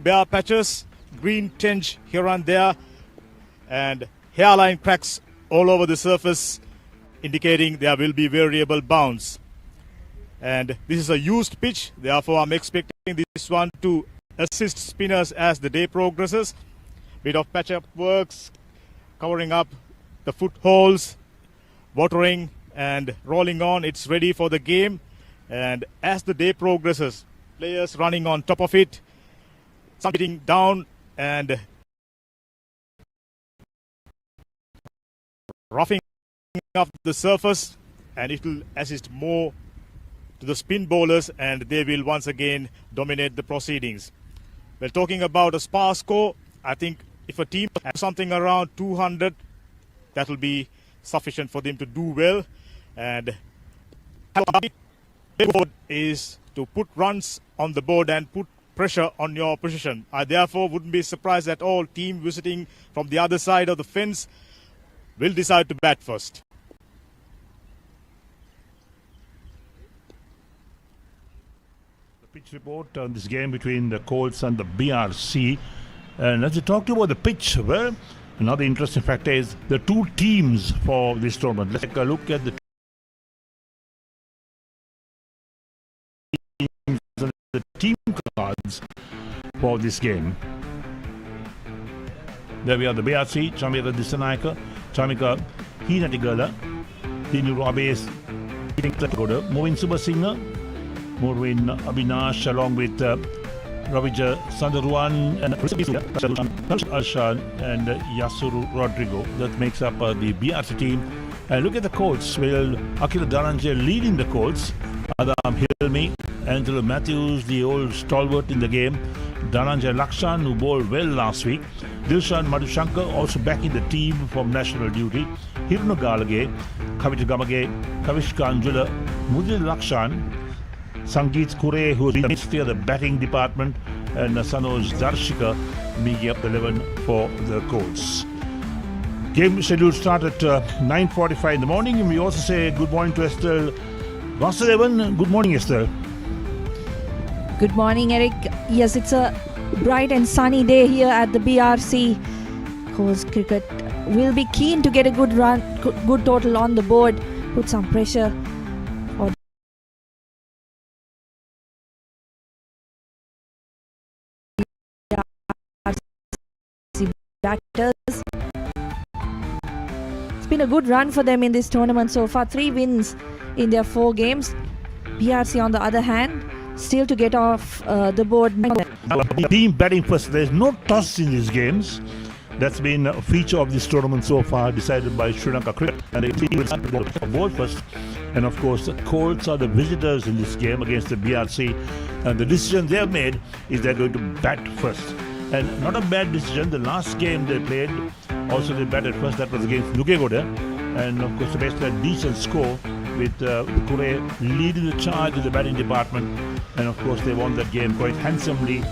bare patches, green tinge here and there, and hairline cracks all over the surface, indicating there will be variable bounce. And this is a used pitch, therefore I'm expecting this one to assist spinners as the day progresses. Bit of patch-up works, covering up the footholds, watering and rolling on. It's ready for the game. And as the day progresses, players running on top of it, some hitting down and roughing up the surface, and it will assist more to the spin bowlers, and they will once again dominate the proceedings. Well, talking about a spa score, I think if a team has something around 200, that will be sufficient for them to do well. And is to put runs on the board and put pressure on your position. I therefore wouldn't be surprised at all team visiting from the other side of the fence will decide to bat first. The pitch report on this game between the Colts and the BRC. And as we talked about the pitch, well, another interesting factor is the two teams for this tournament. Let's take a look at the team cards for this game. There we are, the BRC, Chamika Disanayaka, Chamika Hinatigala, Tinu Rabes, Movin Subasingha, Morwin Abinash, along with Ravija Sandaruan and Arshan and Yasuru Rodrigo. That makes up the BRC team. And look at the Colts. Well, Akila Dhananjay leading the Colts. Adam Hilmi, Angelo Mathews, the old stalwart in the game. Dhananjay Lakshan, who bowled well last week. Dilshan Madhushankar also back in the team from national duty. Hirno Galage, Kavita Gamage, Kavish Kanjula, Mudil Lakshan, Sangeet Kure, who is the ministry of the batting department, and Sanoj Darshika making up the 11 for the Colts. Game schedule start at 9:45 in the morning, and we also say good morning to Estelle Vasudevan. Good morning, Estelle. Good morning, Eric. Yes, it's a bright and sunny day here at the BRC. Coast Cricket will be keen to get a good run, good total on the board, put some pressure on the BRC batters. It's been a good run for them in this tournament so far. 3 wins in their 4 games. BRC, on the other hand, still to get off the board. Team batting first. There is no toss in these games. That's been a feature of this tournament so far, decided by Sri Lanka Cricket. And the team will start to bowl first. And of course, the Colts are the visitors in this game against the BRC. And the decision they have made is they're going to bat first. And not a bad decision. The last game they played, also they batted first. That was against Nugegoda. And of course, they based a decent score with Kure leading the charge in the batting department. And of course, they won that game quite handsomely.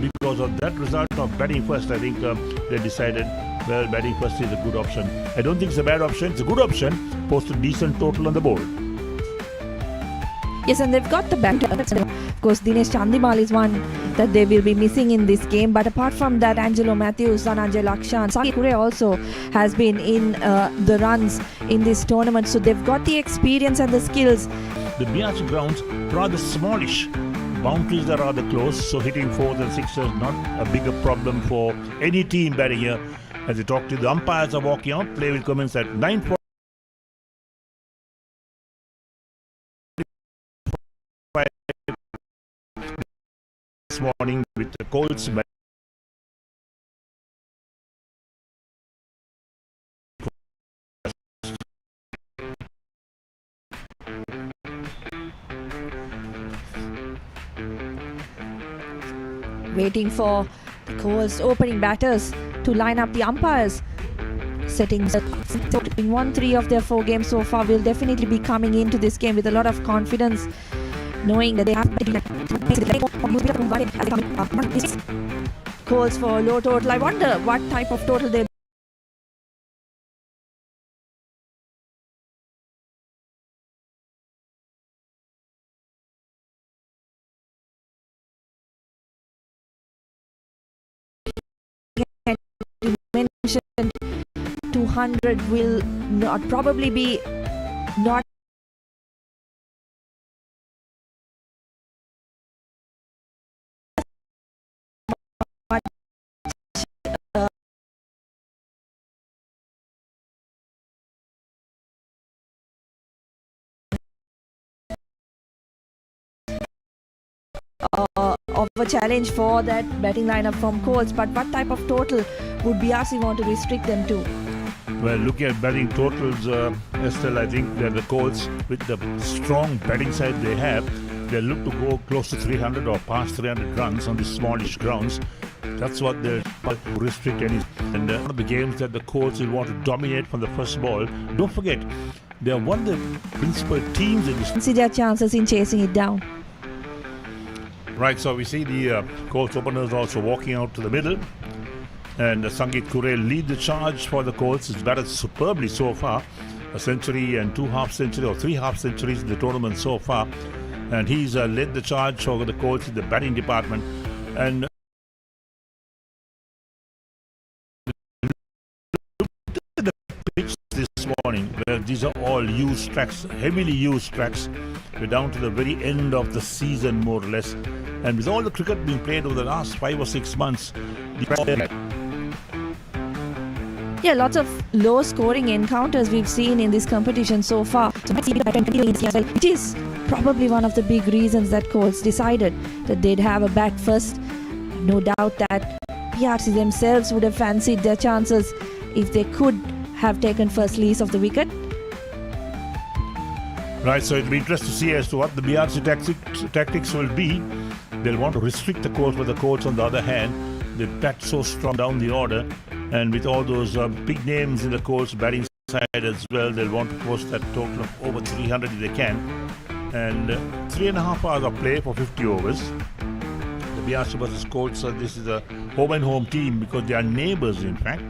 Because of that result of batting first, I think they decided, well, batting first is a good option. I don't think it's a bad option. It's a good option. Post a decent total on the board. Yes, and they've got the batter. Of course, Dinesh Chandimal is one that they will be missing in this game. But apart from that, Angelo Mathews, Dhananjay Lakshan, Sangeet Kure also has been in the runs in this tournament. So they've got the experience and the skills. The BRC grounds rather smallish. Boundaries are rather close, so hitting 4s and 6s not a bigger problem for any team batting here. As we talk to the umpires are walking out, play will commence at 9:45 this morning with the Colts. waiting for the Colts opening batters to line up the umpires. Settings 1-3 of their 4 games so far will definitely be coming into this game with a lot of confidence, knowing that they have calls for a low total. I wonder what type of total they mentioned. 200 will not probably be not of a challenge for that batting lineup from Colts, but what type of total would BRC want to restrict them to? Well, looking at batting totals, Estelle, I think that the Colts, with the strong batting side they have, they look to go close to 300 or past 300 runs on these smallish grounds. That's what they're to restrict any. And one of the games that the Colts will want to dominate from the first ball. Don't forget, they are one of the principal teams in this. See their chances in chasing it down. Right, so we see the Colts openers also walking out to the middle. And Sangeet Kure lead the charge for the Colts. He's batted superbly so far. A century and 2 half-centuries or 3 half-centuries in the tournament so far. And he's led the charge for the Colts in the batting department. And look at the pitch this morning, where these are all used tracks, heavily used tracks. We're down to the very end of the season, more or less. And with all the cricket being played over the last 5 or 6 months, Yeah, lots of low-scoring encounters we've seen in this competition so far. It is probably one of the big reasons that Colts decided that they'd have a bat first. No doubt that BRC themselves would have fancied their chances if they could have taken first lease of the wicket. Right, so it'll be interesting to see as to what the BRC tactics will be. They'll want to restrict the Colts, but the Colts, on the other hand, they bat so strong down the order. And with all those big names in the Colts batting side as well, they'll want to post that total of over 300 if they can. And 3.5 hours of play for 50 overs. The BRC versus Colts, this is a home and home team because they are neighbours, in fact,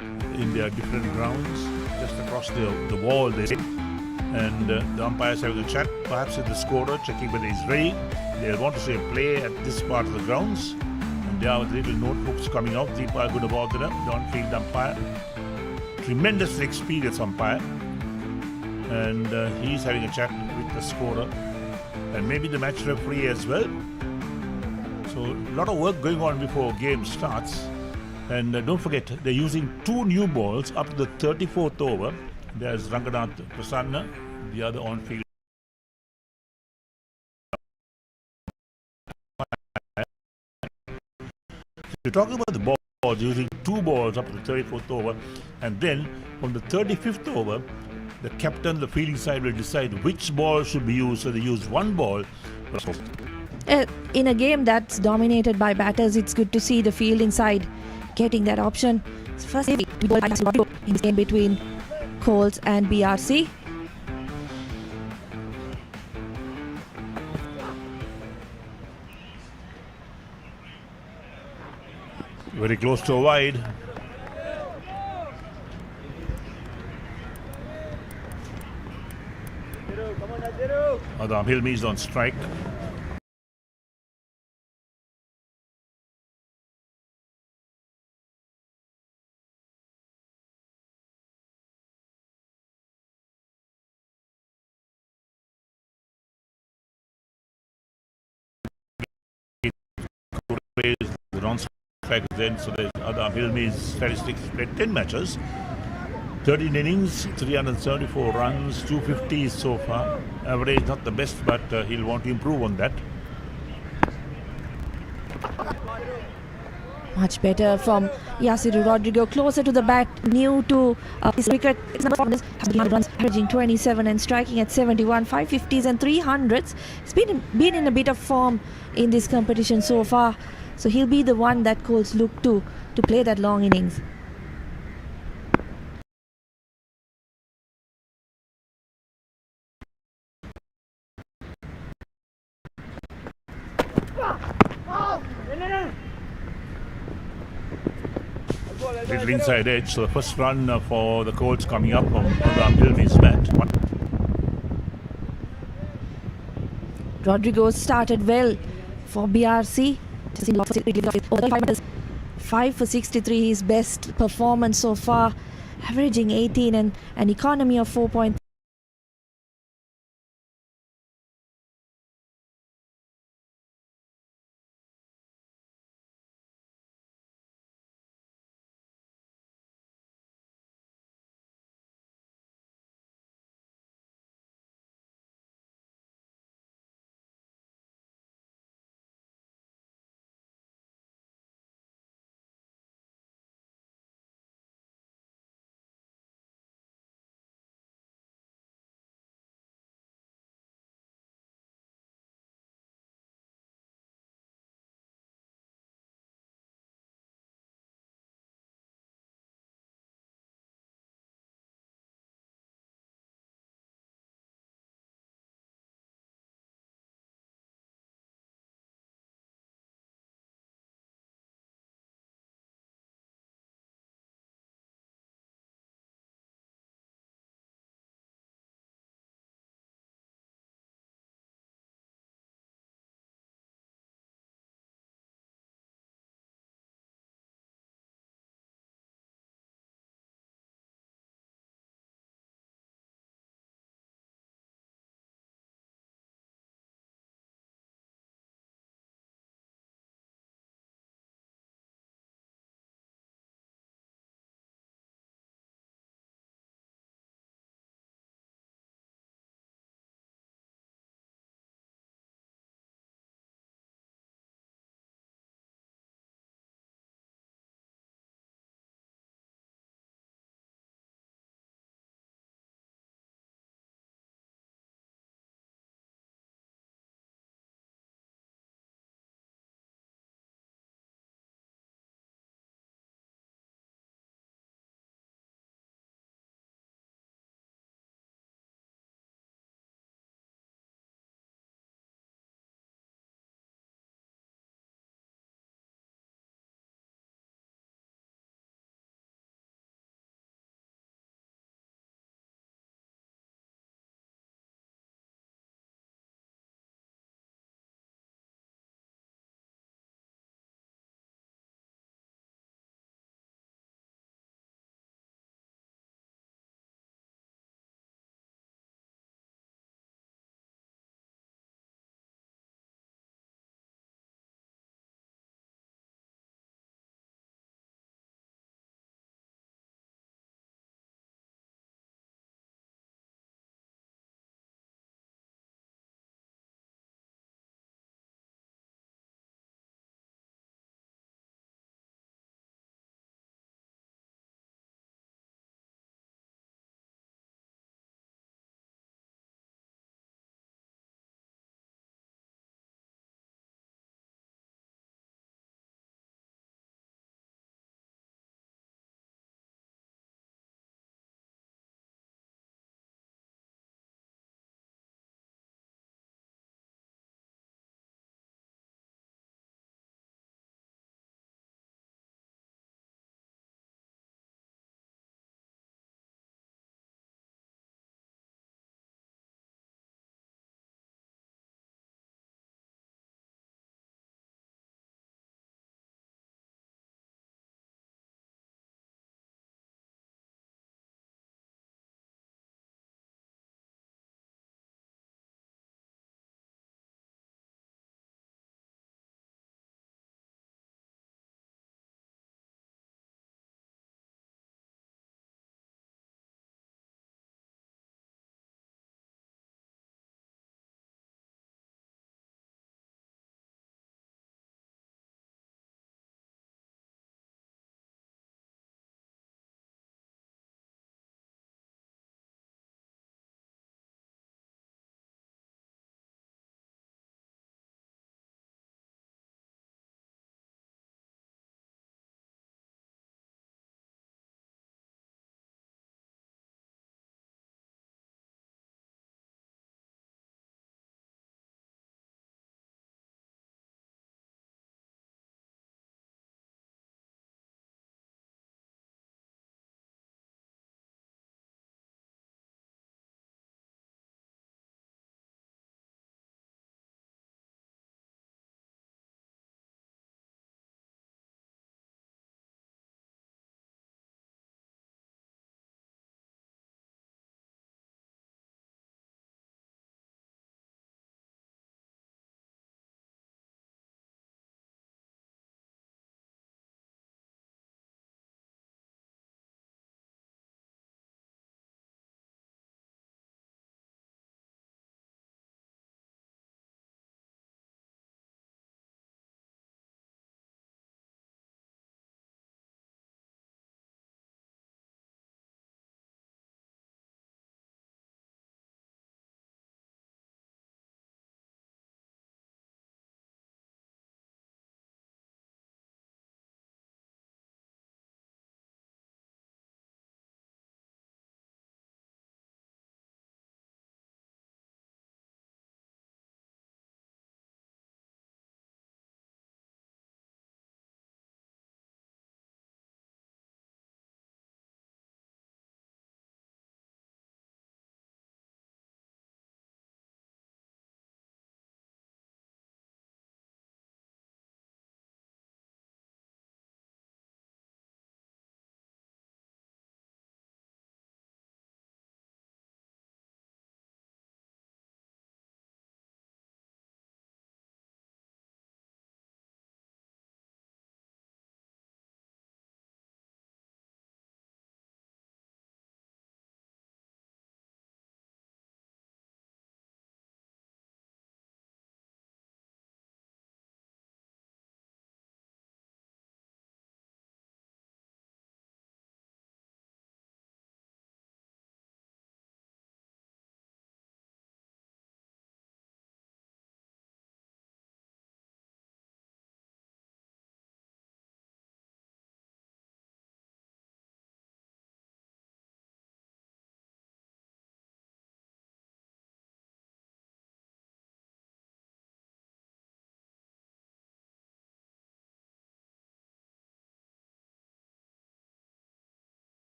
in their different grounds, just across the wall they say. And the umpires having a chat, perhaps with the scorer, checking whether he's ready. They'll want to say play at this part of the grounds. There are little notebooks coming out. Deepa Gunabodhana, the on-field umpire. Tremendously experienced umpire. And he's having a chat with the scorer. And maybe the match referee as well. So a lot of work going on before game starts. And don't forget, they're using 2 new balls up to the 34th over. There's Ranganath Prasanna, the other on-field. We're talking about the balls, using 2 balls up to the 34th over, and then from the 35th over, the captain, the fielding side will decide which ball should be used. So they use 1 ball. In a game that's dominated by batters, it's good to see the fielding side getting that option. First, in this game between Colts and BRC. Very close to a wide. Adam Hilmi is on strike. The runs then, so there's Adam Hilmi's statistics. Played 10 matches, 13 innings, 374 runs, 250 so far. Average not the best, but he'll want to improve on that. Much better from Yasiru Rodrigo, closer to the bat, new to his wicket. Runs averaging 27 and striking at 71, 550s and 300s. He's been in a bit of form in this competition so far. So he'll be the one that Colts look to play that long innings. Little inside edge. So the first run for the Colts coming up from the Milne's bat. Rodrigo started well for BRC. 5 for 63, his best performance so far, averaging 18 and an economy of 4.3.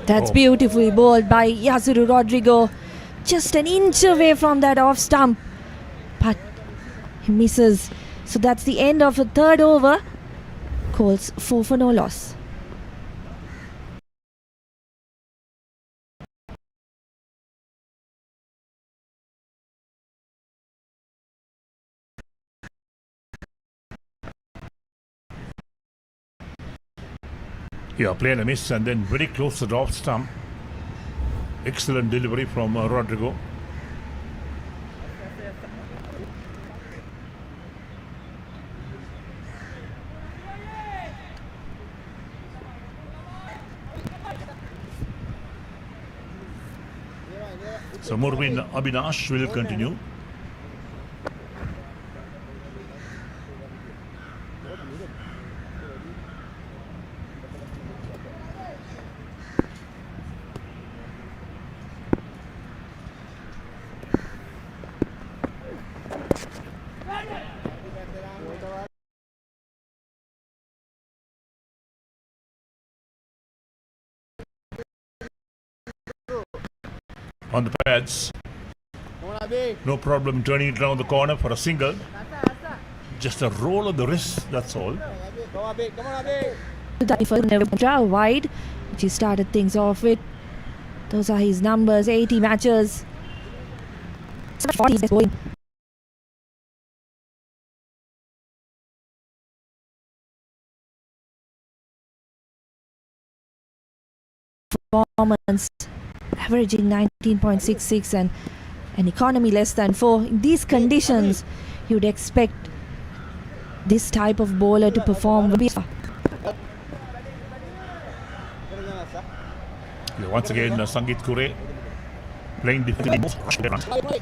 That's beautifully bowled by Yasuru Rodrigo. Just an inch away from that off stump. But he misses. So that's the end of the third over. Colts 4 for no loss. Yeah, playing a miss and then very close to the off stump. Excellent delivery from Rodrigo. So Murwin Abinash will continue. On the pads, no problem turning it around the corner for a single. Just a roll of the wrist, that's all. Never wide, which he started things off with. Those are his numbers, 80 matches. 40 is going. Performance averaging 19.66 and an economy less than 4. In these conditions, you'd expect this type of bowler to perform. Once again, Sangeet Kure playing defensively.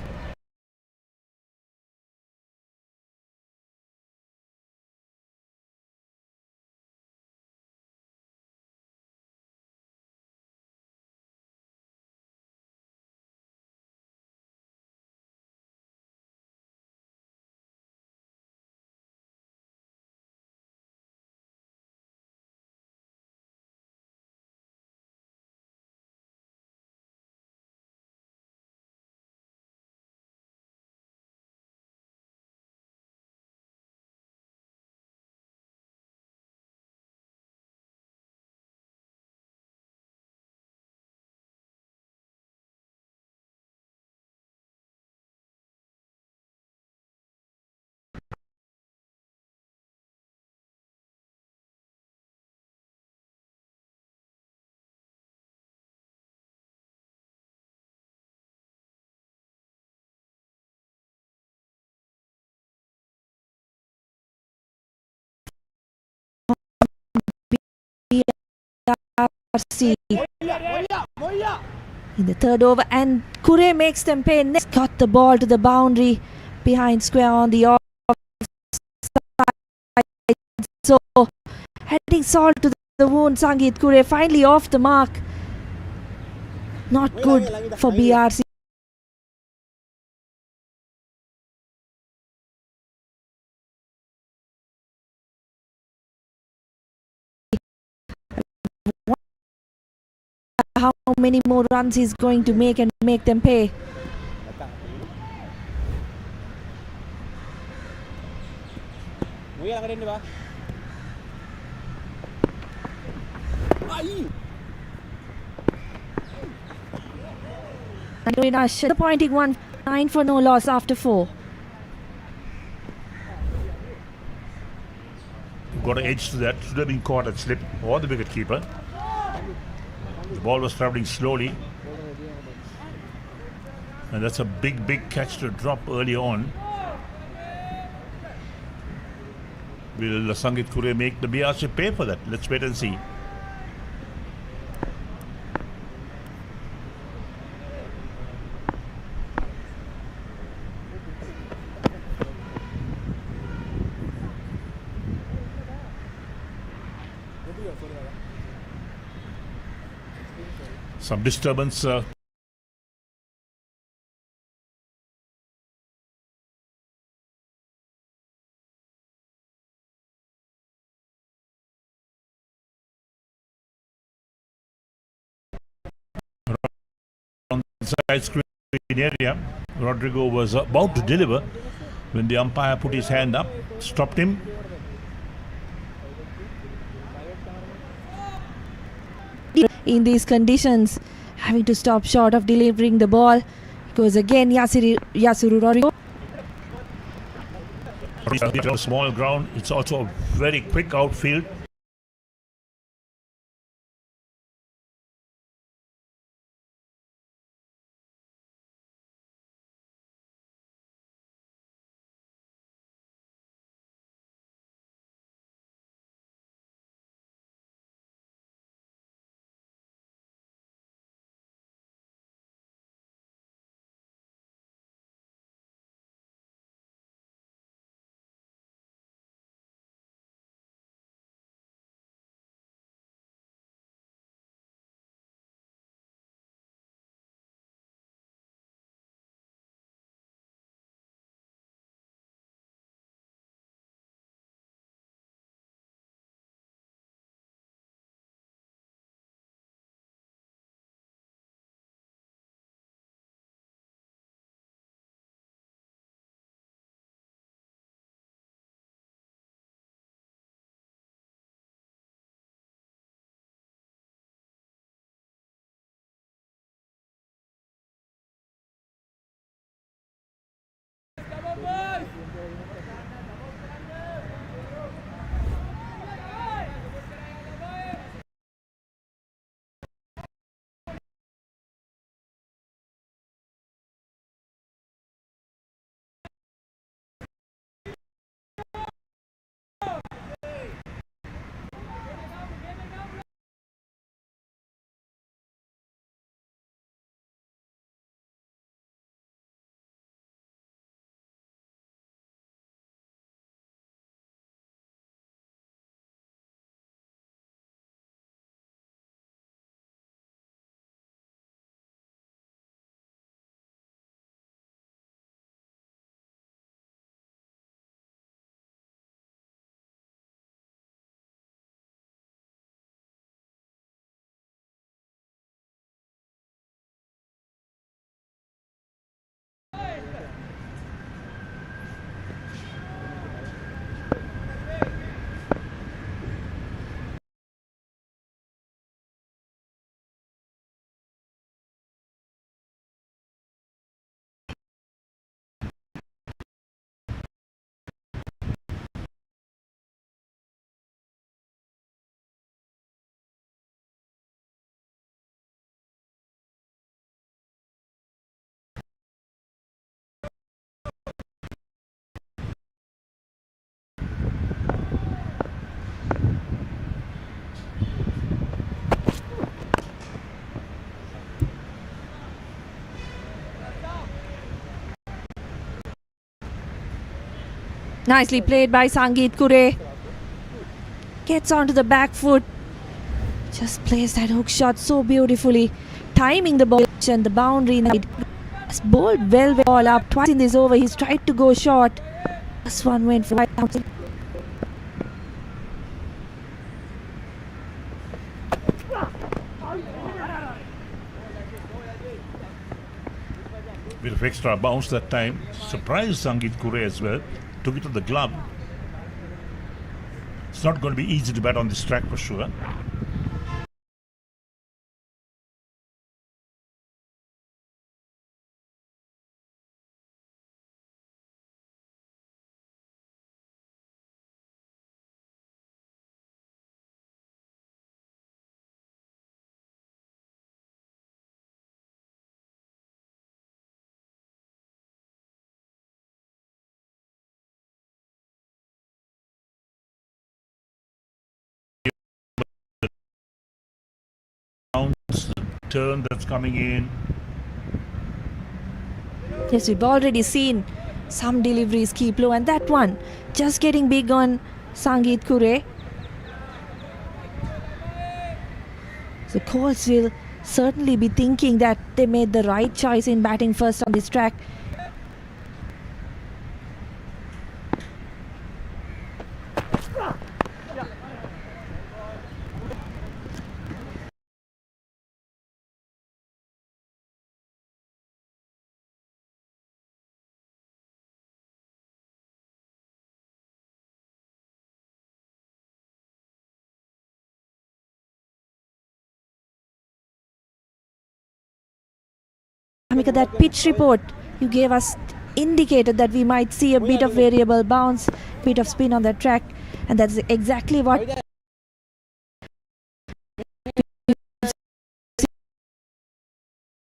BRC in the third over, and Kure makes them pay. Next, got the ball to the boundary behind square on the off side. So heading salt to the wound. Sangeet Kure finally off the mark. Not good for BRC. How many more runs he's going to make and make them pay. And Avinash, disappointing one, 9 for no loss after 4. Got an edge to that, should have been caught at slip or the wicket keeper. The ball was travelling slowly, and that's a big catch to drop early on. Will Sangeet Kure make the BRC pay for that? Let's wait and see. Some disturbance inside screen area. Rodrigo was about to deliver when the umpire put his hand up, stopped him. In these conditions, having to stop short of delivering the ball, because again Yasuru Rodrigo. It's a small ground. It's also a very quick outfield. Nicely played by Sangeet Kure. Gets onto the back foot. Just plays that hook shot so beautifully. Timing the ball and the boundary. Has bowled well all up. Twice in this over he's tried to go short. This one went for right out. Bit of extra bounce that time. Surprised Sangeet Kure as well. Took it to the glove. It's not going to be easy to bat on this track for sure. Turn that's coming in. Yes, we've already seen some deliveries keep low, and that one just getting big on Sangeet Kure. The Colts will certainly be thinking that they made the right choice in batting first on this track. Chamika, that pitch report you gave us indicated that we might see a bit of variable bounce, bit of spin on the track, and that's exactly what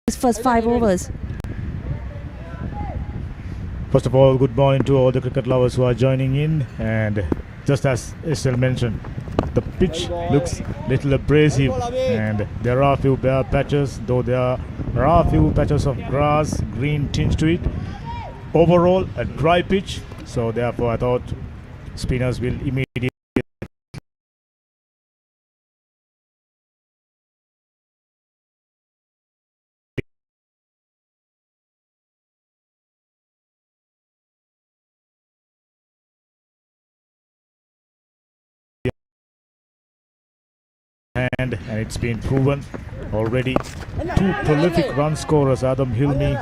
his first 5 overs. First of all, good morning to all the cricket lovers who are joining in, and just as Estelle mentioned, the pitch looks little abrasive and there are a few bare patches, though there are a few patches of grass, green tinge to it. Overall, a dry pitch, so therefore I thought spinners will immediately and it's been proven already. 2 prolific run scorers, Adam Hilmi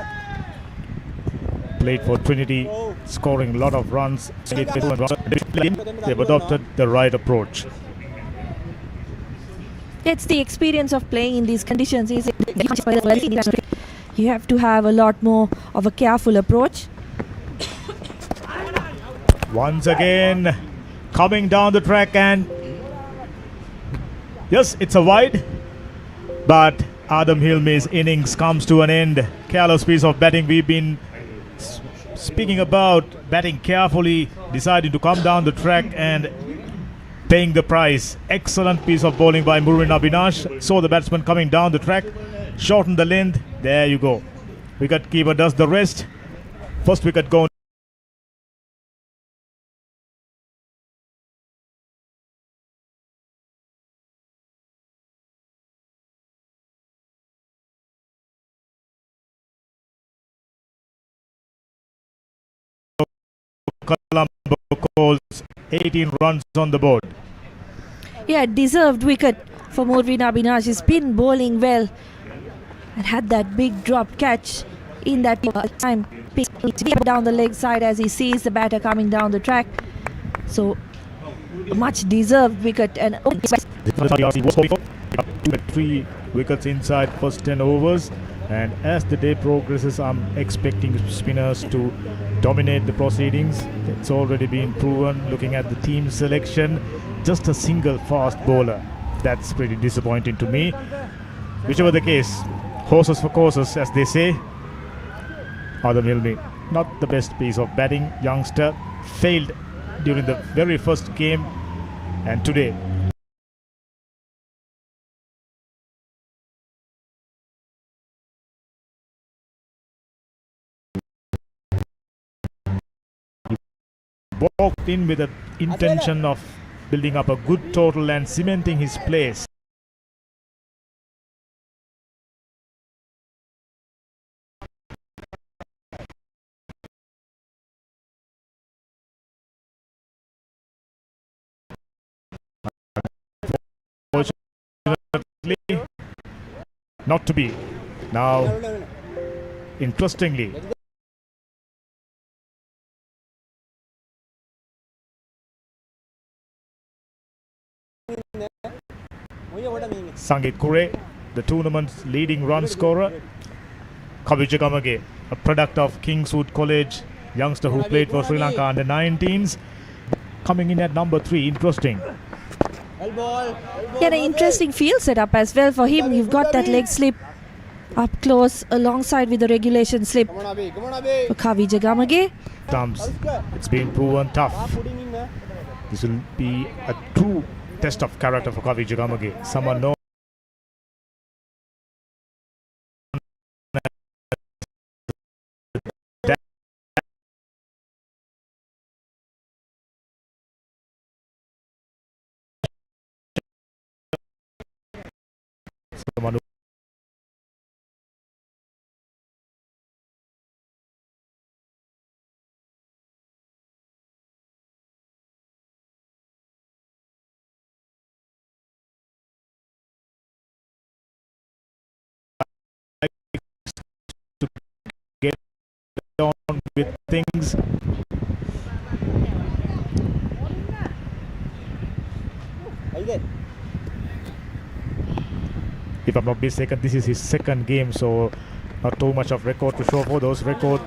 played for Trinity, scoring a lot of runs. They've adopted the right approach. It's the experience of playing in these conditions. You have to have a lot more of a careful approach. Once again, coming down the track, and yes, it's a wide, but Adam Hilmi's innings comes to an end. Careless piece of batting. We've been speaking about batting carefully, deciding to come down the track and paying the price. Excellent piece of bowling by Murwin Abhinash. Saw the batsman coming down the track, shortened the length. There you go. Wicket keeper does the rest. First wicket gone. Colombo calls 18 runs on the board. Yeah, deserved wicket for Murwin Abhinash. He's been bowling well and had that big drop catch in that time. Down the leg side as he sees the batter coming down the track. So, a much deserved wicket. And 3 wickets inside first 10 overs. And as the day progresses, I'm expecting spinners to dominate the proceedings. It's already been proven looking at the team selection. Just a single fast bowler. That's pretty disappointing to me. Whichever the case, horses for courses, as they say. Adam Hilmi, not the best piece of batting. Youngster failed during the very first game, and today walked in with the intention of building up a good total and cementing his place. Unfortunately, not to be. Now, interestingly, Sangit Kure, the tournament's leading run scorer. Kavi Jagamage, a product of Kingswood College, youngster who played for Sri Lanka under 19s, coming in at number 3. Interesting. Yeah, an interesting field setup as well for him. You've got that leg slip up close alongside with the regulation slip for Kavi Jagamage. It's been proven tough. This will be a true test of character for Kavi Jagamage. Someone known someone who get on with things. If I'm not mistaken, this is his second game, so Not too much of record to show for those record.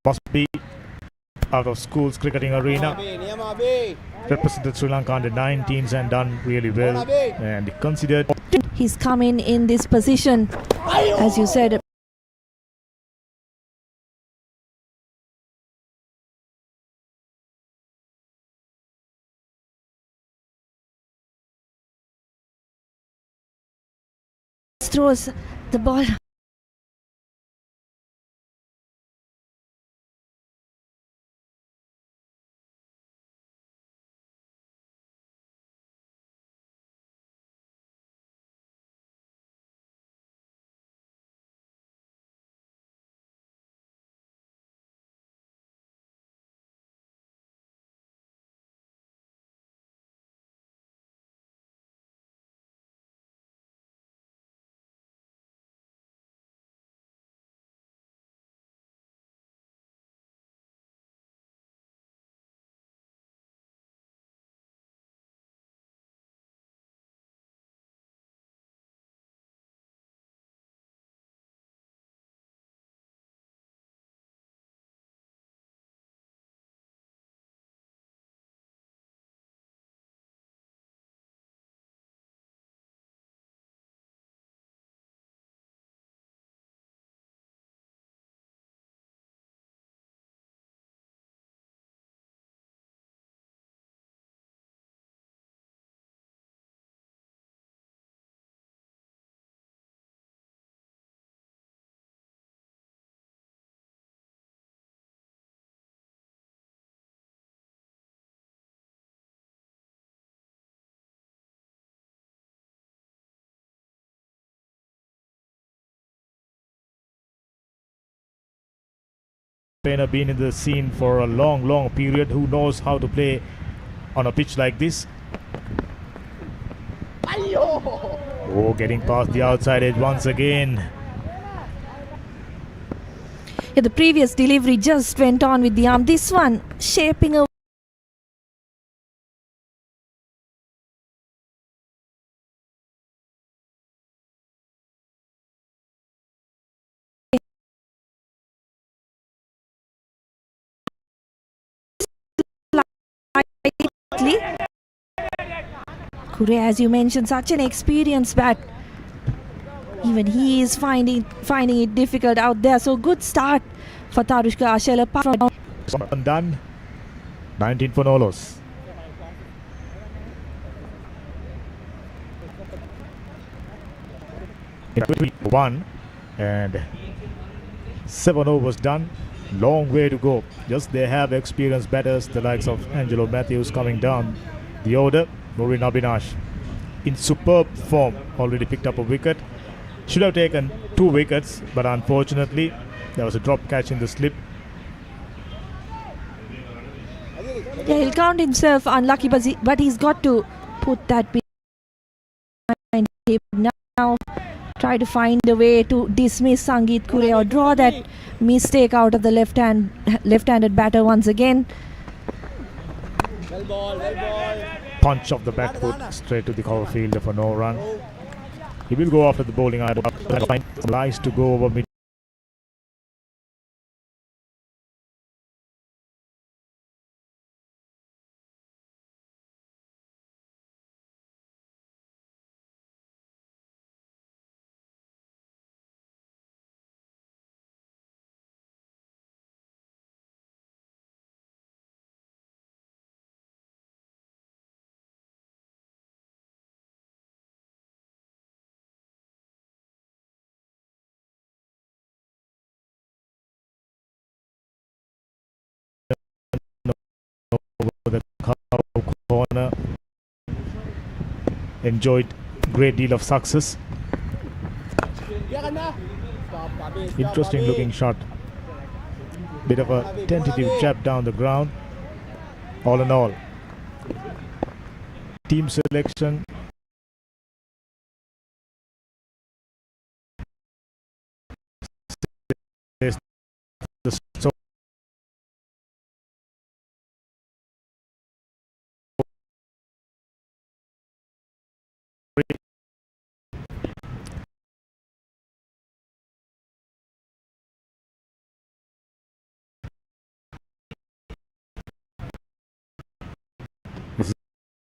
Must be out of schools cricketing arena. Represented Sri Lanka under 19s and done really well, and considered. He's come in this position, as you said. Throws the ball. Painter been in the scene for a long period. Who knows how to play on a pitch like this? Oh, getting past the outside edge once again. Yeah, the previous delivery just went on with the arm. This one shaping a Kure, as you mentioned, such an experienced bat. Even he is finding it difficult out there. So good start for Tarushka Ashel. Done. 19 for Nolos. One and 7 overs done. Long way to go. Just they have experienced batters, the likes of Angelo Mathews coming down the order. Maureen Abhinash in superb form, already picked up a wicket. Should have taken 2 wickets, but unfortunately there was a drop catch in the slip. Yeah, he'll count himself unlucky, but he's got to put that behind him now. Try to find a way to dismiss Sangeet Kure or draw that mistake out of the left-handed batter once again. Well ball. Punch of the back foot straight to the cover fielder for no run. He will go after the bowling. Lies to go over mid. The corner. Enjoyed great deal of success. Interesting looking shot. Bit of a tentative jab down the ground. All in all, team selection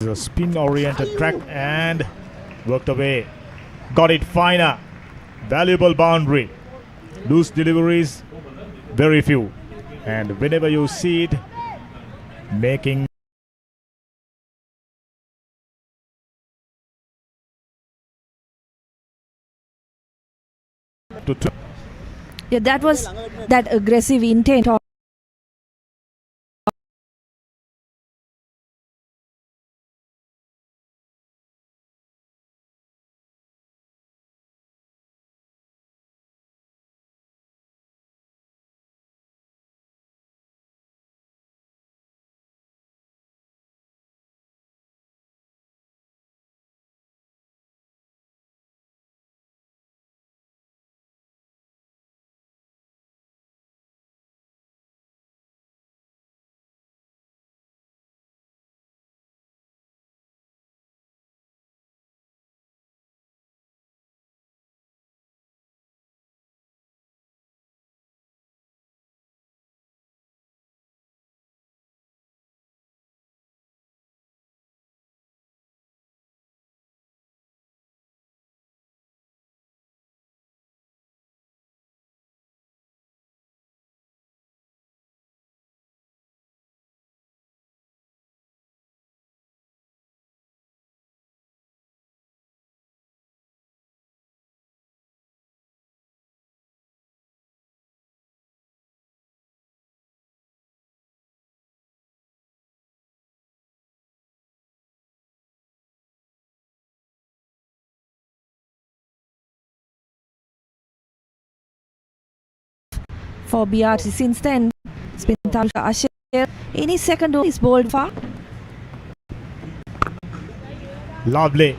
a spin-oriented track and worked away. Got it finer. Valuable boundary. Loose deliveries, very few. And whenever you see it, making to Yeah, that was that aggressive intent of for BRC. Since then, it's been Tausha Ashir. In his second over, he's bowled far. lovely.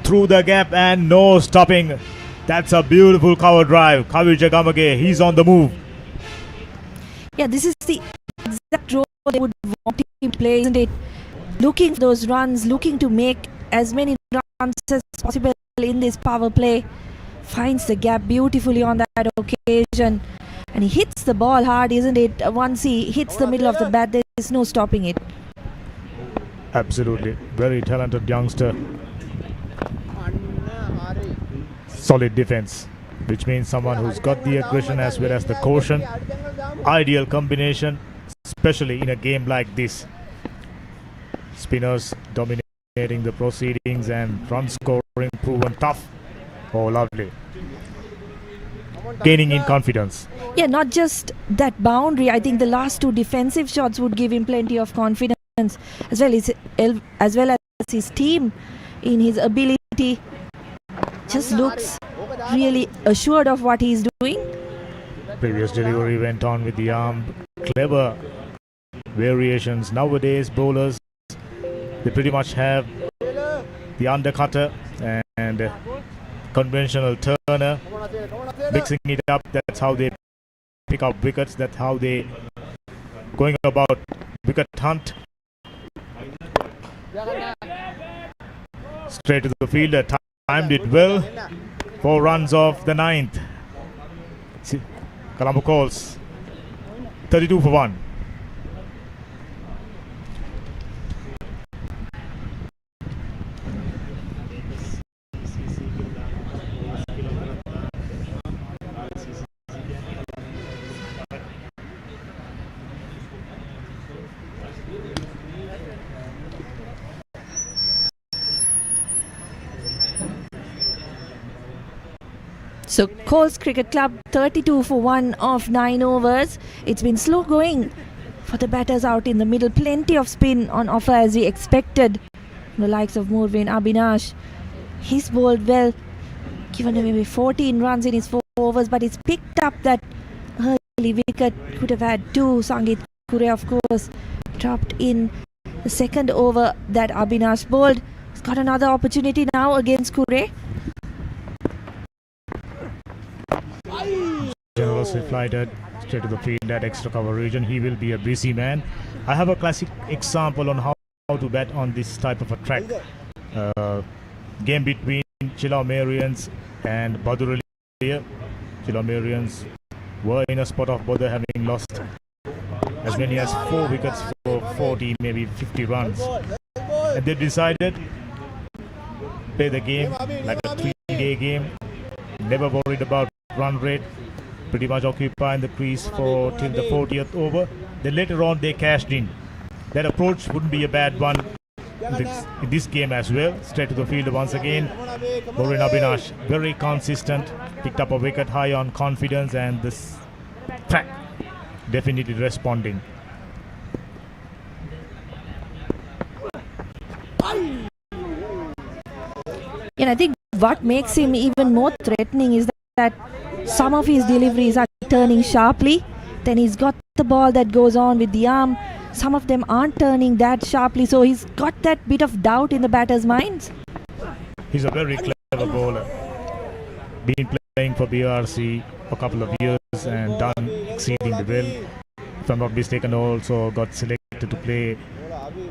Through the gap and no stopping. That's a beautiful cover drive. Kavi Jagamage, he's on the move. Yeah, this is the exact role they would want him to play, isn't it? Looking for those runs, looking to make as many runs as possible in this power play. Finds the gap beautifully on that occasion. And he hits the ball hard, isn't it? Once he hits the middle of the bat, there is no stopping it. Absolutely. Very talented youngster. Solid defense, which means someone who's got the aggression as well as the caution. Ideal combination, especially in a game like this. Spinners dominating the proceedings and run scoring proven tough. Oh, lovely. Gaining in confidence. Yeah, not just that boundary. I think the last two defensive shots would give him plenty of confidence, as well as his team in his ability. Just looks really assured of what he's doing. Previous delivery went on with the arm. Clever variations. Nowadays, bowlers, they pretty much have the undercutter and conventional turner, mixing it up. That's how they pick up wickets. That's how they going about wicket hunt. Straight to the fielder, timed it well. 4 runs off the 9th. Colombo calls 32 for 1. So Colts Cricket Club 32 for 1 of 9 overs. It's been slow going for the batters out in the middle. Plenty of spin on offer as we expected. The likes of Morvin Abhinash. He's bowled well. Given him maybe 14 runs in his 4 overs, but he's picked up that early wicket. Could have had 2. Sangit Kure, of course, dropped in the second over that Abhinash bowled. He's got another opportunity now against Kure. Generously flighted straight to the field at extra cover region. He will be a busy man. I have a classic example on how to bat on this type of a track. Game between Chilau Marians and Badurali. Chilau Marians were in a spot of bother, having lost as many as 4 wickets for 40, maybe 50 runs. And they decided play the game like a 3-day game. Never worried about run rate. Pretty much occupying the crease for till the 40th over. Then later on they cashed in. That approach wouldn't be a bad one in this game as well. Straight to the field once again. Maureen Abhinash, very consistent. Picked up a wicket high on confidence, and this track definitely responding. And I think what makes him even more threatening is that some of his deliveries are turning sharply. Then he's got the ball that goes on with the arm. Some of them aren't turning that sharply, so he's got that bit of doubt in the batter's minds. He's a very clever bowler. Been playing for BRC for a couple of years and done exceedingly well. If I'm not mistaken, also got selected to play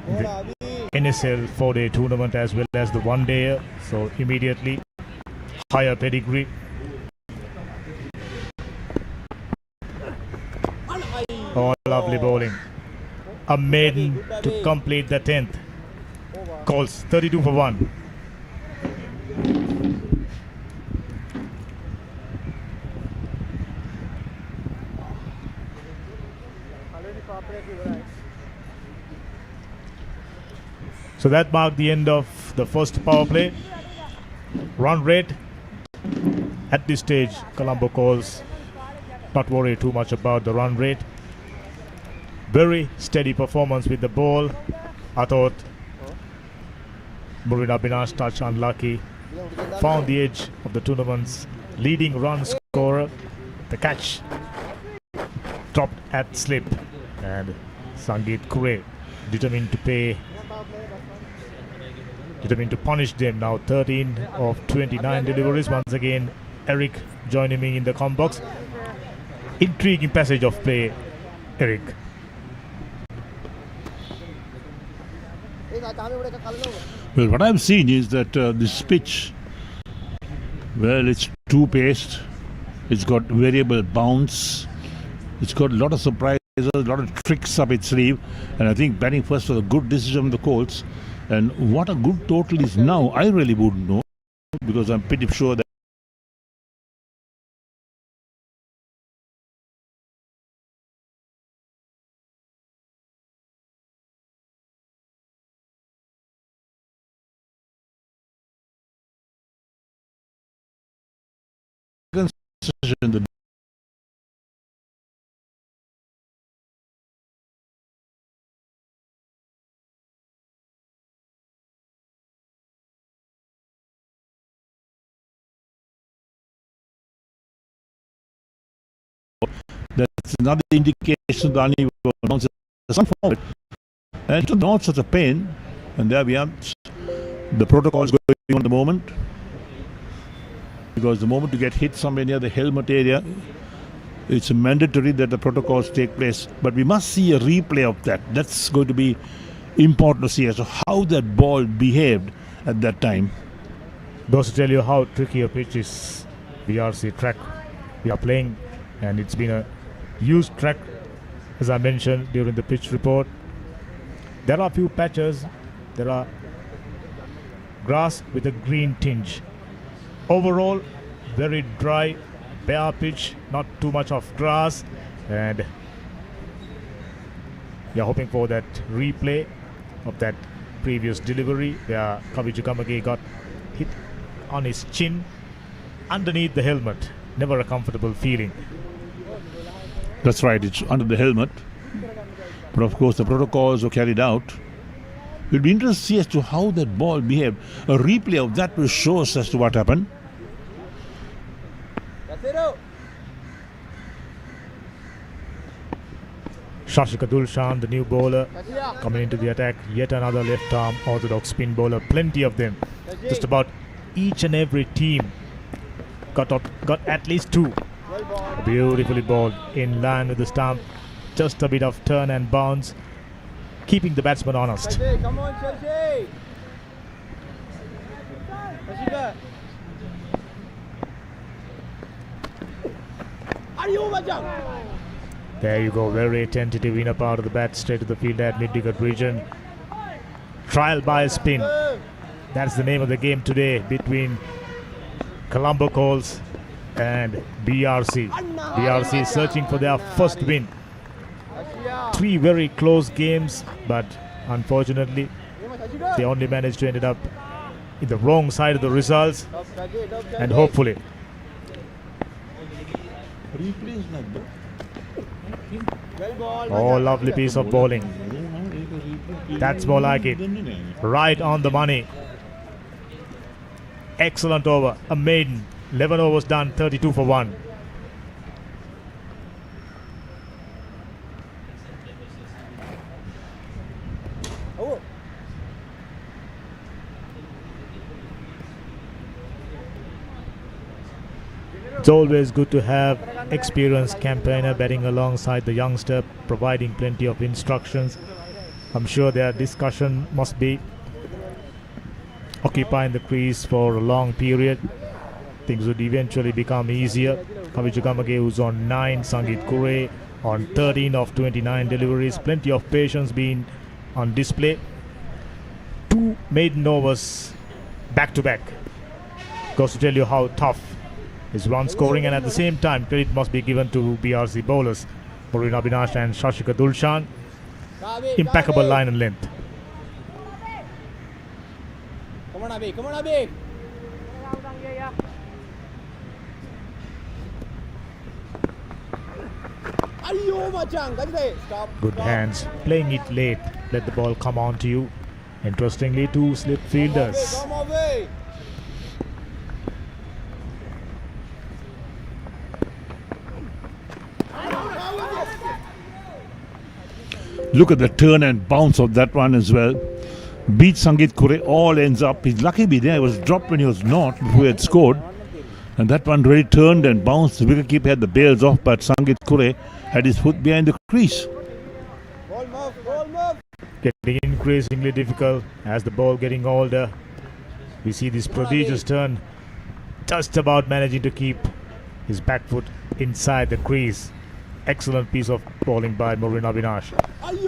the NSL 4-day tournament as well as the one-day. So immediately higher pedigree. Oh, lovely bowling. A Maiden to complete the 10th. Colts 32 for 1. So that marked the end of the first power play. Run rate at this stage, Colombo Colts not worry too much about the run rate. Very steady performance with the ball. I thought Maureen Abhinash touch unlucky. Found the edge of the tournament's leading run scorer. The catch dropped at slip, and Sangeet Kure determined to punish them. Now 13 of 29 deliveries. Once again, Eric joining me in the comm box. Intriguing passage of play, Eric. Well, what I've seen is that this pitch, well, it's two-paced. It's got variable bounce. It's got a lot of surprises, a lot of tricks up its sleeve. And I think batting first was a good decision of the Colts. And what a good total is now, I really wouldn't know, because I'm pretty sure that the that's another indication that Dani will announce some forward. And it's not such a pain. And there we are. The protocol is going on at the moment. Because the moment you get hit somewhere near the helmet area, it's mandatory that the protocols take place. But we must see a replay of that. That's going to be important to see as to how that ball behaved at that time. Goes to tell you how tricky a pitch is. BRC track we are playing, and it's been a used track, as I mentioned during the pitch report. There are a few patches. There are grass with a green tinge. Overall, very dry, bare pitch, not too much of grass, and we are hoping for that replay of that previous delivery where Kavi Jukamage got hit on his chin underneath the helmet. Never a comfortable feeling. That's right, it's under the helmet. But of course, the protocols were carried out. It'll be interesting to see as to how that ball behaved. A replay of that will show us as to what happened. Shashika Dulshan, the new bowler, coming into the attack. Yet another left-arm orthodox spin bowler. Plenty of them. Just about each and every team got at least two. Beautifully bowled in line with the stump. Just a bit of turn and bounce, keeping the batsman honest. Come on, Chelsea. There you go, very tentative inner part of the bat, straight to the field at mid-wicket region. Trial by a spin. That's the name of the game today between Colombo Colts and BRC. BRC is searching for their first win. 3 very close games, but unfortunately they only managed to end up in the wrong side of the results, and hopefully oh, lovely piece of bowling. That's more like it. Right on the money. Excellent over. A maiden. 11 overs done, 32 for 1. It's always good to have experienced campaigner batting alongside the youngster, providing plenty of instructions. I'm sure their discussion must be occupying the crease for a long period. Things would eventually become easier. Kaviju Gamage, who's on 9, Sangeet Kure on 13 of 29 deliveries. Plenty of patience being on display. 2 maiden overs back to back. Goes to tell you how tough is run scoring, and at the same time credit must be given to BRC bowlers Maureen Abhinash and Shashika Dulshan. Impeccable line and length. Come on, Abhi. Come on, Abhi. Stop. Good hands. Playing it late. Let the ball come on to you. Interestingly, 2 slip fielders. Come away. Look at the turn and bounce of that one as well. Beat Sangeet Kure, all ends up. He's lucky to be there. It was dropped when he was not, before he had scored. And that one really turned and bounced. The wicketkeeper had the bails off, but Sangeet Kure had his foot behind the crease. Ball move. Getting increasingly difficult as the ball getting older. We see this prodigious turn, just about managing to keep his back foot inside the crease. Excellent piece of bowling by Maureen Abhinash.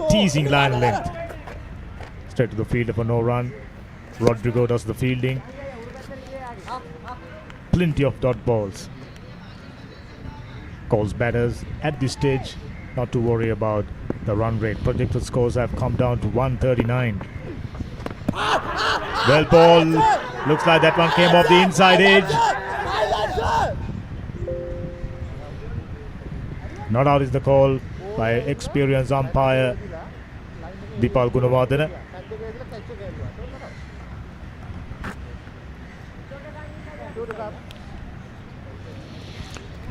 Teasing line and length. Straight to the fielder for no run. Rodrigo does the fielding. Plenty of dot balls. Calls batters at this stage not to worry about the run rate. Projected scores have come down to 139. Well ball. Looks like that one came off the inside edge. Not out is the call by experienced umpire Dipal Gunawardena.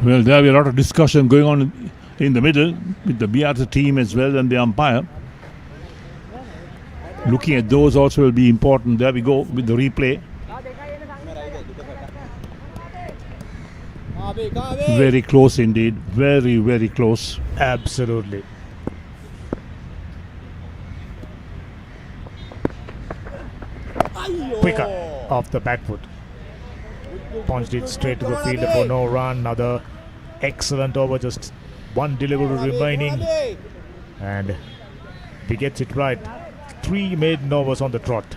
Well, there will be a lot of discussion going on in the middle with the BRC team as well and the umpire. Looking at those also will be important. There we go with the replay. Very close indeed. Very, very close. Absolutely. Quicker off the back foot. Punched it straight to the fielder for no run. Another excellent over. Just 1 delivery remaining. And he gets it right. 3 maiden overs on the trot.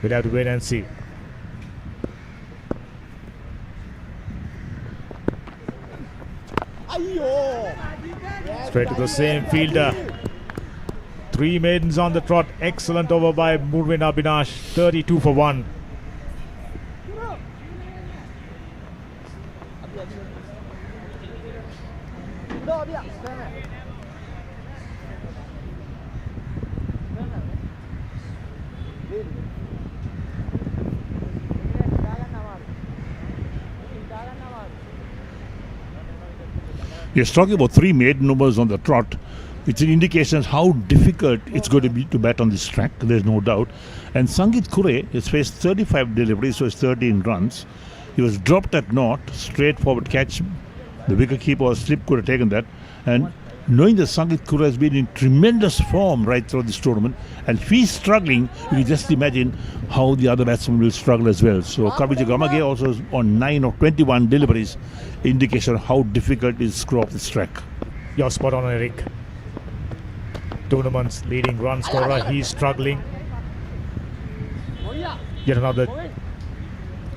We'll have to wait and see. Straight to the same fielder. 3 maidens on the trot. Excellent over by Maureen Abhinash. 32 for 1. You're talking about 3 maiden overs on the trot. It's an indication of how difficult it's going to be to bat on this track. There's no doubt. And Sangeet Kure has faced 35 deliveries, so it's 13 runs. He was dropped at naught, straightforward catch. The wicketkeeper or slip could have taken that. And knowing that Sangeet Kure has been in tremendous form right through this tournament, and if he's struggling, you can just imagine how the other batsmen will struggle as well. So Kaviju Gamage also is on 9 of 21 deliveries, indication of how difficult it is to screw off this track. You're spot on, Eric. Tournament's leading run scorer. He's struggling. Yet another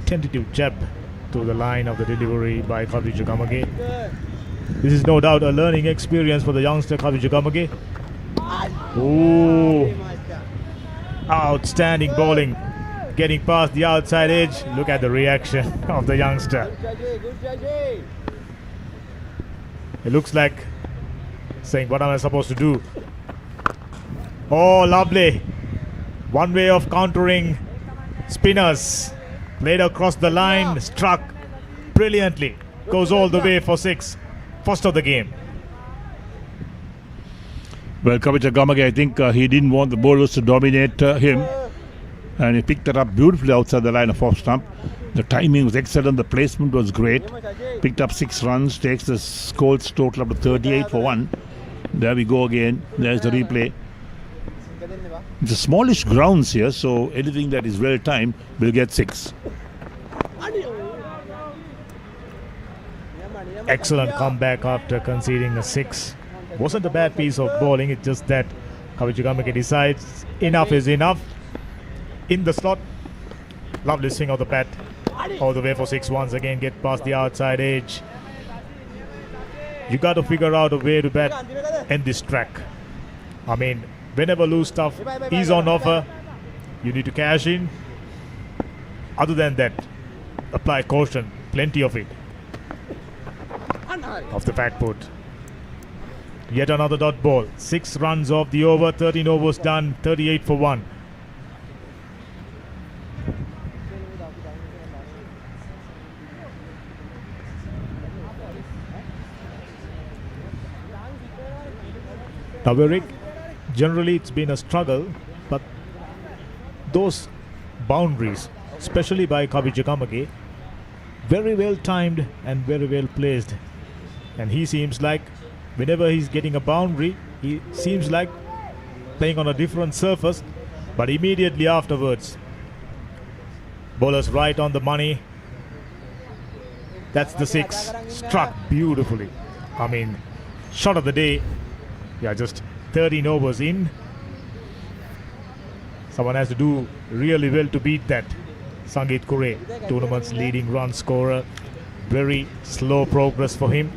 tentative jab to the line of the delivery by Kavi Jagamage. This is no doubt a learning experience for the youngster Kavi Jagamage. Ooh. Outstanding bowling. Getting past the outside edge. Look at the reaction of the youngster. It looks like saying, what am I supposed to do? Oh, lovely. One way of countering spinners. Played across the line, struck brilliantly. Goes all the way for 6. First of the game. Well, Kavi Jagamage, I think he didn't want the bowlers to dominate him. And he picked it up beautifully outside the line of off stump. The timing was excellent. The placement was great. Picked up 6 runs. Takes the Colts total up to 38 for 1. There we go again. There's the replay. It's a smallish grounds here, so anything that is well timed will get 6. Excellent comeback after conceding a 6. Wasn't a bad piece of bowling. It's just that Kavi Jagamage decides enough is enough. In the slot. Lovely swing of the bat. All the way for 6 once again. Get past the outside edge. You got to figure out a way to bat end this track. I mean, whenever loose stuff is on offer, you need to cash in. Other than that, apply caution. Plenty of it. Off the back foot. Yet another dot ball. 6 runs off the over. 13 overs done. 38 for 1. Now, Eric, generally it's been a struggle, but those boundaries, especially by Kavi Jagamage, very well timed and very well placed. And he seems like whenever he's getting a boundary, he seems like playing on a different surface, but immediately afterwards, bowlers right on the money. That's the 6. Struck beautifully. I mean, shot of the day. Yeah, just 13 overs in. Someone has to do really well to beat that. Sangeet Kure, tournament's leading run scorer. Very slow progress for him.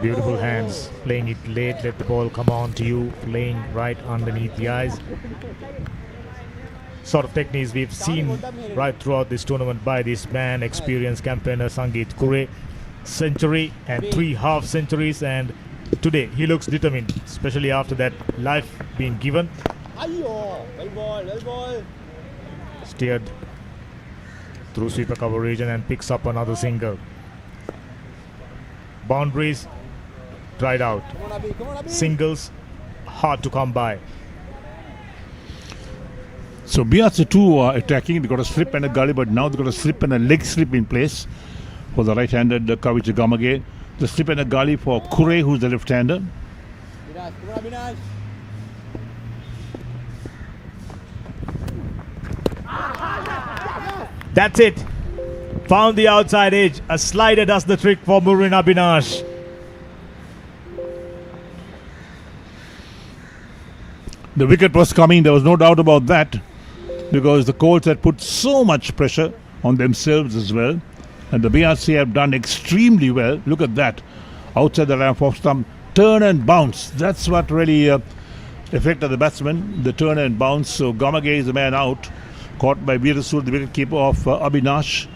Beautiful hands, playing it late, let the ball come on to you, playing right underneath the eyes. Sort of techniques we've seen right throughout this tournament by this man, experienced campaigner Sangeet Kure. Century and 3 half centuries, and today he looks determined, especially after that life being given. Steered through sweeper coverage and picks up another single. Boundaries dried out. Singles hard to come by. So BRC 2 are attacking. They got a slip and a gully, but now they got a slip and a leg slip in place for the right-handed Kavi Jagamage. The slip and a gully for Kure, who's the left-hander. That's it. Found the outside edge. A slider does the trick for Murin Abhinash. The wicket was coming, there was no doubt about that, because the Colts had put so much pressure on themselves as well. And the BRC have done extremely well. Look at that. Outside the line of off stump, turn and bounce. That's what really affected the batsman, the turn and bounce. So Gamage is the man out. Caught by Veerasur, the wicketkeeper of Abhinash.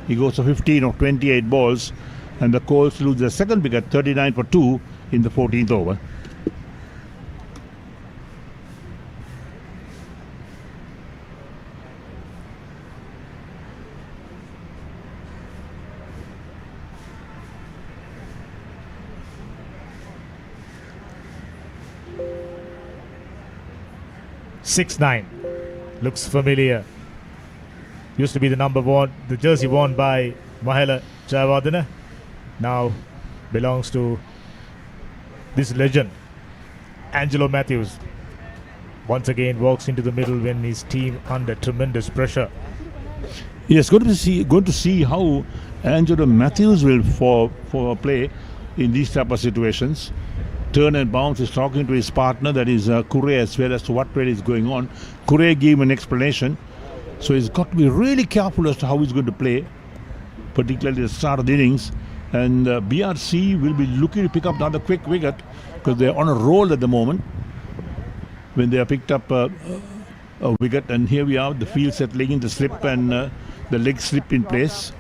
He goes for 15 of 28 balls. And the Colts lose their second wicket, 39 for 2 in the 14th over. (6-9) looks familiar. Used to be the number one, the jersey worn by Mahela Jayawardena. Now belongs to this legend, Angelo Mathews. Once again walks into the middle when his team under tremendous pressure. Yes, going to see how Angelo Mathews will for play in these type of situations. Turn and bounce is talking to his partner, that is Kure, as well as to what really is going on. Kure gave him an explanation, so he's got to be really careful as to how he's going to play, particularly at the start of the innings. And BRC will be looking to pick up another quick wicket because they're on a roll at the moment when they have picked up a wicket. And here we are, the field settling in the slip and the leg slip in place.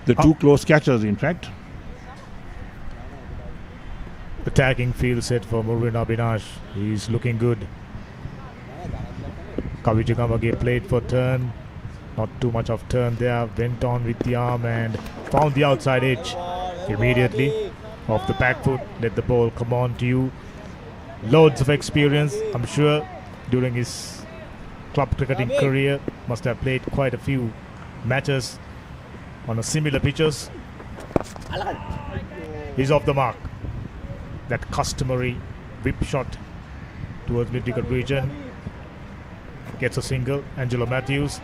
The two close catchers, in fact. Attacking field set for Murwin Abhinash. He's looking good. Kavichakamage played for turn. Not too much of turn there. Went on with the arm and found the outside edge immediately. Off the back foot. Let the ball come on to you. Loads of experience, I'm sure, during his club cricketing career. Must have played quite a few matches on a similar pitches. He's off the mark. That customary whip shot towards mid-wicket region. Gets a single. Angelo Mathews.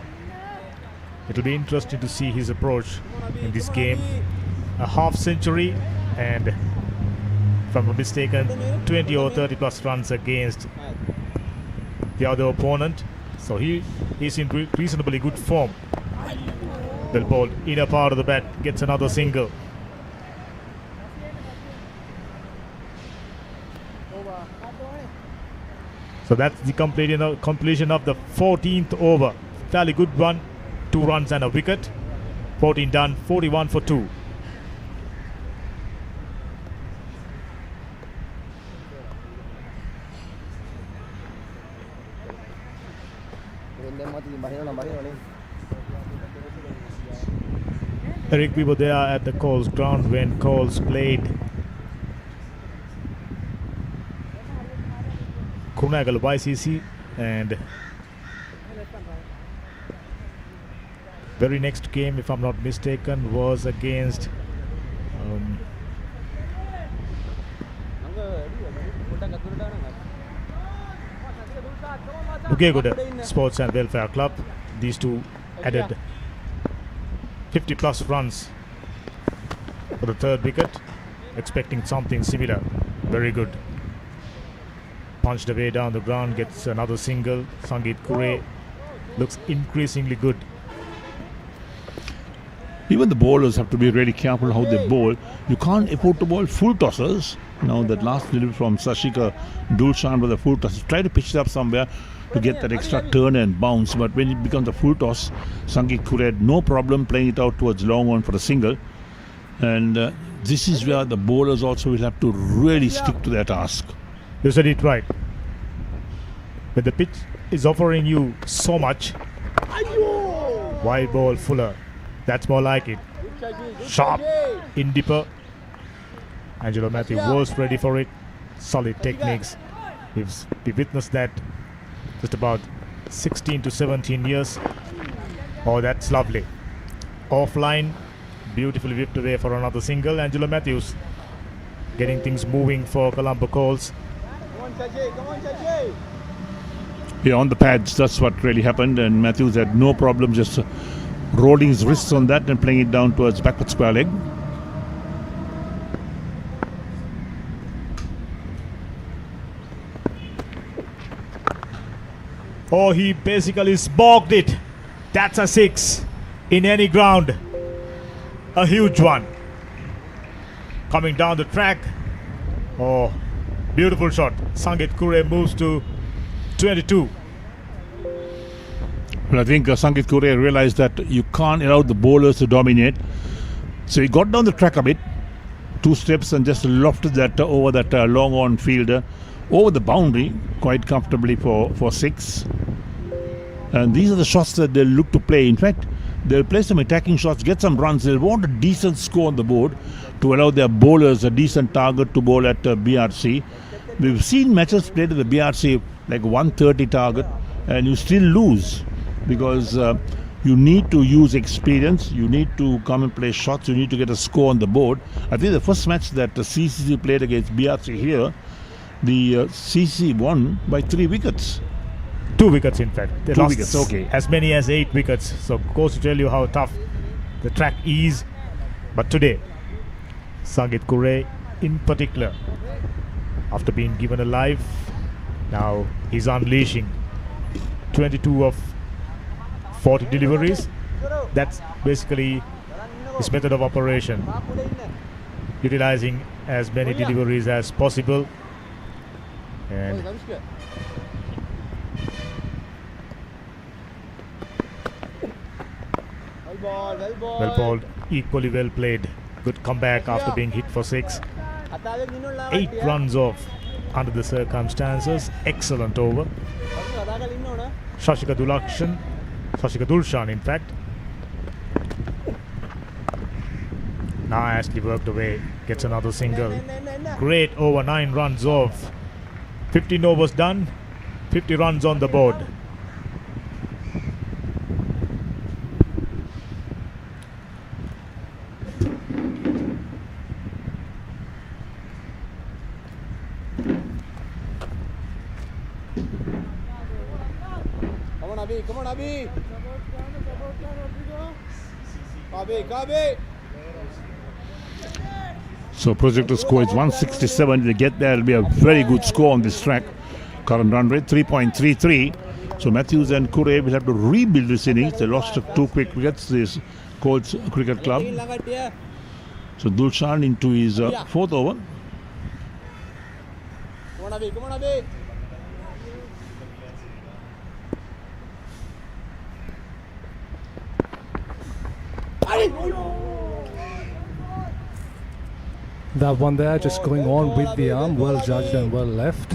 It'll be interesting to see his approach in this game. A half century and, if I'm not mistaken, 20 or 30 plus runs against the other opponent. So he's in reasonably good form. The ball inner part of the bat gets another single. So that's the completion of the 14th over. Fairly good run, 2 runs and a wicket. 14 done, 41 for 2. Eric, we were there at the Colts ground when Colts played Kunagal YCC, and very next game, if I'm not mistaken, was against Bugegoda Sports and Welfare Club. These two added 50 plus runs for the third wicket, expecting something similar. Very good. Punched away down the ground, gets another single. Sangeet Kure looks increasingly good. Even the bowlers have to be really careful how they bowl. You can't afford to bowl full tossers. Now that last delivery from Sashika Dulshan with a full toss. Try to pitch it up somewhere to get that extra turn and bounce. But when it becomes a full toss, Sangeet Kure had no problem playing it out towards long on for a single. And this is where the bowlers also will have to really stick to their task. You said it right. When the pitch is offering you so much, wide ball fuller. That's more like it. Sharp, in deeper. Angelo Mathews was ready for it. Solid techniques. We witnessed that just about 16 to 17 years. Oh, that's lovely. Offline, beautifully whipped away for another single. Angelo Mathews getting things moving for Colombo Colts. Yeah, on the pads, that's what really happened, and Mathews had no problem just rolling his wrists on that and playing it down towards backward square leg. Oh, he basically spogged it. That's a 6 in any ground. A huge one. Coming down the track. Oh, beautiful shot. Sangeet Kure moves to 22. Well, I think Sangeet Kure realized that you can't allow the bowlers to dominate. So he got down the track a bit, 2 steps, and just lofted that over that long on fielder, over the boundary quite comfortably for 6. And these are the shots that they'll look to play. In fact, they'll play some attacking shots, get some runs. They'll want a decent score on the board to allow their bowlers a decent target to bowl at BRC. We've seen matches played at the BRC like 130 target, and you still lose because you need to use experience, you need to come and play shots, you need to get a score on the board. I think the first match that the CCC played against BRC here, the CCC won by 3 wickets. 2 wickets, in fact. They 2 lost wickets, okay. as many as 8 wickets. So goes to tell you how tough the track is. But today, Sangit Kure in particular, after being given a life, now he's unleashing 22 of 40 deliveries. That's basically his method of operation, utilizing as many deliveries as possible. And well bowled, equally well played. Good comeback after being hit for 6. 8 runs off under the circumstances. Excellent over. Shashika Dulshan, in fact. Now Ashley worked away, gets another single. Great over, 9 runs off. 15 overs done, 50 runs on the board. Come on, Abhi. Abhi. So projected score is 167. If they get there, it'll be a very good score on this track. Current run rate 3.33. So Mathews and Kure will have to rebuild this innings. They lost 2 quick wickets, this Colts Cricket Club. So Dulshan into his 4th over. Come on, Abhi. That one there, just going on with the arm, well judged and well left.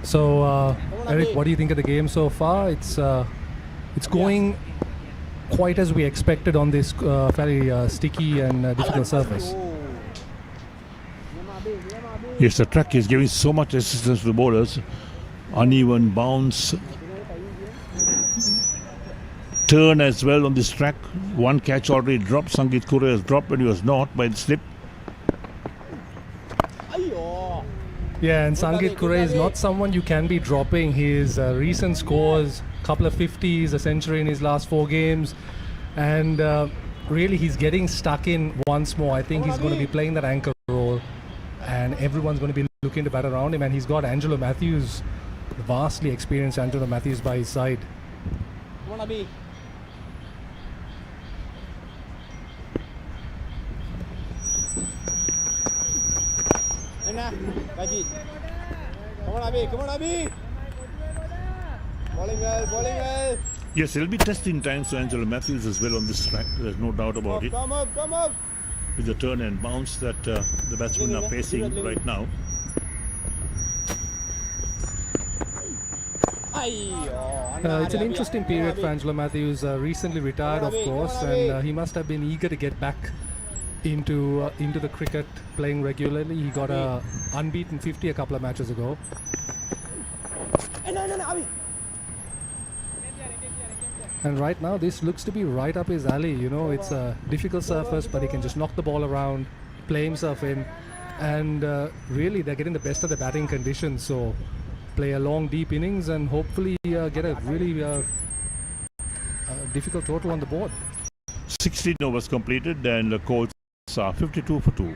So, Eric, what do you think of the game so far? It's going quite as we expected on this fairly sticky and difficult surface. Yes, the track is giving so much assistance to the bowlers. Uneven bounce, turn as well on this track. 1 catch already dropped. Sangit Kure has dropped when he was not by the slip. Yeah, and Sangit Kure is not someone you can be dropping. His recent scores, couple of 50s, a century in his last 4 games, and really he's getting stuck in once more. I think he's going to be playing that anchor role, and everyone's going to be looking to bat around him, and he's got Angelo Mathews, vastly experienced Angelo Mathews by his side. Come on, Abhi. Come on, Abhi. Bowling well. Yes, it'll be testing times for Angelo Mathews as well on this track. There's no doubt about it. Come up. With the turn and bounce that the batsmen are facing right now. It's an interesting period for Angelo Mathews. Recently retired, of course, and he must have been eager to get back into the cricket, playing regularly. He got a unbeaten 50 a couple of matches ago. And right now this looks to be right up his alley. You know, it's a difficult surface, but he can just knock the ball around, play himself in, and really they're getting the best of the batting conditions. So play a long deep innings and hopefully get a really difficult total on the board. 16 overs completed and the Colts are 52 for 2.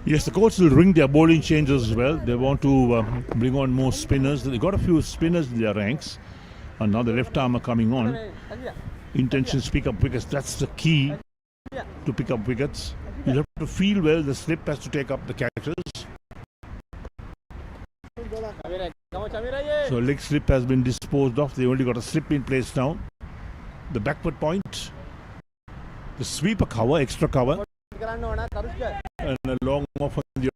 Yes, the Colts will ring their bowling changes as well. They want to bring on more spinners. They got a few spinners in their ranks, and now the left arm are coming on. intentions pick up wickets. That's the key to pick up wickets. You have to feel well. The slip has to take up the catches. So leg slip has been disposed of. They only got a slip in place now. The backward point. The sweeper cover, extra cover. And a long off on the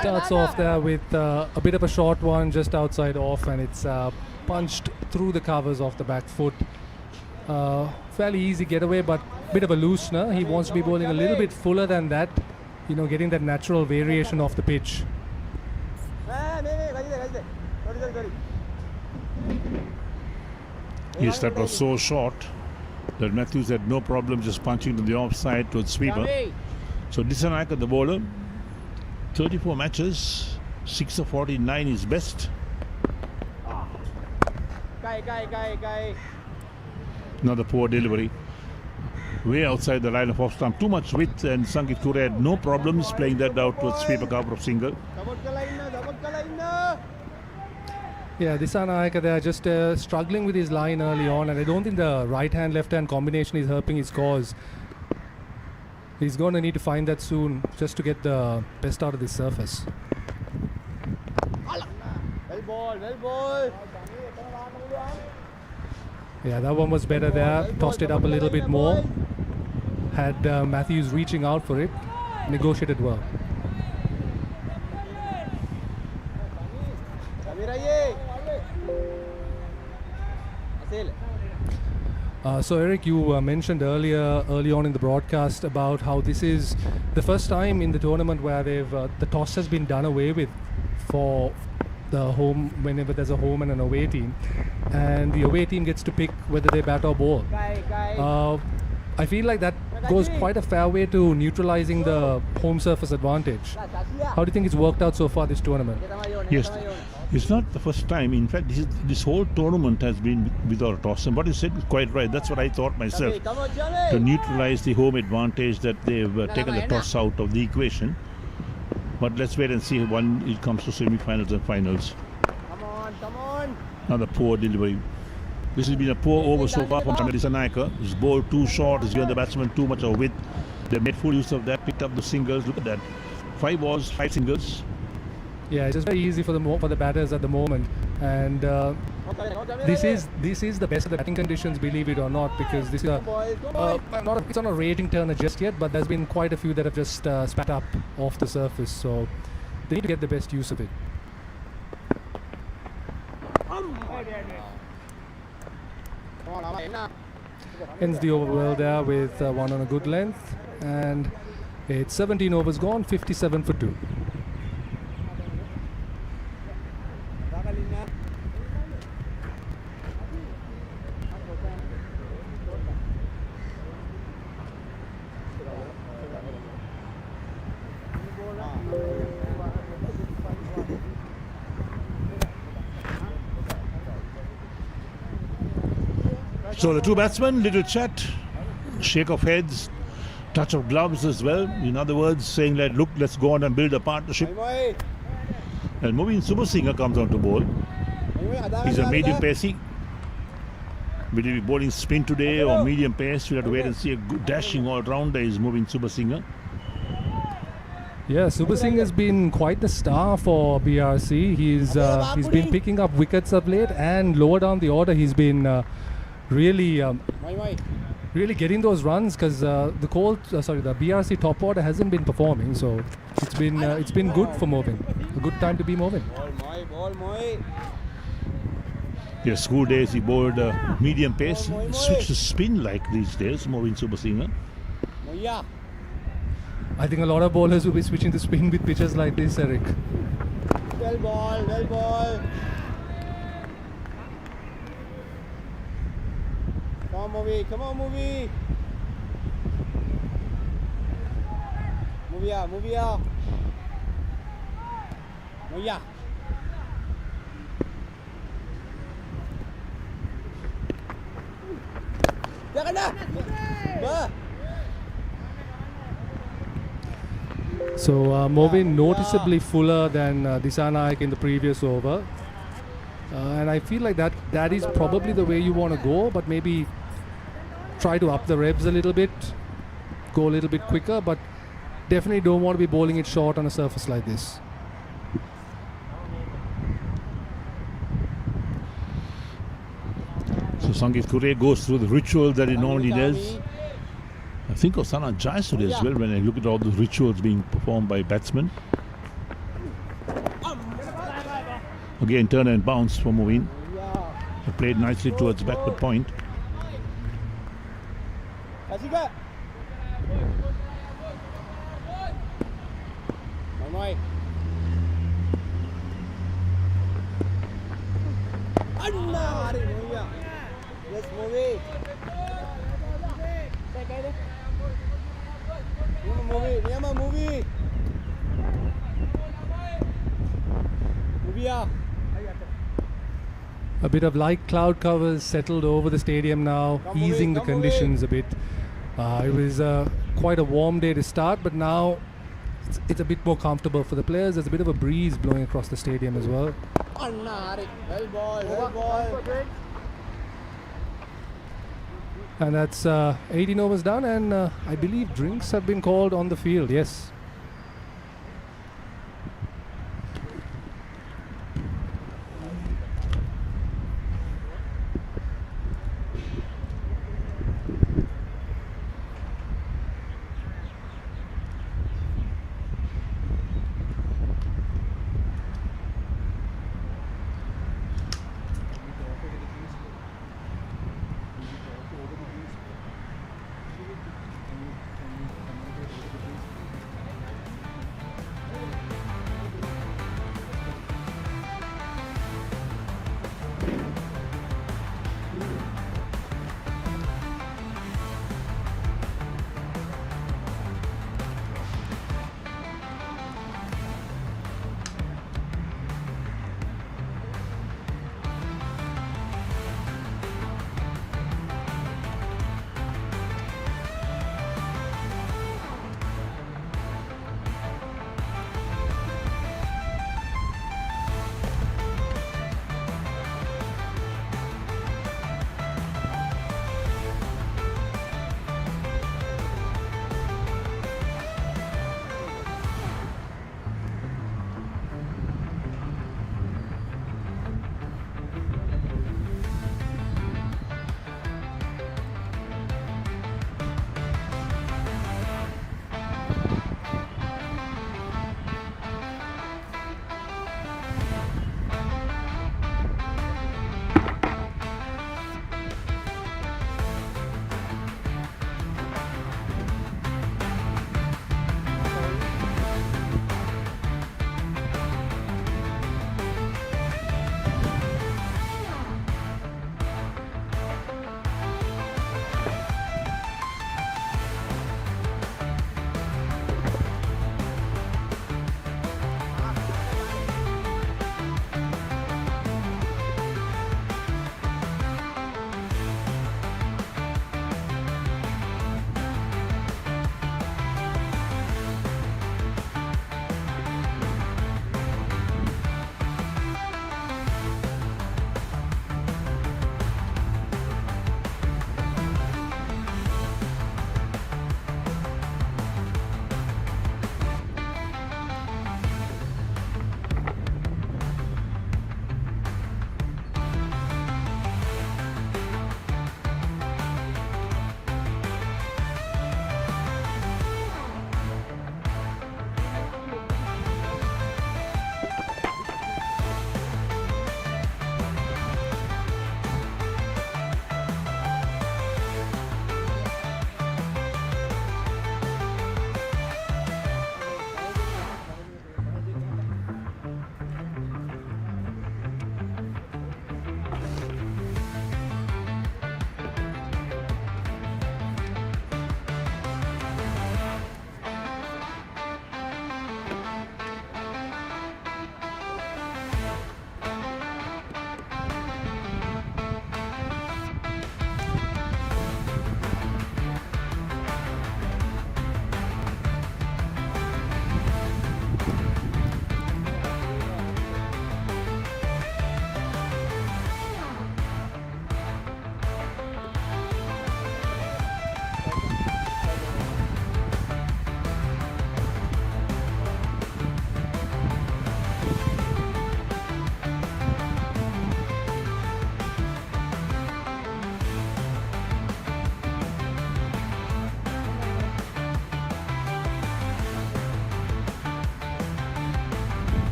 Starts off there with a bit of a short one just outside off, and it's punched through the covers of the back foot. Fairly easy getaway, but bit of a loosener. He wants to be bowling a little bit fuller than that, you know, getting that natural variation off the pitch. Yes, that was so short that Mathews had no problem just punching to the offside to the sweeper. So Dissanayake, the bowler, 34 matches, 6 of 49 is best. Another poor delivery. Way outside the line of off stump. Too much width, and Sangeet Kure had no problems playing that out towards sweeper cover of single. Yeah, Dissanayake, they are just struggling with his line early on, and I don't think the right-hand, left-hand combination is helping his cause. He's going to need to find that soon just to get the best out of this surface. Well ball. Yeah, that one was better there. Tossed it up a little bit more. Had Mathews reaching out for it. Negotiated well. So Eric, you mentioned early on in the broadcast about how this is the first time in the tournament where the toss has been done away with for the home, whenever there's a home and an away team, and the away team gets to pick whether they bat or bowl. I feel like that goes quite a fair way to neutralizing the home surface advantage. How do you think it's worked out so far this tournament? Yes, it's not the first time. In fact, this whole tournament has been without a toss. And what you said is quite right. That's what I thought myself. To neutralize the home advantage, that they've taken the toss out of the equation. But let's wait and see when it comes to semi-finals and finals. Come on. Another poor delivery. This has been a poor over so far from Dissanayake. He's bowled too short. He's given the batsman too much of width. They made full use of that. Picked up the singles. Look at that. 5 balls, 5 singles. Yeah, it's just very easy for the batters at the moment, and this is the best of the batting conditions, believe it or not, because this is it's not a raging turner just yet, but there's been quite a few that have just spat up off the surface, so they need to get the best use of it. Ends the over well there with one on a good length, and it's 17 overs gone, 57 for 2. So the two batsmen, little chat, shake of heads, touch of gloves as well. In other words, saying that, look, let's go on and build a partnership. And Moeen Subasinghe comes on to bowl. He's a medium pacey. Will he be bowling spin today or medium pace? We'll have to wait and see. A good dashing all-rounder is Moeen Subasinghe. Yeah, Subasinghe has been quite the star for BRC. He's been picking up wickets of late, and lower down the order he's been really getting those runs, because the BRC top order hasn't been performing, so it's been good for Movin. A good time to be Movin. Yeah, school days he bowled medium pace, switched to spin like these days, Moeen Subasinghe. I think a lot of bowlers will be switching to spin with pitches like this, Eric. Well ball. Come on, movie. Move here. Oh yeah. Jangan dah. Bah. So Movin noticeably fuller than Disanaik in the previous over. And I feel like that is probably the way you want to go, but maybe try to up the revs a little bit, go a little bit quicker, but definitely don't want to be bowling it short on a surface like this. So Sangeet Kure goes through the ritual that he normally does. I think of Sana Jais today as well when I look at all the rituals being performed by batsmen. Again, turn and bounce for Movin. He played nicely towards backward point. Kasih ke? Mai. Anna, hari ni ya. Let's move it. Saya kaya deh. Ni mah move it. Move ya. A bit of light cloud covers settled over the stadium now, easing the conditions a bit. It was quite a warm day to start, but now it's a bit more comfortable for the players. There's a bit of a breeze blowing across the stadium as well. Well ball. And that's 18 overs done, and I believe drinks have been called on the field, yes.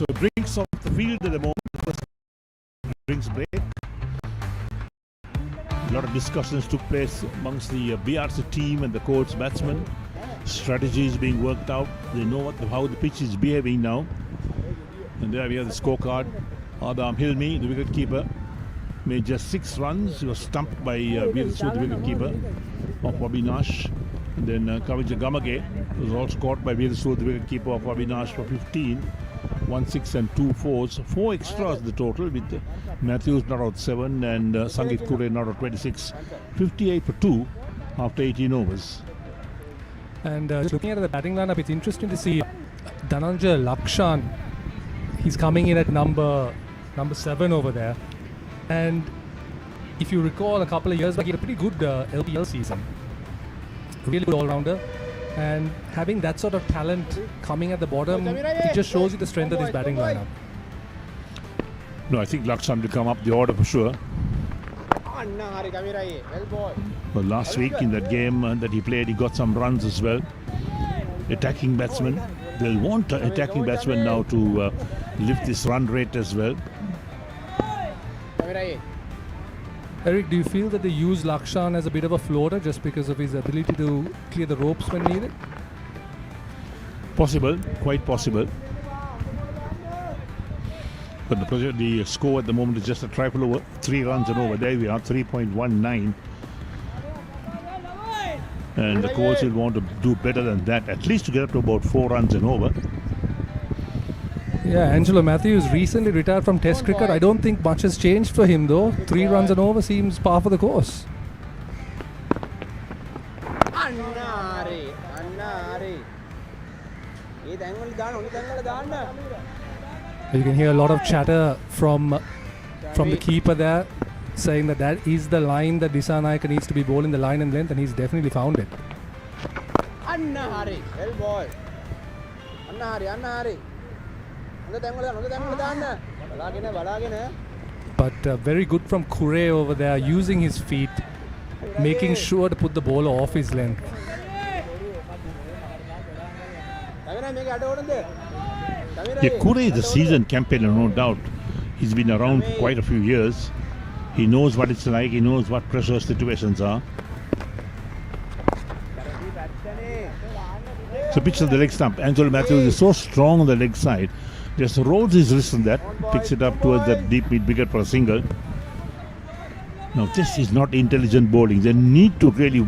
So drinks off the field at the moment. First drinks break. A lot of discussions took place amongst the BRC team and the Colts batsmen. Strategy is being worked out. They know how the pitch is behaving now. And there we have the scorecard. Adam Hilmi, the wicketkeeper, made just 6 runs. He was stumped by Veerasud, the wicketkeeper of Abinash. And then Kavija Gamage was also caught by Veerasud, the wicketkeeper of Abinash, for 15. 1 6 and 2 4s. 4 extras the total, with Mathews not out 7 and Sangit Kure not out 26. 58 for 2 after 18 overs. And just looking at the batting lineup, it's interesting to see Dhananjay Lakshan. He's coming in at number 7 over there. And if you recall, a couple of years back, he had a pretty good LPL season. Really good all-rounder. And having that sort of talent coming at the bottom, it just shows you the strength of this batting lineup. No, I think Lakshan will come up the order for sure. Well, last week in that game that he played, he got some runs as well. Attacking batsmen. They'll want attacking batsmen now to lift this run rate as well. Eric, do you feel that they use Lakshan as a bit of a floater just because of his ability to clear the ropes when needed? Possible, quite possible. But the score at the moment is just a trifle over, 3 runs and over. There we are, 3.19. And the Colts will want to do better than that, at least to get up to about 4 runs and over. Yeah, Angelo Mathews recently retired from Test cricket. I don't think much has changed for him though. 3 runs and over seems par for the course. You can hear a lot of chatter from the keeper there, saying that is the line that Dissanayake needs to be bowling, the line and length, and he's definitely found it. But very good from Kure over there, using his feet, making sure to put the bowler off his length. Yeah, Kure is a seasoned campaigner, no doubt. He's been around for quite a few years. He knows what it's like, he knows what pressure situations are. So pitch to the leg stump. Angelo Mathews is so strong on the leg side. Just rolls his wrist on that, picks it up towards that deep mid wicket for a single. Now this is not intelligent bowling. They need to really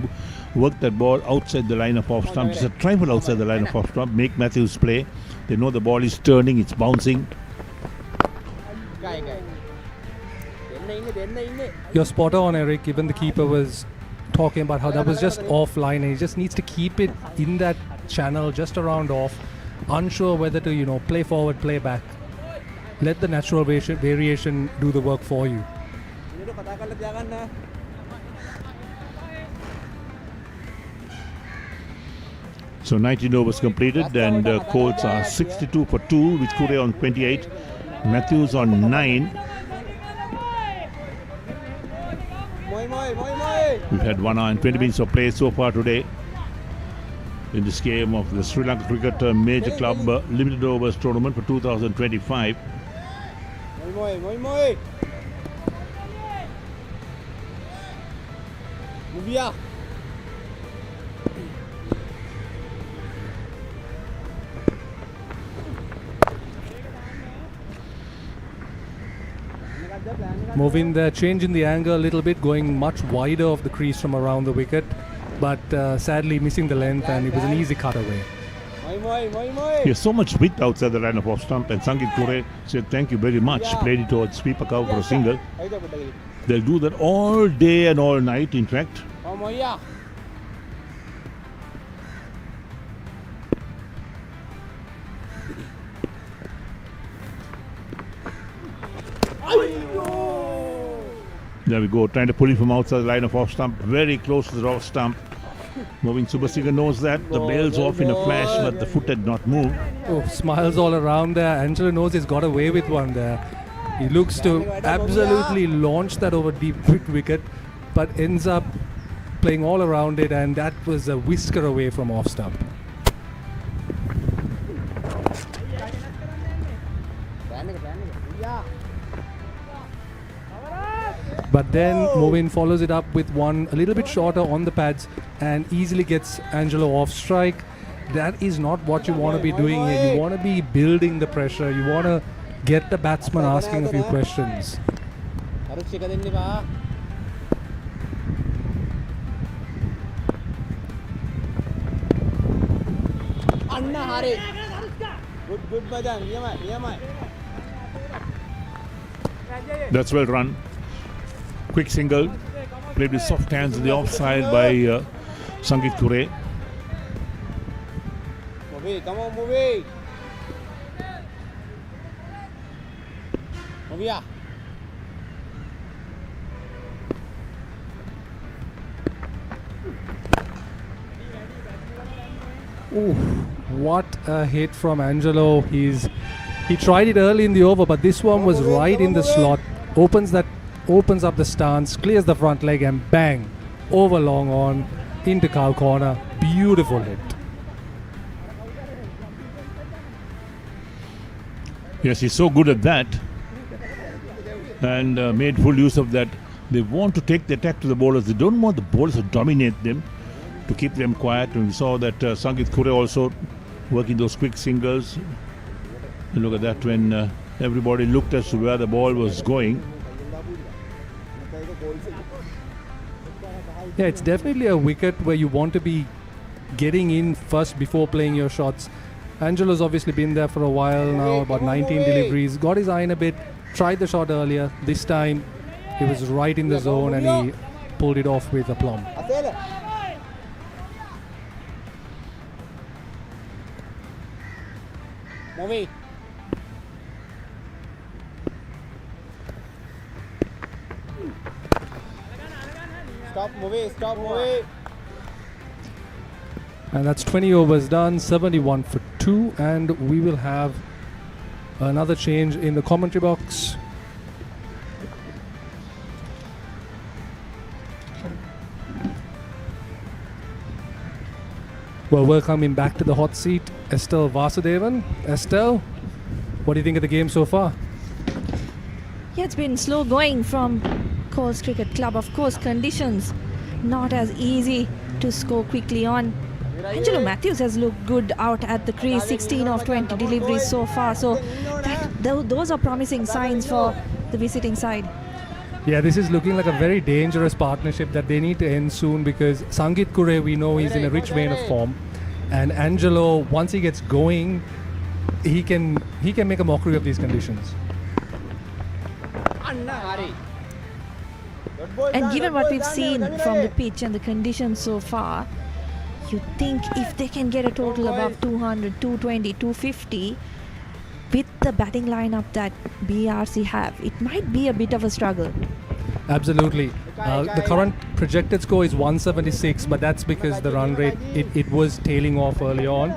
work that ball outside the line of off stump. Just a trifle outside the line of off stump. Make Mathews play. They know the ball is turning, it's bouncing. You're spot on, Eric. Even the keeper was talking about how that was just offline, and he just needs to keep it in that channel, just around off. Unsure whether to, play forward, play back. Let the natural variation do the work for you. So 19 overs completed, and Colts are 62 for 2 with Kure on 28, Mathews on 9. We've had 1 hour and 20 minutes of play so far today in this game of the Sri Lanka Cricket Major Club Limited Overs Tournament for 2025. Moving the change in the angle a little bit, going much wider of the crease from around the wicket, but sadly missing the length, and it was an easy cutaway. There's so much width outside the line of off stump, and Sangit Kure said thank you very much, played it towards sweeper cover for a single. They'll do that all day and all night, in fact. There we go, trying to pull it from outside the line of off stump, very close to the off stump. Moving Subasiga knows that. The bail's off in a flash, but the foot had not moved. Oh, smiles all around there. Angelo knows he's got away with one there. He looks to absolutely launch that over deep wicket, but ends up playing all around it, and that was a whisker away from off stump. But then Movin follows it up with one a little bit shorter on the pads and easily gets Angelo off strike. That is not what you want to be doing here. You want to be building the pressure. You want to get the batsman asking a few questions. Anna Hari. Good Madan. Niyamai. That's well run. Quick single. Played with soft hands in the offside by Sangeet Kure. Come on, movie. Movia. Ooh, what a hit from Angelo. He tried it early in the over, but this one was right in the slot. Opens up the stance, clears the front leg, and bang, over long on into cow corner. Beautiful hit. Yes, he's so good at that and made full use of that. They want to take the attack to the bowlers. They don't want the bowlers to dominate them, to keep them quiet. And we saw that Sangeet Kure also working those quick singles. And look at that, when everybody looked as to where the ball was going. Yeah, it's definitely a wicket where you want to be getting in first before playing your shots. Angelo's obviously been there for a while now, about 19 deliveries. Got his eye in a bit, tried the shot earlier. This time, he was right in the zone and he pulled it off with aplomb. Movie. Stop movie. And that's 20 overs done, 71 for 2, and we will have another change in the commentary box. Well, welcoming back to the hot seat, Estelle Vasudevan. Estelle, what do you think of the game so far? Yeah, it's been slow going from Colts Cricket Club. Of course, conditions not as easy to score quickly on. Angelo Mathews has looked good out at the crease, 16 of 20 deliveries so far. So those are promising signs for the visiting side. Yeah, this is looking like a very dangerous partnership that they need to end soon, because Sangeet Kure, we know he's in a rich vein of form, and Angelo, once he gets going, he can make a mockery of these conditions. And given what we've seen from the pitch and the conditions so far, you think if they can get a total above 200, 220, 250 with the batting lineup that BRC have, it might be a bit of a struggle. Absolutely. The current projected score is 176, but that's because the run rate, it was tailing off early on.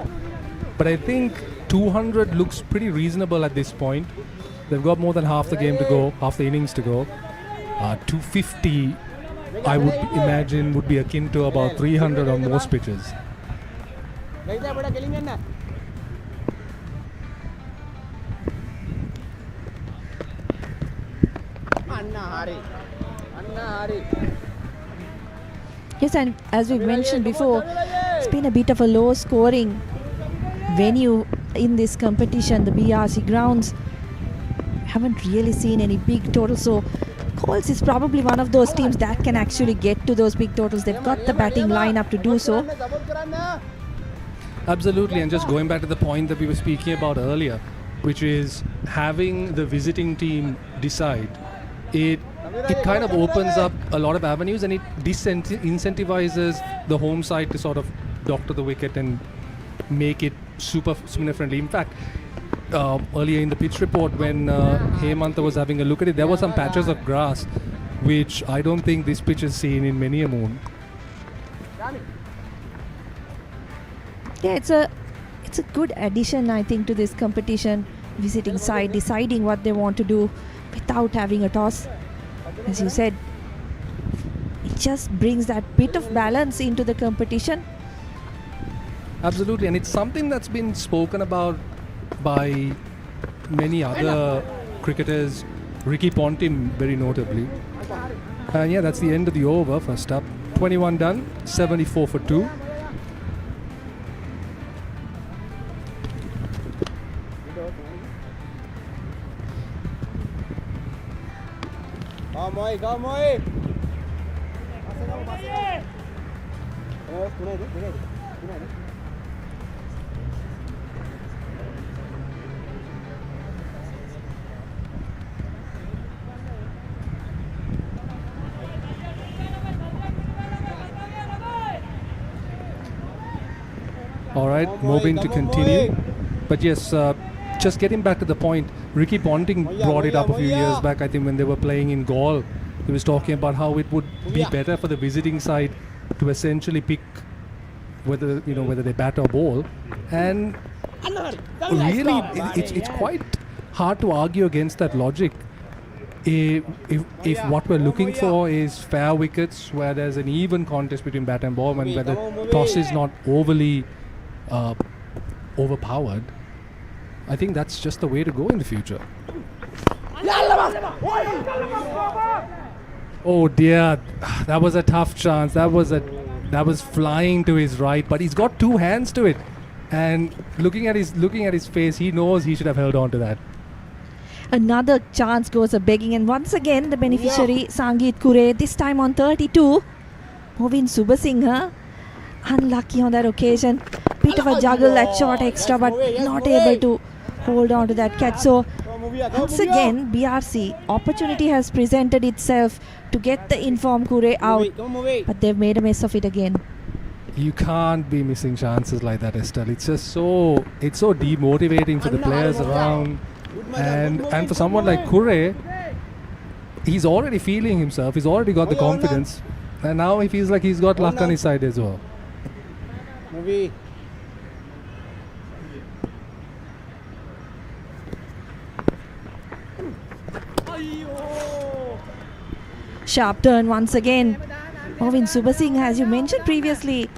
But I think 200 looks pretty reasonable at this point. They've got more than half the game to go, half the innings to go. 250, I would imagine, would be akin to about 300 on most pitches. Yes, and as we mentioned before, it's been a bit of a low scoring venue in this competition. The BRC grounds haven't really seen any big totals, so Colts is probably one of those teams that can actually get to those big totals. They've got the batting lineup to do so. Absolutely, and just going back to the point that we were speaking about earlier, which is having the visiting team decide, it kind of opens up a lot of avenues, and it incentivizes the home side to sort of doctor the wicket and make it super spinner friendly. In fact, earlier in the pitch report, when Hemantha was having a look at it, there were some patches of grass which I don't think this pitch has seen in many a moon. Yeah, it's a good addition, I think, to this competition. Visiting side deciding what they want to do without having a toss. As you said, it just brings that bit of balance into the competition. Absolutely, and it's something that's been spoken about by many other cricketers, Ricky Ponting very notably. And yeah, that's the end of the over. First up, 21 done, 74 for 2. Go Moi. All right, moving to continue. But yes, just getting back to the point, Ricky Ponting brought it up a few years back, I think, when they were playing in Gaul. He was talking about how it would be better for the visiting side to essentially pick whether they bat or bowl. And really, it's quite hard to argue against that logic. If what we're looking for is fair wickets, where there's an even contest between bat and ball, and where the toss is not overly overpowered, I think that's just the way to go in the future. Oh dear, that was a tough chance. That was flying to his right, but he's got two hands to it. And looking at his face, he knows he should have held on to that. Another chance goes a begging, and once again the beneficiary Sangeet Kure, this time on 32. Movin Subasinghe, unlucky on that occasion. Bit of a juggle, that short extra, but not able to hold on to that catch. So once again, BRC opportunity has presented itself to get the informed Kure out, but they've made a mess of it again. You can't be missing chances like that, Estelle. It's just so demotivating for the players around, and for someone like Kure, he's already feeling himself. He's already got the confidence, and now he feels like he's got luck on his side as well. Sharp turn once again. Movin Subasinghe, as you mentioned previously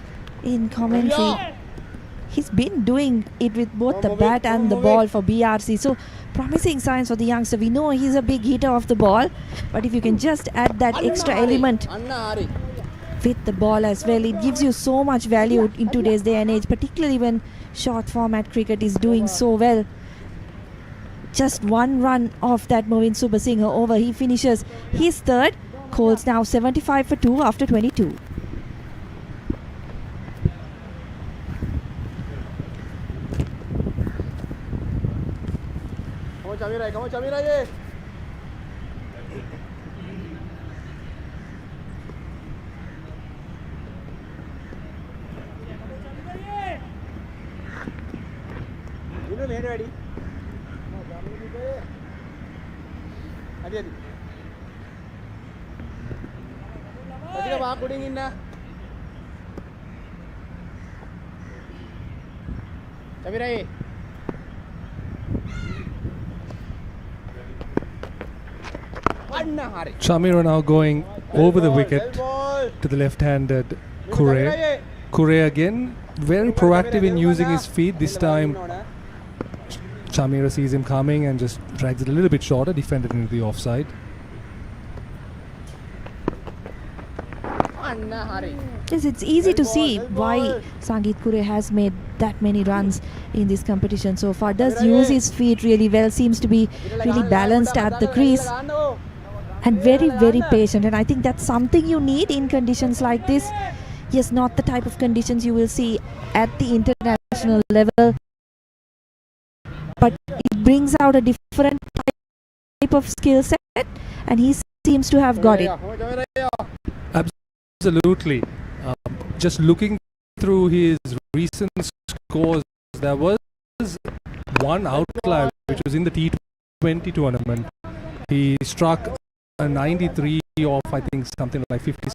in commentary, he's been doing it with both the bat and the ball for BRC. So promising signs for the youngster. We know he's a big hitter of the ball, but if you can just add that extra element with the ball as well, it gives you so much value in today's day and age, particularly when short format cricket is doing so well. Just one run off that Movin Subasinghe over. He finishes his third. Colts now 75 for 2 after 22. Chamira now going over the wicket to the left-handed Kure. Kure again, very proactive in using his feet. This time Chamira sees him coming and just drags it a little bit shorter, defended into the offside. Yes, it's easy to see why Sangeet Kure has made that many runs in this competition so far. Does use his feet really well, seems to be really balanced at the crease, and very, very patient. And I think that's something you need in conditions like this. Yes, not the type of conditions you will see at the international level, but it brings out a different type of skill set, and he seems to have got it. Absolutely. Just looking through his recent scores, there was one outlier which was in the T20 tournament. He struck a 93 off, I think, something like 50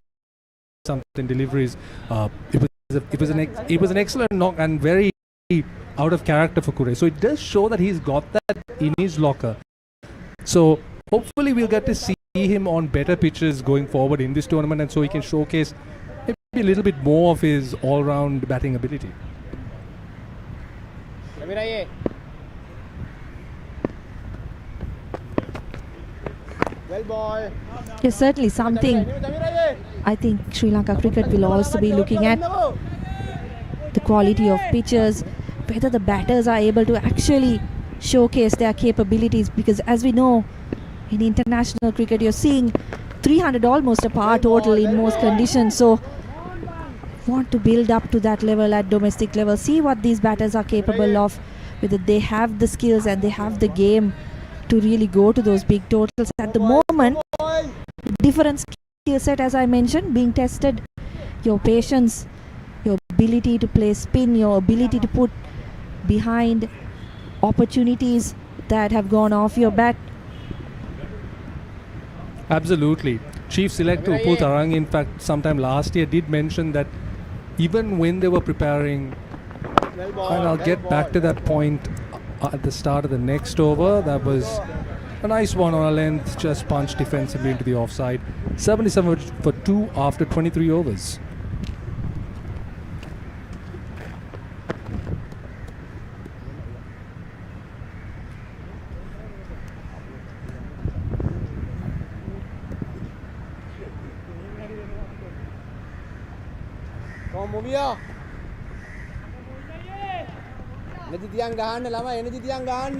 something deliveries. It was an excellent knock and very out of character for Kure. So it does show that he's got that in his locker. So hopefully we'll get to see him on better pitches going forward in this tournament, and so he can showcase maybe a little bit more of his all-round batting ability. Well ball. Yes, certainly something I think Sri Lanka cricket will also be looking at. The quality of pitches, whether the batters are able to actually showcase their capabilities, because as we know in international cricket you're seeing 300 almost a par total in most conditions, so want to build up to that level at domestic level, see what these batters are capable of, whether they have the skills and they have the game to really go to those big totals. At the moment, different skill set, as I mentioned, being tested. Your patience, your ability to play spin, your ability to put behind opportunities that have gone off your bat. Absolutely. Chief Selector Upul Tarang, in fact, sometime last year did mention that even when they were preparing, and I'll get back to that point at the start of the next over, that was a nice one on a length, just punched defensively into the offside. 77 for 2 after 23 overs. Movia. Energy tiang gahan lama, energy tiang gahan.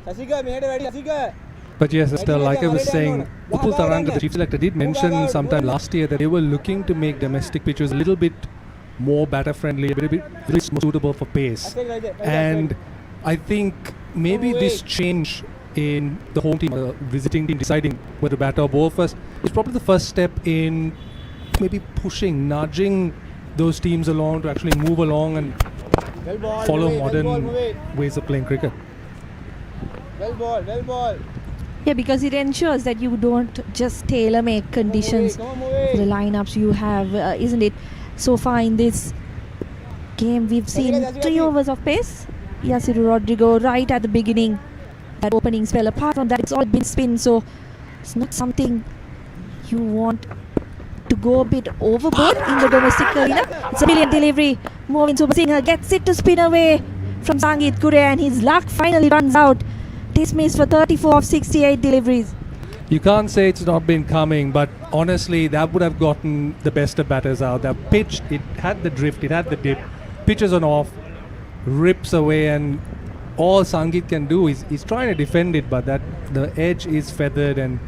Sasika, me ready, Sasika. But yes, still, like I was saying, Upul Tarang, the chief selector, did mention sometime last year that they were looking to make domestic pitches a little bit more batter friendly, a bit more suitable for pace. And I think maybe this change in the home team, visiting team, deciding whether to bat or bowl first, is probably the first step in maybe pushing, nudging those teams along to actually move along and follow modern ways of playing cricket. Well ball. Yeah, because it ensures that you don't just tailor-make conditions for the lineups you have, isn't it? So far in this game, we've seen 3 overs of pace. Yasiru Rodrigo right at the beginning, that opening spell. Apart from that, it's all been spin, so it's not something you want to go a bit overboard in the domestic arena. It's a brilliant delivery. Moving Super Singer gets it to spin away from Sangeet Kure, and his luck finally runs out. Dismissed for 34 of 68 deliveries. You can't say it's not been coming, but honestly, that would have gotten the best of batters out. That pitch, it had the drift, it had the dip. Pitches on off, rips away, and all Sangeet can do is he's trying to defend it, but that the edge is feathered, and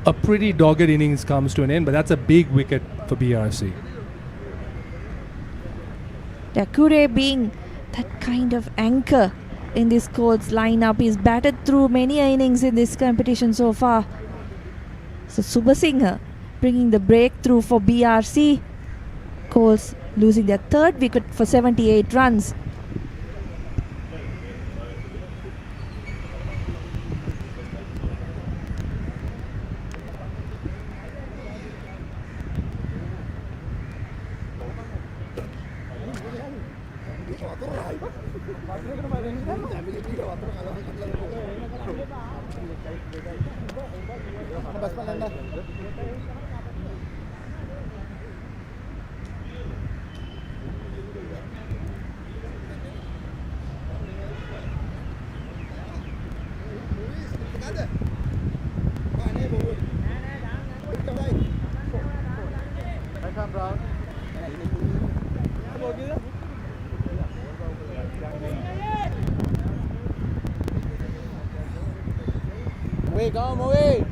a pretty dogged innings comes to an end. But that's a big wicket for BRC. Yeah, Kure being that kind of anchor in this Colts lineup. He's batted through many innings in this competition so far. So Subasinghe bringing the breakthrough for BRC. Colts losing their 3rd wicket for 78 runs. Come away.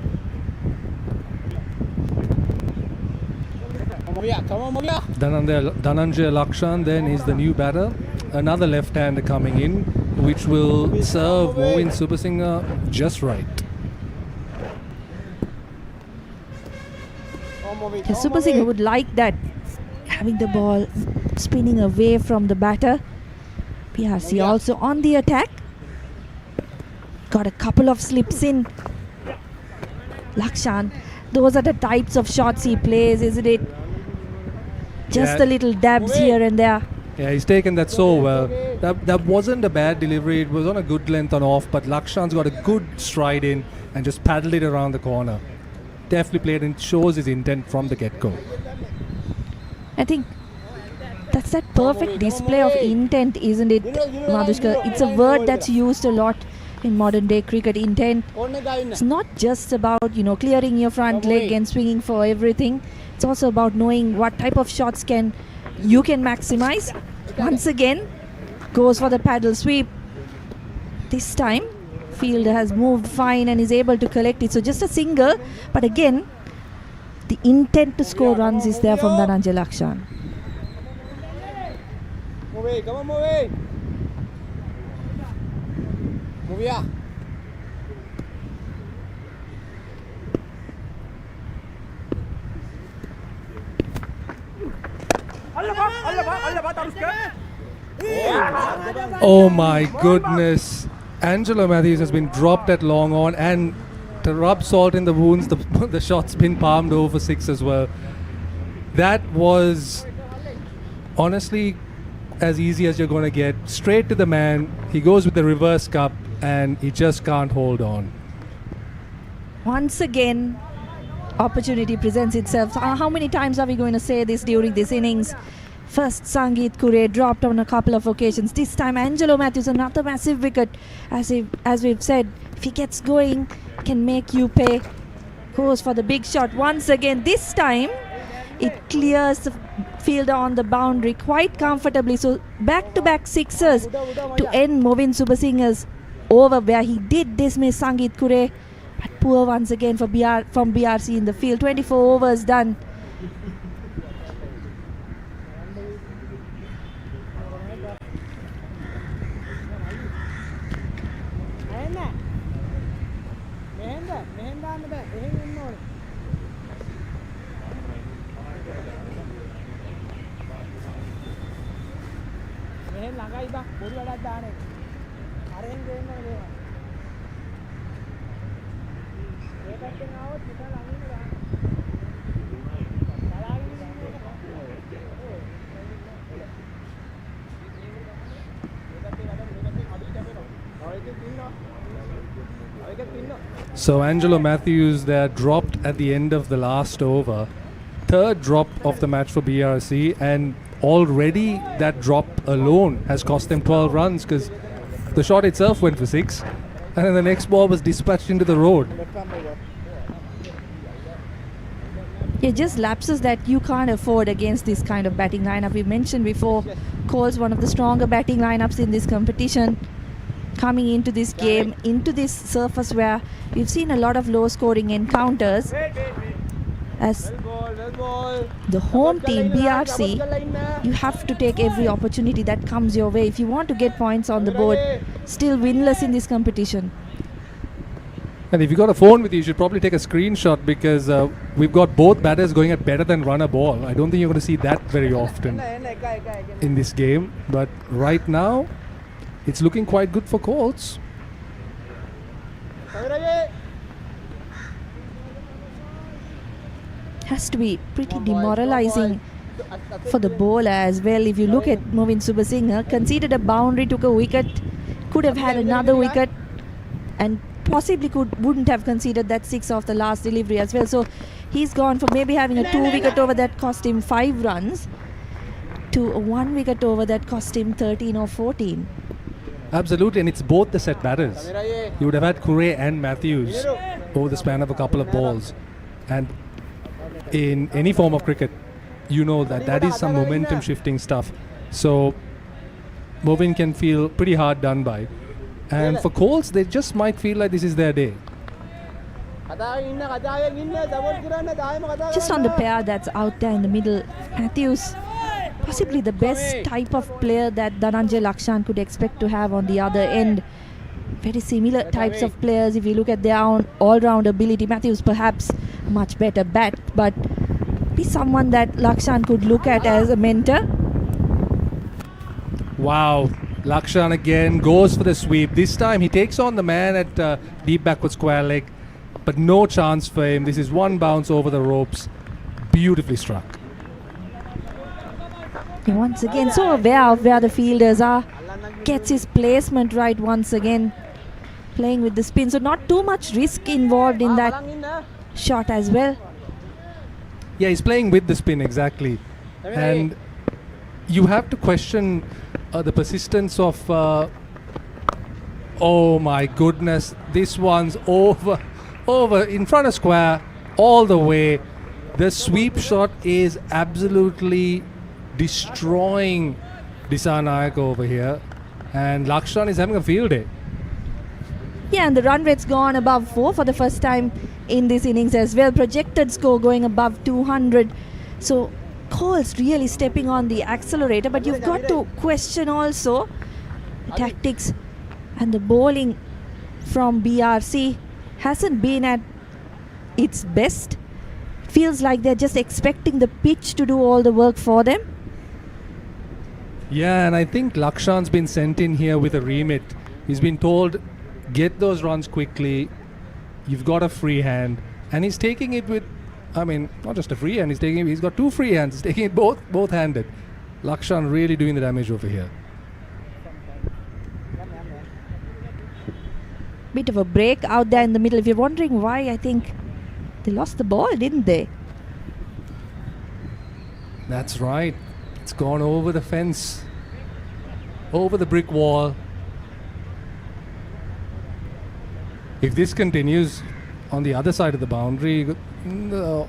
Come on, Movia. Dhananjay Lakshan then is the new batter. Another left-hander coming in, which will serve Moin Subasinghe just right. Yeah, Subasinghe would like that, having the ball spinning away from the batter. BRC also on the attack. Got a couple of slips in. Lakshan, those are the types of shots he plays, isn't it? Just a little dabs here and there. Yeah, he's taken that so well. That wasn't a bad delivery. It was on a good length on off, but Lakshan's got a good stride in and just paddled it around the corner. Definitely played and shows his intent from the get-go. I think that's that perfect display of intent, isn't it, Madhushka? It's a word that's used a lot in modern day cricket. Intent. ඕන්න ගාවින්න. It's not just about, clearing your front leg and swinging for everything. It's also about knowing what type of shots you can maximize. Once again, goes for the paddle sweep. This time, fielder has moved fine and is able to collect it. So just a single, but again, the intent to score runs is there from Dhananjay Lakshan. Move in, come on, move in. Move here. Oh my goodness. Angelo Mathews has been dropped at long on, and to rub salt in the wounds, the shot's been palmed over 6 as well. That was honestly as easy as you're going to get. Straight to the man. He goes with the reverse cup and he just can't hold on. Once again, opportunity presents itself. How many times are we going to say this during this innings? First, Sangeet Kure dropped on a couple of occasions. This time, Angelo Mathews, another massive wicket. As we've said, if he gets going, can make you pay. Goes for the big shot once again. This time, it clears the fielder on the boundary quite comfortably. So, back-to-back sixers to end Movin Subasinghe's over, where he did dismiss Sangeet Kure. But poor once again from BRC in the field. 24 overs done. So Angelo Mathews there dropped at the end of the last over. Third drop of the match for BRC, and already that drop alone has cost them 12 runs, because the shot itself went for 6 and then the next ball was dispatched into the road. Yeah, just lapses that you can't afford against this kind of batting lineup. We mentioned before, Colts one of the stronger batting lineups in this competition. Coming into this game, into this surface where we've seen a lot of low scoring encounters, as the home team BRC, you have to take every opportunity that comes your way if you want to get points on the board. Still winless in this competition. And if you got a phone with you, you should probably take a screenshot, because we've got both batters going at better than run a ball. I don't think you're going to see that very often in this game, but right now it's looking quite good for Colts. Has to be pretty demoralizing for the bowler as well. If you look at Movin Subasinghe, conceded a boundary, took a wicket, could have had another wicket, and possibly wouldn't have conceded that 6 off the last delivery as well. So he's gone from maybe having a 2-wicket over that cost him 5 runs to a 1-wicket over that cost him 13 or 14. Absolutely, and it's both the set batters. You would have had Kure and Mathews over the span of a couple of balls. And in any form of cricket, you know that is some momentum shifting stuff. So Movin can feel pretty hard done by. And for Colts, they just might feel like this is their day. Just on the pair that's out there in the middle, Mathews, possibly the best type of player that Dhananjay Lakshan could expect to have on the other end. Very similar types of players if you look at their own all-round ability. Mathews perhaps much better bat, but be someone that Lakshan could look at as a mentor. Wow, Lakshan again goes for the sweep. This time he takes on the man at deep backward square leg, but no chance for him. This is one bounce over the ropes. Beautifully struck. Once again, so aware of where the fielders are. Gets his placement right once again. Playing with the spin, so not too much risk involved in that shot as well. Yeah, he's playing with the spin, exactly. And you have to question the persistence of Oh my goodness, this one's over in front of square, all the way. The sweep shot is absolutely destroying Disanayak over here, and Lakshan is having a field day. Yeah, and the run rate's gone above 4 for the first time in this innings as well. Projected score going above 200. So Colts really stepping on the accelerator, but you've got to question also the tactics, and the bowling from BRC hasn't been at its best. Feels like they're just expecting the pitch to do all the work for them. Yeah, and I think Lakshan's been sent in here with a remit. He's been told, get those runs quickly, you've got a free hand, and he's taking it with, I mean, not just a free hand, he's got 2 free hands, he's taking it both-handed. Lakshan really doing the damage over here. Bit of a break out there in the middle. If you're wondering why, I think they lost the ball, didn't they? That's right. It's gone over the fence, over the brick wall. If this continues on the other side of the boundary, the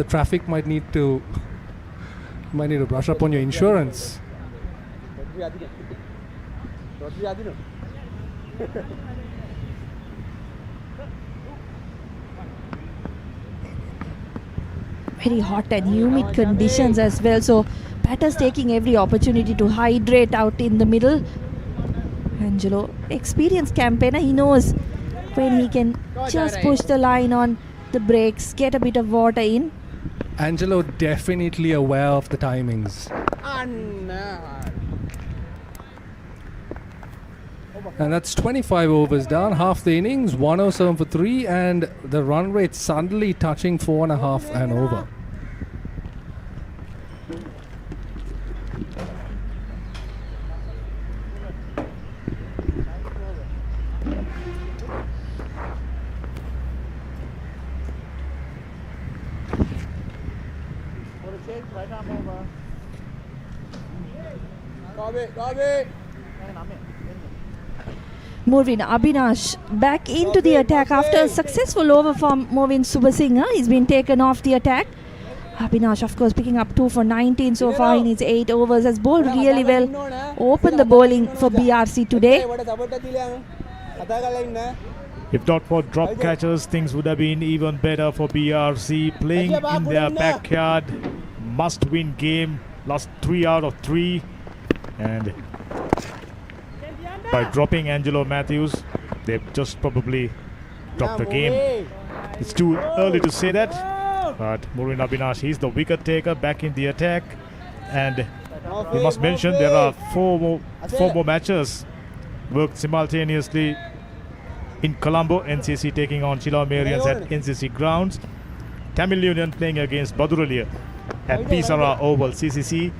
traffic might need to brush up on your insurance. Very hot and humid conditions as well, so batters taking every opportunity to hydrate out in the middle. Angelo, experienced campaigner, he knows when he can just push the line on the brakes, get a bit of water in. Angelo definitely aware of the timings. And that's 25 overs down, half the innings, 107 for 3, and the run rate suddenly touching 4.5 and over. Movin Abhinash back into the attack after a successful over from Movin Subasinghe. He's been taken off the attack. Abhinash, of course, picking up 2 for 19 so far in his 8 overs. Has bowled really well. Opened the bowling for BRC today. If not for drop catchers, things would have been even better for BRC. Playing in their backyard, must-win game. Lost 3 out of 3. And by dropping Angelo Mathews, they've just probably dropped the game. It's too early to say that, but Murwin Abhinash, he's the wicket taker back in the attack. And we must mention there are four more matches worked simultaneously in Colombo. NCC taking on Chilaw Marians at NCC grounds. Tamil Union playing against Baduralia at Pisara Oval CCC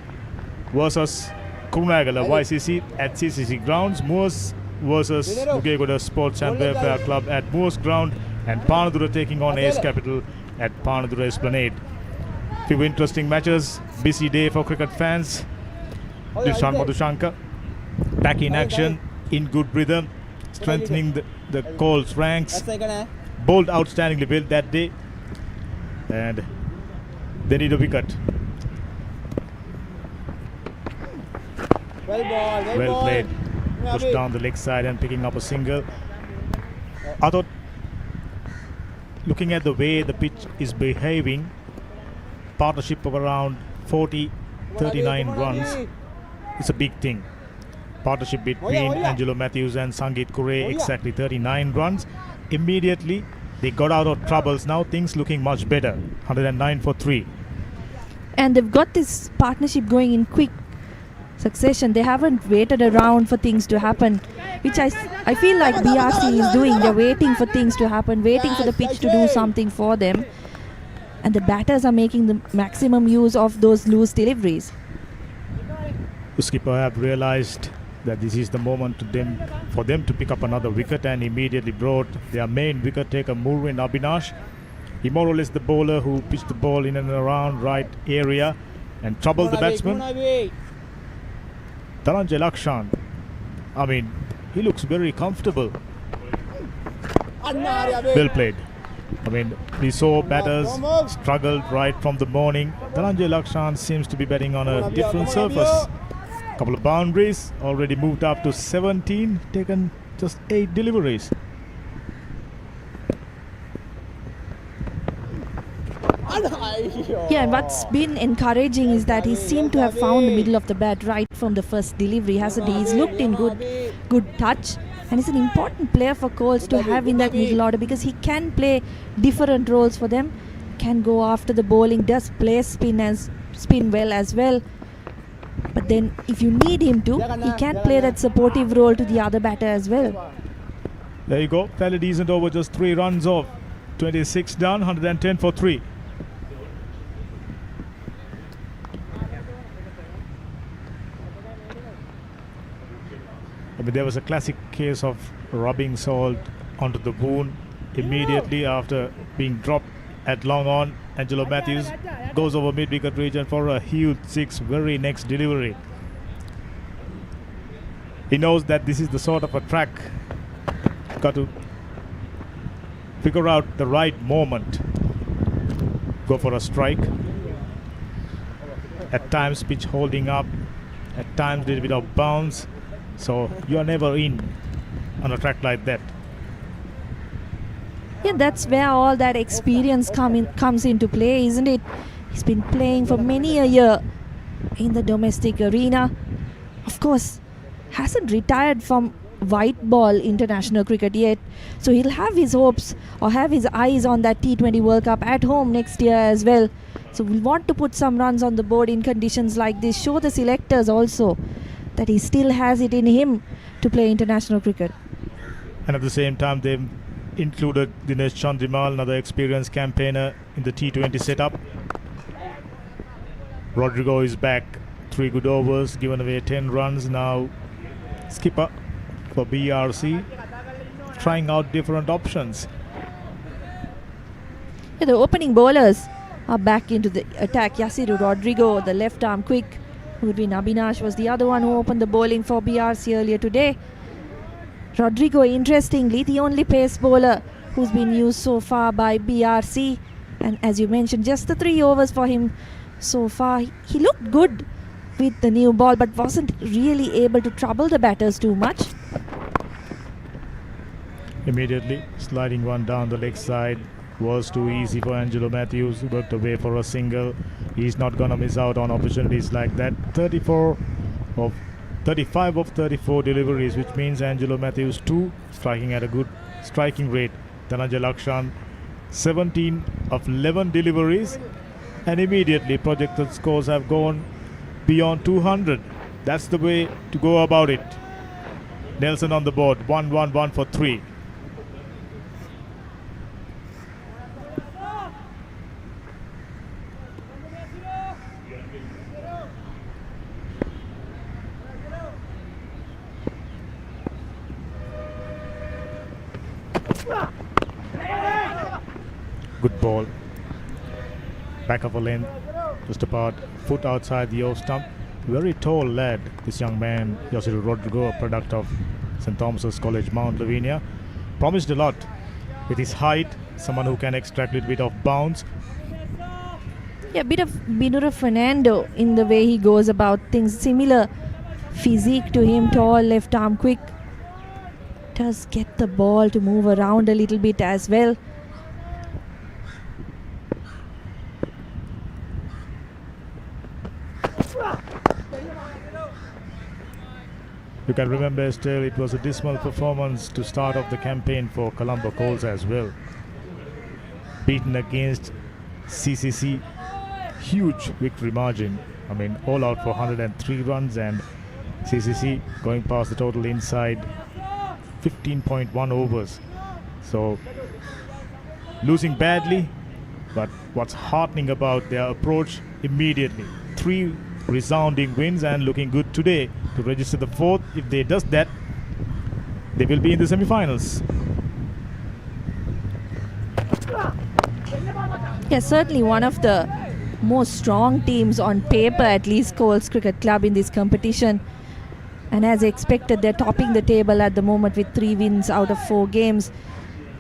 versus Kurunagala YCC at CCC grounds. Moors versus Mugegoda Sports and Welfare Club at Moors ground, and Panadura taking on Ace Capital at Panadura Esplanade. Few interesting matches, busy day for cricket fans. Dilshan Madhushankar back in action, in good rhythm, strengthening the Colts ranks. Bowled outstandingly well that day, and they need a wicket. Well played. Pushed down the leg side and picking up a single. I thought, looking at the way the pitch is behaving, partnership of around 39 runs is a big thing. Partnership between Angelo Mathews and Sangeet Kure, exactly 39 runs. Immediately they got out of troubles. Now things looking much better. 109 for 3. And they've got this partnership going in quick succession. They haven't waited around for things to happen, which I feel like BRC is doing. They're waiting for things to happen, waiting for the pitch to do something for them, and the batters are making the maximum use of those loose deliveries. The skipper have realized that this is the moment for them to pick up another wicket, and immediately brought their main wicket taker Murwin Abhinash. He more or less the bowler who pitched the ball in and around right area and troubled the batsman. Dhananjay Lakshan, I mean, he looks very comfortable. อันนาเดียวพี่ Well played. I mean, we saw batters struggled right from the morning. Dhananjay Lakshan seems to be betting on a different surface. Couple of boundaries, already moved up to 17, taken just 8 deliveries. อันไหนเหี้ย Yeah, and what's been encouraging is that he seemed to have found the middle of the bat right from the first delivery, hasn't he? He's looked in good touch, and he's an important player for Colts to have in that middle order because he can play different roles for them. Can go after the bowling, does play spin well as well. But then, if you need him to, he can play that supportive role to the other batter as well. There you go, fairly decent over, just 3 runs off. 26 done, 110 for 3. I mean, there was a classic case of rubbing salt onto the wound immediately after being dropped at long on. Angelo Mathews goes over mid-wicket region for a huge 6 very next delivery. He knows that this is the sort of a track. Got to figure out the right moment. Go for a strike. At times pitch holding up, at times a little bit of bounce. So you are never in on a track like that. Yeah, that's where all that experience comes into play, isn't it? He's been playing for many a year in the domestic arena. Of course, hasn't retired from white ball international cricket yet. So he'll have his hopes or have his eyes on that T20 World Cup at home next year as well. So we'll want to put some runs on the board in conditions like this. Show the selectors also that he still has it in him to play international cricket. And at the same time, they've included Dinesh Chandimal, another experienced campaigner in the T20 setup. Rodrigo is back, 3 good overs, given away 10 runs. Now skipper for BRC, trying out different options. Yeah, the opening bowlers are back into the attack. Yasiru Rodrigo, the left arm quick. Udvin Abhinash was the other one who opened the bowling for BRC earlier today. Rodrigo, interestingly, the only pace bowler who's been used so far by BRC. And as you mentioned, just the 3 overs for him so far. He looked good with the new ball, but wasn't really able to trouble the batters too much. Immediately sliding one down the leg side was too easy for Angelo Mathews. Worked away for a single. He's not gonna miss out on opportunities like that. 35 of 34 deliveries, which means Angelo Mathews 2, striking at a good striking rate. Dhananjay Lakshan 17 of 11 deliveries, and immediately projected scores have gone beyond 200. That's the way to go about it. Nelson on the board, 1-1-1 for 3. Good ball. Back of a length, just about foot outside the off stump. Very tall lad, this young man, Yasiru Rodrigo, a product of St. Thomas's College, Mount Lavinia. Promised a lot with his height, someone who can extract a little bit of bounce. Yeah, a bit of Binura Fernando in the way he goes about things. Similar physique to him, tall, left arm quick. Does get the ball to move around a little bit as well. You can remember still, it was a dismal performance to start off the campaign for Colombo Colts as well. Beaten against CCC, huge victory margin. I mean, all out for 103 runs, and CCC going past the total inside 15.1 overs. So losing badly, but what's heartening about their approach immediately, 3 resounding wins and looking good today to register the 4th. If they does that, they will be in the semi-finals. Yeah, certainly one of the most strong teams on paper, at least, Colts Cricket Club in this competition. And as expected, they're topping the table at the moment with 3 wins out of 4 games.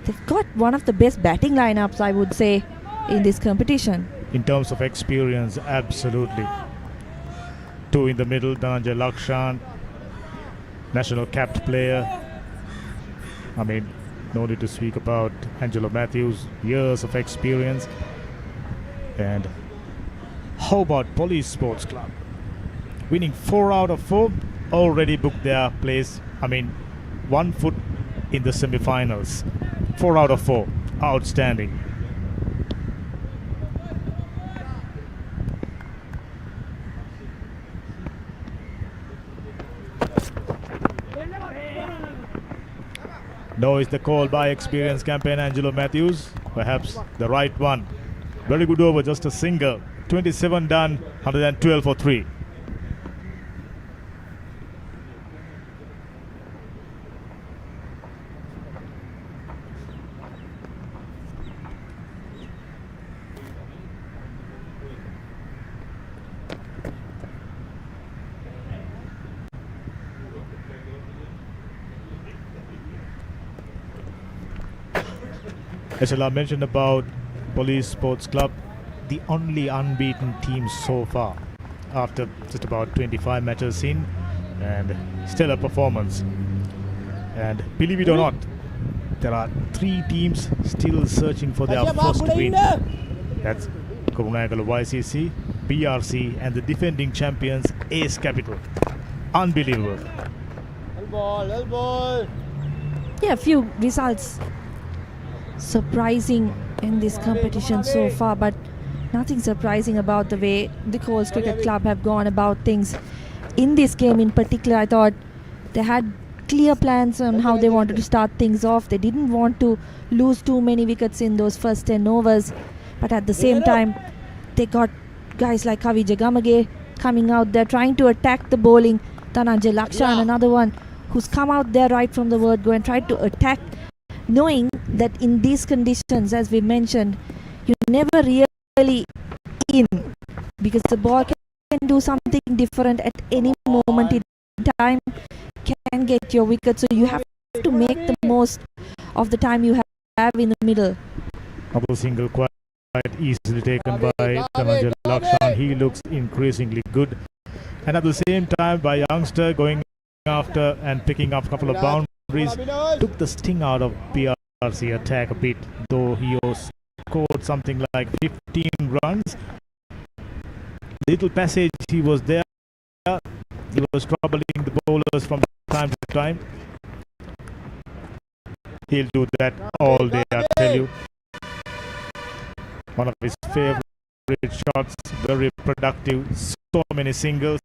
They've got one of the best batting lineups, I would say, in this competition. In terms of experience, absolutely. 2 in the middle, Dhananjay Lakshan, national capped player. I mean, no need to speak about Angelo Mathews, years of experience. And how about Police Sports Club? Winning 4 out of 4, already booked their place. I mean, 1 foot in the semi-finals. 4 out of 4, outstanding. No is the call by experienced campaign Angelo Mathews. Perhaps the right one. Very good over, just a single. 27 done, 112 for 3. SLR mentioned about Police Sports Club, the only unbeaten team so far after just about 25 matches in, and stellar performance. And believe it or not, there are 3 teams still searching for their first win. That's Kurunagala YCC, BRC, and the defending champions Ace Capital. Unbelievable. Yeah, a few results surprising in this competition so far, but nothing surprising about the way the Colts Cricket Club have gone about things. In this game in particular, I thought they had clear plans on how they wanted to start things off. They didn't want to lose too many wickets in those first 10 overs, but at the same time, they got guys like Kavi Jagamage coming out there trying to attack the bowling. Dhananjay Lakshan, another one who's come out there right from the word go and tried to attack, knowing that in these conditions, as we mentioned, you never really in, because the ball can do something different at any moment in time, can get your wicket, so you have to make the most of the time you have in the middle. Double single quite easily taken by Dhananjay Lakshan. He looks increasingly good, and at the same time by youngster going after and picking up a couple of boundaries, took the sting out of BRC attack a bit, though he scored something like 15 runs. Little passage he was there, he was troubling the bowlers from time to time. He'll do that all day, I tell you. One of his favorite shots, very productive, so many singles.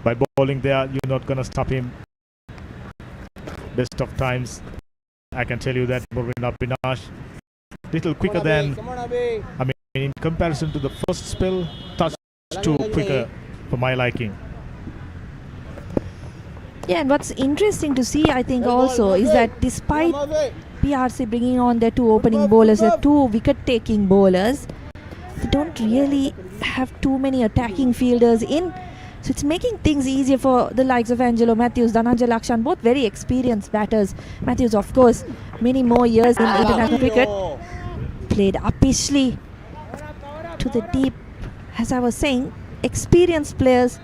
By bowling there, you're not gonna stop him. Best of times, I can tell you that. Murvin Abhinash, little quicker than, I mean, in comparison to the first spell, touch too quicker for my liking. Yeah, and what's interesting to see, I think, also is that despite PRC bringing on their 2 opening bowlers, their 2 wicket-taking bowlers, they don't really have too many attacking fielders in. So it's making things easier for the likes of Angelo Mathews, Dhananjay Lakshan, both very experienced batters. Mathews, of course, many more years in international cricket. Played uppishly to the deep. As I was saying, experienced players,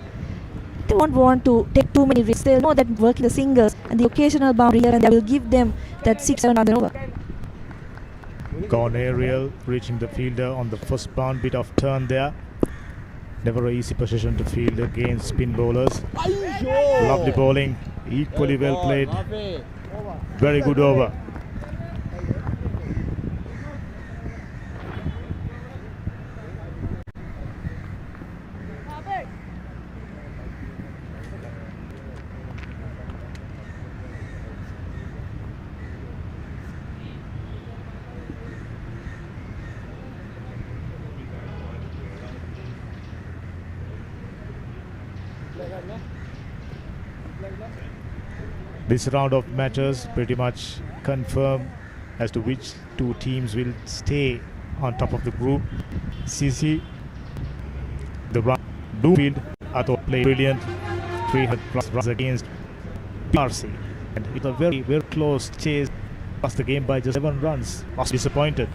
they won't want to take too many risks. They'll know that working the singles and the occasional boundary here and they will give them that 6-7 runs over. Gone aerial, reaching the fielder on the first bound, bit of turn there. Never an easy position to field against spin bowlers. Lovely bowling, equally well played. Very good over. This round of matches pretty much confirm as to which 2 teams will stay on top of the group. CC, the Bloomfield, I thought played brilliant. 300 plus runs against BRC. And it's a very, very close chase. Lost the game by just 7 runs. Was disappointed.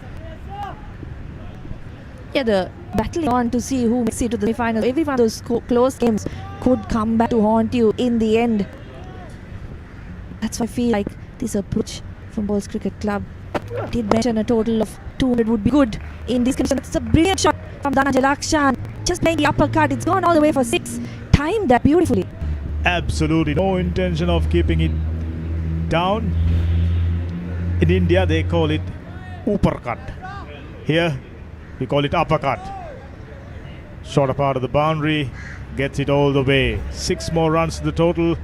Yeah, the battle on to see who makes it to the final. Every one of those close games could come back to haunt you in the end. That's why I feel like this approach from Bowls Cricket Club did mention a total of 200 would be good in this condition. It's a brilliant shot from Dhananjay Lakshan. Just playing the uppercut. It's gone all the way for 6. Timed that beautifully. Absolutely no intention of keeping it down. In India, they call it uppercut. Here, we call it uppercut. Shorter part of the boundary, gets it all the way. 6 more runs to the total.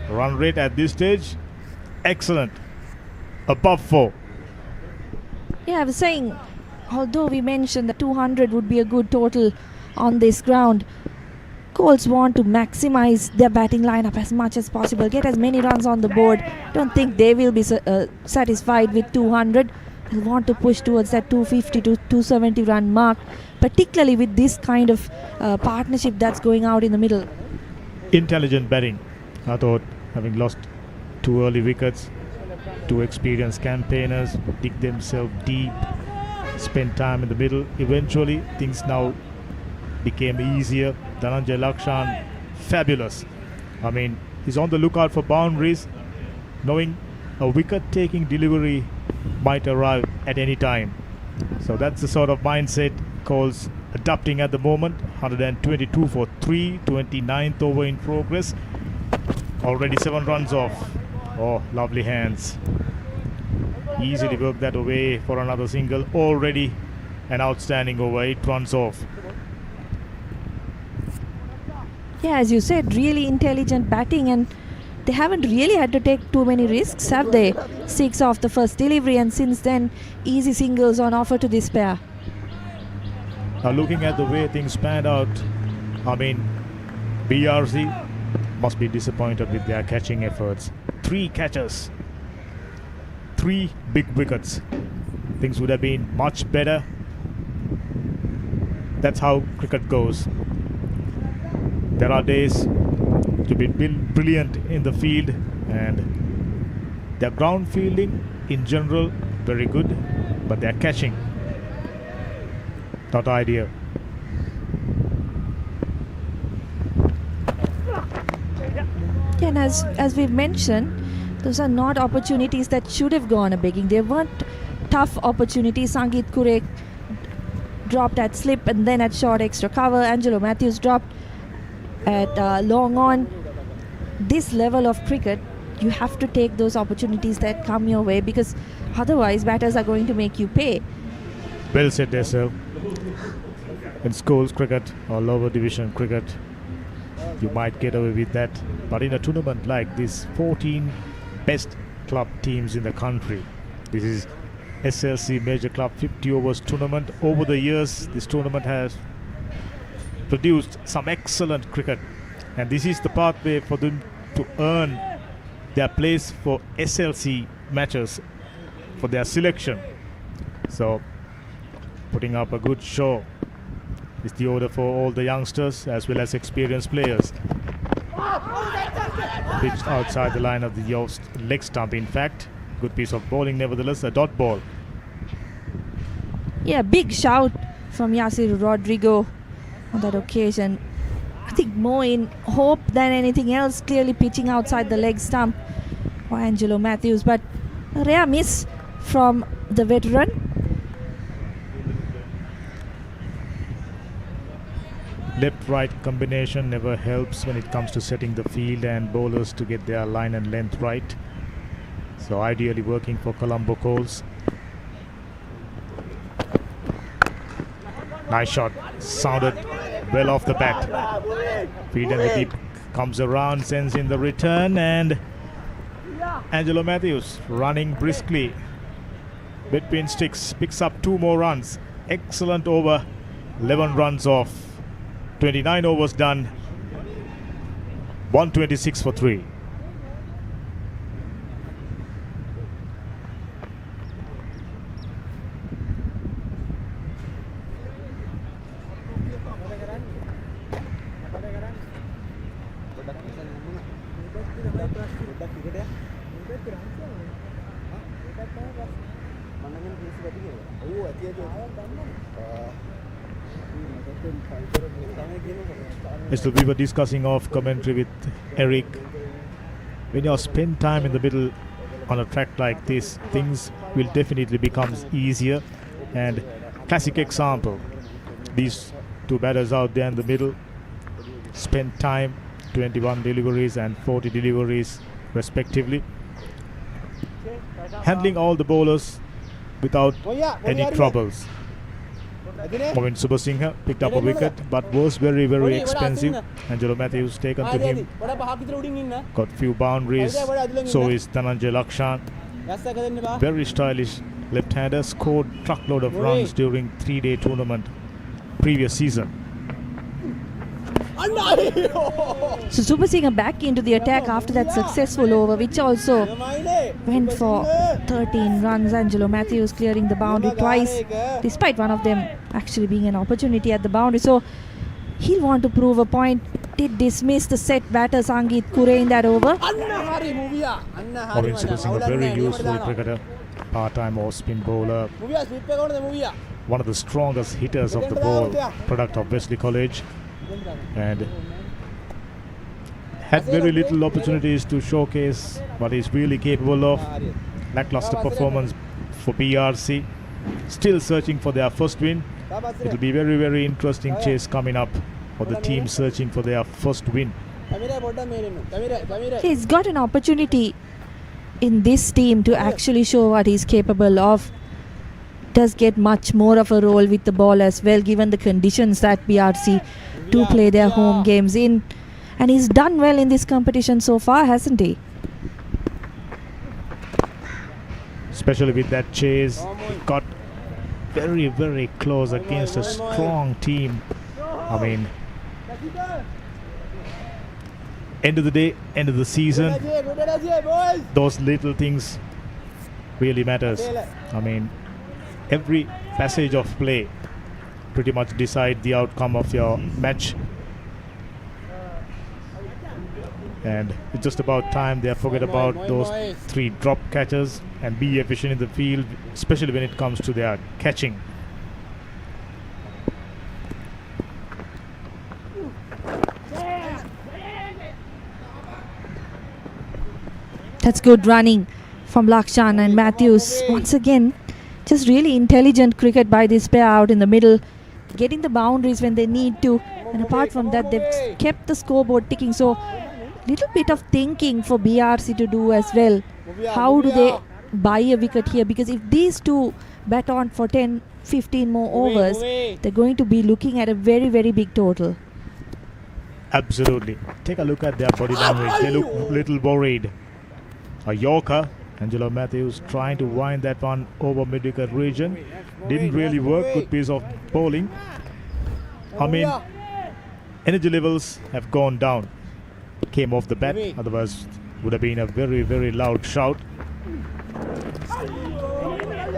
Run rate at this stage, excellent. Above 4. Yeah, I was saying, although we mentioned that 200 would be a good total on this ground, Colts want to maximize their batting lineup as much as possible, get as many runs on the board. Don't think they will be satisfied with 200. They'll want to push towards that 250 to 270 run mark, particularly with this kind of partnership that's going out in the middle. Intelligent batting. I thought, having lost 2 early wickets, 2 experienced campaigners dig themselves deep, spend time in the middle. Eventually, things now became easier. Dhananjay Lakshan, fabulous. I mean, he's on the lookout for boundaries, knowing a wicket-taking delivery might arrive at any time. So that's the sort of mindset Colts adopting at the moment. 122 for 3, 29th over in progress. Already 7 runs off. Oh, lovely hands. Easily worked that away for another single. Already an outstanding over, 8 runs off. Yeah, as you said, really intelligent batting, and they haven't really had to take too many risks, have they? 6 off the first delivery, and since then, easy singles on offer to this pair. Now looking at the way things panned out, I mean, BRC must be disappointed with their catching efforts. 3 catches, 3 big wickets. Things would have been much better. That's how cricket goes. There are days to be brilliant in the field, and their ground fielding in general very good, but their catching not ideal. Yeah, and as we've mentioned, those are not opportunities that should have gone a begging. They weren't tough opportunities. Sangeet Kure dropped at slip and then at short extra cover. Angelo Mathews dropped at long on. This level of cricket, you have to take those opportunities that come your way, because otherwise batters are going to make you pay. Well said there, sir. In schools cricket or lower division cricket, you might get away with that, but in a tournament like this, 14 best club teams in the country, this is SLC Major Club 50 overs tournament. Over the years, this tournament has produced some excellent cricket, and this is the pathway for them to earn their place for SLC matches for their selection. So putting up a good show is the order for all the youngsters as well as experienced players. Pitched outside the line of the leg stump, in fact. Good piece of bowling nevertheless, a dot ball. Yeah, big shout from Yasir Rodrigo on that occasion. I think more in hope than anything else, clearly pitching outside the leg stump for Angelo Mathews, but a rare miss from the veteran. Left-right combination never helps when it comes to setting the field and bowlers to get their line and length right. So ideally working for Colombo Colts. Nice shot, sounded well off the bat. Field and the deep comes around, sends in the return, and Angelo Mathews running briskly between sticks, picks up 2 more runs. Excellent over, 11 runs off. 29 overs done, 126 for 3. So we were discussing off commentary with Eric. When you spend time in the middle on a track like this, things will definitely become easier. And classic example, these two batters out there in the middle spent time, 21 deliveries and 40 deliveries respectively, handling all the bowlers without any troubles. Moin Subasinghe picked up a wicket but was very, very expensive. Angelo Mathews taken to him, got few boundaries. So is Dhananjay Lakshan. Very stylish left-hander, scored truckload of runs during 3-day tournament previous season. So Super Singh back into the attack after that successful over, which also went for 13 runs. Angelo Mathews clearing the boundary twice, despite one of them actually being an opportunity at the boundary. So he'll want to prove a point. Did dismiss the set batter Sangeet Kure in that over. Moin Super Singh, a very useful cricketer, part-time off-spin bowler, one of the strongest hitters of the ball, product of Wesley College, and had very little opportunities to showcase what he's really capable of. Lackluster performance for BRC, still searching for their first win. It will be very, very interesting chase coming up for the team searching for their first win. He's got an opportunity in this team to actually show what he's capable of. Does get much more of a role with the ball as well, given the conditions that BRC do play their home games in. And he's done well in this competition so far, hasn't he? Especially with that chase, he got very, very close against a strong team. I mean, end of the day, end of the season, those little things really matters. I mean, every passage of play pretty much decide the outcome of your match. And it's just about time they forget about those 3 drop catches and be efficient in the field, especially when it comes to their catching. That's good running from Lakshan and Mathews. Once again, just really intelligent cricket by this pair out in the middle, getting the boundaries when they need to. And apart from that, they've kept the scoreboard ticking. So little bit of thinking for BRC to do as well. How do they buy a wicket here? Because if these two bat on for 10-15 more overs, they're going to be looking at a very, very big total. Absolutely. Take a look at their body language. They look a little worried. A Yorker, Angelo Mathews trying to wind that one over mid-wicket region. Didn't really work. Good piece of bowling. I mean, energy levels have gone down. Came off the bat, otherwise would have been a very, very loud shout.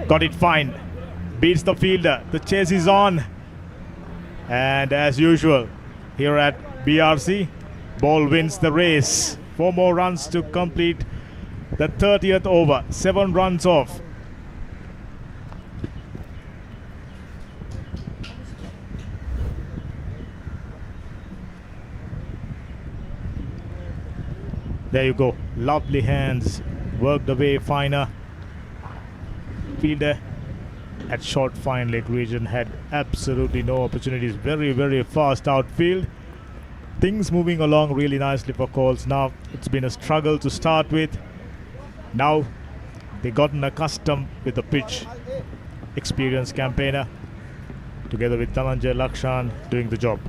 Got it fine. Beats the fielder. The chase is on. And as usual, here at BRC, ball wins the race. 4 more runs to complete the 30th over. 7 runs off. There you go. Lovely hands. Worked away finer. Fielder at short fine leg region had absolutely no opportunities. Very, very fast outfield. Things moving along really nicely for Colts. Now it's been a struggle to start with. Now they've gotten accustomed with the pitch. Experienced campaigner together with Dhananjay Lakshan doing the job.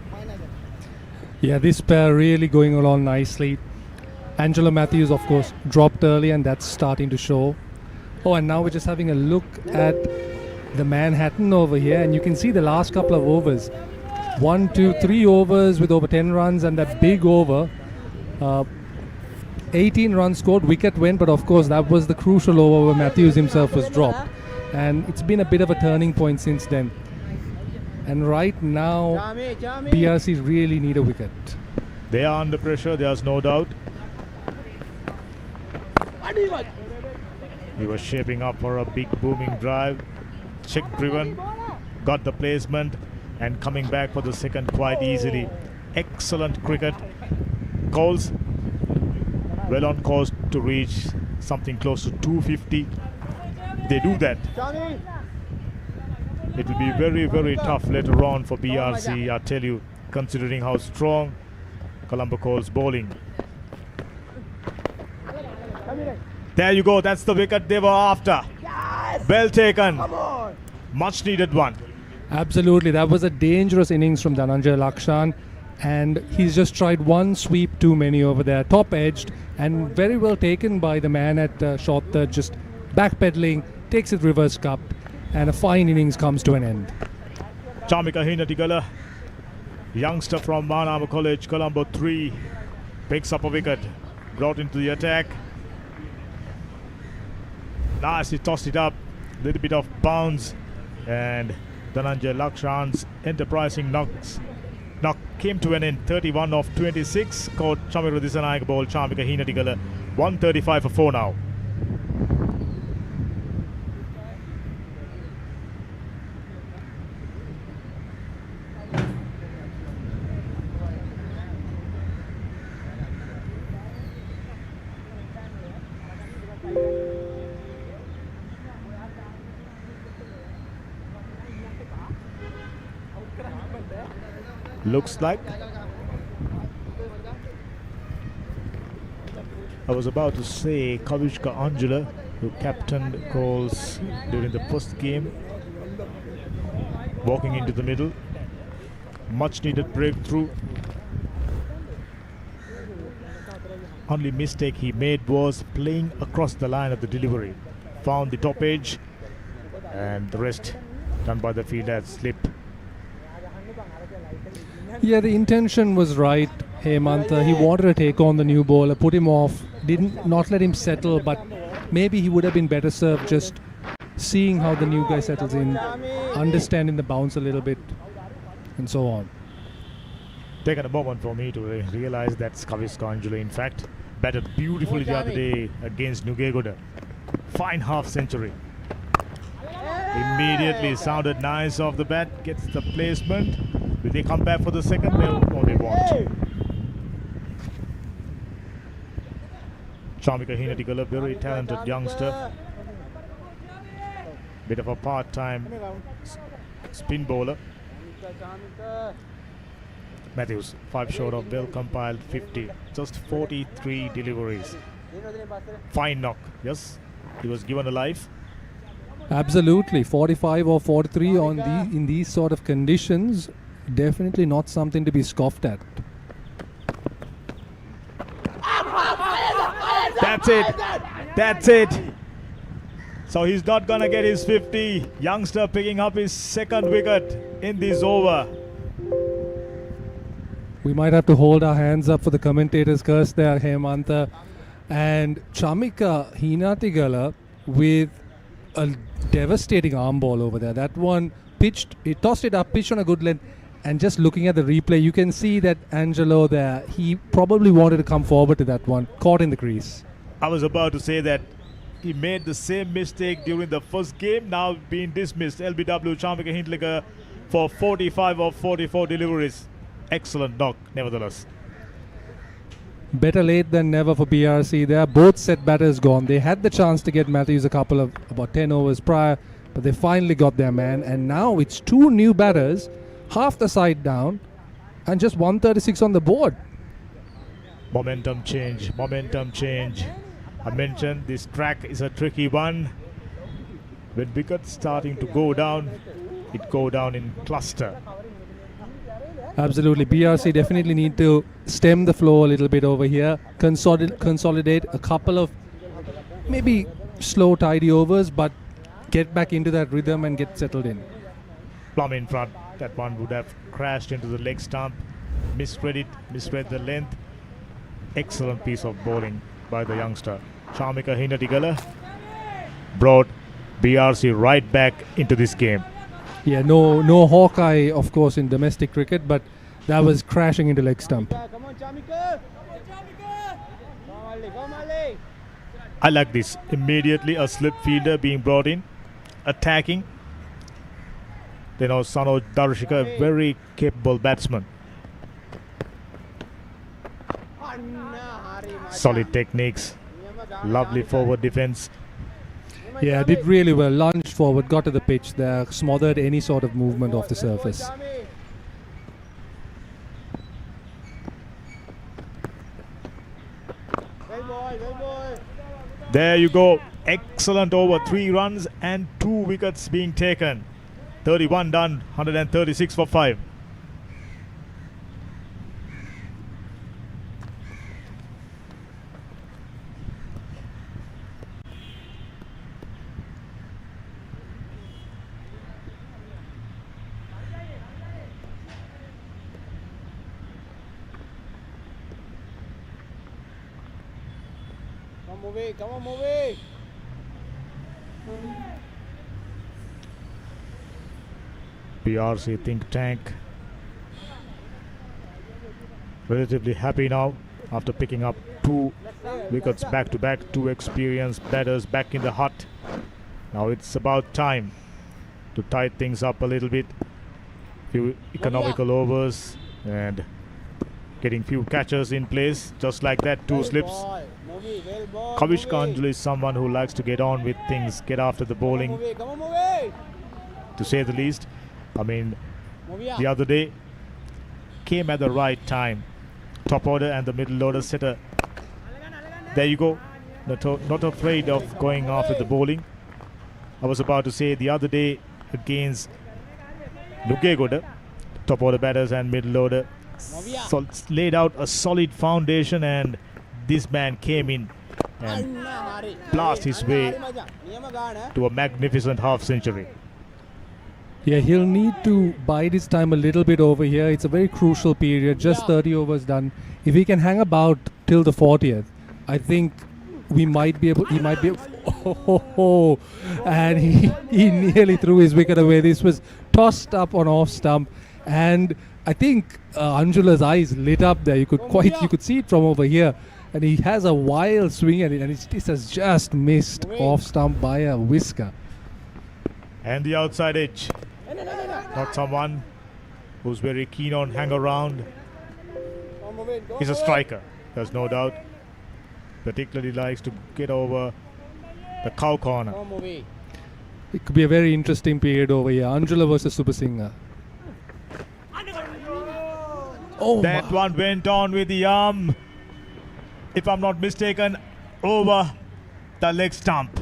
Yeah, this pair really going along nicely. Angelo Mathews, of course, dropped early, and that's starting to show. Oh, and now we're just having a look at the Manhattan over here, and you can see the last couple of overs. 1, 2, 3 overs with over 10 runs, and that big over. 18 runs scored, wicket went, but of course that was the crucial over where Mathews himself was dropped. And it's been a bit of a turning point since then. And right now, BRC really need a wicket. They are under pressure, there's no doubt. He was shaping up for a big booming drive. check driven, got the placement, and coming back for the second quite easily. Excellent cricket. Colts well on course to reach something close to 250. They do that. It will be very, very tough later on for BRC, I tell you, considering how strong Colombo Colts bowling. There you go, that's the wicket they were after. Well taken. Much needed one. Absolutely, that was a dangerous innings from Dhananjay Lakshan, and he's just tried one sweep too many over there, top edged, and very well taken by the man at short third, just backpedaling, takes it reverse cup, and a fine innings comes to an end. Chamika Hinatigala, youngster from Manama College, Colombo 3, picks up a wicket, brought into the attack. Nicely tossed it up, little bit of bounce, and Dhananjay Lakshan's enterprising knock came to an end. 31 of 26. Caught Chamira Disanayak ball, Chamika Hinatigala. 135 for 4 now. Looks like I was about to say Kavishka Angela, who captained Colts during the first game, walking into the middle. Much needed breakthrough. Only mistake he made was playing across the line of the delivery. Found the top edge, and the rest done by the fielder as slip. Yeah, the intention was right, Hemant. He wanted to take on the new bowler, put him off, not let him settle, but maybe he would have been better served just seeing how the new guy settles in, understanding the bounce a little bit, and so on. Taken a moment for me to realize that's Kavishka Angela, in fact. Batted beautifully the other day against Nugegoda. Fine half century. Immediately sounded nice off the bat, gets the placement. Will they come back for the second? No, they won't. Chamika Hinatigala, very talented youngster. Bit of a part-time spin bowler. Mathews, 5 short of well-compiled 50. Just 43 deliveries. Fine knock. Yes, he was given a life. Absolutely, 45 or 43 in these sort of conditions, definitely not something to be scoffed at. That's it. That's it. So he's not gonna get his 50. Youngster picking up his second wicket in this over. We might have to hold our hands up for the commentator's curse there, Hemanta. And Chamika Hinatigala with a devastating arm ball over there. That one pitched, he tossed it up, pitched on a good length, and just looking at the replay, you can see that Angelo there, he probably wanted to come forward to that one, caught in the crease. I was about to say that he made the same mistake during the first game, now being dismissed. LBW Chamika Hinatigala for 45 of 44 deliveries. Excellent knock, nevertheless. Better late than never for BRC there. Both set batters gone. They had the chance to get Mathews a couple of about 10 overs prior, but they finally got their man. And now it's 2 new batters, half the side down, and just 136 on the board. Momentum change, momentum change. I mentioned this track is a tricky one. When wickets starting to go down, it go down in cluster. Absolutely. BRC definitely need to stem the flow a little bit over here. Consolidate a couple of maybe slow, tidy overs, but get back into that rhythm and get settled in. Plum in front. That one would have crashed into the leg stump. Misread the length. Excellent piece of bowling by the youngster. Chamika Hinatigala brought BRC right back into this game. Yeah, no Hawkeye, of course, in domestic cricket, but that was crashing into leg stump. I like this. Immediately a slip fielder being brought in, attacking, They know Sanoj Darshika, a very capable batsman. Solid techniques, lovely forward defense. Yeah, did really well. Lunged forward, got to the pitch there, smothered any sort of movement off the surface. There you go. Excellent over. 3 runs and 2 wickets being taken. 31 done, 136 for 5. Come on, movie. BRC think tank relatively happy now after picking up 2 wickets back to back. 2 experienced batters back in the hut. Now it's about time to tie things up a little bit. Few economical overs and getting few catchers in place. Just like that, 2 slips. Kavish Kanjul is someone who likes to get on with things, get after the bowling, to say the least. I mean, the other day came at the right time. Top order and the middle order setter. There you go. Not afraid of going after the bowling. I was about to say the other day against Nugegoda, top order batters and middle order laid out a solid foundation, and this man came in and blast his way to a magnificent half century. Yeah, he'll need to bide his time a little bit over here. It's a very crucial period, just 30 overs done. If he can hang about till the 40th, I think he might be able. And he nearly threw his wicket away. This was tossed up on off stump, and I think Anjula's eyes lit up there. You could see it from over here, and he has a wild swing at it, and it has just missed off stump by a whisker. And the outside edge. Not someone who's very keen on hang around. He's a striker, there's no doubt. Particularly likes to get over the cow corner. It could be a very interesting period over here. Anjula versus Super Singer. That one went on with the arm, if I'm not mistaken, over the leg stump.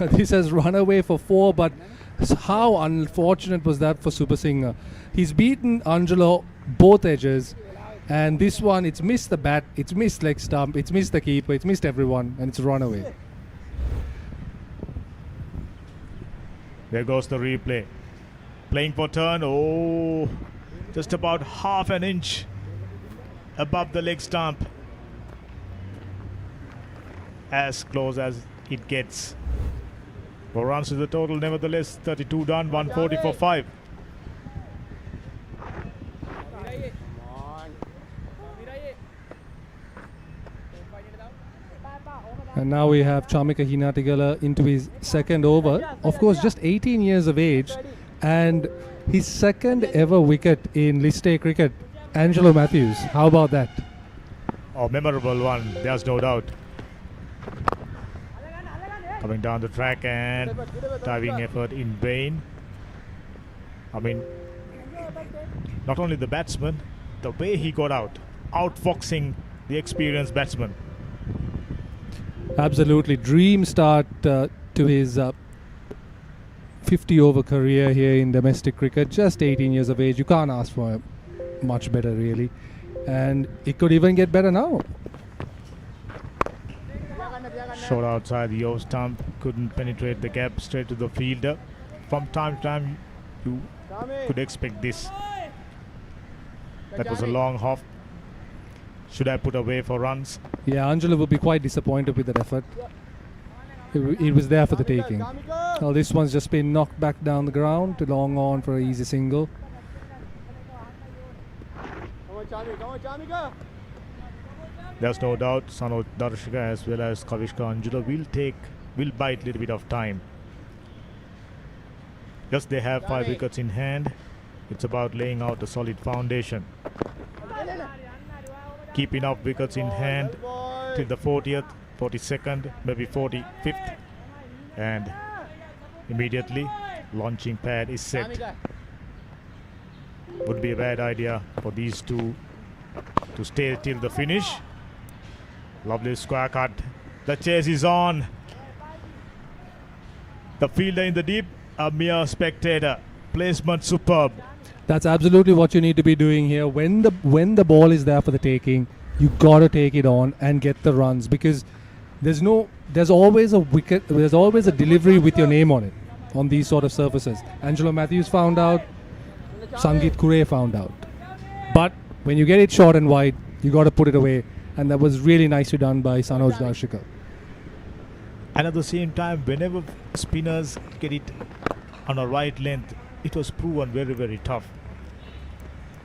This has run away for 4, but how unfortunate was that for Super Singer? He's beaten Angelo both edges, and this one, it's missed the bat, it's missed leg stump, it's missed the keeper, it's missed everyone, and it's run away. There goes the replay. Playing for turn. Oh, just about half an inch above the leg stump. As close as it gets. 4 runs to the total, nevertheless. 32 done, 140 for 5. And now we have Chamika Hinatigala into his second over. Of course, just 18 years of age, and his second ever wicket in List A cricket. Angelo Mathews, how about that? Oh, memorable one, there's no doubt. Coming down the track and diving effort in vain. I mean, not only the batsman, the way he got out, outfoxing the experienced batsman. Absolutely. Dream start to his 50 over career here in domestic cricket. Just 18 years of age. You can't ask for much better, really. And it could even get better now. Shot outside the off stump, couldn't penetrate the gap, straight to the fielder. From time to time, you could expect this. That was a long half. Should I put away for runs? Yeah, Angela will be quite disappointed with that effort. It was there for the taking. Well, this one's just been knocked back down the ground to long on for an easy single. There's no doubt Sanoj Darshika as well as Kavishka Anjula will bite a little bit of time. Yes, they have 5 wickets in hand. It's about laying out a solid foundation. Keep enough wickets in hand till the 40th, 42nd, maybe 45th, and immediately launching pad is set. Would be a bad idea for these two to stay till the finish. Lovely square cut. The chase is on. The fielder in the deep, a mere spectator. Placement superb. That's absolutely what you need to be doing here. When the ball is there for the taking, you gotta take it on and get the runs, because there's always a wicket, there's always a delivery with your name on it on these sort of surfaces. Angelo Mathews found out, Sangeet Kure found out. But when you get it short and wide, you gotta put it away, and that was really nicely done by Sanoj Darshika. And at the same time, whenever spinners get it on a right length, it was proven very, very tough.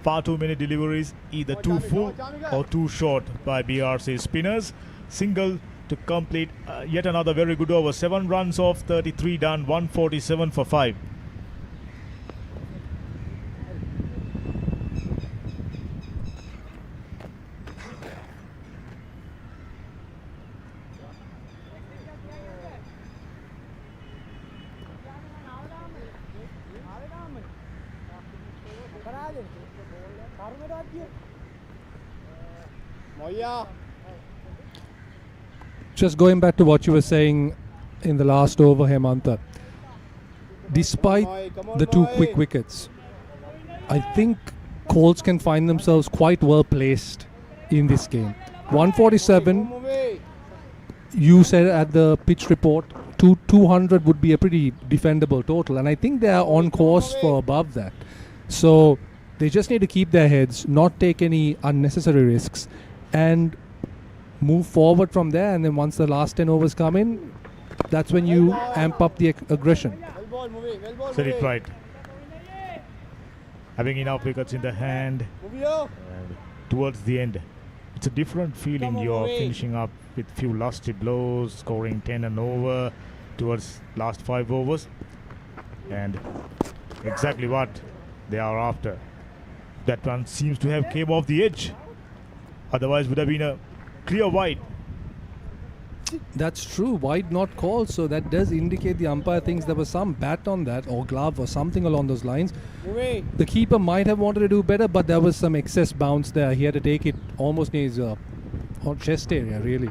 Far too many deliveries, either too full or too short by BRC spinners. Single to complete yet another very good over. 7 runs off 33 done, 147 for 5. Just going back to what you were saying in the last over, Hemanta, despite the 2 quick wickets, I think Colts can find themselves quite well placed in this game. 147, you said at the pitch report, 200 would be a pretty defendable total, and I think they are on course for above that. So they just need to keep their heads, not take any unnecessary risks, and move forward from there. And then once the last 10 overs come in, that's when you amp up the aggression. Said it right. Having enough wickets in the hand, and towards the end, it's a different feeling. You're finishing up with few lusty blows, scoring 10 and over towards last 5 overs, and exactly what they are after. That one seems to have came off the edge. Otherwise would have been a clear wide. That's true. Wide not called, so that does indicate the umpire thinks there was some bat on that, or glove or something along those lines. The keeper might have wanted to do better, but there was some excess bounce there. He had to take it almost near his chest area, really.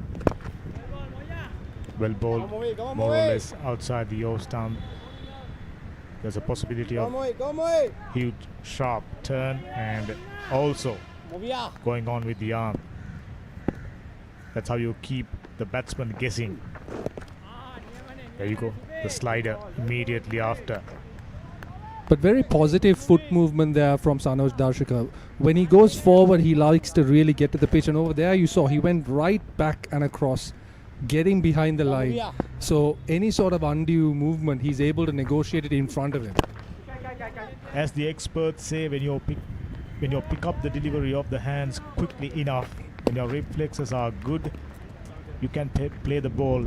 Well bowled, more or less outside the off stump. There's a possibility of huge sharp turn, and also going on with the arm. That's how you keep the batsman guessing. There you go, the slider immediately after. But very positive foot movement there from Sanoj Darshika. When he goes forward, he likes to really get to the pitch, and over there you saw he went right back and across, getting behind the line. So any sort of undue movement, he's able to negotiate it in front of him. As the experts say, when you pick up the delivery of the hands quickly enough, when your reflexes are good, you can play the ball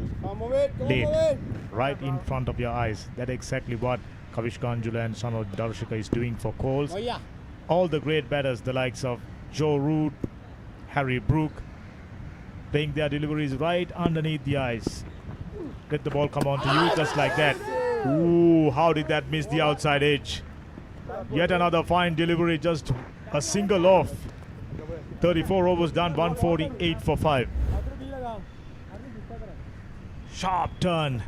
late, right in front of your eyes. That's exactly what Kavish Kanjula and Sanoj Darshika is doing for Colts. All the great batters, the likes of Joe Root, Harry Brook, playing their deliveries right underneath the eyes. Let the ball come on to you just like that. Ooh, how did that miss the outside edge? Yet another fine delivery, just a single off. 34 overs done, 148 for 5. Sharp turn.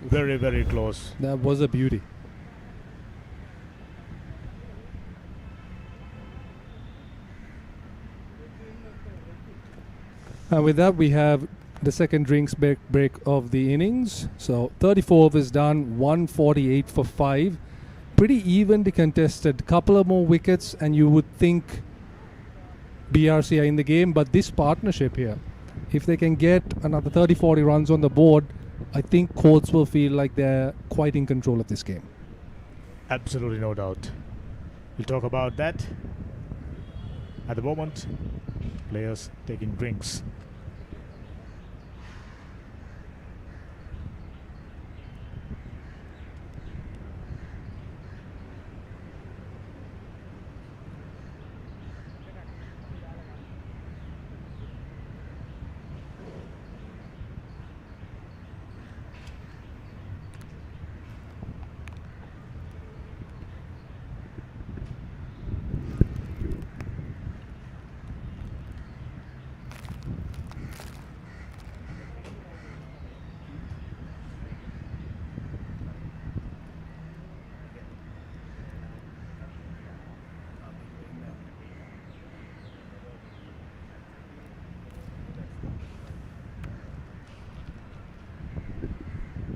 Very, very close. That was a beauty. And with that, we have the second drinks break of the innings. So 34 overs done, 148 for 5. Pretty evenly contested. Couple of more wickets and you would think BRC are in the game. But this partnership here, if they can get another 30-40 runs on the board, I think Colts will feel like they're quite in control of this game. Absolutely no doubt. We'll talk about that. At the moment, players taking drinks.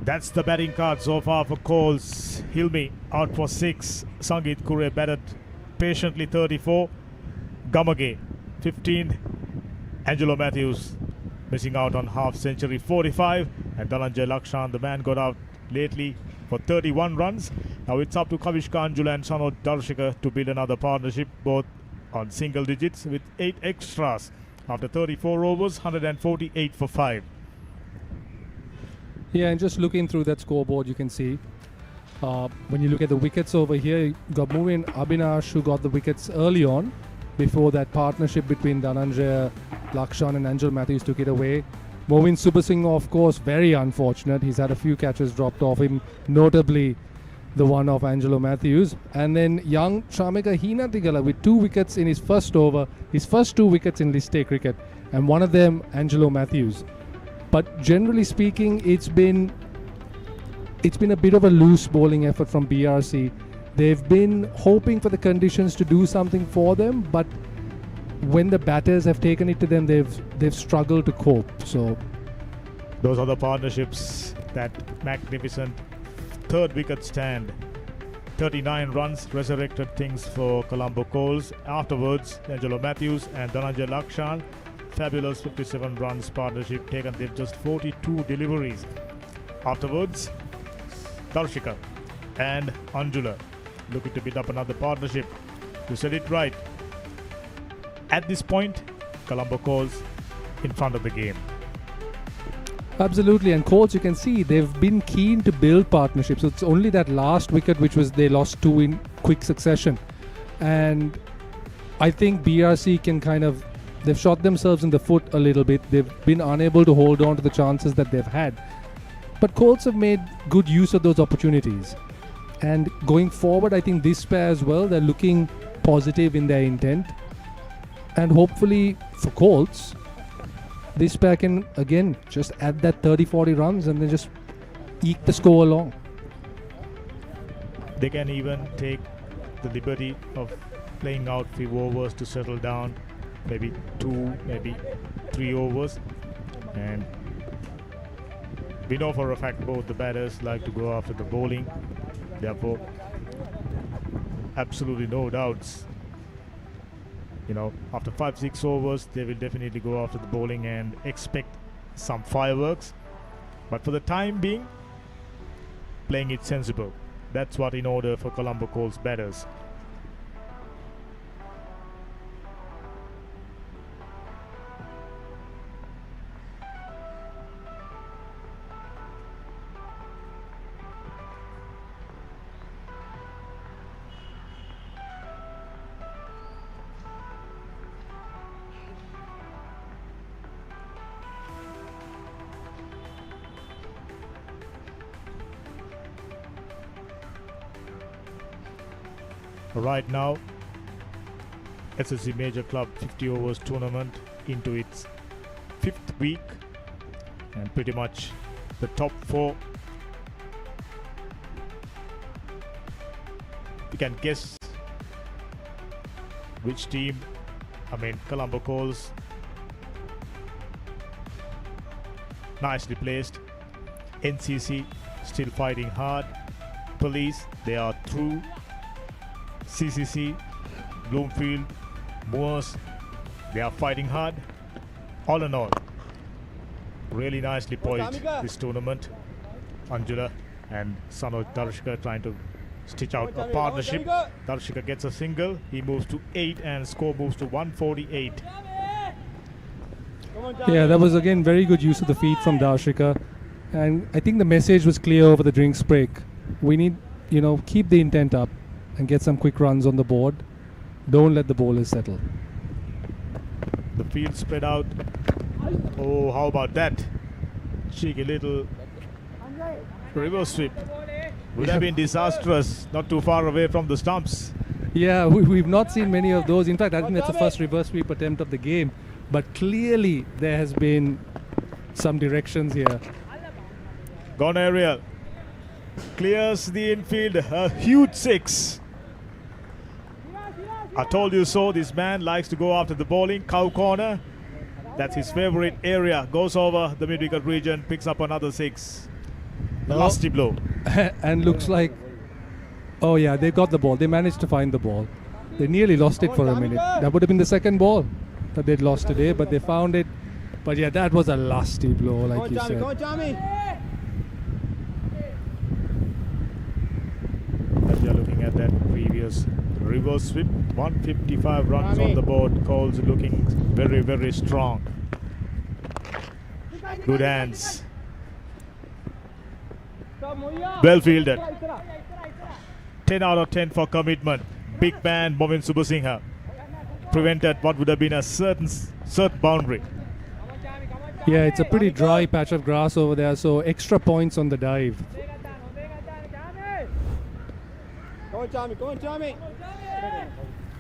That's the batting card so far for Colts. Hilmi out for 6. Sangit Kure batted patiently 34. Gamage 15. Angelo Mathews missing out on half century 45. And Dhananjay Lakshan, the man, got out lately for 31 runs. Now it's up to Kavishka Anjula and Sanod Darshika to build another partnership, both on single digits with 8 extras. After 34 overs, 148 for 5. Yeah, and just looking through that scoreboard, you can see when you look at the wickets over here, you got Muvin Abhinash, who got the wickets early on before that partnership between Dhananjay Lakshan and Angelo Mathews took it away. Movin Subasingh, of course, very unfortunate. He's had a few catches dropped off him, notably the one of Angelo Mathews. And then young Shamika Heenathigala with 2 wickets in his first over, his first 2 wickets in List A cricket, and one of them Angelo Mathews. But generally speaking, it's been a bit of a loose bowling effort from BRC. They've been hoping for the conditions to do something for them, but when the batters have taken it to them, they've struggled to cope. So those are the partnerships. That magnificent 3rd wicket stand, 39 runs, resurrected things for Colombo Colts. Afterwards, Angelo Mathews and Dhananjay Lakshan, fabulous 57 runs partnership, taken them just 42 deliveries. Afterwards, Darshika and Anjula looking to build up another partnership. You said it right. At this point, Colombo Colts in front of the game. absolutely, and Colts, you can see they've been keen to build partnerships. It's only that last wicket which was they lost 2 in quick succession, and I think BRC can they've shot themselves in the foot a little bit. They've been unable to hold on to the chances that they've had. But Colts have made good use of those opportunities. And going forward, I think this pair as well, they're looking positive in their intent. And hopefully for Colts, this pair can again just add that 30-40 runs and then just eke the score along. They can even take the liberty of playing out few overs to settle down, maybe 2, maybe 3 overs. And we know for a fact both the batters like to go after the bowling. Therefore, absolutely no doubts. After 5-6 overs, they will definitely go after the bowling and expect some fireworks. But for the time being, playing it sensible. That's what in order for Colombo Colts batters. Right now, SLC Major Club 50 overs tournament into its 5th week, and pretty much the top 4. You can guess which team. Colombo Colts, nicely placed. NCC still fighting hard. Police, they are through. CCC, Bloomfield, Moors, they are fighting hard. All in all, really nicely poised this tournament. Anjula and Sanoj Darshika trying to stitch out a partnership. Darshika gets a single, he moves to 8 and score moves to 148. Yeah, that was again very good use of the feet from Darshika, and I think the message was clear over the drinks break. We need, keep the intent up and get some quick runs on the board. Don't let the bowlers settle. The field spread out. Oh, how about that? Cheeky little reverse sweep. Would have been disastrous, not too far away from the stumps. Yeah, we've not seen many of those. In fact, I think that's the first reverse sweep attempt of the game. But clearly there has been some directions here. Gone aerial. Clears the infield. A huge 6. I told you so. This man likes to go after the bowling. Cow corner. That's his favorite area. Goes over the mid-wicket region. Picks up another 6. Nasty blow. And looks like, oh yeah, they got the ball. They managed to find the ball. They nearly lost it for a minute. That would have been the second ball that they'd lost today, but they found it. But yeah, that was a nasty blow, like you said. Go on, Jamie. As we are looking at that previous reverse sweep, 155 runs on the board. Colts looking very, very strong. Good hands. Well fielded. 10 out of 10 for commitment. Big man Momin Subasinghe prevented what would have been a certain boundary. Yeah, it's a pretty dry patch of grass over there, so extra points on the dive. Go on, Jamie. Go on, Jamie.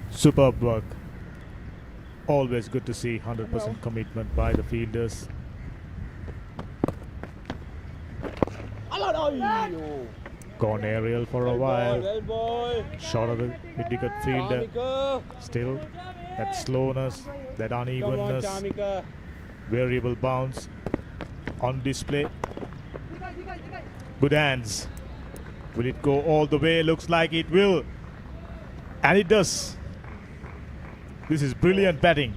Superb work. Always good to see 100% commitment by the fielders. Gone aerial for a while. Well, boy. Short of the mid-wicket fielder. Still, that slowness, that Come on, unevenness, Jamie. variable bounce on display. Good hands. Will it go all the way? Looks like it will. And it does. This is brilliant batting.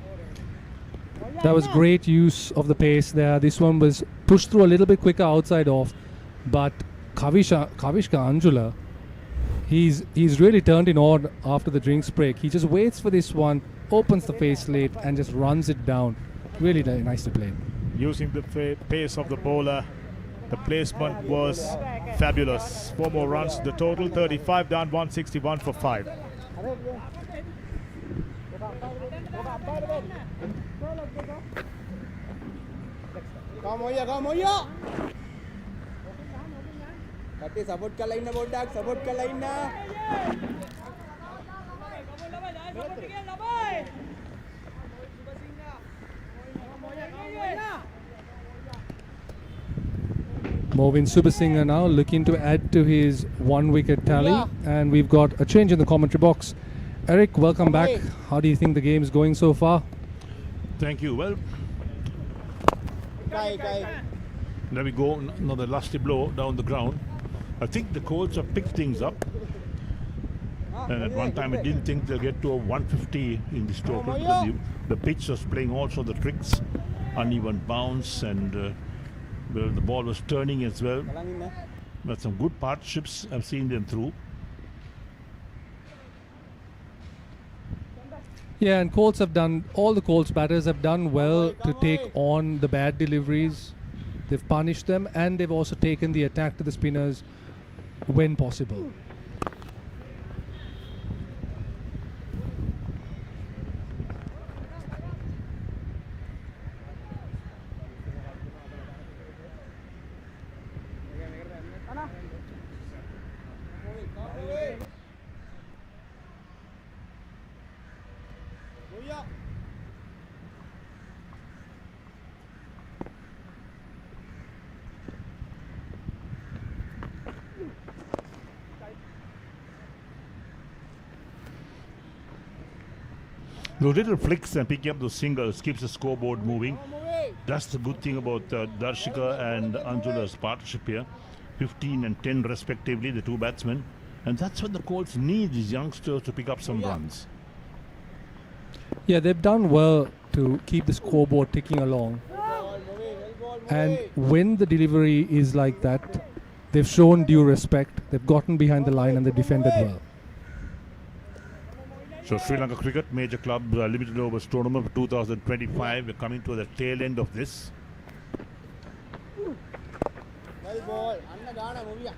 That was great use of the pace there. This one was pushed through a little bit quicker outside off, but Kavishka Anjula, he's really turned in on after the drinks break. He just waits for this one, opens the face late, and just runs it down. Really nice to play. Using the pace of the bowler, the placement was fabulous. 4 more runs to the total, 35 down, 161 for 5. Come on, come on. Kati support ka line na bodak, support ka line na. Movin Subasinghe now looking to add to his 1 wicket tally, and we've got a change in the commentary box. Eric, welcome back. How do you think the game is going so far? Thank you. Well, there we go. Another lusty blow down the ground. I think the Colts have picked things up. And at one time I didn't think they'll get to a 150 in this total because the pitch was playing also the tricks, uneven bounce, and well, the ball was turning as well. But some good partnerships, I've seen them through. Yeah, and all the Colts batters have done well to take on the bad deliveries. They've punished them, and they've also taken the attack to the spinners when possible. Those little flicks and picking up those singles keeps the scoreboard moving. That's the good thing about Darshika and Anjula's partnership here. 15 and 10 respectively, the two batsmen. And that's what the Colts need, these youngsters, to pick up some runs. Yeah, they've done well to keep the scoreboard ticking along. And when the delivery is like that, they've shown due respect. They've gotten behind the line and they've defended well. So Sri Lanka Cricket Major Club Limited Overs Tournament for 2025. We're coming to the tail end of this.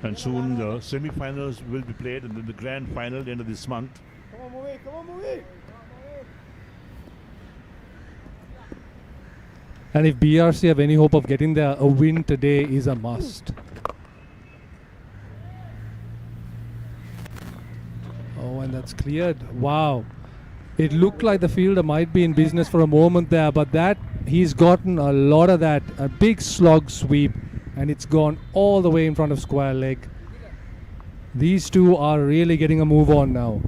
And soon the semi-finals will be played, and then the grand final at the end of this month. And if BRC have any hope of getting there, a win today is a must. Oh, and that's cleared. Wow. It looked like the fielder might be in business for a moment there, but he's gotten a lot of that. A big slog sweep, and it's gone all the way in front of square leg. These two are really getting a move on now.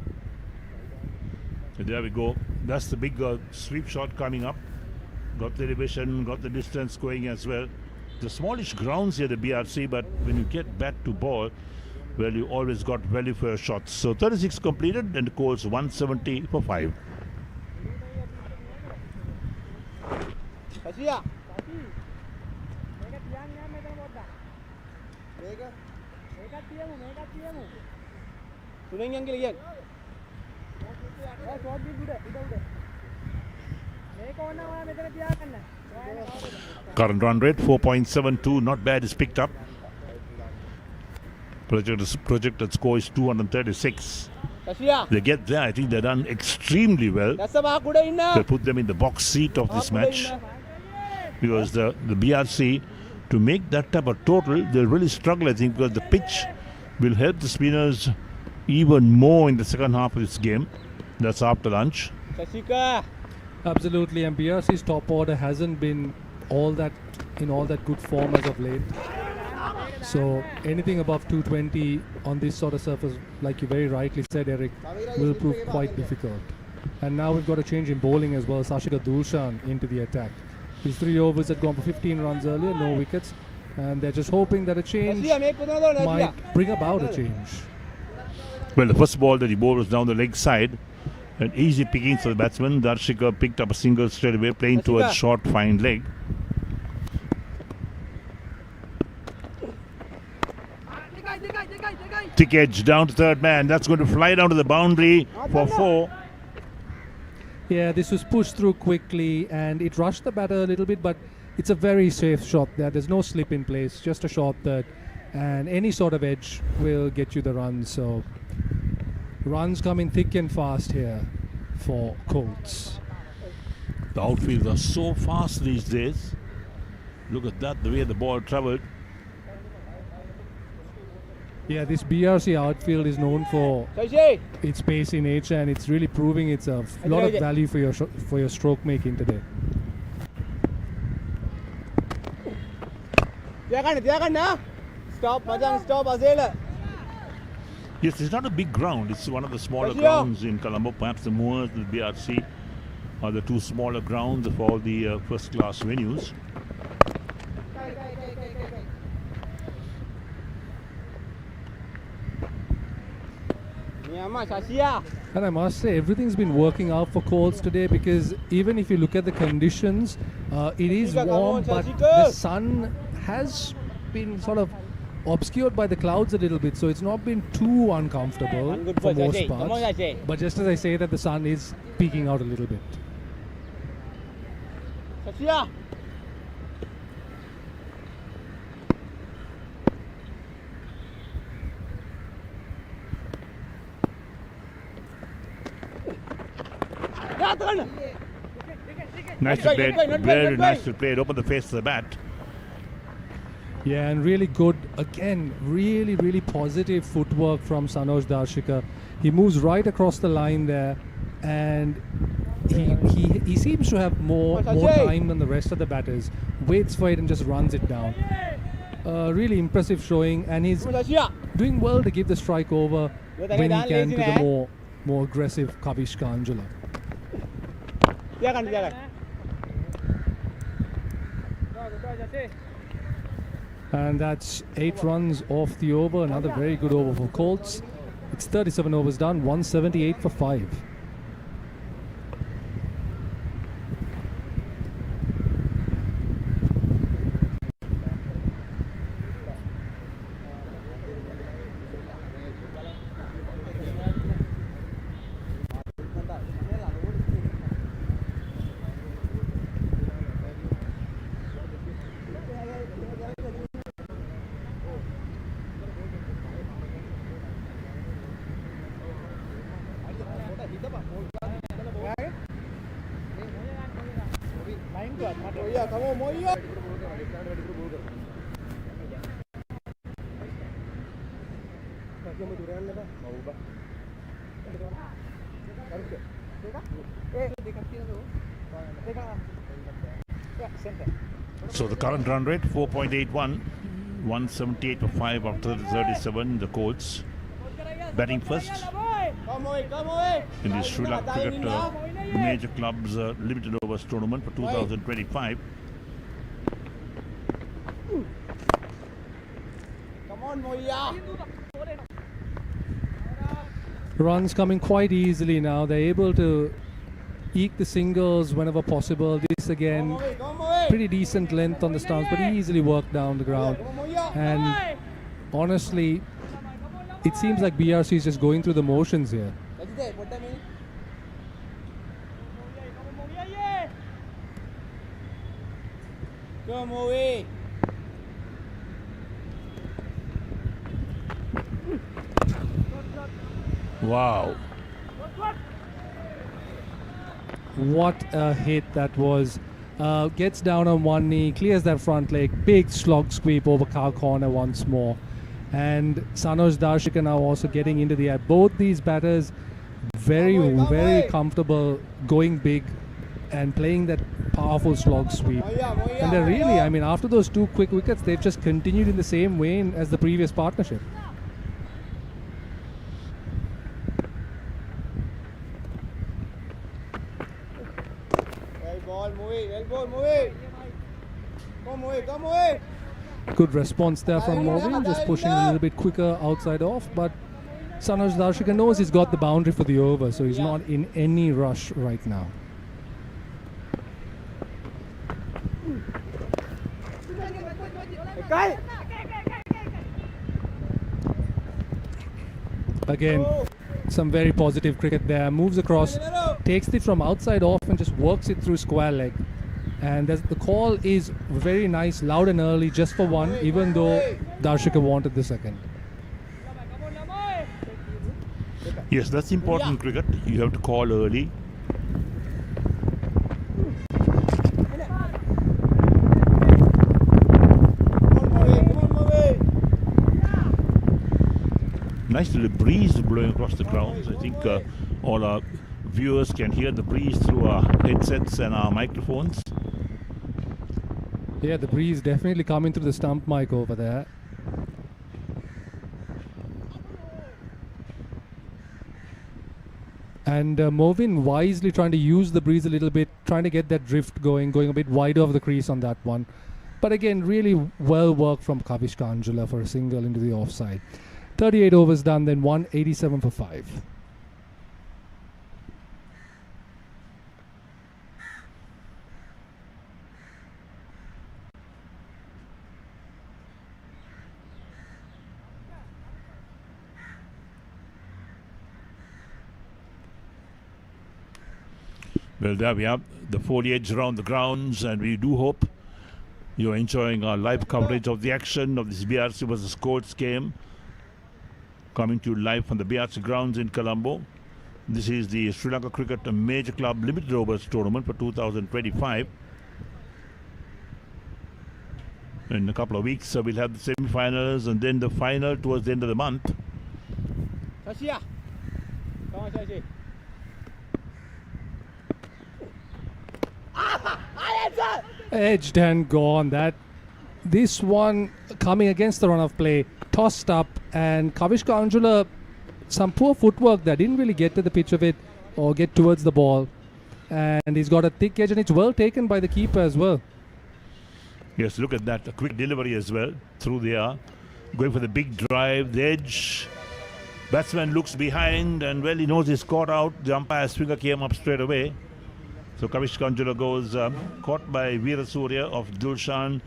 And there we go. That's the big sweep shot coming up. Got the elevation, got the distance going as well. The smallish grounds here, the BRC, but when you get bat to ball, well, you always got value for your shots. So 36 completed and the Colts 170 for 5. Kasih. Suling yang kiri. Current run rate 4.72, not bad, is picked up. Projected score is 236. They get there, I think they've done extremely well. They put them in the box seat of this match. Because the BRC, to make that type of total, they'll really struggle, I think, because the pitch will help the spinners even more in the second half of this game. That's after lunch. Absolutely, and BRC's top order hasn't been all that good form as of late. So anything above 220 on this sort of surface, like you very rightly said, Eric, will prove quite difficult. And now we've got a change in bowling as well. Sashika Dushan into the attack. His 3 overs had gone for 15 runs earlier, no wickets, and they're just hoping that a change might bring about a change. Well, the first ball that he bowled was down the leg side. An easy picking for the batsman. Darshika picked up a single straight away, playing towards short, fine leg. Thick edge down to third man. That's going to fly down to the boundary for 4. Yeah, this was pushed through quickly and it rushed the batter a little bit, but it's a very safe shot there. There's no slip in place, just a short third. And any sort of edge will get you the runs. So runs coming thick and fast here for Colts. The outfields are so fast these days. Look at that, the way the ball travelled. Yeah, this BRC outfield is known for its pacey nature, and it's really proving it's a lot of value for your stroke making today. Stop, Majang, stop, Azela. Yes, it's not a big ground. It's one of the smaller grounds in Colombo. Perhaps the Moors, the BRC, are the 2 smaller grounds of all the first-class venues. And I must say, everything's been working out for Colts today, because even if you look at the conditions, it is warm, but the sun has been sort of obscured by the clouds a little bit, so it's not been too uncomfortable for most parts. But just as I say that, the sun is peeking out a little bit. Nicely played, very nicely played. Open the face of the bat. Yeah, and really good, again, really positive footwork from Sanoj Darshika. He moves right across the line there, and he seems to have more time than the rest of the batters. Waits for it and just runs it down. Really impressive showing, and he's doing well to give the strike over when he can to the more aggressive Kavishka Anjula. And that's 8 runs off the over. Another very good over for Colts. It's 37 overs done, 178 for 5. So the current run rate 4.81, 178 for 5 after 37. The Colts batting first in the Sri Lanka Cricket Major Clubs Limited Overs Tournament for 2025. Runs coming quite easily now. They're able to eke the singles whenever possible. This again, pretty decent length on the stumps, but easily worked down the ground. And honestly, it seems like BRC is just going through the motions here. Wow. What a hit that was. Gets down on one knee, clears that front leg, big slog sweep over cow corner once more. And Sanoj Darshika now also getting into the air. Both these batters very comfortable going big and playing that powerful slog sweep. And they're really, I mean, after those two quick wickets, they've just continued in the same vein as the previous partnership. Good response there from Movin, just pushing a little bit quicker outside off, but Sanoj Darshika knows he's got the boundary for the over, so he's not in any rush right now. Again, some very positive cricket there. Moves across, takes it from outside off and just works it through square leg. And the call is very nice, loud and early, just for one, even though Darshika wanted the second. Yes, that's important cricket. You have to call early. Nice little breeze blowing across the grounds. I think all our viewers can hear the breeze through our headsets and our microphones. Yeah, the breeze definitely coming through the stump mic over there. And Movin wisely trying to use the breeze a little bit, trying to get that drift going a bit wider of the crease on that one. But again, really well worked from Kavishka Anjula for a single into the offside. 38 overs done, then 187 for 5. Well, there we have the foliage around the grounds, and we do hope you're enjoying our live coverage of the action of this BRC versus Colts game, coming to you live from the BRC grounds in Colombo. This is the Sri Lanka Cricket Major Club Limited Overs Tournament for 2025. In a couple of weeks, we'll have the semi-finals and then the final towards the end of the month. Edged and gone. This one coming against the run of play, tossed up, and Kavishka Anjula, some poor footwork there, didn't really get to the pitch of it or get towards the ball. And he's got a thick edge, and it's well taken by the keeper as well. Yes, look at that. A quick delivery as well through there. Going for the big drive, the edge. Batsman looks behind, and well, he knows he's caught out. The umpire's finger came up straight away. So Kavishka Anjula goes caught by Veera Surya of Dulshan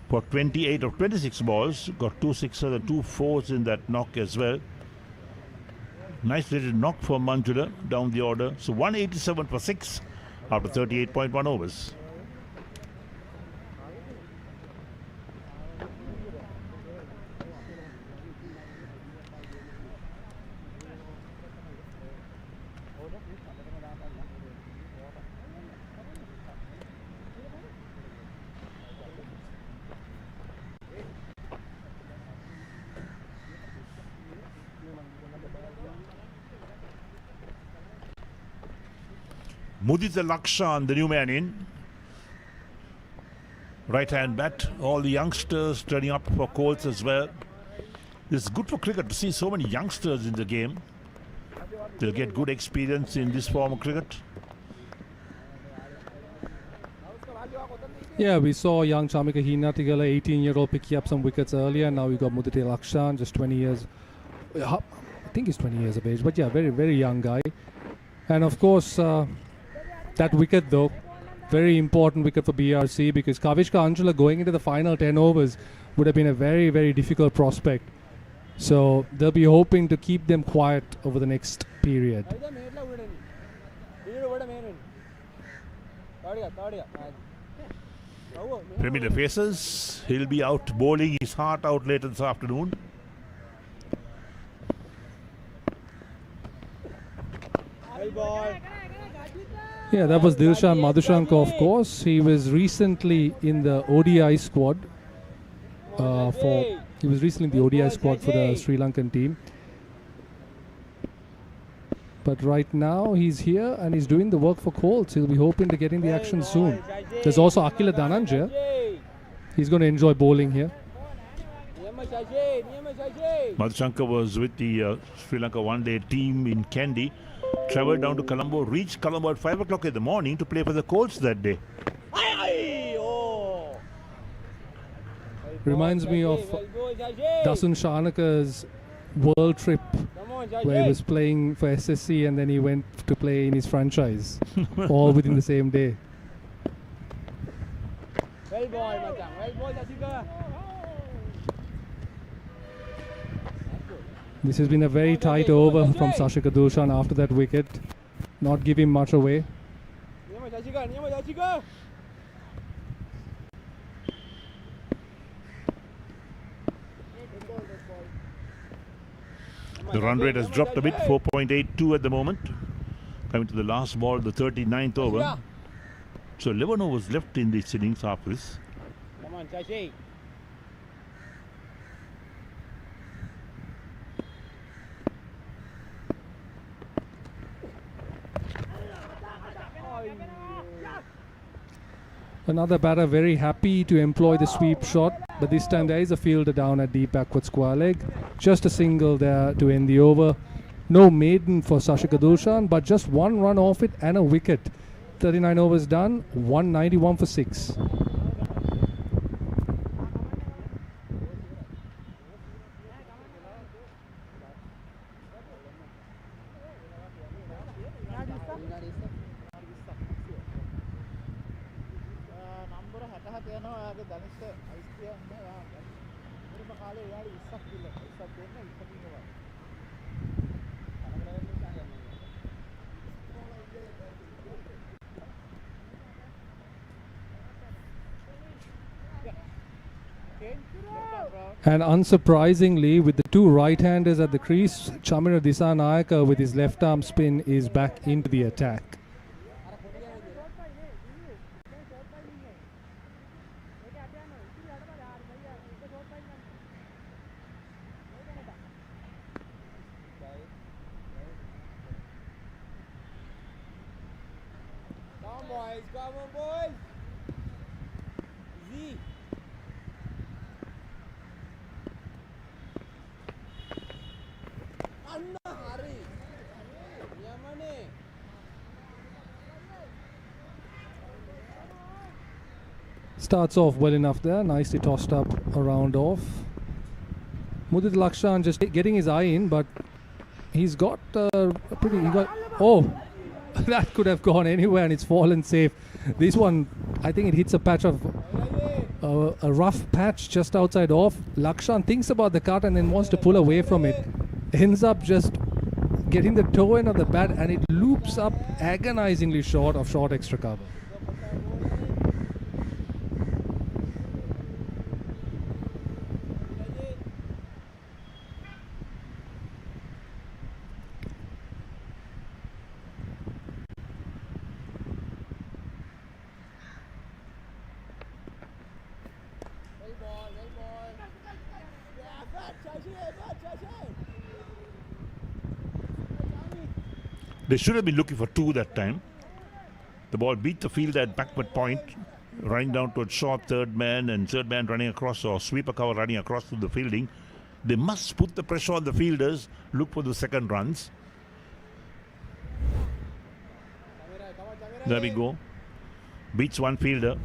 for 28 of 26 balls. Got 2 sixes and 2 fours in that knock as well. Nice little knock for Anjula down the order. So 187 for 6 after 38.1 overs. Mudita Lakshan, the new man in. Right hand bat. All the youngsters turning up for Colts as well. It's good for cricket to see so many youngsters in the game. They'll get good experience in this form of cricket. Yeah, we saw young Chamika Heenatigala, 18-year-old, picking up some wickets earlier. Now we got Mudite Lakshan, just 20 years. I think he's 20 years of age, but yeah, very, very young guy. And of course, that wicket though, very important wicket for BRC, because Kavishka Anjula going into the final 10 overs would have been a very, very difficult prospect. So they'll be hoping to keep them quiet over the next period. Premier faces, he'll be out bowling his heart out later this afternoon. Yeah, that was Dilshan Madhushanka, of course. He was recently in the ODI squad for the Sri Lankan team. But right now he's here and he's doing the work for Colts. He'll be hoping to get in the action soon. There's also Akila Dhananjaya. He's going to enjoy bowling here. Madhushanka was with the Sri Lanka one-day team in Kandy. Travelled down to Colombo, reached Colombo at 5 o'clock in the morning to play for the Colts that day. Reminds me of Dasun Shanaka's world trip where he was playing for SSC and then he went to play in his franchise, all within the same day. This has been a very tight over from Sashika Dushan after that wicket, not giving much away. The run rate has dropped a bit, 4.82 at the moment. Coming to the last ball, the 39th over. So 11 overs left in this innings after this. Come on, Shashi. Another batter very happy to employ the sweep shot, but this time there is a fielder down at deep backward square leg. Just a single there to end the over. No maiden for Sashika Dushan, but just one run off it and a wicket. 39 overs done, 191 for 6. And unsurprisingly, with the two right-handers at the crease, Chamira Disanayaka with his left arm spin is back into the attack. Come on, boys. Z. Starts off well enough there, nicely tossed up a round off. Mudit Lakshan just getting his eye in, but he's got oh, that could have gone anywhere and it's fallen safe. This one, I think it hits a patch of a rough patch just outside off. Lakshan thinks about the cut and then wants to pull away from it. Ends up just getting the toe end of the bat and it loops up agonizingly short of short extra cover. They should have been looking for two that time. The ball beat the field at backward point, running down towards short third man and third man running across, or sweeper cover running across to the fielding. They must put the pressure on the fielders, look for the second runs. There we go. Beats one fielder.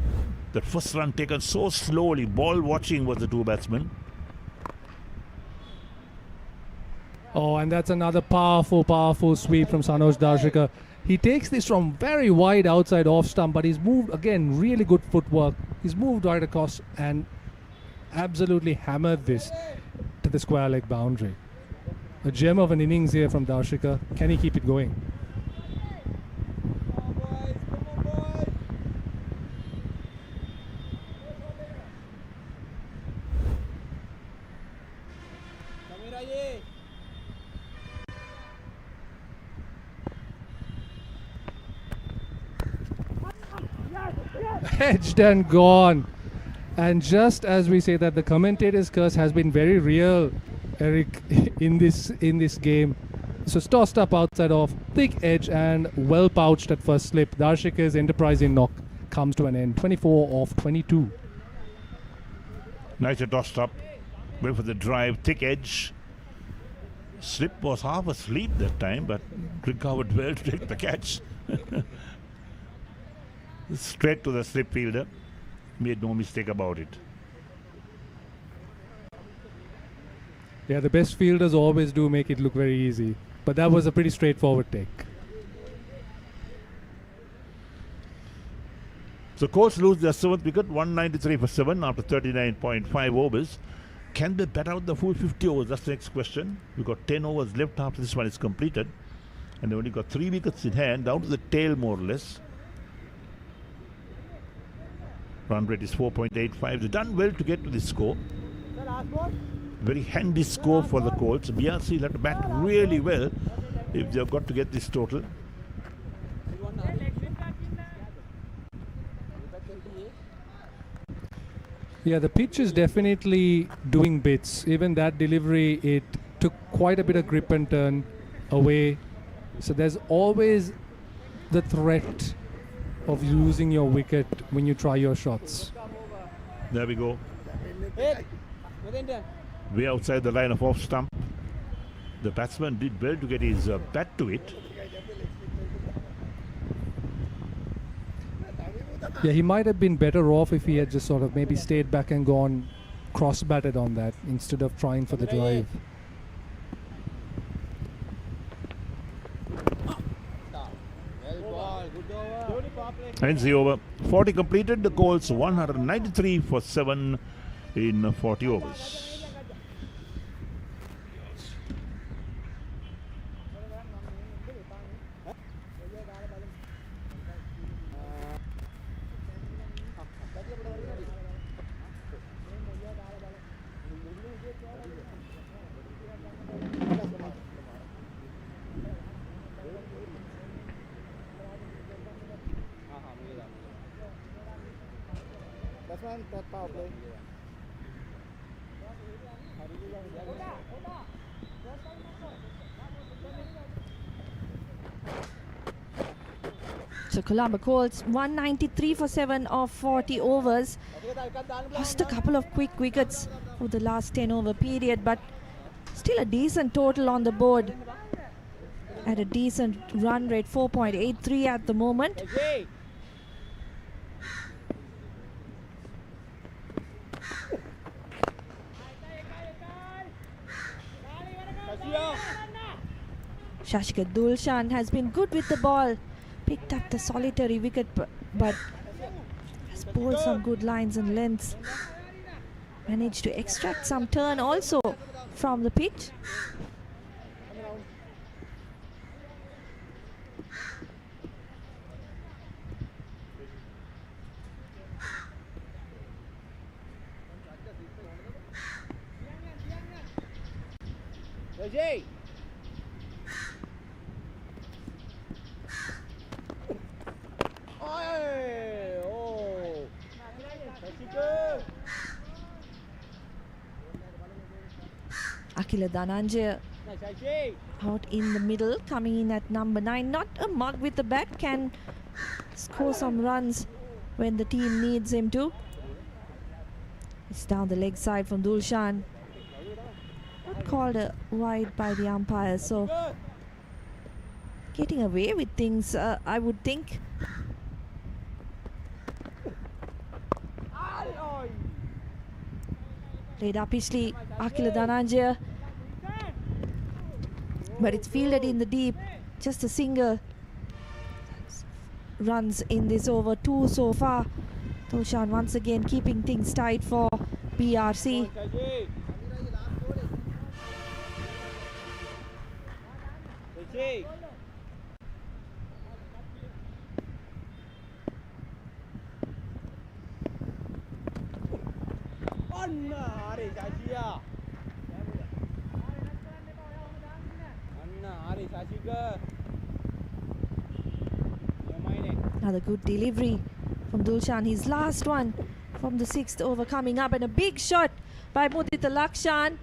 The first run taken so slowly. Ball watching was the two batsmen. Oh, and that's another powerful sweep from Sanoj Darshika. He takes this from very wide outside off stump, but he's moved, again, really good footwork. He's moved right across and absolutely hammered this to the square leg boundary. A gem of an innings here from Darshika. Can he keep it going? Edged and gone. And just as we say that the commentator's curse has been very real, Eric, in this game. So tossed up outside off, thick edge and well pouched at first slip. Darshika's enterprising knock comes to an end. 24 off 22. Nice tossed up. Went for the drive, thick edge. Slip was half asleep that time, but recovered well to take the catch. Straight to the slip fielder. Made no mistake about it. Yeah, the best fielders always do make it look very easy. But that was a pretty straightforward take. So Colts lose their 7th wicket, 193 for 7 after 39.5 overs. Can they bat out the full 50 overs? That's the next question. We've got 10 overs left after this one is completed. And they only got 3 wickets in hand, down to the tail more or less. Run rate is 4.85. They've done well to get to this score. Very handy score for the Colts. BRC will have to bat really well if they've got to get this total. Yeah, the pitch is definitely doing bits. Even that delivery, it took quite a bit of grip and turn away. So there's always the threat of losing your wicket when you try your shots. There we go. Way outside the line of off stump. The batsman did well to get his bat to it. Yeah, he might have been better off if he had just sort of maybe stayed back and gone cross-batted on that instead of trying for the drive. Ends the over. 40 completed. The Colts 193 for 7 in 40 overs. So Colombo Colts 193 for 7 of 40 overs. Lost a couple of quick wickets for the last 10 over period, but still a decent total on the board at a decent run rate, 4.83 at the moment. Shashika Dulshan has been good with the ball. Picked up the solitary wicket, but has bowled some good lines and lengths. Managed to extract some turn also from the pitch. Akila Dhananjaya out in the middle, coming in at number 9. Not a mug with the bat, can score some runs when the team needs him to. It's down the leg side from Dulshan. Not called a wide by the umpire, so getting away with things, I would think. Played upishly, Akila Dhananjaya. But it's fielded in the deep. Just a single. Runs in this over, 2 so far. Tulshan once again keeping things tight for BRC. Another good delivery from Dulshan, his last one from the 6th over coming up, and a big shot by Mudita Lakshan,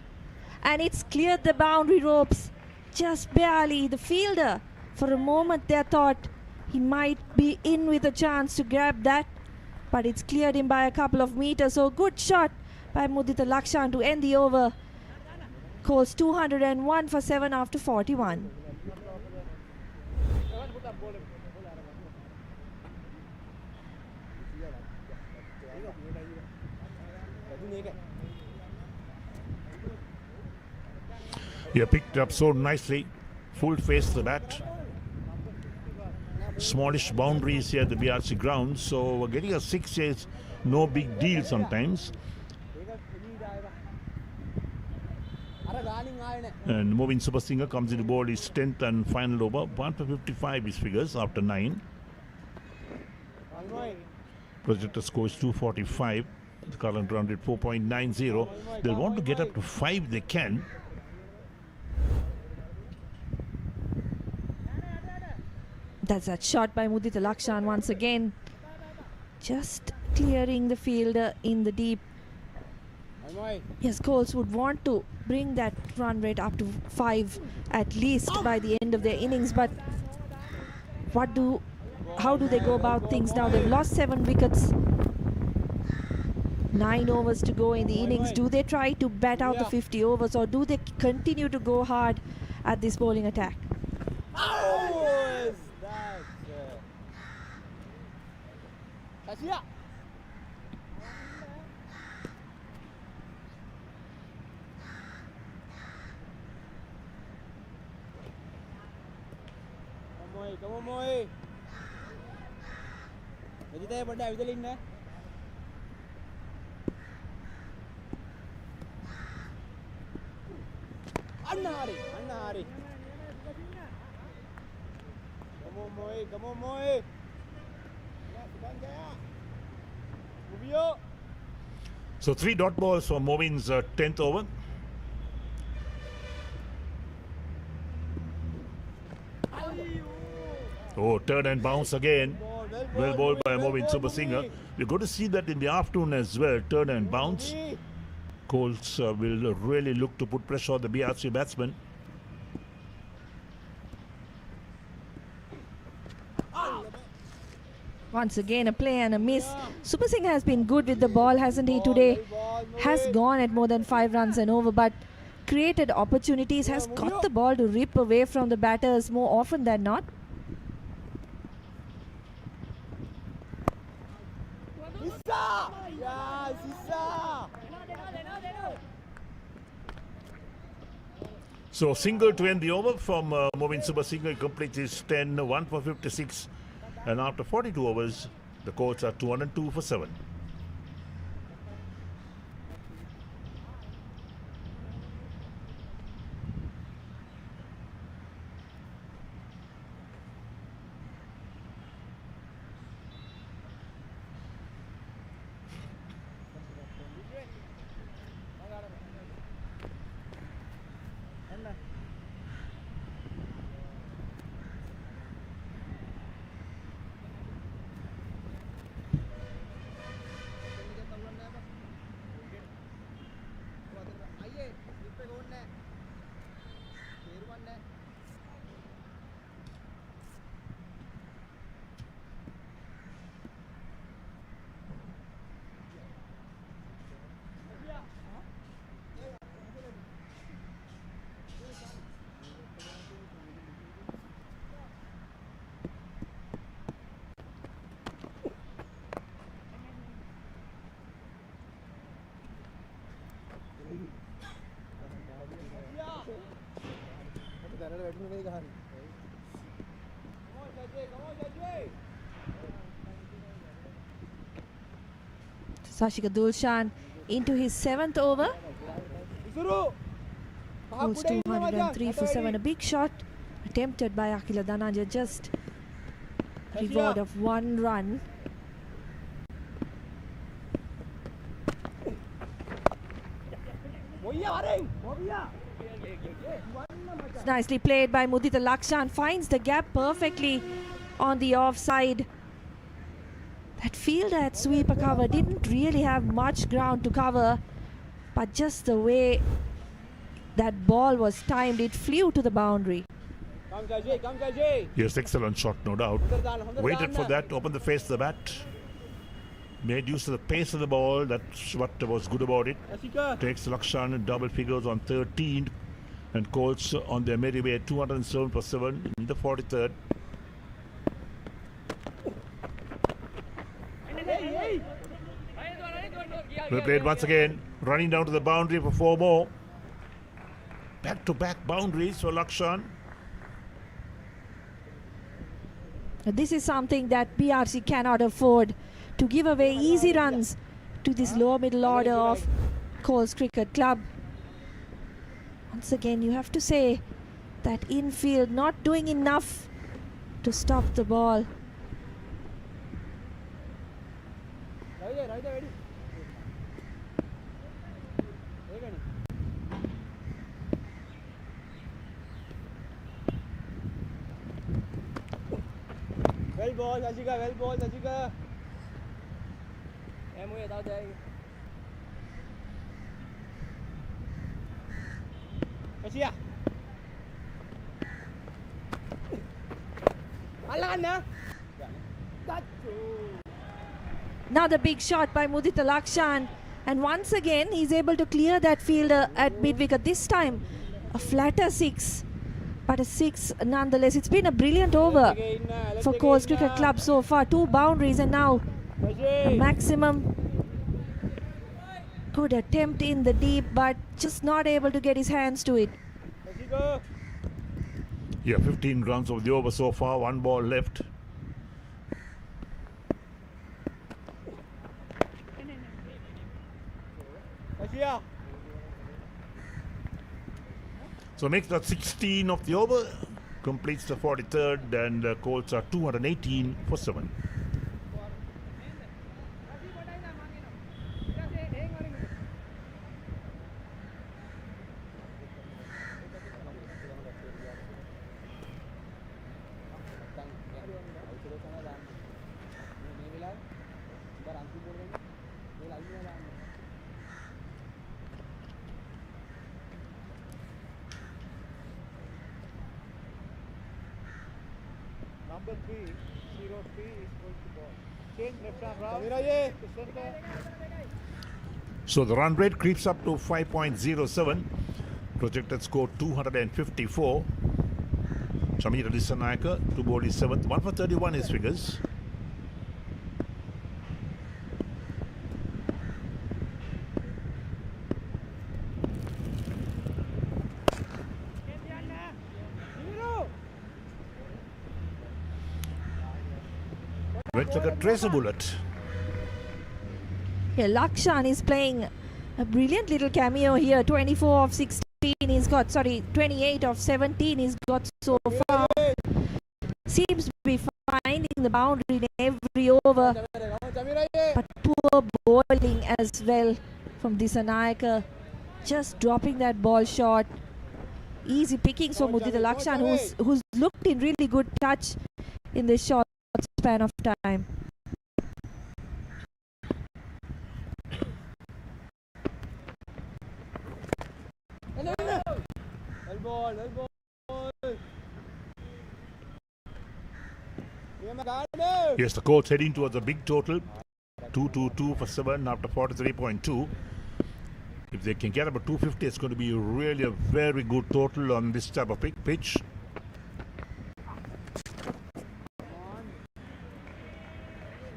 and it's cleared the boundary ropes just barely. The fielder, for a moment there thought he might be in with a chance to grab that, but it's cleared him by a couple of meters. So good shot by Mudita Lakshan to end the over. Colts 201 for 7 after 41. Yeah, picked up so nicely. Full face to the bat. Smallish boundaries here at the BRC ground, so getting a 6 is no big deal sometimes. And Movin Super Singer comes into board his 10th and final over. 1 for 55 his figures after 9. Projected score is 245. The current run rate 4.90. They'll want to get up to 5 they can. That's that shot by Mudita Lakshan once again. Just clearing the fielder in the deep. Yes, Colts would want to bring that run rate up to 5 at least by the end of their innings, but how do they go about things now? They've lost 7 wickets. 9 overs to go in the innings. Do they try to bat out the 50 overs, or do they continue to go hard at this bowling attack? Come on, Moy. Jadi tayo pada Avidalin na. Anna hari. Come on, Moy. So 3 dot balls for Movin's 10th over. Oh, turn and bounce again. Well bowled by Movin Super Singer. We're going to see that in the afternoon as well. Turn and bounce. Colts will really look to put pressure on the BRC batsmen. Once again, a play and a miss. Super Singh has been good with the ball, hasn't he, today? Has gone at more than 5 runs and over, but created opportunities, has got the ball to rip away from the batters more often than not. So single to end the over from Movin Super Singer. Completes his 10, 1 for 56. And after 42 overs, the Colts are 202 for 7. Sashika Dulshan into his 7th over. Holds 203 for 7. A big shot attempted by Akila Dhananjaya, just reward of 1 run. It's nicely played by Mudita Lakshan, finds the gap perfectly on the offside. That fielder at sweeper cover didn't really have much ground to cover, but just the way that ball was timed, it flew to the boundary. Yes, excellent shot, no doubt. Waited for that, opened the face of the bat. Made use of the pace of the ball, that's what was good about it. Takes Lakshan double figures on 13th, and Colts on their merry way 207 for 7 in the 43rd. Replayed once again, running down to the boundary for 4 more. Back-to-back boundaries for Lakshan. This is something that BRC cannot afford, to give away easy runs to this lower middle order of Colts Cricket Club. Once again, you have to say that infield not doing enough to stop the ball. Well ball, Sashika, well ball, Sashika. Another big shot by Mudita Lakshan, and once again he's able to clear that fielder at mid-wicket. This time a flatter 6, but a 6 nonetheless. It's been a brilliant over for Colts Cricket Club so far. 2 boundaries and now a maximum. Good attempt in the deep, but just not able to get his hands to it. Yeah, 15 runs of the over so far, 1 ball left. So makes that 16 of the over, completes the 43rd, and the Colts are 218 for 7. Number 303 is going to ball. Change left arm round to center. So the run rate creeps up to 5.07. Projected score 254. Samir Dissanayaka to bowl his 7th. 1 for 31 is figures. Went like a tracer bullet. Yeah, Lakshan is playing a brilliant little cameo here. 24 of 16 he's got, 28 of 17 he's got so far. Seems to be finding the boundary in every over, but poor bowling as well from Dissanayaka. Just dropping that ball short. Easy pickings for Mudita Lakshan, who's looked in really good touch in this short span of time. Yes, the Colts heading towards a big total. 222 for 7 after 43.2. If they can get about 250, it's going to be really a very good total on this type of pitch.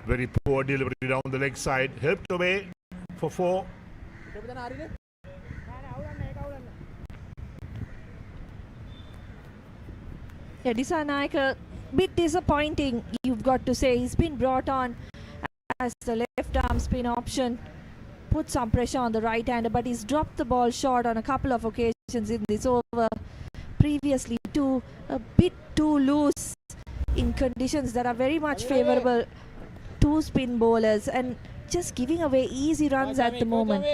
Very poor delivery down the leg side. Helped away for 4. Yeah, Dissanayake, bit disappointing, you've got to say. He's been brought on as the left arm spin option. Put some pressure on the right hander, but he's dropped the ball short on a couple of occasions in this over. Previously, a bit too loose in conditions that are very much favourable to spin bowlers and just giving away easy runs at the moment.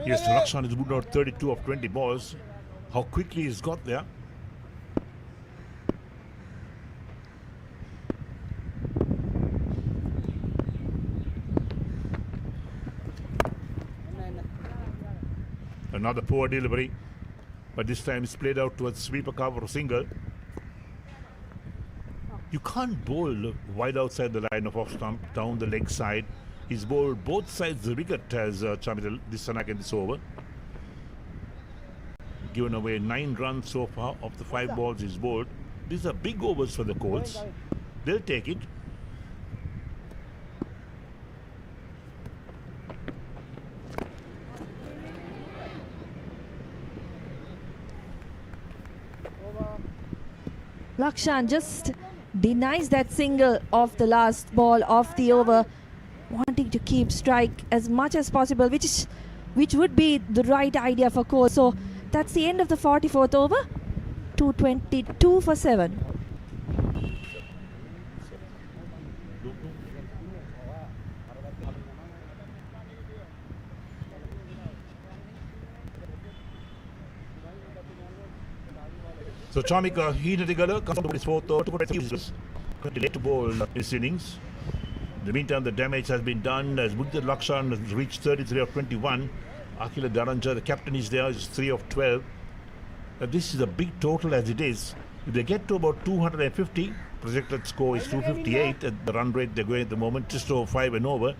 Yes, Lakshan is moved out 32 of 20 balls. How quickly he's got there. Another poor delivery, but this time it's played out towards sweeper cover or single. You can't bowl wide outside the line of off stump down the leg side. He's bowled both sides the wicket as Dissanayake in this over. Given away 9 runs so far of the 5 balls he's bowled. These are big overs for the Colts. They'll take it. Lakshan just denies that single of the last ball of the over, wanting to keep strike as much as possible, which would be the right idea for Colts. So that's the end of the 44th over. 222 for 7. So Chamika, he comes to his 4th over, 2 late to bowl his innings. In the meantime, the damage has been done as Wicket Lakshan has reached 33 of 21. Akhila Dharanja, the captain, is there, is 3 of 12. This is a big total as it is. If they get to about 250, projected score is 258 at the run rate they're going at the moment, just over 5 and over.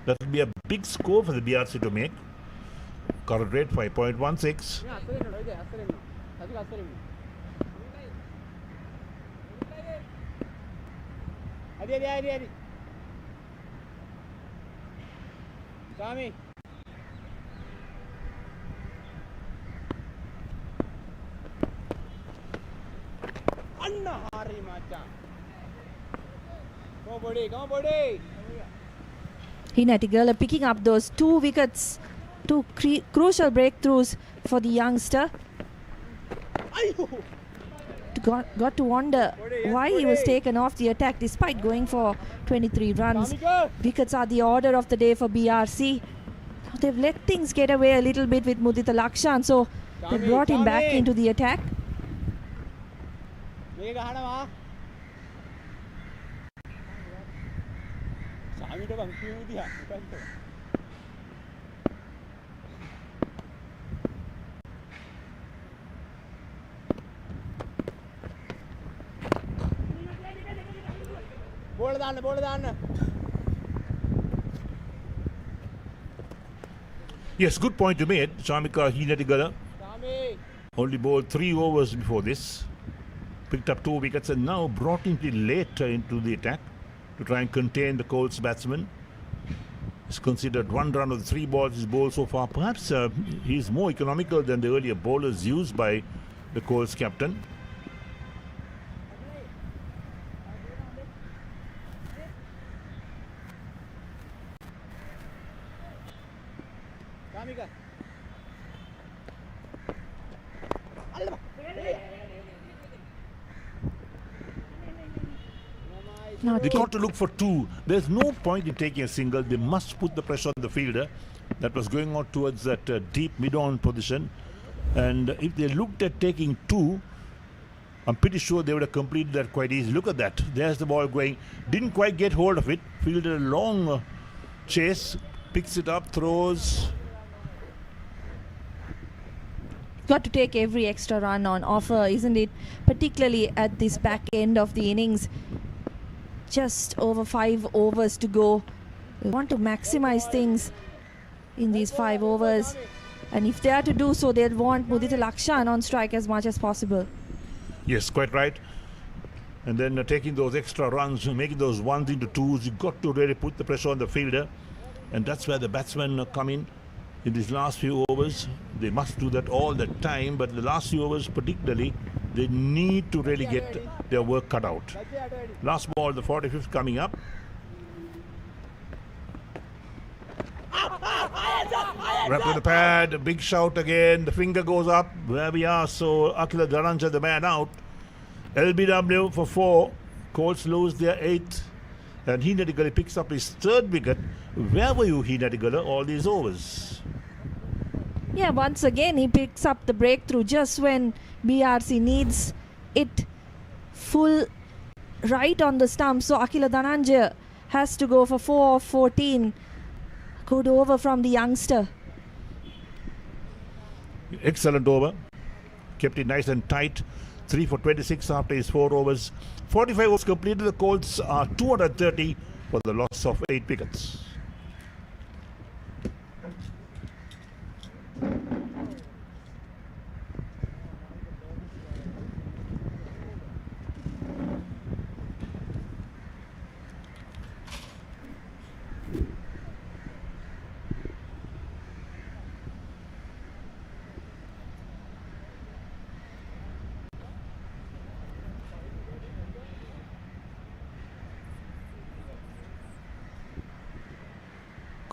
That will be a big score for the BRC to make. Current rate 5.16. Tommy. Anna Hari Macha. Come on, buddy. Come on, buddy. Hinatigala picking up those 2 wickets, 2 crucial breakthroughs for the youngster. Got to wonder why he was taken off the attack despite going for 23 runs. Wickets are the order of the day for BRC. They've let things get away a little bit with Mudita Lakshan, so they brought him back into the attack. Ball down. Yes, good point you made. Chamika Hinatigala only bowled 3 overs before this. Picked up 2 wickets and now brought him late into the attack to try and contain the Colts batsman. He's considered 1 run of the 3 balls he's bowled so far. Perhaps he's more economical than the earlier bowlers used by the Colts captain. They got to look for 2. There's no point in taking a single. They must put the pressure on the fielder that was going on towards that deep mid-on position. And if they looked at taking 2, I'm pretty sure they would have completed that quite easy. Look at that. There's the ball going. Didn't quite get hold of it. Fielded a long chase. Picks it up, throws. Got to take every extra run on offer, isn't it? Particularly at this back end of the innings. Just over 5 overs to go. We want to maximize things in these 5 overs. And if they are to do so, they'll want Mudita Lakshan on strike as much as possible. Yes, quite right. and then taking those extra runs, making those ones into twos. You've got to really put the pressure on the fielder, and that's where the batsmen come in these last few overs. They must do that all the time, but the last few overs particularly, they need to really get their work cut out. Last ball, the 45th coming up. Wrap to the pad, a big shout again, the finger goes up, where we are, so Akila Dhananjaya, the man out. LBW for 4, Colts lose their 8th, and Heenadigala picks up his 3rd wicket. Where were you, Heenadigala, all these overs? Yeah, once again he picks up the breakthrough just when BRC needs it full right on the stump. So Akila Dhananjaya has to go for 4 of 14. Good over from the youngster. Excellent over. Kept it nice and tight. 3 for 26 after his 4 overs. 45 overs completed. The Colts are 230 for the loss of 8 wickets.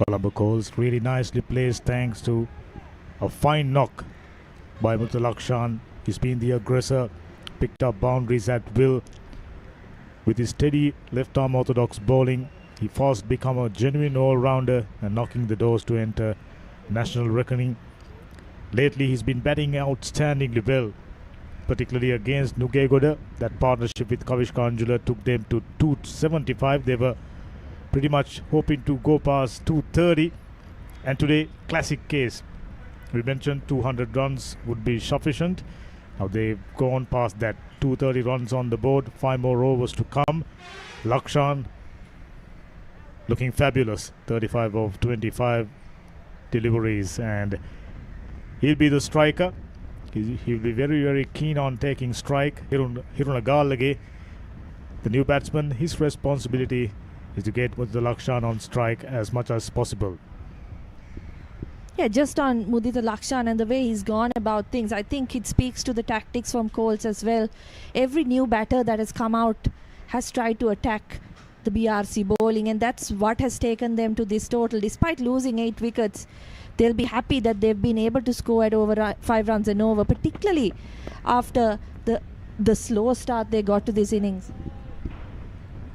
Colombo Colts really nicely placed thanks to a fine knock by Mutalakshan. He's been the aggressor, picked up boundaries at will. With his steady left-arm orthodox bowling, he fast become a genuine all-rounder and knocking the doors to enter national reckoning. Lately, he's been batting outstandingly well, particularly against Nugegoda. That partnership with Kavish Kanjula took them to 275. They were pretty much hoping to go past 230, and today classic case. We mentioned 200 runs would be sufficient. Now they've gone past that. 230 runs on the board, 5 more overs to come. Lakshan looking fabulous, 35 of 25 deliveries, and he'll be the striker. He'll be very, very keen on taking strike. Hirunagalage, the new batsman, his responsibility is to get with the Lakshan on strike as much as possible. Yeah, just on Mudita Lakshan and the way he's gone about things, I think it speaks to the tactics from Colts as well. Every new batter that has come out has tried to attack the BRC bowling, and that's what has taken them to this total. Despite losing 8 wickets, they'll be happy that they've been able to score at over 5 runs and over, particularly after the slow start they got to this innings.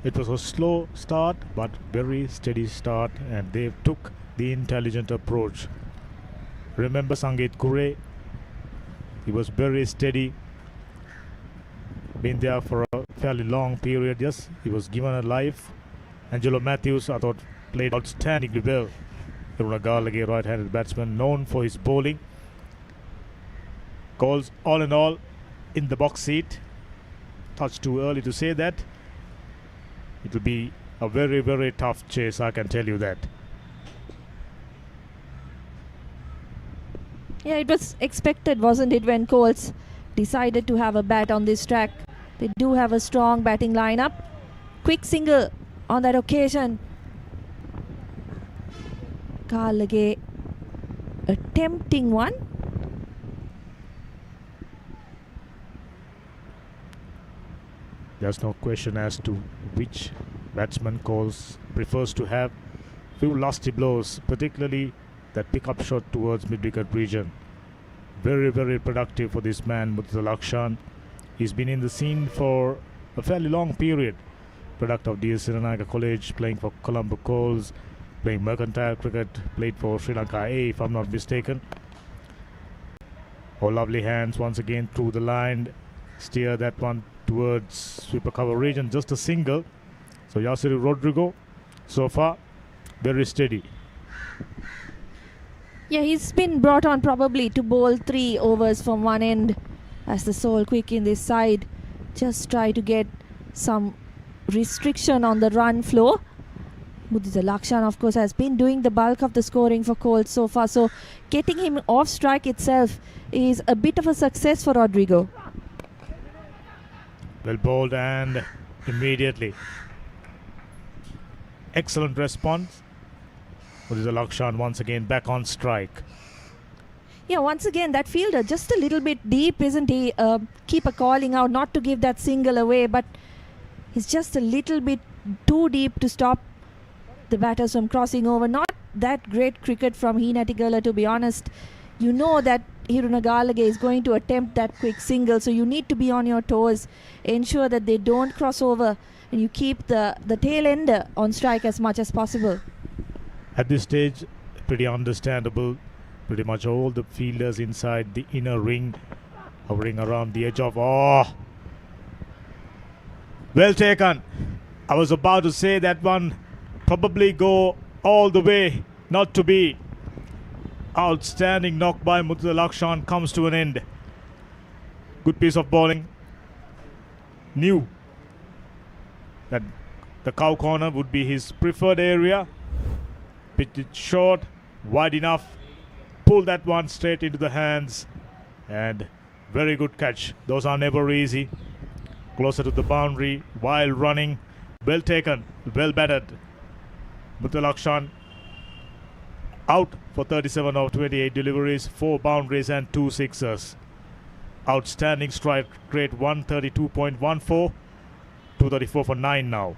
It was a slow start, but very steady start, and they took the intelligent approach. Remember Sangeet Kure? He was very steady, been there for a fairly long period. Yes, he was given a life. Angelo Mathews, I thought, played outstandingly well. Hirunagalage, right-handed batsman, known for his bowling. Calls all in all in the box seat. Touch too early to say that. It will be a very, very tough chase, I can tell you that. Yeah, it was expected, wasn't it, when Colts decided to have a bat on this track. They do have a strong batting lineup. Quick single on that occasion. Galage, a tempting one. There's no question as to which batsman Colts prefers to have few lusty blows, particularly that pickup shot towards mid-wicket region. Very, very productive for this man, Mutalakshan. He's been in the scene for a fairly long period. Product of DS Siranaka College, playing for Colombo Colts, playing mercantile cricket, played for Sri Lanka A, if I'm not mistaken. Oh, lovely hands once again through the line. Steer that one towards sweeper cover region, just a single. So Yasiru Rodrigo, so far, very steady. Yeah, he's been brought on probably to bowl 3 overs from one end as the sole quick in this side. Just try to get some restriction on the run flow. Mudita Lakshan, of course, has been doing the bulk of the scoring for Colts so far. So getting him off strike itself is a bit of a success for Rodrigo. Well bowled and immediately. Excellent response. Lakshan once again back on strike. Yeah, once again, that fielder just a little bit deep, isn't he? Keeper calling out not to give that single away, but he's just a little bit too deep to stop the batters from crossing over. Not that great cricket from Heenatigala, to be honest. You know that Hirunagalage is going to attempt that quick single, so you need to be on your toes, ensure that they don't cross over, and you keep the tail ender on strike as much as possible. At this stage, pretty understandable. Pretty much all the fielders inside the inner ring, hovering around the edge of... Oh! Well taken. I was about to say that one probably go all the way, not to be. Outstanding knock by Lakshan comes to an end. Good piece of bowling. Knew that the cow corner would be his preferred area. Pitched it short, wide enough. Pull that one straight into the hands, and very good catch. Those are never easy. Closer to the boundary while running. Well taken, well batted. Lakshan out for 37 of 28 deliveries, 4 boundaries and 2 sixers. Outstanding strike rate 132.14, 234 for 9 now.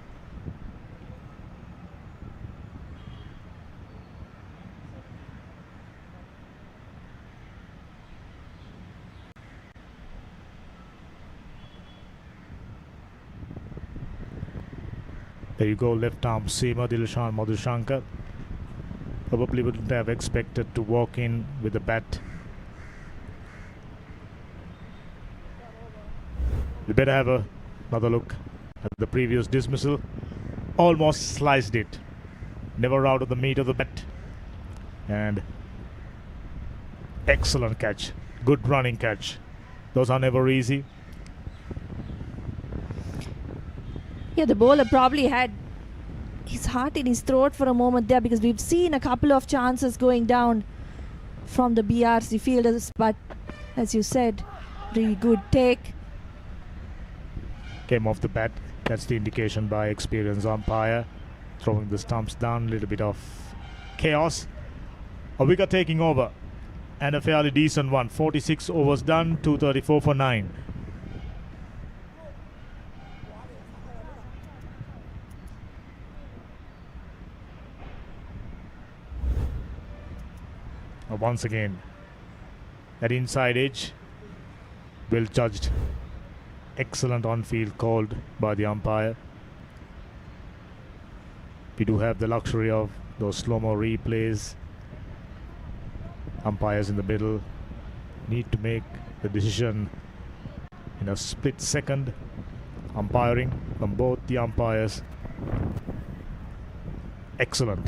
There you go, left arm seamer Dilshan Madhushankar. Probably wouldn't have expected to walk in with the bat. We better have another look at the previous dismissal. Almost sliced it. Never out of the meat of the bat. And excellent catch. Good running catch. Those are never easy. Yeah, the bowler probably had his heart in his throat for a moment there, because we've seen a couple of chances going down from the BRC fielders, but as you said, really good take. Came off the bat. That's the indication by experienced umpire. Throwing the stumps down, a little bit of chaos. A wicket taking over, and a fairly decent one. 46 overs done, 234 for 9. Once again, that inside edge, well judged. Excellent on-field called by the umpire. We do have the luxury of those slow-mo replays. Umpires in the middle need to make the decision in a split second. Umpiring from both the umpires. Excellent.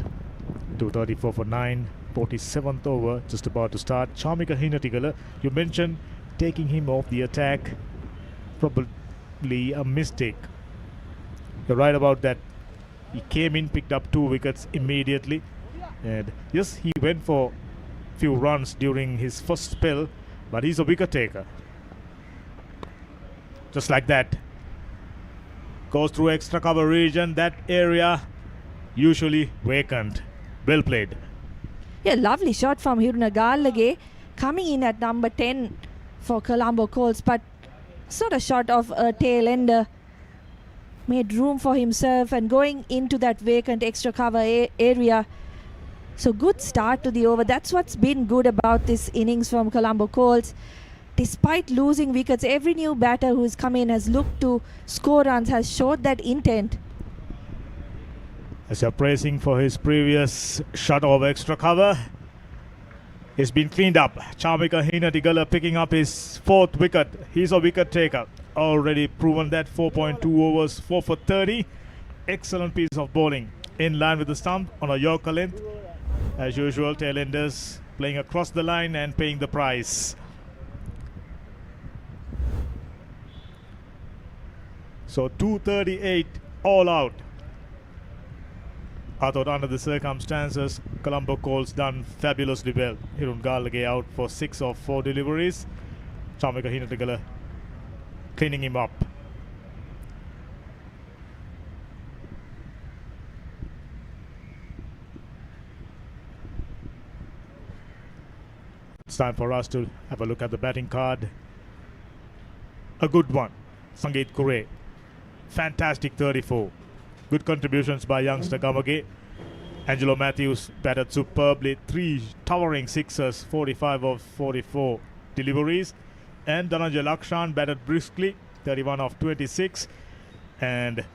234 for 9. 47th over, just about to start. Chamika Heenatigala, you mentioned taking him off the attack. Probably a mistake. You're right about that. He came in, picked up 2 wickets immediately. And yes, he went for a few runs during his first spell, but he's a wicket taker. Just like that. Goes through extra cover region. That area usually vacant. Well played. Yeah, lovely shot from Hirunagalage, coming in at number 10 for Colombo Colts, but sort of shot of a tail ender. Made room for himself and going into that vacant extra cover area. So good start to the over. That's what's been good about this innings from Colombo Colts. Despite losing wickets, every new batter who's come in has looked to score runs, has showed that intent. As you're praising for his previous shot of extra cover, it's been cleaned up. Chamika Heenatigala picking up his 4th wicket. He's a wicket taker. Already proven that. 4.2 overs, 4 for 30. Excellent piece of bowling. In line with the stump on a Yorker length. As usual, tailenders playing across the line and paying the price. So 238 all out. I thought under the circumstances, Colombo Colts done fabulously well. Hirunagalage out for 6 of 4 deliveries. Chamika Heenatigala cleaning him up. It's time for us to have a look at the batting card. A good one. Sangeet Kure. Fantastic 34. Good contributions by youngster Gamage. Angelo Mathews batted superbly. 3 towering sixers, 45 of 44 deliveries. And Dhananjay Lakshan batted briskly, 31 of 26. And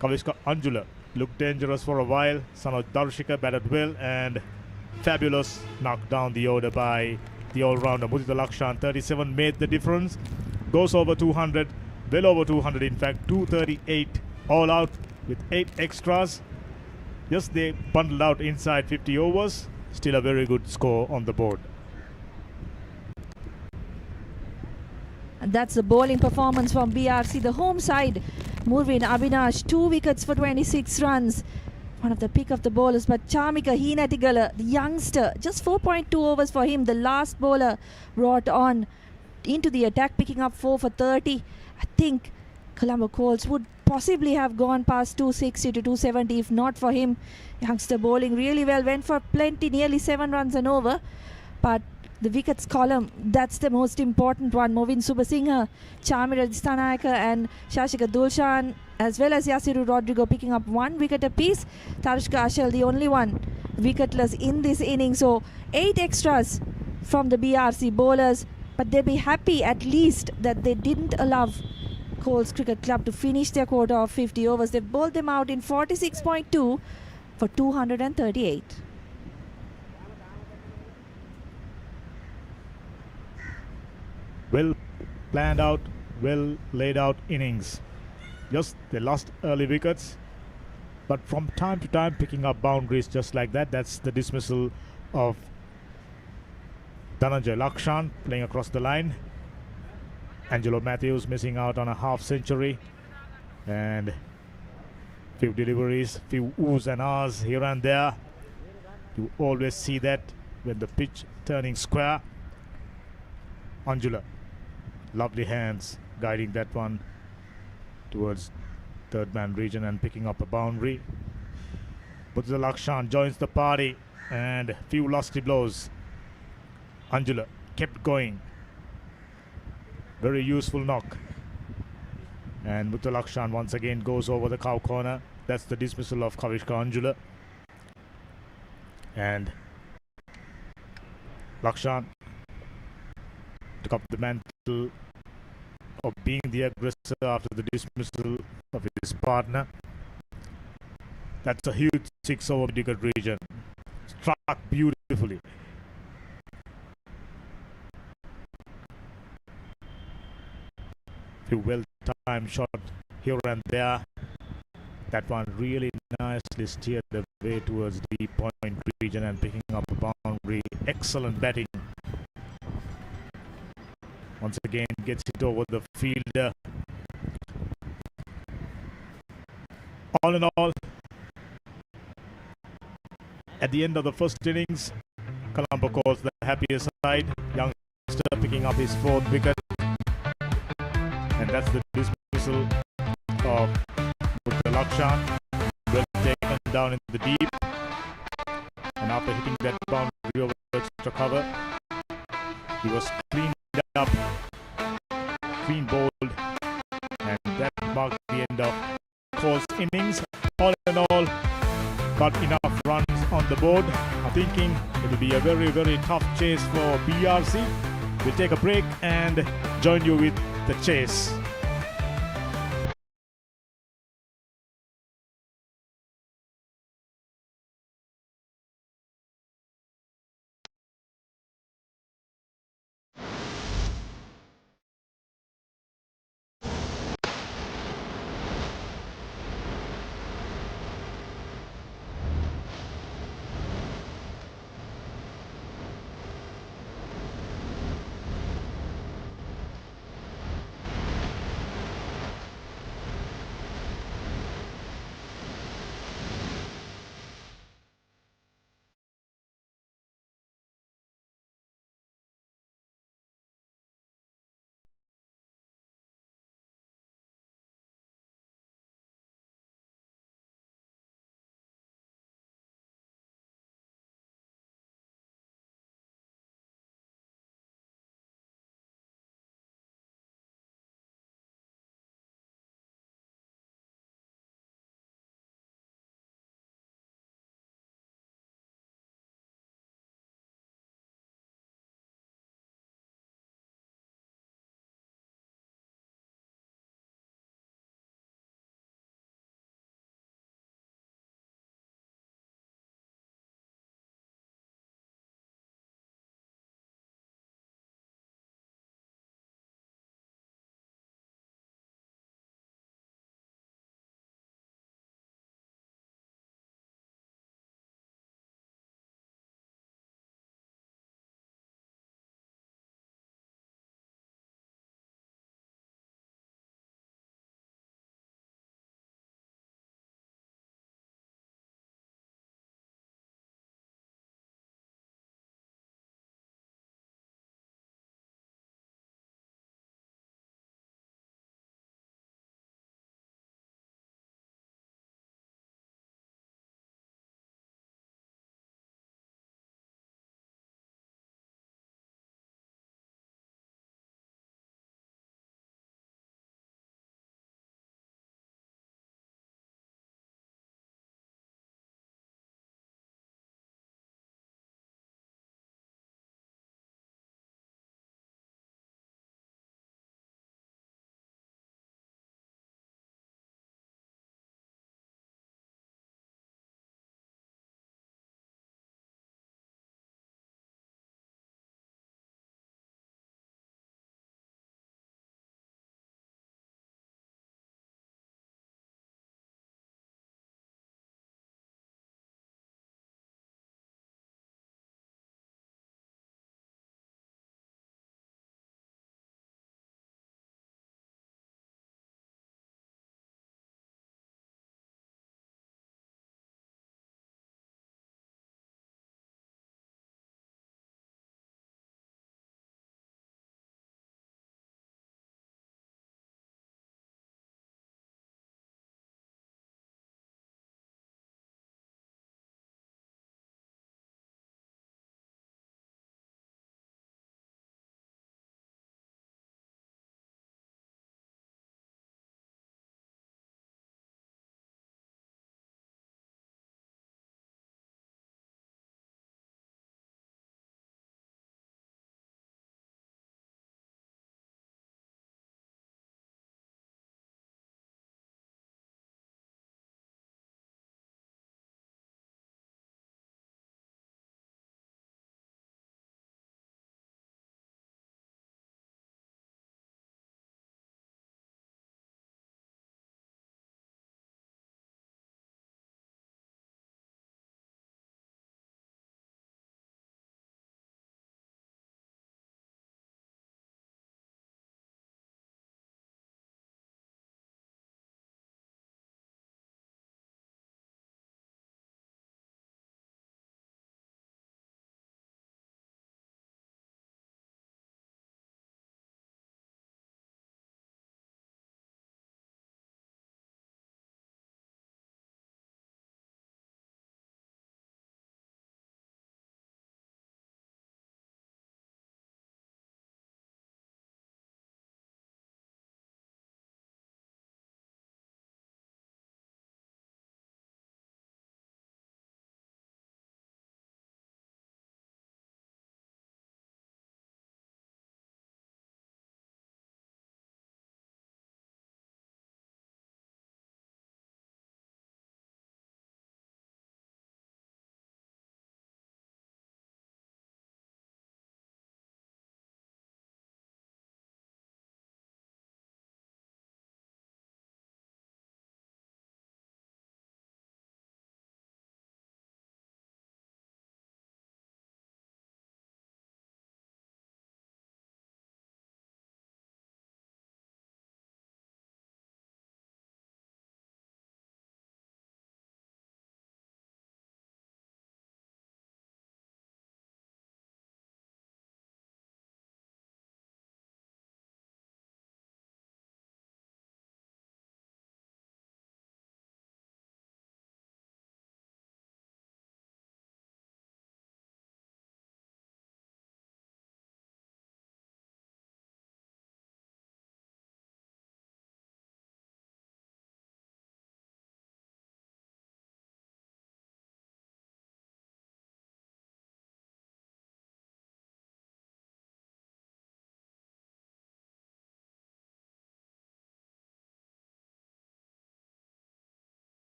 Kavishka Anjula looked dangerous for a while. Sanoj Darshika batted well, and fabulous knocked down the order by the all-rounder Mudita Lakshan. 37 made the difference. Goes over 200, well over 200 in fact, 238 all out with 8 extras. Yes, they bundled out inside 50 overs. Still a very good score on the board. And that's the bowling performance from BRC. The home side, Murvin Abhinash, 2 wickets for 26 runs. One of the pick of the bowlers, but Chamika Heenatigala, the youngster, just 4.2 overs for him. The last bowler brought on into the attack, picking up 4 for 30. I think Colombo Colts would possibly have gone past 260 to 270 if not for him. Youngster bowling really well, went for plenty, nearly 7 runs and over. But the wickets column, that's the most important one. Movin Subasinghe, Chamira Distanayaka and Shashika Dulshan, as well as Yasiru Rodrigo picking up 1 wicket apiece. Tarishka Ashal, the only one wicketless in this inning. So 8 extras from the BRC bowlers, but they'll be happy at least that they didn't allow Colts Cricket Club to finish their quota of 50 overs. They've bowled them out in 46.2 for 238. Well planned out, well laid out innings. Yes, they lost early wickets, but from time to time picking up boundaries just like that. That's the dismissal of Dhananjay Lakshan playing across the line. Angelo Mathews missing out on a half century, and few deliveries, few oohs and ahs here and there. You always see that when the pitch turning square. Anjula, lovely hands guiding that one towards third man region and picking up a boundary. Mudita Lakshan joins the party, and few lusty blows. Anjula kept going. Very useful knock. And Mudita Lakshan once again goes over the cow corner. That's the dismissal of Kavishka Anjula. And Lakshan took up the mantle of being the aggressor after the dismissal of his partner. That's a huge 6 over mid-wicket region. Struck beautifully. Few well-timed shot here and there. That one really nicely steered the way towards the point region and picking up a boundary. Excellent batting. Once again gets it over the fielder. All in all, at the end of the first innings, Colombo calls the happiest side. Youngster picking up his 4th wicket. And that's the dismissal of Mudita Lakshan. Well taken down in the deep. And after hitting that boundary over extra cover, he was cleaned up, clean bowled, and that marked the end of Cole's innings. All in all, got enough runs on the board. I'm thinking it will be a very, very tough chase for BRC. We'll take a break and join you with the chase.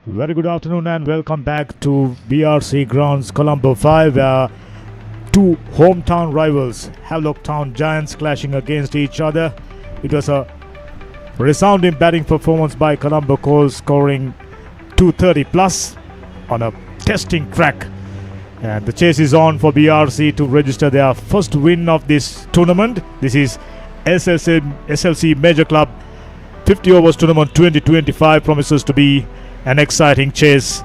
Very good afternoon and welcome back to BRC Grounds Colombo 5, where two hometown rivals, Havelock Town Giants, clashing against each other. It was a resounding batting performance by Colombo Colts, scoring 230 plus on a testing track. And the chase is on for BRC to register their first win of this tournament. This is SLC Major Club 50 overs tournament 2025. Promises to be an exciting chase.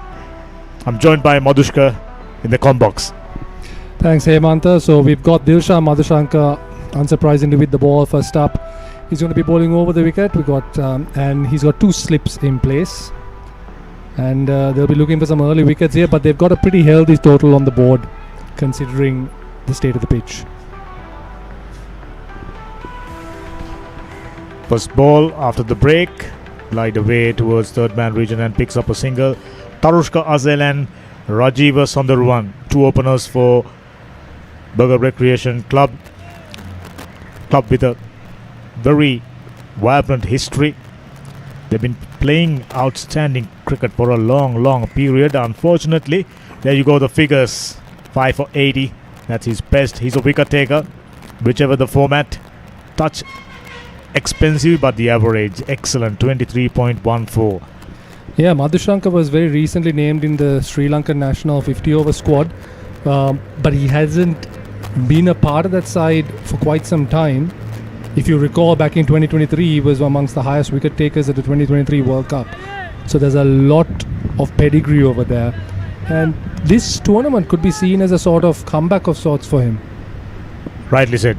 I'm joined by Madhushka in the com box. Thanks, Hemanta. So we've got Dilshan Madhushanka, unsurprisingly, with the ball first up. He's going to be bowling over the wicket. And he's got two slips in place. And they'll be looking for some early wickets here, but they've got a pretty healthy total on the board, considering the state of the pitch. First ball after the break, glide away towards third man region and picks up a single. Tarushka Azel and Rajiva Sundaruan, two openers for Burger Recreation Club with a very vibrant history. They've been playing outstanding cricket for a long period. Unfortunately, there you go, the figures. 5 for 80, that's his best. He's a wicket taker, whichever the format. Touch expensive, but the average excellent, 23.14. Yeah, Madhushanka was very recently named in the Sri Lankan national 50 over squad, but he hasn't been a part of that side for quite some time. If you recall, back in 2023, he was amongst the highest wicket takers at the 2023 World Cup. So there's a lot of pedigree over there, and this tournament could be seen as a sort of comeback of sorts for him. Rightly said.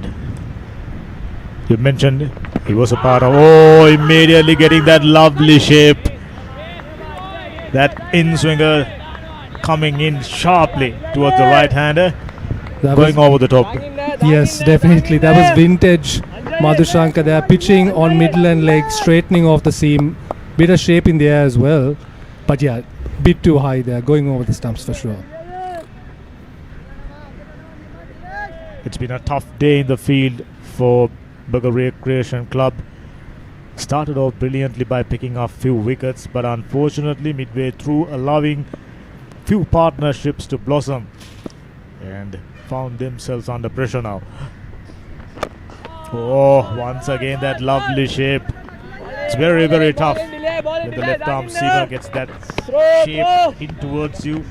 You mentioned he was a part of... Oh, immediately getting that lovely shape. That in-swinger coming in sharply towards the right-hander. Going over the top. Yes, definitely. That was vintage Madhushanka there. Pitching on middle and leg, straightening off the seam. Bit of shape in the air as well. But yeah, bit too high there. Going over the stumps for sure. It's been a tough day in the field for Burger Recreation Club. Started off brilliantly by picking up few wickets, but unfortunately midway through allowing few partnerships to blossom and found themselves under pressure now. Oh, once again that lovely shape. It's very tough when the left arm seamer gets that shape in towards you.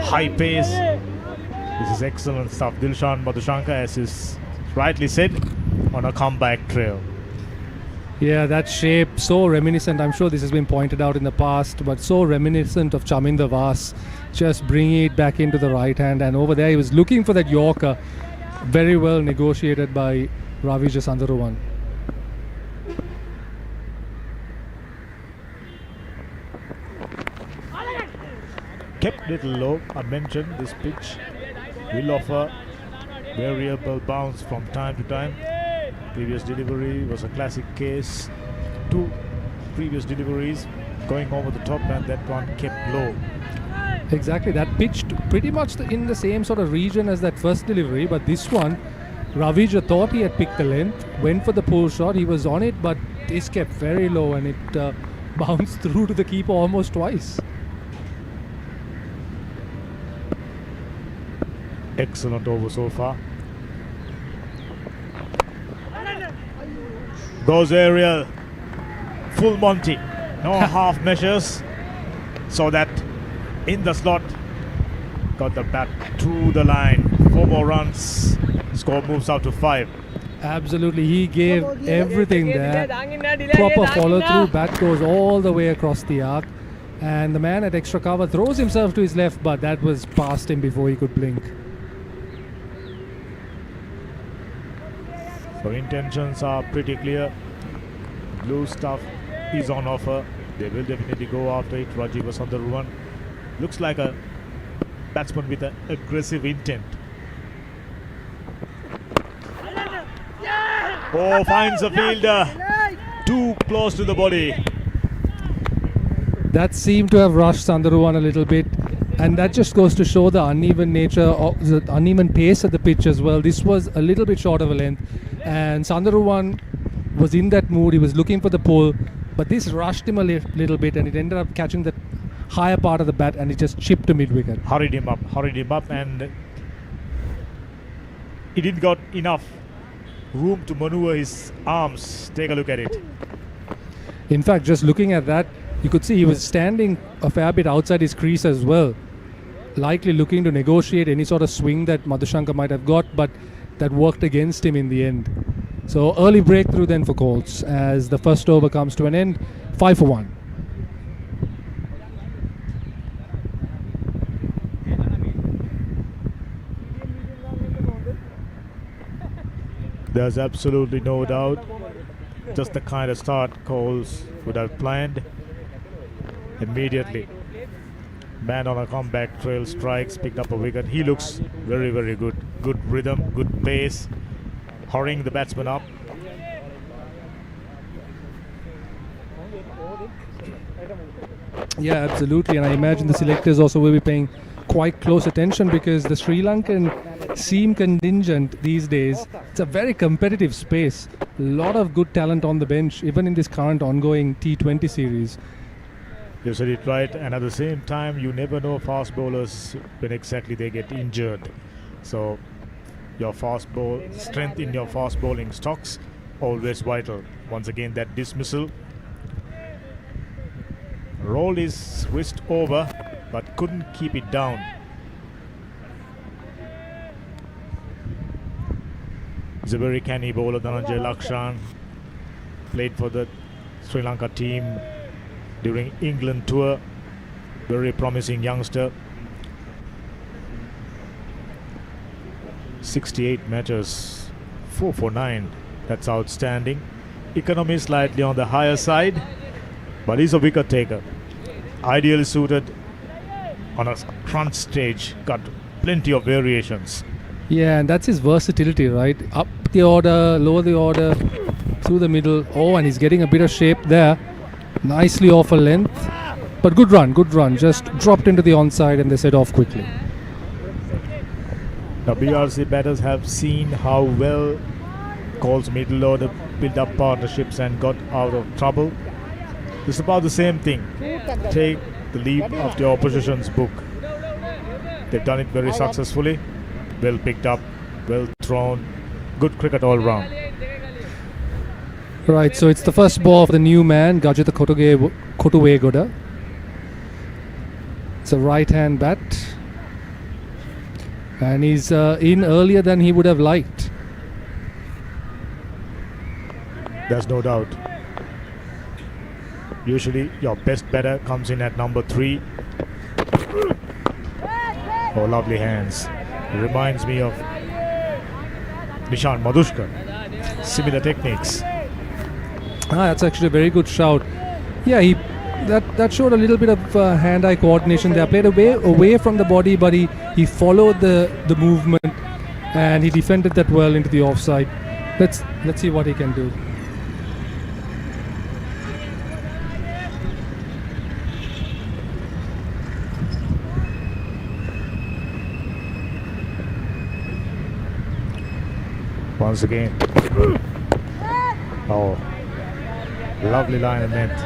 High pace. This is excellent stuff. Dilshan Madhushanka, as is rightly said, on a comeback trail. Yeah, that shape, so reminiscent. I'm sure this has been pointed out in the past, but so reminiscent of Chaminda Vas. Just bringing it back into the right hand, and over there he was looking for that Yorker. Very well negotiated by Ravija Sundaruan. Kept little low. I mentioned this pitch will offer variable bounce from time to time. Previous delivery was a classic case. Two previous deliveries going over the top, and that one kept low. Exactly, that pitched pretty much in the same sort of region as that first delivery, but this one, Ravija thought he had picked the length, went for the pull shot, he was on it, but this kept very low and it bounced through to the keeper almost twice. Excellent over so far. Goes aerial, full Monty, no half measures, so that in the slot, got the bat through the line. 4 more runs, score moves out to 5. Absolutely, he gave everything there. Proper follow through, bat goes all the way across the arc, and the man at extra cover throws himself to his left, but that was past him before he could blink. So intentions are pretty clear. Blue stuff is on offer. They will definitely go after it. Rajiva Sundaruan looks like a batsman with an aggressive intent. Oh, finds a fielder too close to the body. That seemed to have rushed Sundaruan a little bit, and that just goes to show the uneven nature of the uneven pace of the pitch as well. This was a little bit short of a length, and Sundaruan was in that mood. He was looking for the pull, but this rushed him a little bit, and it ended up catching that higher part of the bat, and he just chipped to mid-wicket. Hurried him up, and he didn't got enough room to maneuver his arms. Take a look at it. In fact, just looking at that, you could see he was standing a fair bit outside his crease as well, likely looking to negotiate any sort of swing that Madhushanka might have got, but that worked against him in the end. So early breakthrough then for Colts as the first over comes to an end, 5 for 1. There's absolutely no doubt. Just the kind of start Coles would have planned. Immediately, man on a comeback trail strikes, picked up a wicket. He looks very, very good. Good rhythm, good pace, hurrying the batsman up. Yeah, absolutely. And I imagine the selectors also will be paying quite close attention because the Sri Lankan seam contingent these days, it's a very competitive space. A lot of good talent on the bench, even in this current ongoing T20 series. You said it right, and at the same time, you never know fast bowlers when exactly they get injured. So, your strength in your fast bowling stocks always vital. Once again, that dismissal. Rolled his wrist over, but couldn't keep it down. He's a very canny bowler, Dhananjay Lakshan. Played for the Sri Lanka team during England tour. Very promising youngster. 68 matches, 4 for 9. That's outstanding. Economy slightly on the higher side, but he's a wicket taker. Ideally suited on a front stage. Got plenty of variations. Yeah, and that's his versatility, right? Up the order, lower the order, through the middle. Oh, and he's getting a bit of shape there. Nicely off a length. But good run. Just dropped into the onside and they set off quickly. The BRC batters have seen how well Coles middle order built up partnerships and got out of trouble. It's about the same thing. Take the lead of the opposition's book. They've done it very successfully. Well picked up, well thrown. Good cricket all round. Right, so it's the first ball for the new man, Gajitha Kotuwegoda. It's a right-hand bat. And he's in earlier than he would have liked. There's no doubt. Usually your best batter comes in at number 3. Oh, lovely hands. Reminds me of Nishan Madhushka. Similar techniques. That's actually a very good shout. Yeah, that showed a little bit of hand-eye coordination there. Played away from the body, but he followed the movement and he defended that well into the offside. Let's see what he can do. Once again. Oh, lovely line of length.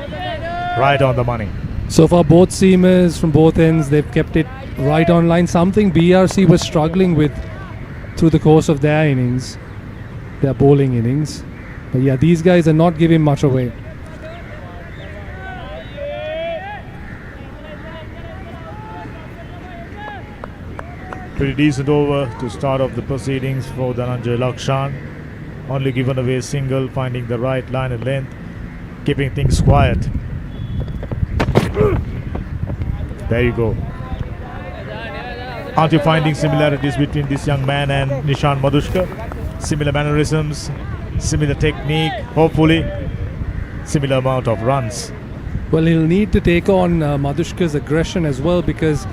Right on the money. So far, both seamers from both ends, they've kept it right on line. Something BRC was struggling with through the course of their innings, their bowling innings. But yeah, these guys are not giving much away. Pretty decent over to start off the proceedings for Dhananjay Lakshan. Only given away a single, finding the right line and length, keeping things quiet. There you go. Aren't you finding similarities between this young man and Nishan Madhushka? Similar mannerisms, similar technique, hopefully similar amount of runs. Well, he'll need to take on Madhushka's aggression as well, because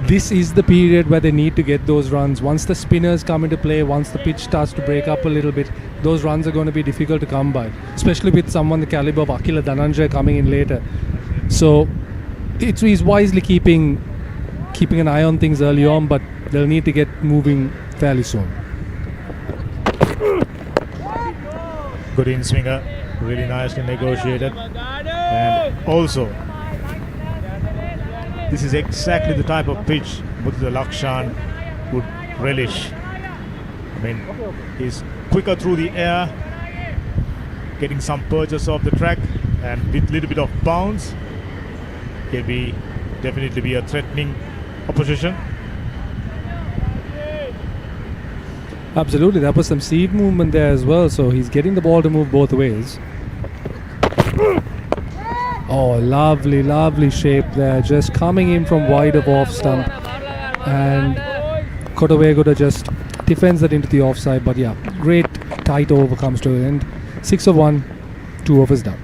this is the period where they need to get those runs. Once the spinners come into play, once the pitch starts to break up a little bit, those runs are going to be difficult to come by, especially with someone the caliber of Akila Dhananjay coming in later. So he's wisely keeping an eye on things early on, but they'll need to get moving fairly soon. Good in-swinger, really nicely negotiated. And also This is exactly the type of pitch Lakshan would relish. I mean, he's quicker through the air, getting some purchase off the track, and with little bit of bounce, he'll definitely be a threatening opposition. Absolutely, that was some seed movement there as well, so he's getting the ball to move both ways. Oh, lovely shape there, just coming in from wide of off stump, and Kotawego just defends that into the offside. But yeah, great tight over comes to the end. 6 of 1, 2 overs done.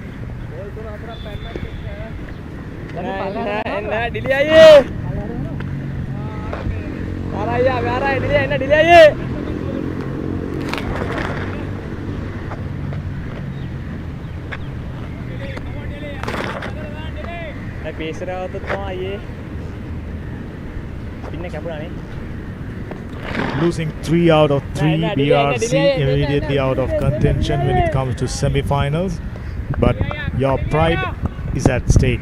Losing 3 out of 3, BRC immediately out of contention when it comes to semi-finals. But your pride is at stake.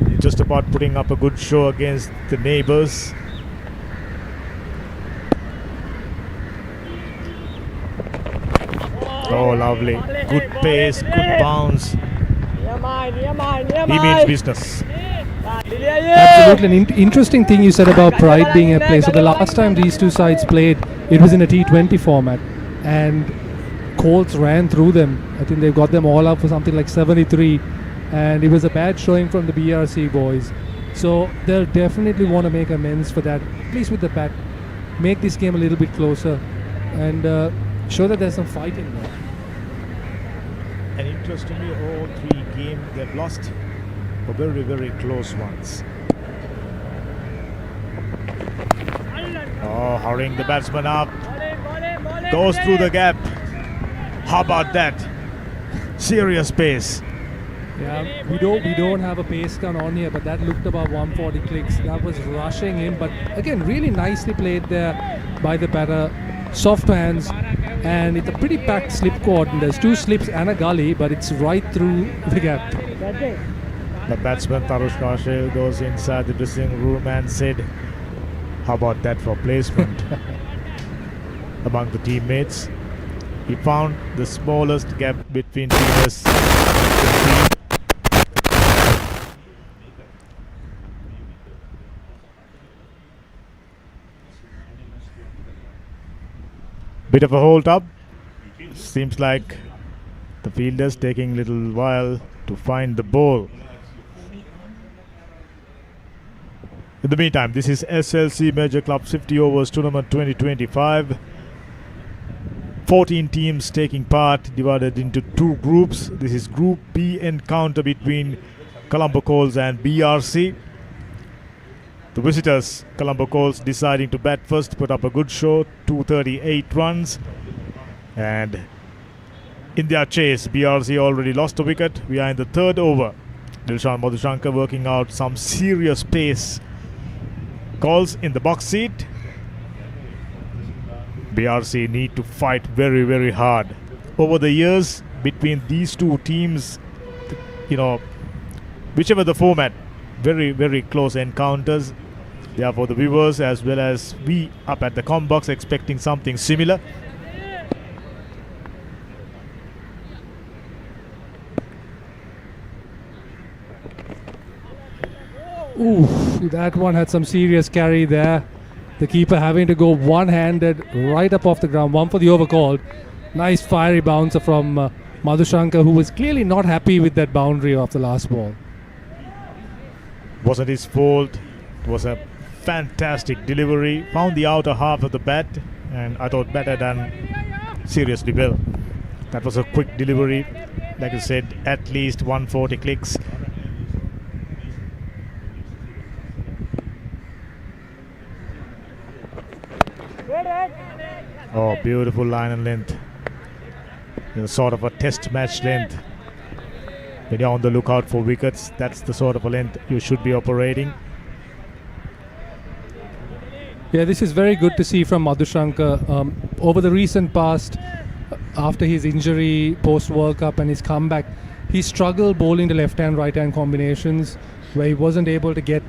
You're just about putting up a good show against the neighbors. Oh, lovely. Good pace, good bounce. He means business. Absolutely. An interesting thing you said about pride being at play. So the last time these two sides played, it was in a T20 format, and Colts ran through them. I think they got them all up for something like 73, and it was a bad showing from the BRC boys. So they'll definitely want to make amends for that, at least with the bat. Make this game a little bit closer and show that there's some fight in there. And interestingly, all 3 games they've lost were very, very close ones. Oh, hurrying the batsman up. Goes through the gap. How about that? Serious pace. Yeah, we don't have a pace gun on here, but that looked about 140 clicks. That was rushing in, but again, really nicely played there by the batter. Soft hands, and it's a pretty packed slip court, and there's 2 slips and a gully, but it's right through the gap. The batsman Tarush Kaushal goes inside the dressing room and said, how about that for placement? Among the teammates, he found the smallest gap between teammates. Bit of a hold up. Seems like the fielders taking a little while to find the ball. In the meantime, this is SLC Major Club 50 Overs Tournament 2025. 14 teams taking part, divided into 2 groups. This is Group B encounter between Colombo Colts and BRC. The visitors, Colombo Colts, deciding to bat first, put up a good show, 238 runs. And in their chase, BRC already lost a wicket. We are in the 3rd over. Dilshan Madhushankar working out some serious pace. Calls in the box seat. BRC need to fight very, very hard. Over the years, between these 2 teams, whichever the format, very, very close encounters. Therefore, the viewers as well as we up at the com box expecting something similar. Ooh, that one had some serious carry there. The keeper having to go one-handed right up off the ground. 1 for the over called. Nice fiery bouncer from Madhushankar, who was clearly not happy with that boundary of the last ball. Wasn't his fault. It was a fantastic delivery. Found the outer half of the bat, and I thought better than seriously well. That was a quick delivery. Like I said, at least 140 clicks. Oh, beautiful line and length. Sort of a test match length. When you're on the lookout for wickets, that's the sort of a length you should be operating. Yeah, this is very good to see from Madhushankar. Over the recent past, after his injury, post-World Cup and his comeback, he struggled bowling the left-hand, right-hand combinations where he wasn't able to get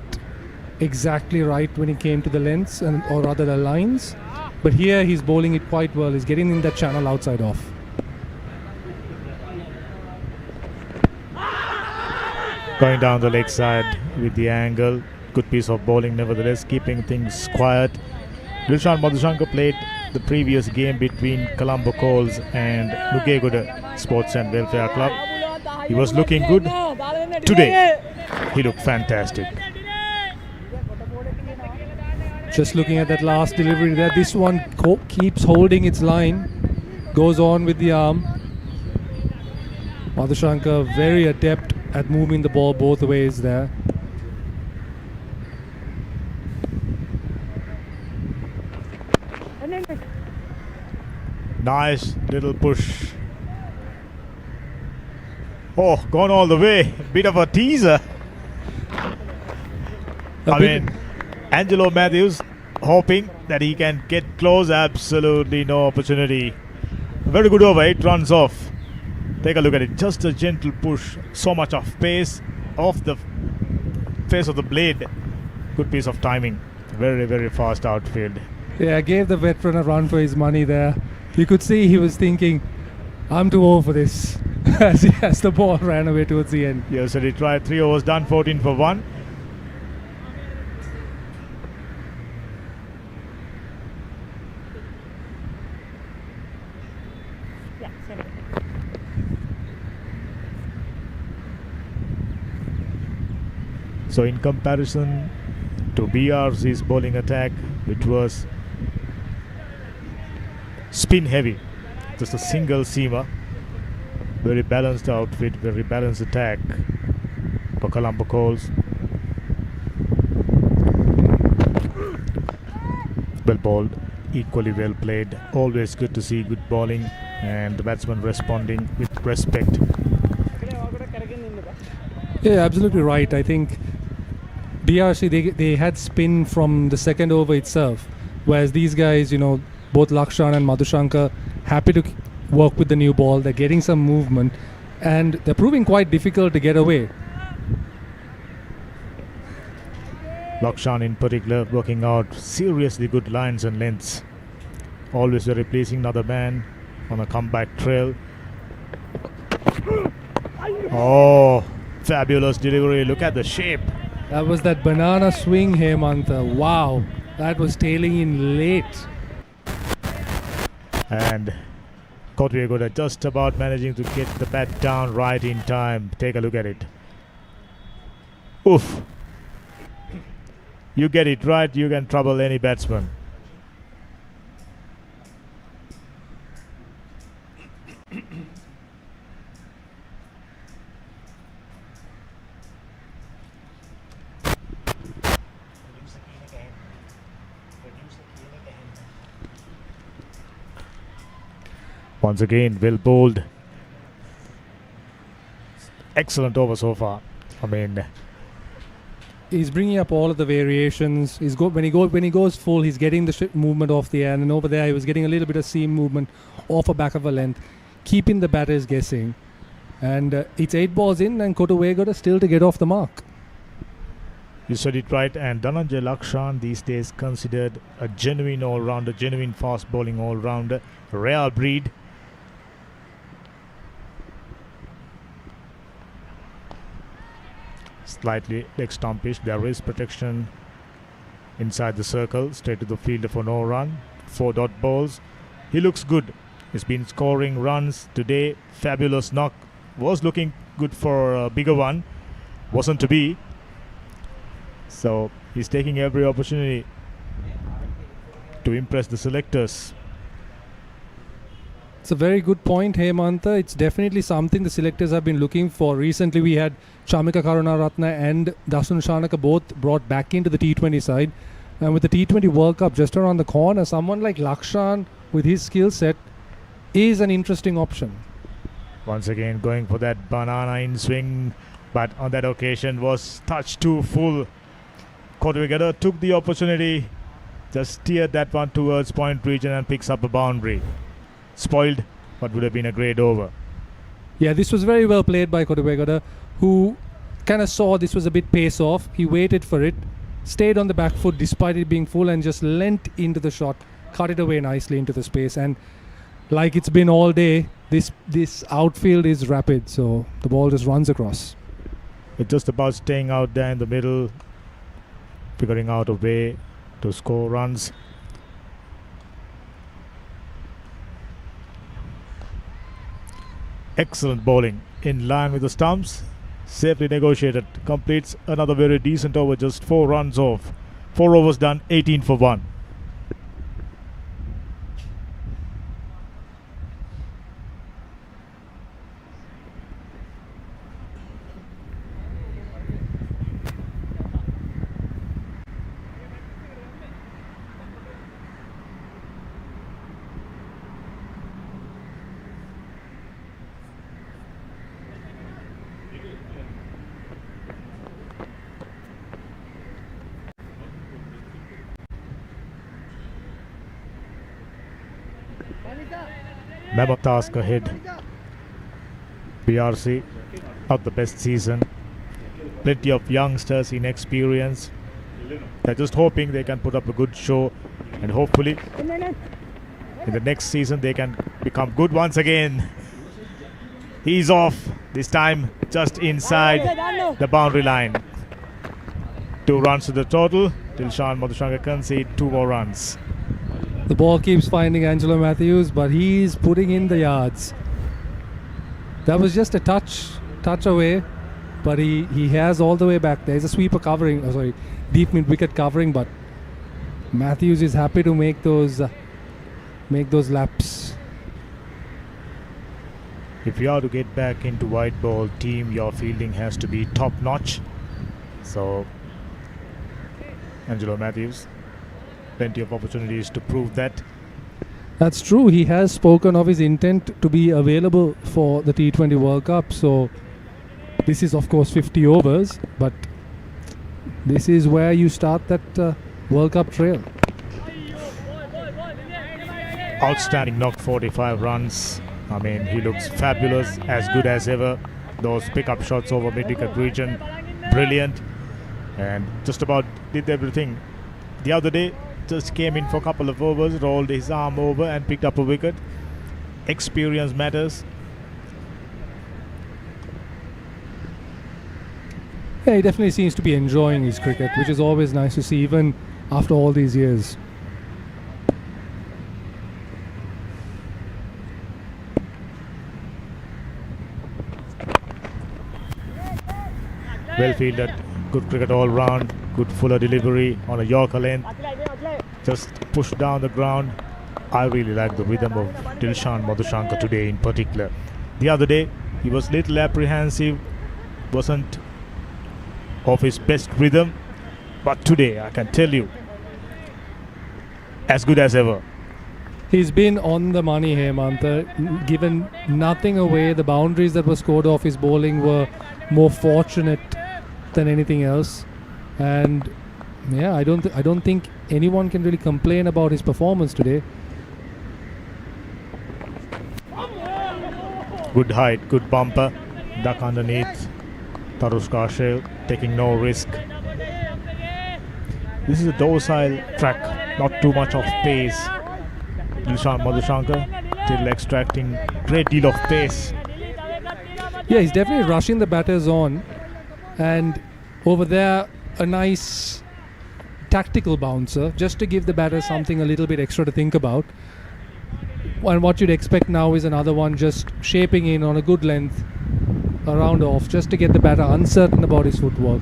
exactly right when he came to the lengths, or rather the lines. But here he's bowling it quite well. He's getting in that channel outside off. Going down the leg side with the angle. Good piece of bowling nevertheless, keeping things quiet. Dilshan Madhushanka played the previous game between Colombo Colts and Nugegoda Sports and Welfare Club. He was looking good. Today, he looked fantastic. Just looking at that last delivery there, this one keeps holding its line, goes on with the arm. Madhushanka very adept at moving the ball both ways there. Nice little push. Oh, gone all the way. Bit of a teaser. Angelo Mathews hoping that he can get close. Absolutely no opportunity. Very good over, 8 runs off. Take a look at it. Just a gentle push. So much of pace off the face of the blade. Good piece of timing. Very, very fast outfield. Yeah, gave the veteran a run for his money there. You could see he was thinking, I'm too old for this, as the ball ran away towards the end. Yes, so he tried 3 overs done, 14 for 1. So in comparison to BRC's bowling attack, which was spin heavy, just a single seamer, very balanced outfit, very balanced attack for Colombo Colts. Well bowled, equally well played. Always good to see good bowling and the batsman responding with respect. Yeah, absolutely right. I think BRC, they had spin from the second over itself, whereas these guys, both Lakshan and Madhushanka, happy to work with the new ball. They're getting some movement and they're proving quite difficult to get away. Lakshan in particular working out seriously good lines and lengths. Always replacing another man on a comeback trail. Oh, fabulous delivery. Look at the shape. That was that banana swing, Hemantha. Wow, that was tailing in late. And Kotwegoda just about managing to get the bat down right in time. Take a look at it. Oof. You get it right, you can trouble any batsman. Once again, well bowled. Excellent over so far. He's bringing up all of the variations. When he goes full, he's getting the movement off the end, and over there he was getting a little bit of seam movement off a back of a length, keeping the batters guessing. And it's 8 balls in, and Kotwegoda still to get off the mark. You said it right, and Dhananjay Lakshan these days considered a genuine all-rounder, genuine fast bowling all-rounder, rare breed. Slightly leg stumpish. There is protection inside the circle, straight to the fielder for no run. 4 dot balls. He looks good. He's been scoring runs today. Fabulous knock. Was looking good for a bigger one. Wasn't to be. So he's taking every opportunity to impress the selectors. It's a very good point, Hemantha. It's definitely something the selectors have been looking for. Recently we had Chamika Karunaratne and Dasun Shanaka both brought back into the T20 side. And with the T20 World Cup just around the corner, someone like Lakshan with his skill set is an interesting option. Once again going for that banana in swing, but on that occasion was touched too full. Kotwegoda took the opportunity, just steered that one towards point region and picks up a boundary. Spoiled what would have been a great over. Yeah, this was very well played by Kotwegoda, who kind of saw this was a bit pace off. He waited for it, stayed on the back foot despite it being full and just leant into the shot, cut it away nicely into the space. And like it's been all day, this outfield is rapid, so the ball just runs across. It's just about staying out there in the middle, figuring out a way to score runs. Excellent bowling in line with the stumps, safely negotiated, completes another very decent over, just 4 runs off. 4 overs done, 18 for 1. Mammoth task ahead. BRC, not the best season. Plenty of youngsters, inexperience. They're just hoping they can put up a good show, and hopefully in the next season they can become good once again. He's off, this time just inside the boundary line. 2 runs to the total. Dilshan Madhushanka concede 2 more runs. The ball keeps finding Angelo Mathews, but he's putting in the yards. That was just a touch away, but he has all the way back. There's a sweeper covering, deep mid wicket covering, but Mathews is happy to make those laps. If you are to get back into white ball team, your fielding has to be top notch. So Angelo Mathews, plenty of opportunities to prove that. That's true. He has spoken of his intent to be available for the T20 World Cup. So this is of course 50 overs, but this is where you start that World Cup trail. Outstanding knock, 45 runs. I mean, he looks fabulous, as good as ever. Those pickup shots over mid-wicket region, brilliant. And just about did everything. The other day, just came in for a couple of overs, rolled his arm over and picked up a wicket. Experience matters. Yeah, he definitely seems to be enjoying his cricket, which is always nice to see, even after all these years. Well fielded, good cricket all round, good fuller delivery on a Yorker length. Just pushed down the ground. I really like the rhythm of Dilshan Madhushanka today in particular. The other day, he was little apprehensive, wasn't of his best rhythm, but today, I can tell you, as good as ever. He's been on the money here, Mantha. Given nothing away, the boundaries that were scored off his bowling were more fortunate than anything else. And yeah, I don't think anyone can really complain about his performance today. Good height, good bumper, duck underneath. Tarushka Shale taking no risk. This is a docile track, not too much of pace. Dilshan Madhushanka still extracting great deal of pace. Yeah, he's definitely rushing the batters on, and over there a nice tactical bouncer just to give the batter something a little bit extra to think about. And what you'd expect now is another one just shaping in on a good length, a round off, just to get the batter uncertain about his footwork.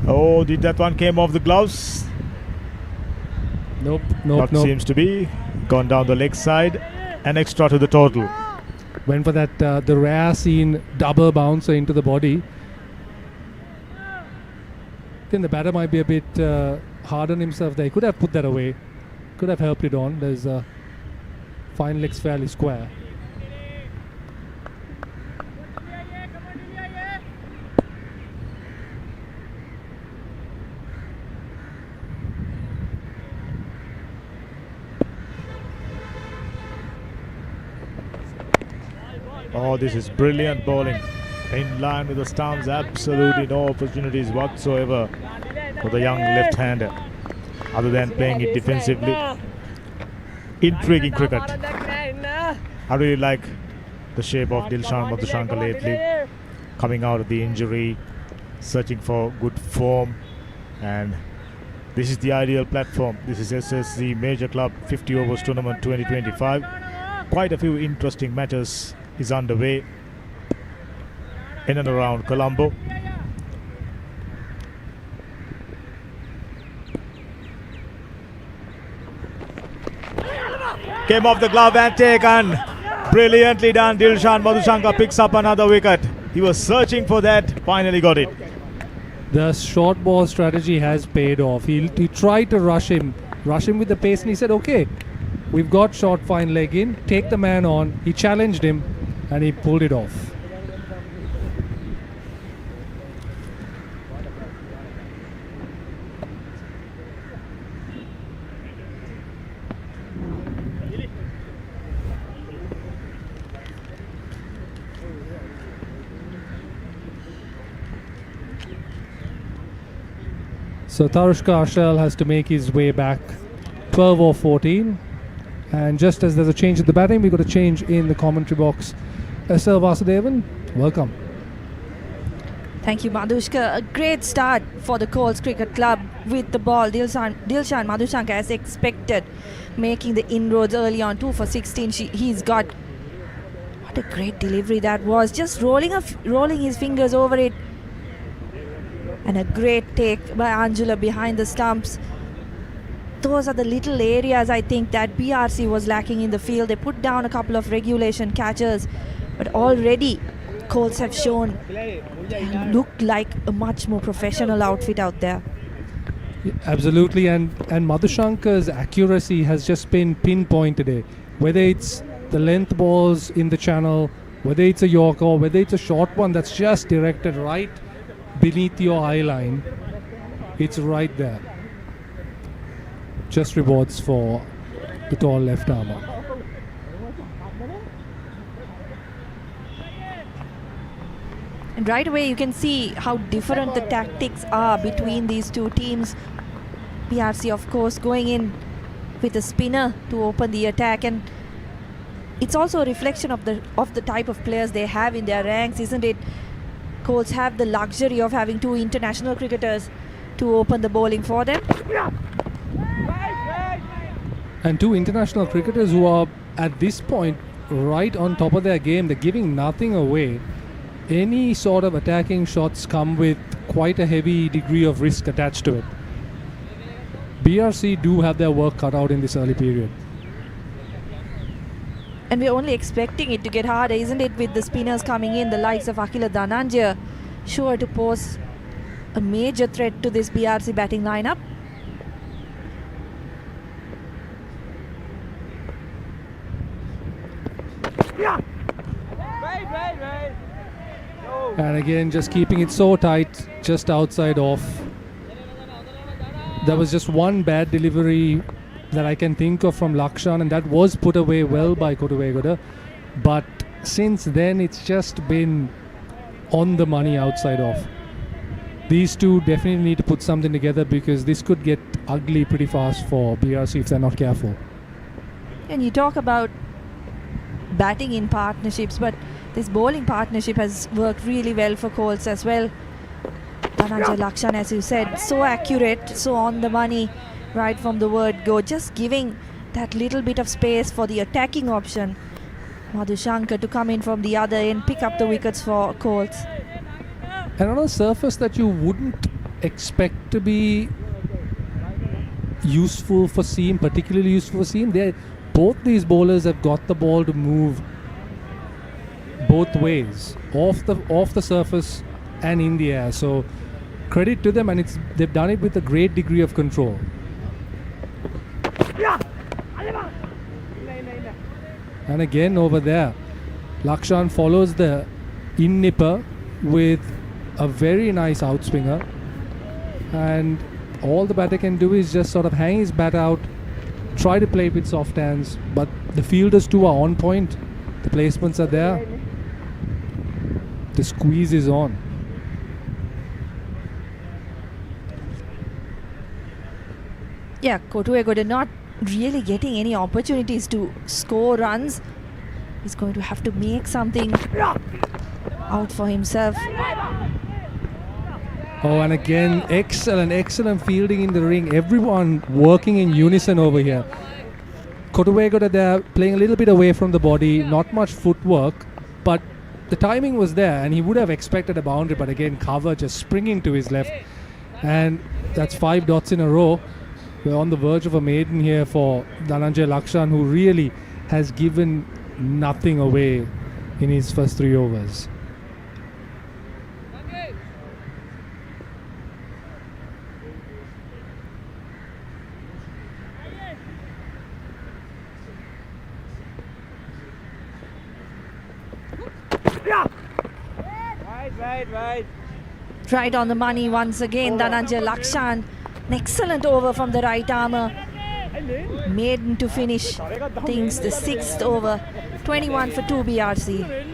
Oh, did that one came off the gloves? Nope. Seems to be gone down the leg side. An extra to the total. Went for that the rare seen double bouncer into the body. Then the batter might be a bit hard on himself there. He could have put that away. Could have helped it on. There's fine legs fairly square. Oh, this is brilliant bowling. in line with the stumps. Absolutely no opportunities whatsoever for the young left-hander, other than playing it defensively. Intriguing cricket. I really like the shape of Dilshan Madhushanka lately, coming out of the injury, searching for good form, and this is the ideal platform. This is SLC Major Club 50 Overs Tournament 2025. Quite a few interesting matches is underway in and around Colombo. Came off the glove and taken. Brilliantly done. Dilshan Madhushanka picks up another wicket. He was searching for that, finally got it. The short ball strategy has paid off. He tried to rush him with the pace, and he said, okay, we've got short fine leg in, take the man on. He challenged him and he pulled it off. So Tarushka Ashal has to make his way back 12 or 14. And just as there's a change at the batting, we've got a change in the commentary box. SL Vasudevan, welcome. Thank you, Madhushka. A great start for the Colts Cricket Club with the ball. Dilshan Madhushanka, as expected, making the inroads early on. 2 for 16. He's got... What a great delivery that was. Just rolling his fingers over it. And a great take by Angela behind the stumps. Those are the little areas I think that BRC was lacking in the field. They put down a couple of regulation catchers, but already Colts have shown they look like a much more professional outfit out there. Yeah, absolutely, and Madhushanka's accuracy has just been pinpoint today. Whether it's the length balls in the channel, whether it's a Yorker, whether it's a short one that's just directed right beneath your eye line, it's right there. Just rewards for the tall left armour. And right away you can see how different the tactics are between these two teams. BRC, of course, going in with a spinner to open the attack, and it's also a reflection of the type of players they have in their ranks, isn't it? Colts have the luxury of having 2 international cricketers to open the bowling for them. And 2 international cricketers who are at this point right on top of their game. They're giving nothing away. Any sort of attacking shots come with quite a heavy degree of risk attached to it. BRC do have their work cut out in this early period. And we're only expecting it to get harder, isn't it, with the spinners coming in, the likes of Akila Dhananjaya, sure to pose a major threat to this BRC batting lineup. And again, just keeping it so tight, just outside off. There was just one bad delivery that I can think of from Lakshan, and that was put away well by Koduvegowda. But since then, it's just been on the money outside off. These two definitely need to put something together, because this could get ugly pretty fast for BRC if they're not careful. And you talk about batting in partnerships, but this bowling partnership has worked really well for Colts as well. Dhananjaya Lakshan, as you said, so accurate, so on the money right from the word go, just giving that little bit of space for the attacking option. Madhushanka to come in from the other end, pick up the wickets for Colts. And on a surface that you wouldn't expect to be useful for seam, particularly useful for seam, both these bowlers have got the ball to move both ways, off the surface and in the air. So credit to them, and they've done it with a great degree of control. And again over there, Lakshan follows the in-nipper with a very nice outswinger, and all the batter can do is just sort of hang his bat out, try to play with soft hands, but the fielders too are on point. The placements are there. The squeeze is on. Yeah, Kotuegoda not really getting any opportunities to score runs. He's going to have to make something out for himself. Oh, and again, excellent fielding in the ring. Everyone working in unison over here. Kotuegoda there playing a little bit away from the body, not much footwork, but the timing was there and he would have expected a boundary, but again, cover just springing to his left. And that's 5 dots in a row. We're on the verge of a maiden here for Dhananjay Lakshan, who really has given nothing away in his first 3 overs. Right on the money once again, Dhananjay Lakshan. An excellent over from the right armour. Maiden to finish things the 6th over. 21 for 2 BRC.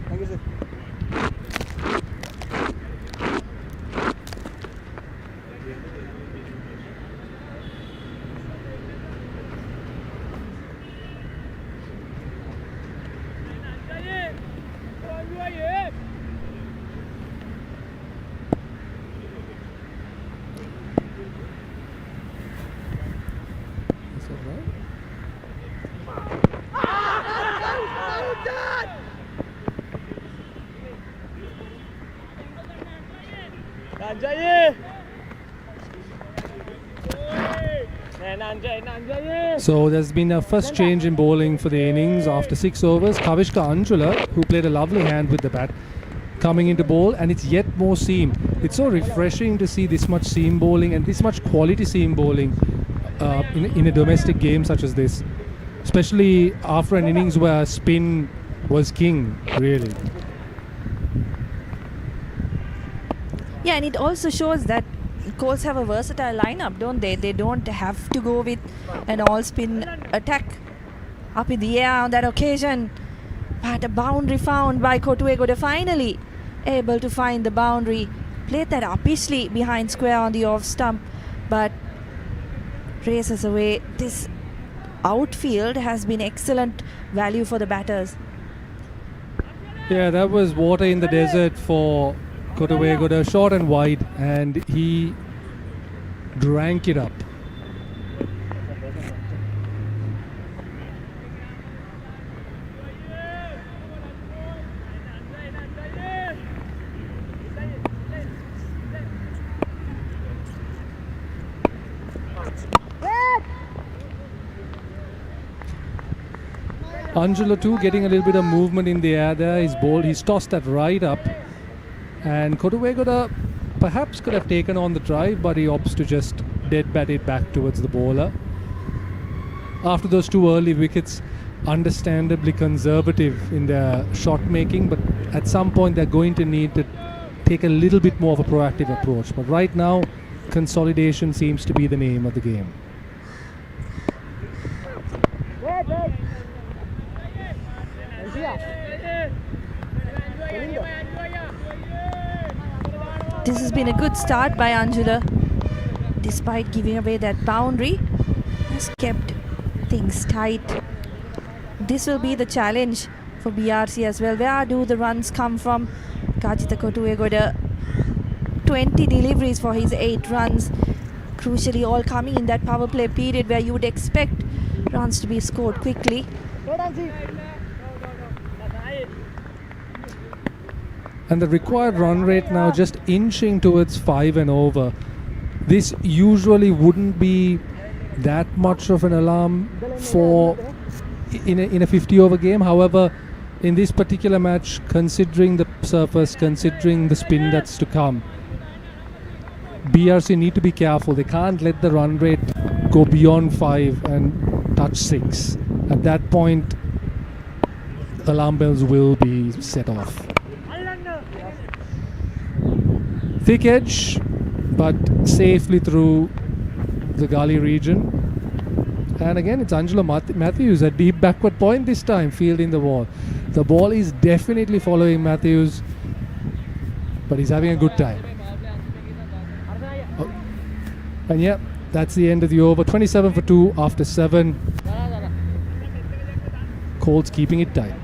Thank you, sir. Is that right? So there's been a first change in bowling for the innings after 6 overs. Kavishka Anjula, who played a lovely hand with the bat, coming into bowl, and it's yet more seam. It's so refreshing to see this much seam bowling and this much quality seam bowling in a domestic game such as this, especially after an innings where spin was king, really. Yeah, and it also shows that Colts have a versatile lineup, don't they? They don't have to go with an all-spin attack up in the air on that occasion. But a boundary found by Kotuegoda, finally able to find the boundary. Played that uppishly behind square on the off stump, but races away. This outfield has been excellent value for the batters. Yeah, that was water in the desert for Kotuegoda, short and wide, and he drank it up. Anjula too getting a little bit of movement in the air there. He's bowled, he's tossed that right up. And Kotuegoda perhaps could have taken on the drive, but he opts to just dead bat it back towards the bowler. After those 2 early wickets, understandably conservative in their shot making, but at some point they're going to need to take a little bit more of a proactive approach. But right now, consolidation seems to be the name of the game. This has been a good start by Anjula. Despite giving away that boundary, has kept things tight. This will be the challenge for BRC as well. Where do the runs come from? Kajitha Kotuegoda, 20 deliveries for his 8 runs. Crucially, all coming in that power play period where you would expect runs to be scored quickly. And the required run rate now just inching towards 5 and over. This usually wouldn't be that much of an alarm for in a 50 over game. However, in this particular match, considering the surface, considering the spin that's to come, BRC need to be careful. They can't let the run rate go beyond 5 and touch 6. At that point, alarm bells will be set off. Thick edge, but safely through the gully region. And again, it's Angelo Mathews at deep backward point this time, fielding the ball. The ball is definitely following Mathews, but he's having a good time. Oh. And yeah, that's the end of the over. 27 for 2 after 7. Colts keeping it tight.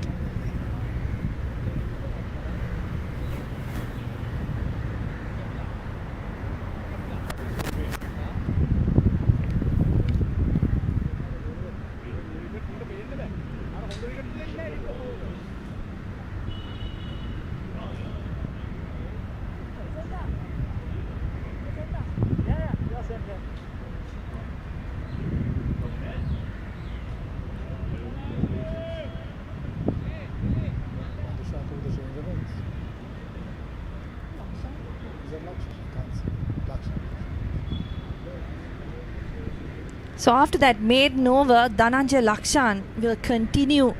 So after that maiden over, Dhananjay Lakshan will continue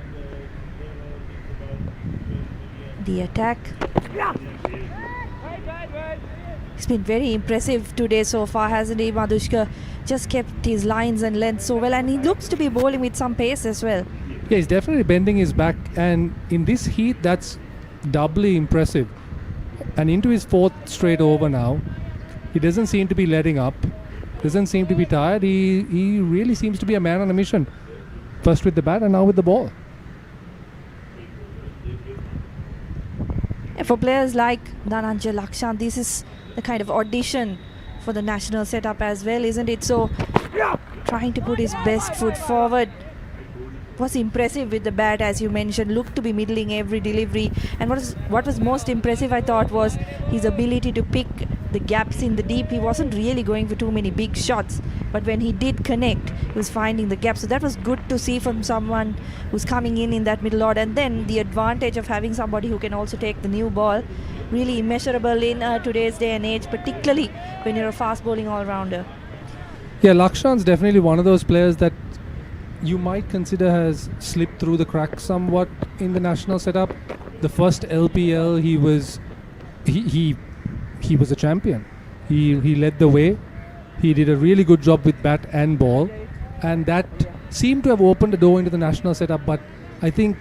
the attack. He's been very impressive today so far, hasn't he, Madhushka? Just kept his lines and length so well, and he looks to be bowling with some pace as well. Yeah, he's definitely bending his back, and in this heat, that's doubly impressive. And into his 4th straight over now. He doesn't seem to be letting up. Doesn't seem to be tired. He really seems to be a man on a mission. First with the bat and now with the ball. And for players like Dhananjay Lakshan, this is the kind of audition for the national setup as well, isn't it? So trying to put his best foot forward. Was impressive with the bat, as you mentioned, looked to be middling every delivery. And what was most impressive, I thought, was his ability to pick the gaps in the deep. He wasn't really going for too many big shots, but when he did connect, he was finding the gaps. So that was good to see from someone who's coming in that middle order. And then the advantage of having somebody who can also take the new ball, really immeasurable in today's day and age, particularly when you're a fast bowling all-rounder. Yeah, Lakshan's definitely one of those players that you might consider has slipped through the cracks somewhat in the national setup. The first LPL, he was a champion. He led the way. He did a really good job with bat and ball, and that seemed to have opened the door into the national setup. But I think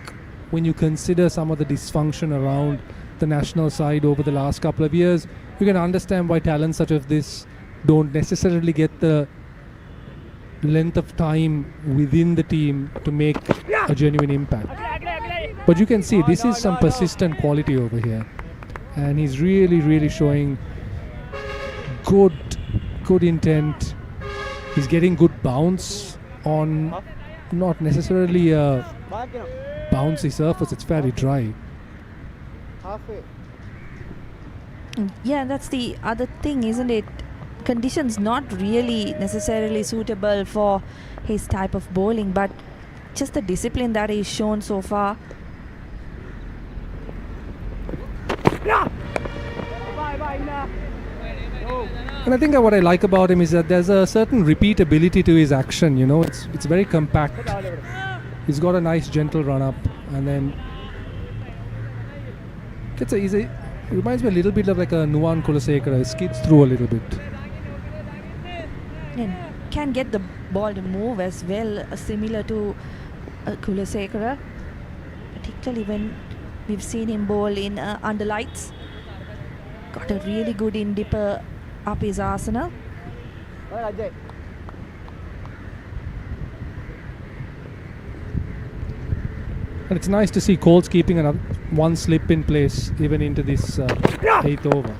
when you consider some of the dysfunction around the national side over the last couple of years, you can understand why talents such as this don't necessarily get the length of time within the team to make a genuine impact. But you can see this is some persistent quality over here, and he's really showing good intent. He's getting good bounce on not necessarily a bouncy surface. It's fairly dry. Yeah, that's the other thing, isn't it? Conditions not really necessarily suitable for his type of bowling, but just the discipline that he's shown so far. And I think what I like about him is that there's a certain repeatability to his action. You know, it's very compact. He's got a nice gentle run up, and then gets a easy. It reminds me a little bit of like a Nuwan Kulasekara. He skids through a little bit. And can get the ball to move as well, similar to Kulasekara, particularly when we've seen him bowl in under lights. Got a really good in-dipper up his arsenal. And it's nice to see Colts keeping another one slip in place even into this 8th over.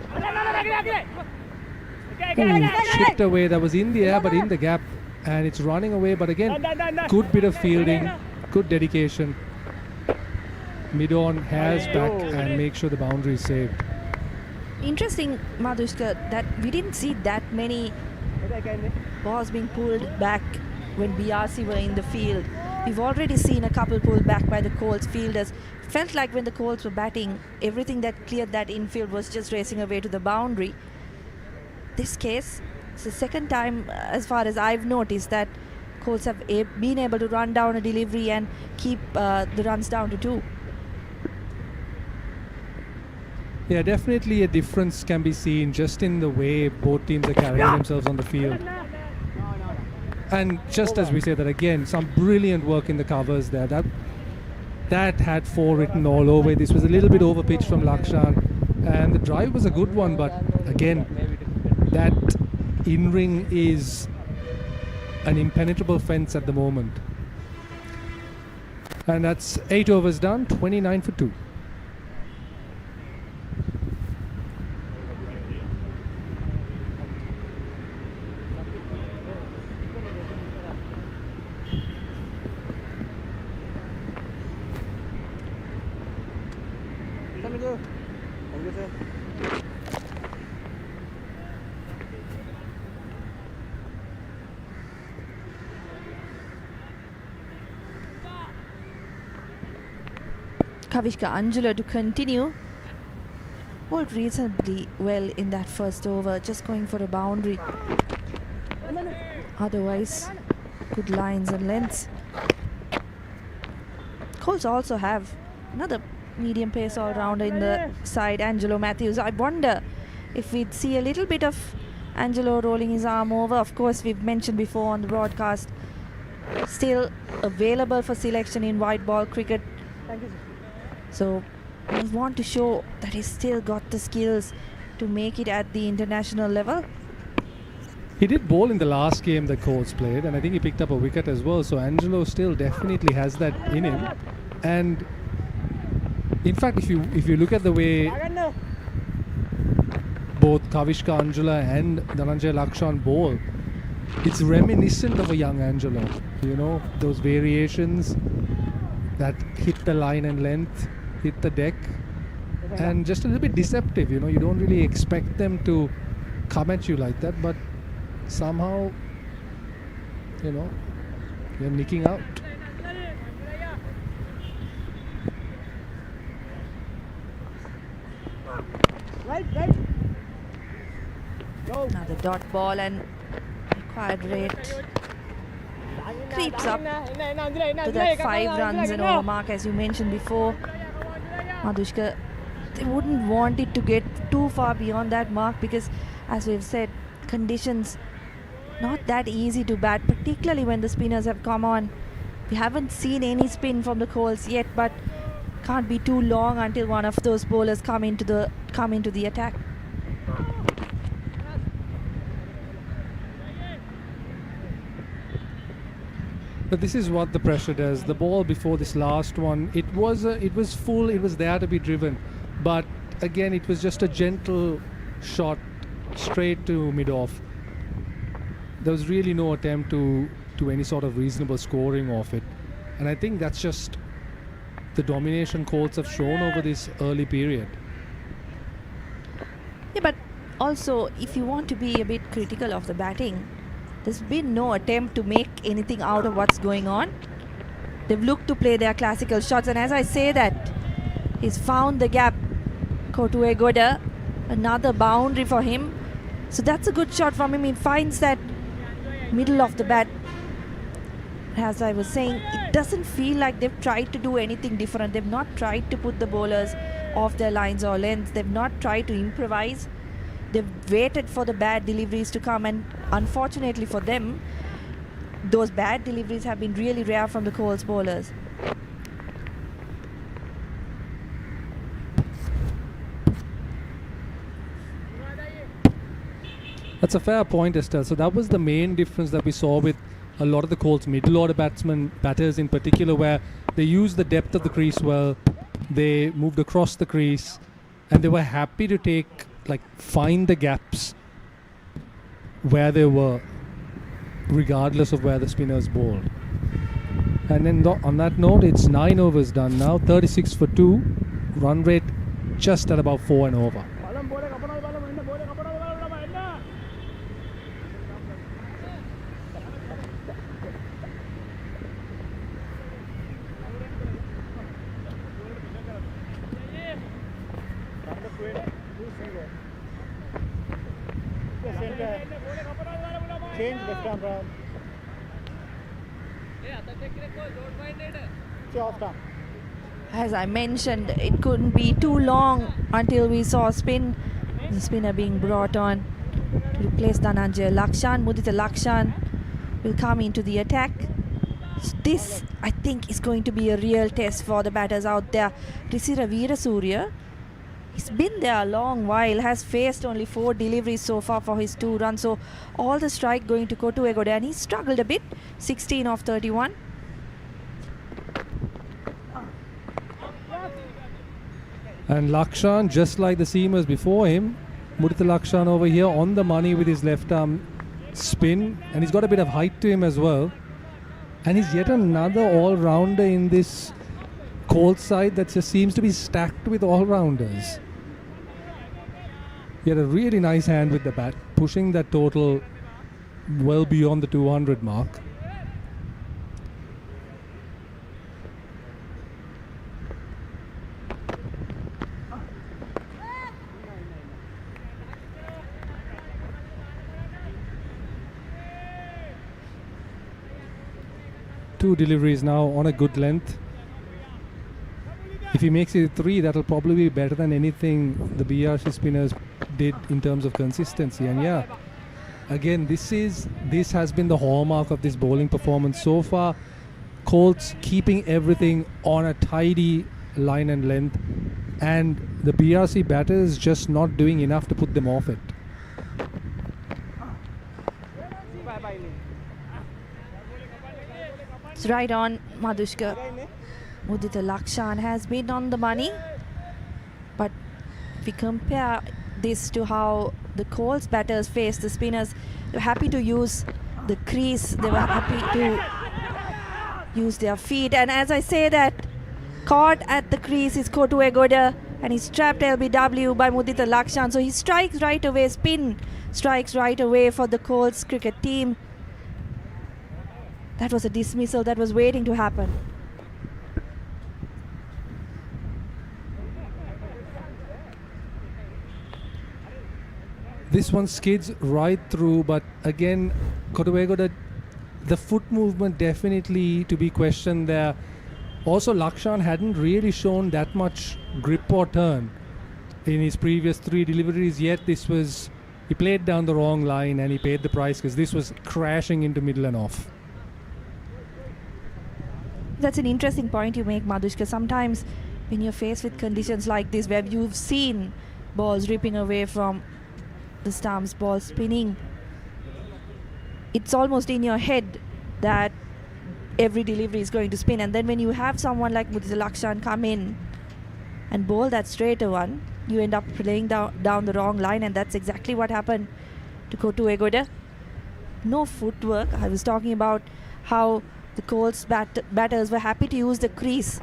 Chipped away, that was in the air but in the gap, and it's running away, but again good bit of fielding, good dedication. Mid-on has back and make sure the boundary is saved. Interesting, Madhushka, that we didn't see that many balls being pulled back when BRC were in the field. We've already seen a couple pulled back by the Colts fielders. Felt like when the Colts were batting, everything that cleared that infield was just racing away to the boundary. This case, it's the second time, as far as I've noticed, that Colts have been able to run down a delivery and keep the runs down to 2. Yeah, definitely a difference can be seen just in the way both teams are carrying themselves on the field. And just as we say that again, some brilliant work in the covers there. That had 4 written all over it. This was a little bit over pitched from Lakshan, and the drive was a good one, but again, that in-ring is an impenetrable fence at the moment. And that's 8 overs done, 29 for 2. Kavishka Angela to continue. Bowled reasonably well in that first over, just going for a boundary. Otherwise, good lines and lengths. Colts also have another medium pace all-rounder in the side, Angelo Mathews. I wonder if we'd see a little bit of Angelo rolling his arm over. Of course, we've mentioned before on the broadcast, still available for selection in white ball cricket. So we want to show that he's still got the skills to make it at the international level. He did bowl in the last game that Colts played, and I think he picked up a wicket as well. So Angelo still definitely has that in him. And in fact, if you look at the way both Kavishka Angela and Dhananjay Lakshan bowl, it's reminiscent of a young Angelo. You know, those variations that hit the line and length, hit the deck, and just a little bit deceptive. You know, you don't really expect them to come at you like that, but somehow, you know, they're nicking out. Another dot ball, and required rate creeps up to that 5 runs and over mark, as you mentioned before. Madhushka, they wouldn't want it to get too far beyond that mark because, as we've said, conditions not that easy to bat, particularly when the spinners have come on. We haven't seen any spin from the Colts yet, but can't be too long until one of those bowlers come into the attack. But this is what the pressure does. The ball before this last one, it was full, it was there to be driven, but again it was just a gentle shot straight to mid-off. There was really no attempt to any sort of reasonable scoring of it, and I think that's just the domination Colts have shown over this early period. Yeah, but also if you want to be a bit critical of the batting, there's been no attempt to make anything out of what's going on. They've looked to play their classical shots, and as I say that, he's found the gap. Kotue Goda, another boundary for him. So that's a good shot from him. He finds that middle of the bat. As I was saying, it doesn't feel like they've tried to do anything different. They've not tried to put the bowlers off their lines or lengths. They've not tried to improvise. They've waited for the bad deliveries to come, and unfortunately for them, those bad deliveries have been really rare from the Colts bowlers. That's a fair point, Estelle. So that was the main difference that we saw with a lot of the Colts middle order batters in particular, where they used the depth of the crease well, they moved across the crease, and they were happy to find the gaps where they were, regardless of where the spinners bowled. And then on that note, it's 9 overs done now, 36 for 2, run rate just at about 4 and over. Change left arm round. Off arm. As I mentioned, it couldn't be too long until we saw spin. The spinner being brought on to replace Dhananjay Lakshan. Mudita Lakshan will come into the attack. So this, I think, is going to be a real test for the batters out there. Risira Veerasurya, he's been there a long while, has faced only 4 deliveries so far for his 2 runs. So all the strike going to Kotu Egoda, and he struggled a bit. 16 of 31. And Lakshan, just like the seamers before him, Mudita Lakshan over here on the money with his left arm spin, and he's got a bit of height to him as well. And he's yet another all-rounder in this Colts side that just seems to be stacked with all-rounders. He had a really nice hand with the bat, pushing that total well beyond the 200 mark. Two deliveries now on a good length. If he makes it 3, that'll probably be better than anything the BRC spinners did in terms of consistency. And yeah, again, this has been the hallmark of this bowling performance so far. Colts keeping everything on a tidy line and length, and the BRC batters just not doing enough to put them off it. It's right on Madhushka. Mudita Lakshan has been on the money, but if we compare this to how the Colts batters faced the spinners, they were happy to use the crease, they were happy to use their feet, and as I say that, caught at the crease is Kotu Egoda, and he's trapped LBW by Mudita Lakshan, so he strikes right away, spin strikes right away for the Colts cricket team. That was a dismissal that was waiting to happen. This one skids right through, but again, Kotu, the foot movement definitely to be questioned there. Also, Lakshan hadn't really shown that much grip or turn in his previous 3 deliveries, yet he played down the wrong line and he paid the price because this was crashing into middle and off. That's an interesting point you make, Madhushka. Sometimes when you're faced with conditions like this where you've seen balls ripping away from the stumps, balls spinning, it's almost in your head that every delivery is going to spin, and then when you have someone like Mudita Lakshan come in and bowl that straighter one, you end up playing down the wrong line, and that's exactly what happened to Kotu Egoda. No footwork. I was talking about how the Colts batters were happy to use the crease.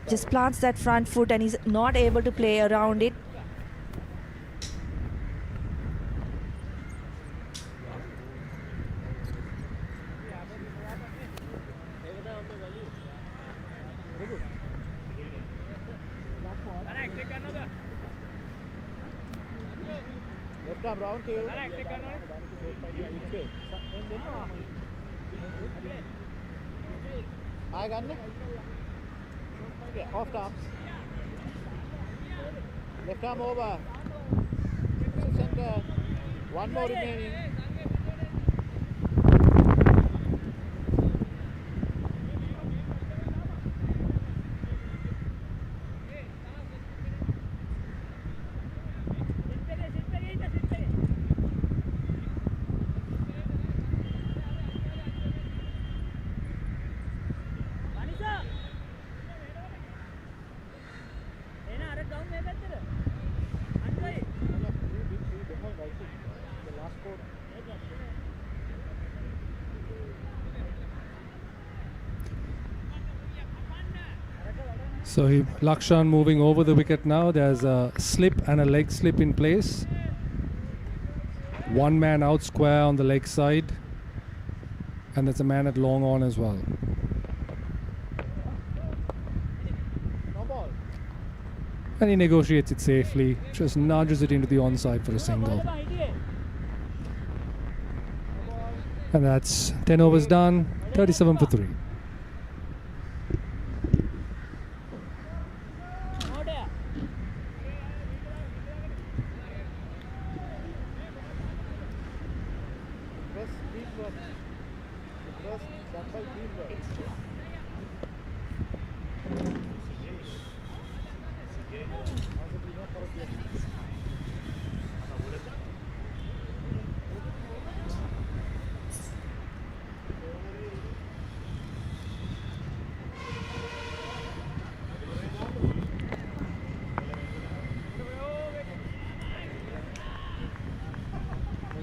Just plants that front foot and he's not able to play around it. Left arm round tail. I got it. Okay, off arms. Left arm over. Center. One more remaining. So Lakshan moving over the wicket now. There's a slip and a leg slip in place. One man out square on the leg side. And there's a man at long on as well. No ball. And he negotiates it safely. Just nudges it into the onside for a single. And that's 10 overs done, 37 for 3.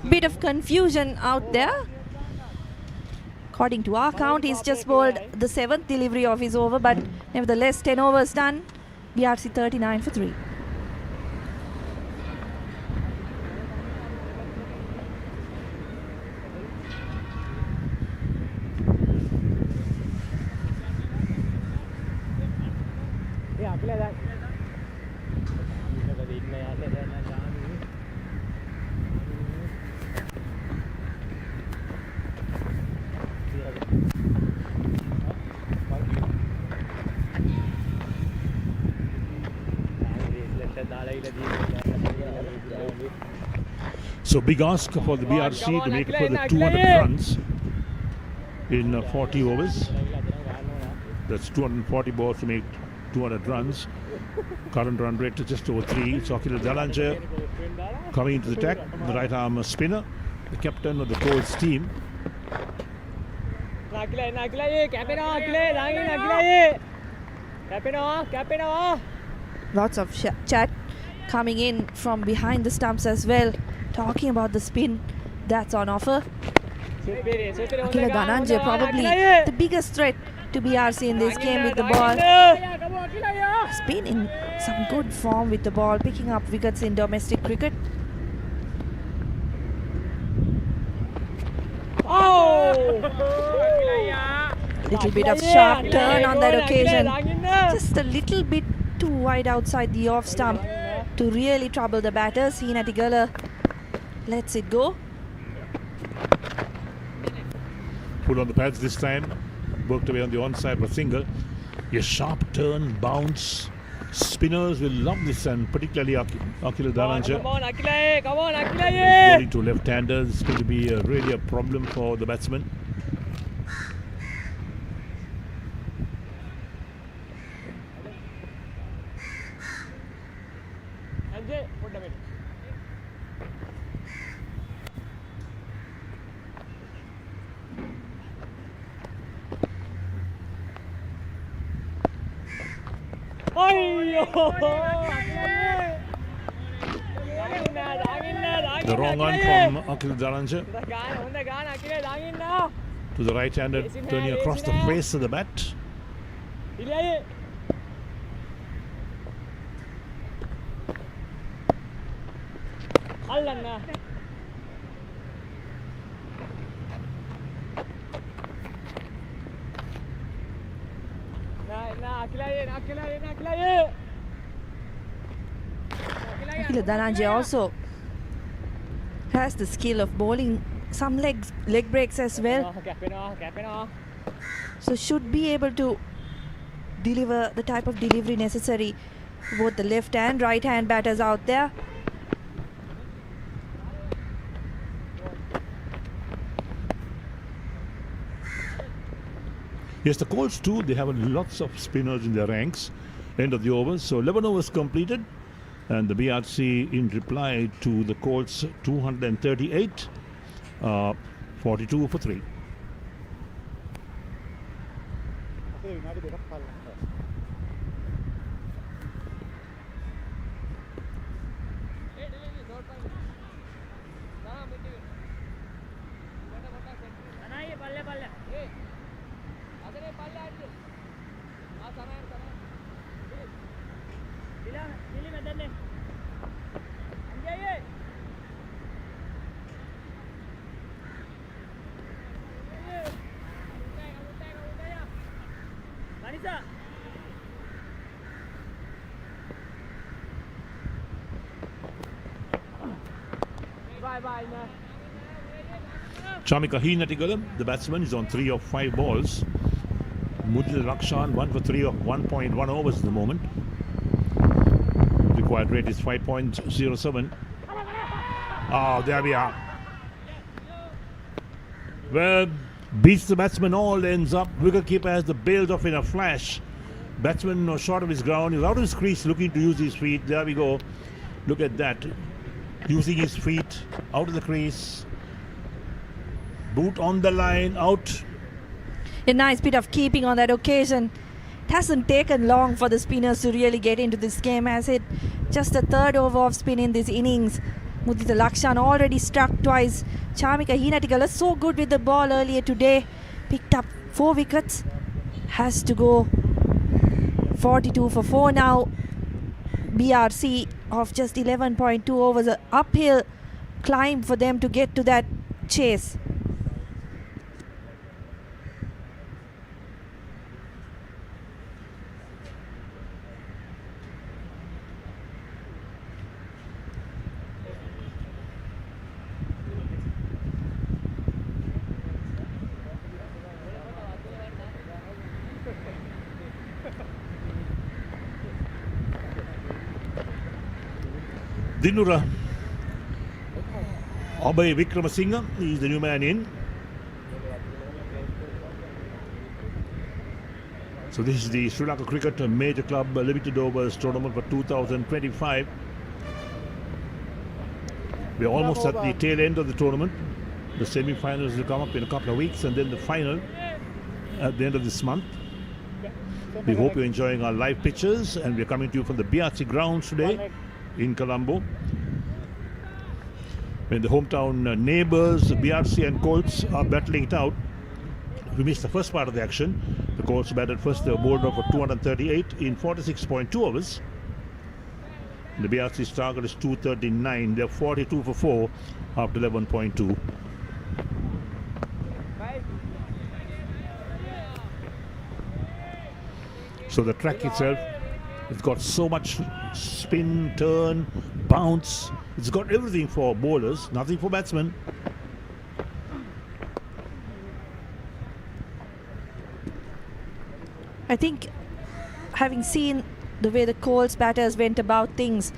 Bit of confusion out there. According to our count, he's just bowled the 7th delivery of his over, but nevertheless 10 overs done. BRC 39 for 3. So big ask for the BRC to make it for the 200 runs in 40 overs. That's 240 balls to make 200 runs. Current run rate is just over 3. So Akila Dalanja coming into the attack, the right arm spinner, the captain of the Colts team. Lots of chat coming in from behind the stumps as well, talking about the spin that's on offer. Akila Dhananjaya probably the biggest threat to BRC in this game with the ball. He's been in some good form with the ball, picking up wickets in domestic cricket. Little bit of sharp turn on that occasion. Just a little bit too wide outside the off stump to really trouble the batters. Hina Tigala lets it go. Put on the pads this time. Worked away on the onside for single. A sharp turn, bounce. Spinners will love this, and particularly Akila Dhananjaya. Come on, Akila! Bowling to left-handers is going to be really a problem for the batsman. The wrong one from Akila Dhananjaya to the right-hander, turning across the face of the bat. Akila Dhananjaya also has the skill of bowling some leg breaks as well. So should be able to deliver the type of delivery necessary for both the left and right hand batters out there. Yes, the Colts too, they have lots of spinners in their ranks. End of the overs. So 11 overs completed. And the BRC in reply to the Colts 238, 42 for 3. Chamika Heenatigala, the batsman, is on 3 of 5 balls. Mudita Lakshan, 1 for 3 of 1.1 overs at the moment. Required rate is 5.07. Oh, there we are. Well, beats the batsman all, ends up. Wicketkeeper has the bailed off in a flash. Batsman short of his ground. He's out of his crease looking to use his feet. There we go. Look at that. Using his feet out of the crease. Boot on the line, out. A nice bit of keeping on that occasion. It hasn't taken long for the spinners to really get into this game, as it just the third over of spin in this innings. Mudita Lakshan already struck twice. Chamika Heenatigala so good with the ball earlier today. Picked up 4 wickets. Has to go 42 for 4 now. BRC of just 11.2 overs. An uphill climb for them to get to that chase. Dinura Abhay Vikramasinghe is the new man in. So this is the Sri Lanka Cricket Major Club Limited Overs tournament for 2025. We're almost at the tail end of the tournament. The semi-finals will come up in a couple of weeks, and then the final at the end of this month. We hope you're enjoying our live pictures, and we're coming to you from the BRC grounds today in Colombo. When the hometown neighbours, BRC and Colts, are battling it out. We missed the first part of the action. The Colts batted first, they were bowled off for 238 in 46.2 overs. The BRC's target is 239. They're 42 for 4 after 11.2. So the track itself, it's got so much spin, turn, bounce. It's got everything for bowlers, nothing for batsmen. I think, having seen the way the Colts batters went about things,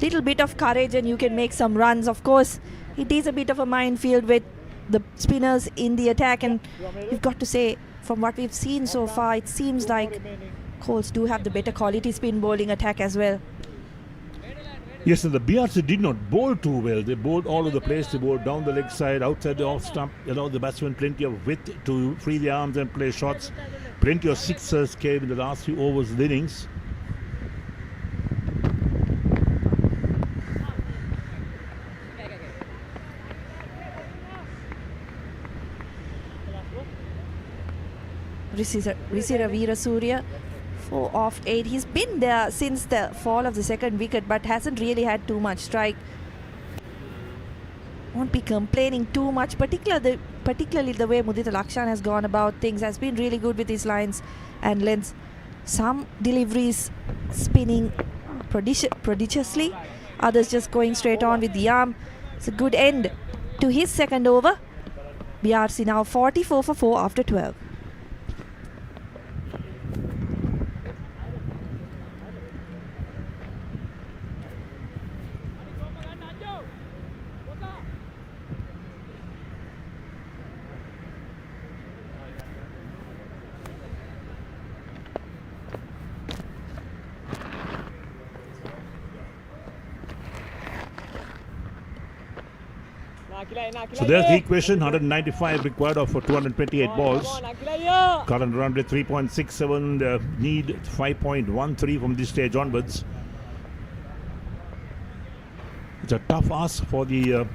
little bit of courage and you can make some runs. Of course, it is a bit of a minefield with the spinners in the attack, and you've got to say, from what we've seen so far, it seems like Colts do have the better quality spin bowling attack as well. Yes, and the BRC did not bowl too well. They bowled all over the place. They bowled down the leg side, outside the off stump, allowed the batsmen plenty of width to free the arms and play shots. Plenty of sixers came in the last few overs of the innings. Risira Veerasurya, 4 off 8. He's been there since the fall of the second wicket, but hasn't really had too much strike. Won't be complaining too much, particularly the way Mudita Lakshan has gone about things. Has been really good with his lines and lengths. Some deliveries spinning prodigiously, others just going straight on with the arm. It's a good end to his second over. BRC now 44 for 4 after 12. So there's the equation, 195 required of for 228 balls. Current run rate 3.67, need 5.13 from this stage onwards. It's a tough ask for the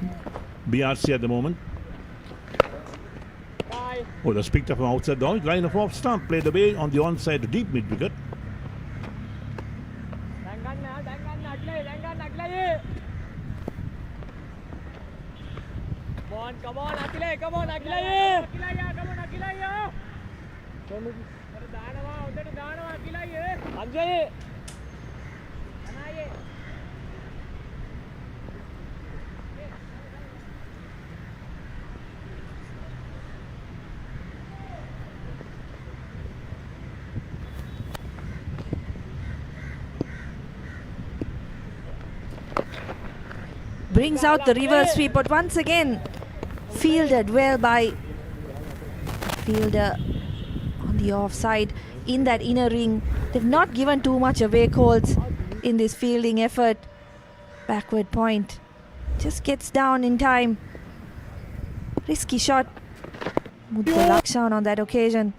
BRC at the moment. Oh, that's picked up from outside the line of off stump, played away on the onside to deep mid wicket. Come on, Akilaya, come on, Akilaya. Akilaya, come on, Akilaya. Danava, Akilaya. Anjay. Anaye. brings out the reverse sweep, but once again fielded well by fielder on the offside in that inner ring. They've not given too much away, Colts, in this fielding effort. Backward point, just gets down in time. Risky shot. Mudita Lakshan on that occasion.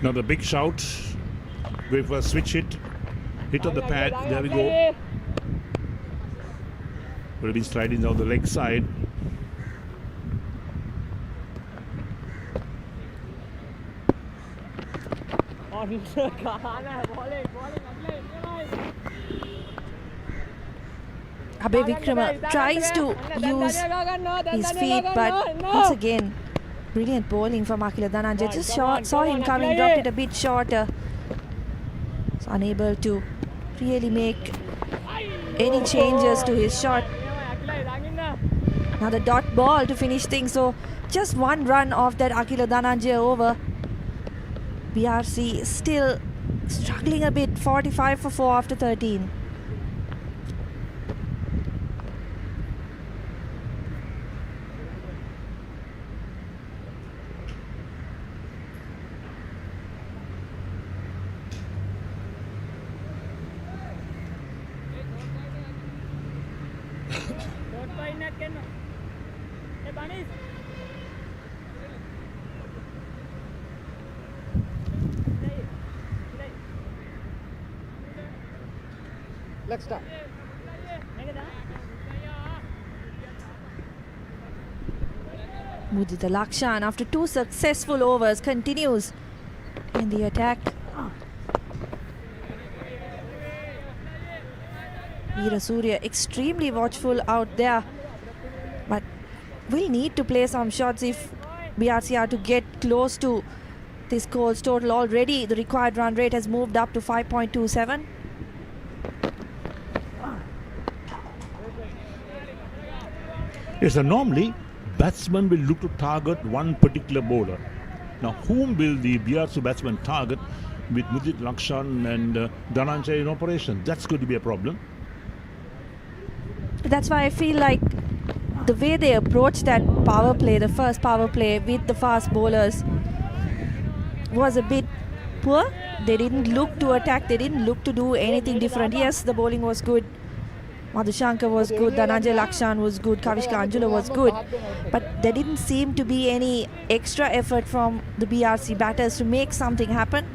Now the big shout. Wait for a switch hit. Hit on the pad. There we go. Will be sliding down the leg side. Abhay Vikrama tries to use his feet, but once again, brilliant bowling from Akila Dhananjay. Just saw him coming, dropped it a bit shorter. So unable to really make any changes to his shot. Now the dot ball to finish things. So just one run off that Akila Dhananjay over. BRC still struggling a bit. 45 for 4 after 13. Let's start. Mudita Lakshan, after 2 successful overs, continues in the attack. Veera Surya extremely watchful out there, but will need to play some shots if BRC are to get close to this Colts total. Already the required run rate has moved up to 5.27. Yes, so normally batsmen will look to target one particular bowler. Now, whom will the BRC batsman target with Mudita Lakshan and Dhananjay in operation? That's going to be a problem. That's why I feel like the way they approached that power play, the first power play with the fast bowlers, was a bit poor. They didn't look to attack, they didn't look to do anything different. Yes, the bowling was good. Madhushankar was good, Dhananjay Lakshan was good, Kavishka Anjula was good, but there didn't seem to be any extra effort from the BRC batters to make something happen,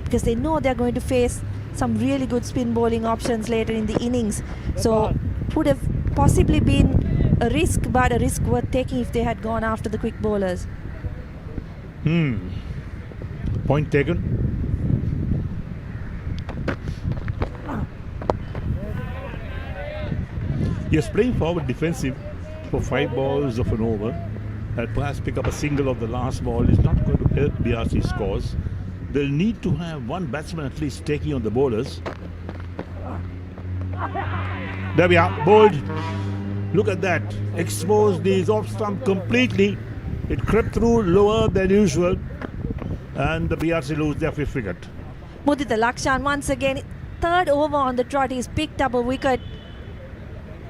because they know they're going to face some really good spin bowling options later in the innings. So would have possibly been a risk, but a risk worth taking if they had gone after the quick bowlers. Point taken. Yes, playing forward defensive for 5 balls of an over and perhaps pick up a single of the last ball is not going to help BRC scores. They'll need to have one batsman at least taking on the bowlers. There we are, bowled. Look at that. Exposed the off stump completely. It crept through lower than usual. And the BRC lose their 5th wicket. Mudita Lakshan once again, 3rd over on the trot, he's picked up a wicket.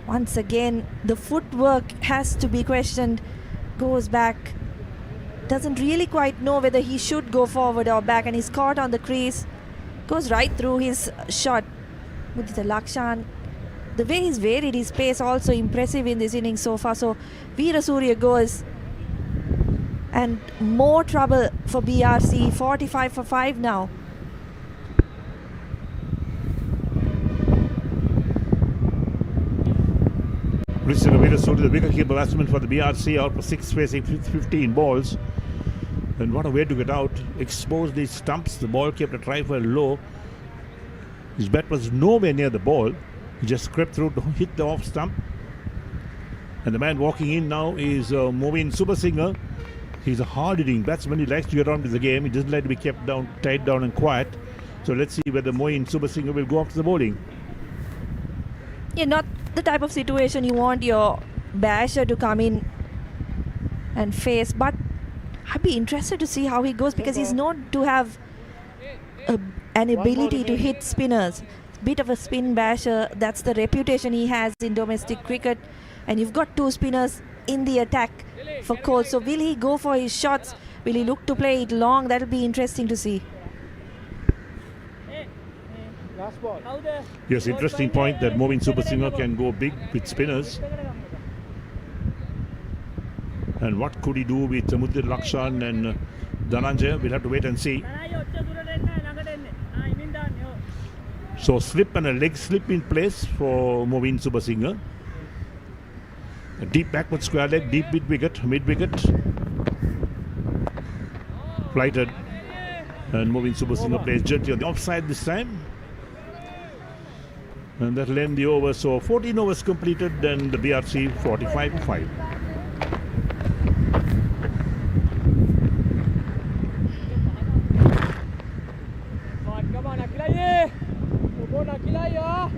Once again, the footwork has to be questioned. Goes back. Doesn't really quite know whether he should go forward or back, and he's caught on the crease. Goes right through his shot. Mudita Lakshan, the way he's varied his pace, also impressive in this innings so far. So Veera Surya goes, and more trouble for BRC. 45 for 5 now. Veera Surya, the wicketkeeper batsman for the BRC, out for 6 facing 15 balls. And what a way to get out. Exposed these stumps. The ball kept a trifle low. His bat was nowhere near the ball. He just crept through to hit the off stump. And the man walking in now is Movin Subasinghe. He's a hard-hitting batsman. He likes to get on with the game. He doesn't like to be kept down, tied down and quiet. So let's see whether Movin Subasinghe will go after the bowling. Yeah, not the type of situation you want your basher to come in and face, but I'd be interested to see how he goes because he's known to have an ability to hit spinners. Bit of a spin basher, that's the reputation he has in domestic cricket, and you've got two spinners in the attack for Colts. So will he go for his shots? Will he look to play it long? That'll be interesting to see. Last ball. Yes, interesting point that Movin Subasinghe can go big with spinners. And what could he do with Mudhir Lakshan and Dhananjaya? We'll have to wait and see. So slip and a leg slip in place for Movin Subasinghe. A deep backward square leg, deep mid-wicket. Flighted. And Movin Subasinghe plays gently on the offside this time. And that'll end the over. So 14 overs completed and the BRC 45-5. Come on, Akilai. Go on, Akilai.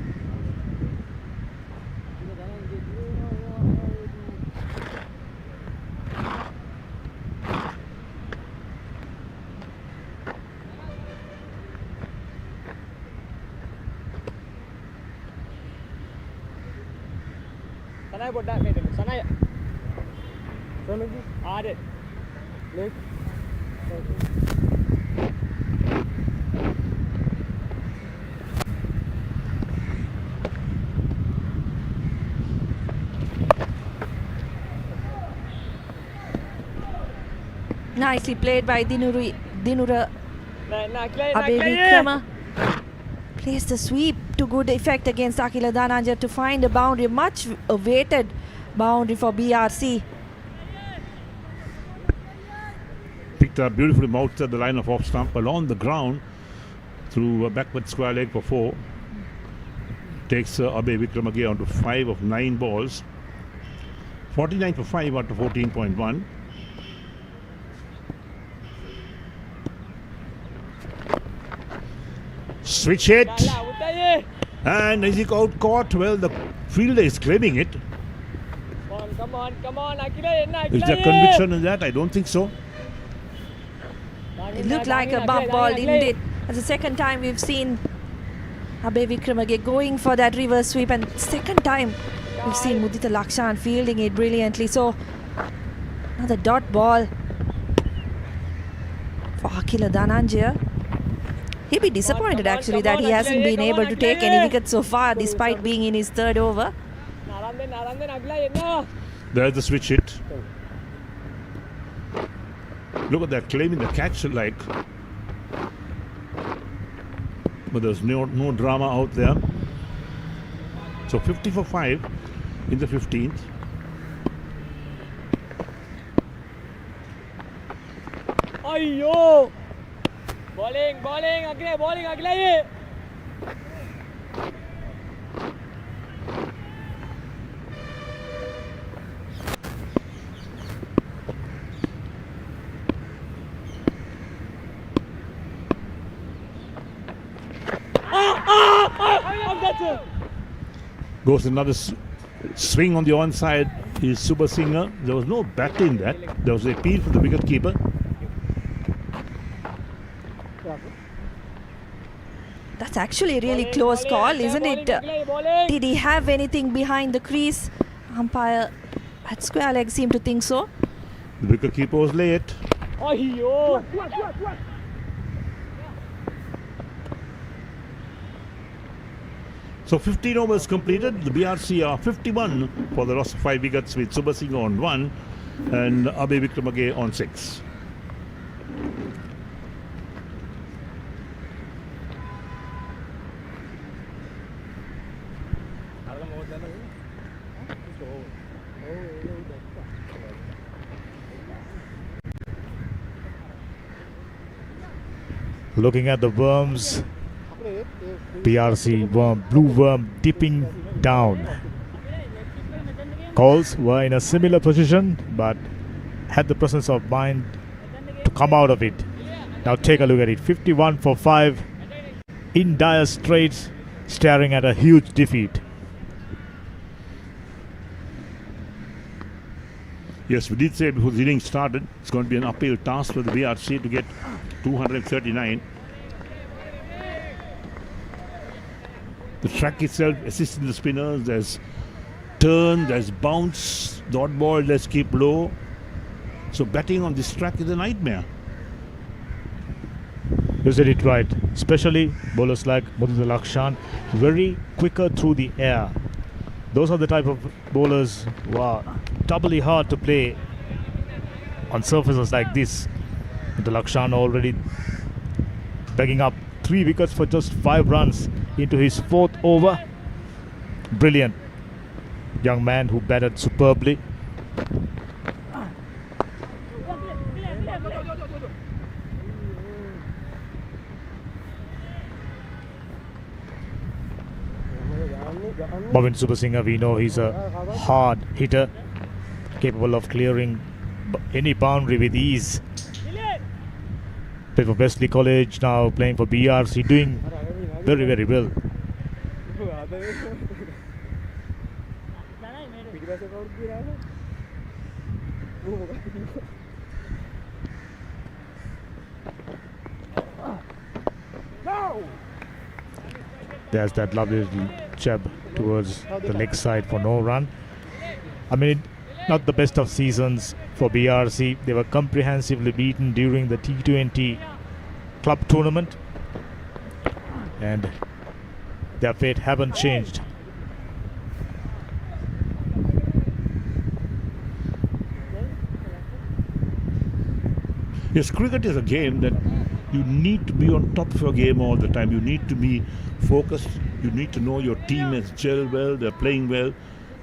Sanai buat dah, Maiden. Sanai. Ada. Leg. Nicely played by Dinura Akilai. Abevikrama. Plays the sweep to good effect against Akila Dhananjaya to find a boundary, much awaited boundary for BRC. Picked up beautifully mouthed at the line of off stump along the ground through a backward square leg for 4. Takes Abevikrama onto 5 of 9 balls. 49 for 5 out of 14.1. Switch hit. And is he out caught? Well, the fielder is claiming it. Come on, Akilai. Is there conviction in that? I don't think so. It looked like a bump ball, didn't it? That's the second time we've seen Abevikrama going for that reverse sweep, and second time we've seen Mudhir Lakshan fielding it brilliantly. So another dot ball for Akila Dhananjaya. He'll be disappointed actually that he hasn't been able to take any wickets so far despite being in his third over. There's the switch hit. Look at that, claiming the catch like. But there's no drama out there. So 50 for 5 in the 15th. Ayyo! Bowling, Akilai. Goes another swing on the onside is Subasinghe. There was no bat in that. There was an appeal for the wicket keeper. That's actually a really close call, isn't it? Did he have anything behind the crease? Umpire at square leg seemed to think so. The wicket keeper was late. Ayyo! So 15 overs completed. The BRC are 51 for the loss of 5 wickets with Subasinghe on 1 and Abevikrama on 6. Looking at the worms, BRC worm, blue worm dipping down. Colts were in a similar position but had the presence of mind to come out of it. Now take a look at it. 51 for 5 in dire straits, staring at a huge defeat. Yes, we did say before the inning started, it's going to be an uphill task for the BRC to get 239. The track itself assisting the spinners. There's turn, there's bounce, dot ball, let's keep low. So batting on this track is a nightmare. You said it right. Especially bowlers like Mathews, very quicker through the air. Those are the type of bowlers who are doubly hard to play on surfaces like this. Mathews already bagging up 3 wickets for just 5 runs into his 4th over. Brilliant young man who batted superbly. Bhavin Subasinghe, we know he's a hard hitter, capable of clearing any boundary with ease. Played for Wesley College, now playing for BRC, doing very, very well. There's that lovely little jab towards the leg side for no run. I mean, not the best of seasons for BRC. They were comprehensively beaten during the T20 club tournament, and their fate haven't changed. Yes, cricket is a game that you need to be on top of your game all the time. You need to be focused. You need to know your team has gelled well, they're playing well.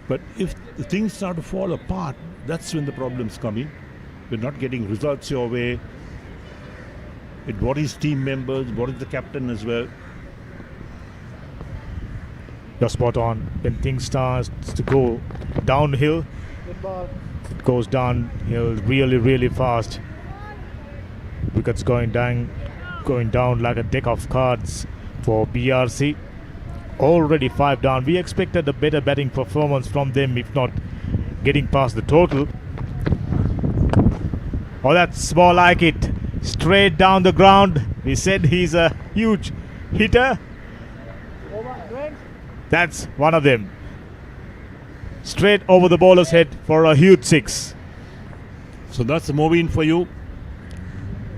But if the things start to fall apart, that's when the problems come in. We're not getting results your way. It worries team members, worries the captain as well. You're spot on. When things start to go downhill, it goes downhill really, really fast. Wickets going down like a deck of cards for BRC. Already 5 down. We expected a better batting performance from them, if not getting past the total. Oh, that's more like it. Straight down the ground. We said he's a huge hitter. That's one of them. Straight over the bowler's head for a huge 6. So that's a move-in for you.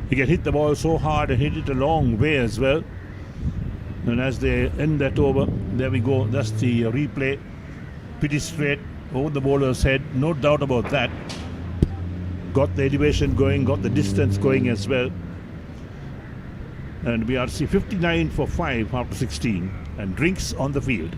He can hit the ball so hard and hit it a long way as well. And as they end that over, there we go. That's the replay. Pretty straight over the bowler's head. No doubt about that. Got the elevation going, got the distance going as well. And BRC 59 for 5 after 16. And drinks on the field.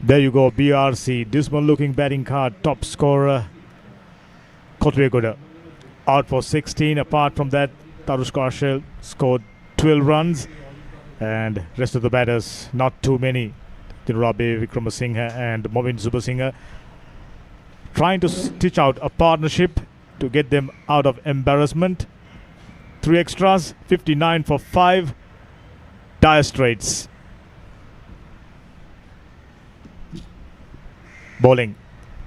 There you go, BRC. Dismal looking batting card. Top scorer, Kotwegoda. Out for 16. Apart from that, Tarush Kaushal scored 12 runs. And rest of the batters, not too many. Rabe Vikramasinghe and Movin Subasinghe trying to stitch out a partnership to get them out of embarrassment. 3 extras, 59 for 5. Dire straits. Bowling.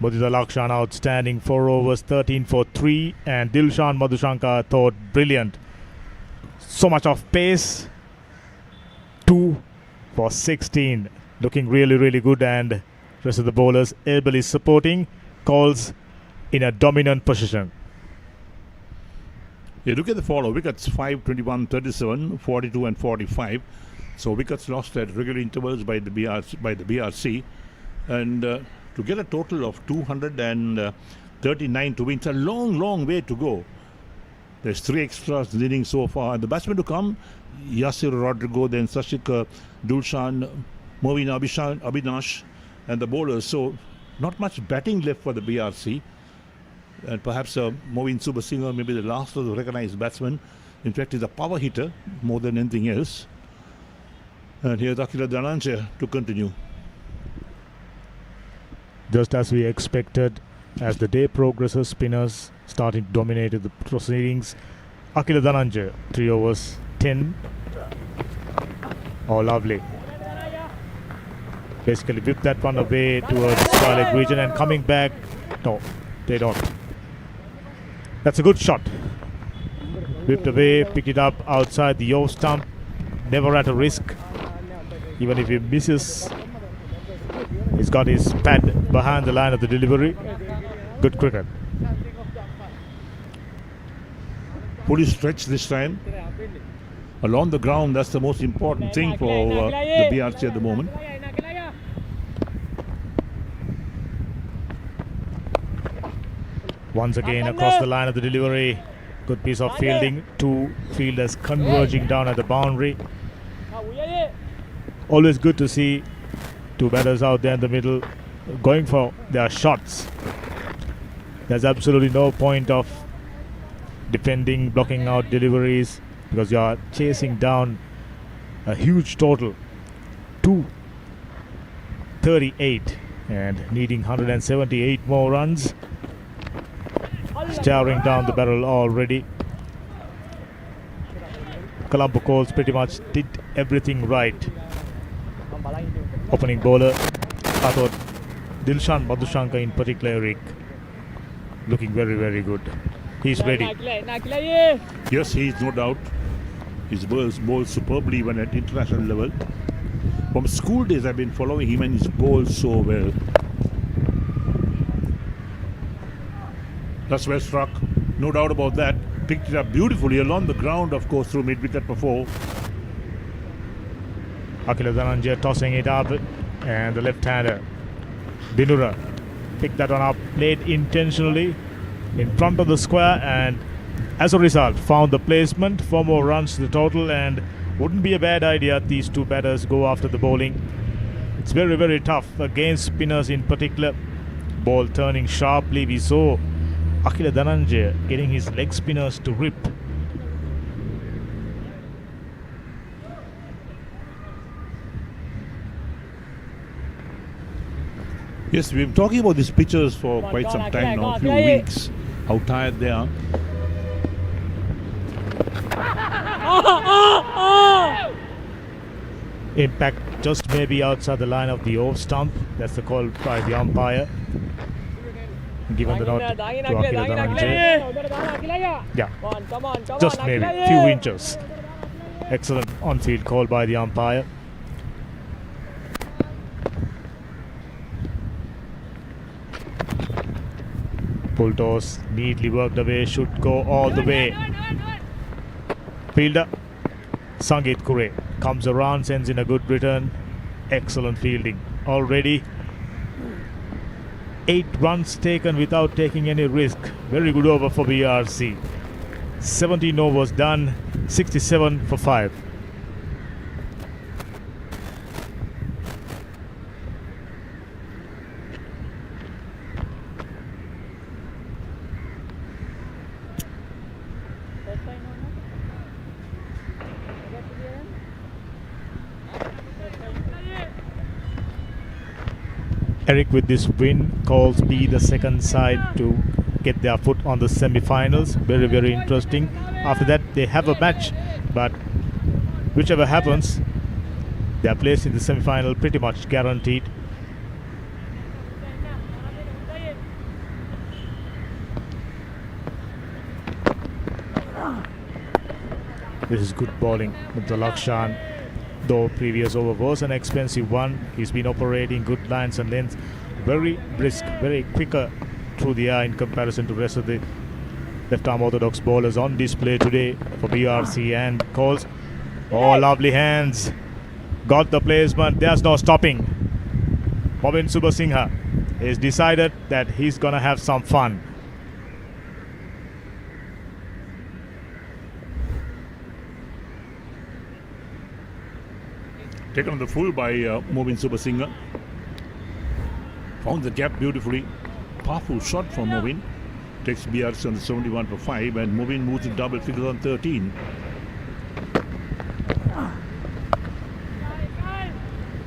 Mudita Lakshan outstanding, 4 overs, 13 for 3. And Dilshan Madhushankar thought brilliant. So much of pace. 2 for 16. Looking really, really good, and rest of the bowlers ably supporting. Calls in a dominant position. You look at the follow. Wickets 5, 21, 37, 42 and 45. So wickets lost at regular intervals by the BRC. And to get a total of 239 to win, it's a long, long way to go. There's 3 extras leading so far. And the batsmen to come, Yasir Rodrigo, then Sashik Dulshan, Movin Abhinash, and the bowlers. So not much batting left for the BRC. And perhaps Movin Subasinghe may be the last of the recognized batsmen. In fact, he's a power hitter more than anything else. And here's Akila Dhananjaya to continue. Just as we expected, as the day progresses, spinners starting to dominate the proceedings. Akila Dhananjaya, 3 overs, 10. Oh, lovely. Basically whipped that one away towards the square leg region and coming back. No, they don't. That's a good shot. Whipped away, picked it up outside the off stump. Never at a risk. Even if he misses, he's got his pad behind the line of the delivery. Good cricket. Fully stretched this time. Along the ground, that's the most important thing for the BRC at the moment. Once again across the line of the delivery. Good piece of fielding. 2 fielders converging down at the boundary. Always good to see 2 batters out there in the middle going for their shots. There's absolutely no point of defending, blocking out deliveries, because you are chasing down a huge total. 238 and needing 178 more runs. Staring down the barrel already. Colombo Colts pretty much did everything right. Opening bowler, I thought Dilshan Madhushankar in particular, Rick, looking very, very good. He's ready. Yes, he's no doubt. His bowls superbly even at international level. From school days, I've been following him and he's bowled so well. That's well struck, no doubt about that. Picked it up beautifully along the ground, of course, through mid-wicket before. Akila Dhananjaya tossing it up, and the left-hander Binura picked that one up, played intentionally in front of the square, and as a result found the placement. 4 more runs to the total, and wouldn't be a bad idea these 2 batters go after the bowling. It's very, very tough against spinners in particular. Ball turning sharply. We saw Akila Dhananjaya getting his leg spinners to rip. Yes, we've been talking about these pitchers for quite some time now, a few weeks, how tired they are. Impact just maybe outside the line of the off stump. That's the call by the umpire. Given the nod to Akila Dhananjaya. Yeah, just maybe a few inches. Excellent on-field call by the umpire. Full toss, neatly worked away, should go all the way. Fielder Sangeet Kure comes around, sends in a good return. Excellent fielding. Already 8 runs taken without taking any risk. Very good over for BRC. 17 overs done, 67 for 5. Eric, with this win, Colts be the second side to get their foot on the semi-finals. Very, very interesting. After that, they have a match, but whichever happens, their place in the semi-final pretty much guaranteed. This is good bowling with the Lakshan. Though previous over was an expensive one, he's been operating good lines and lengths, very brisk, very quicker through the air in comparison to the rest of the left-arm orthodox bowlers on display today for BRC and Colts. Oh, lovely hands. Got the placement. There's no stopping. Bobin Subasinghe has decided that he's going to have some fun. Taken on the full by Mobin Subasinghe. Found the gap beautifully. Powerful shot from Mobin. Takes BRC on the 71 for 5 and Mobin moves to double figures on 13.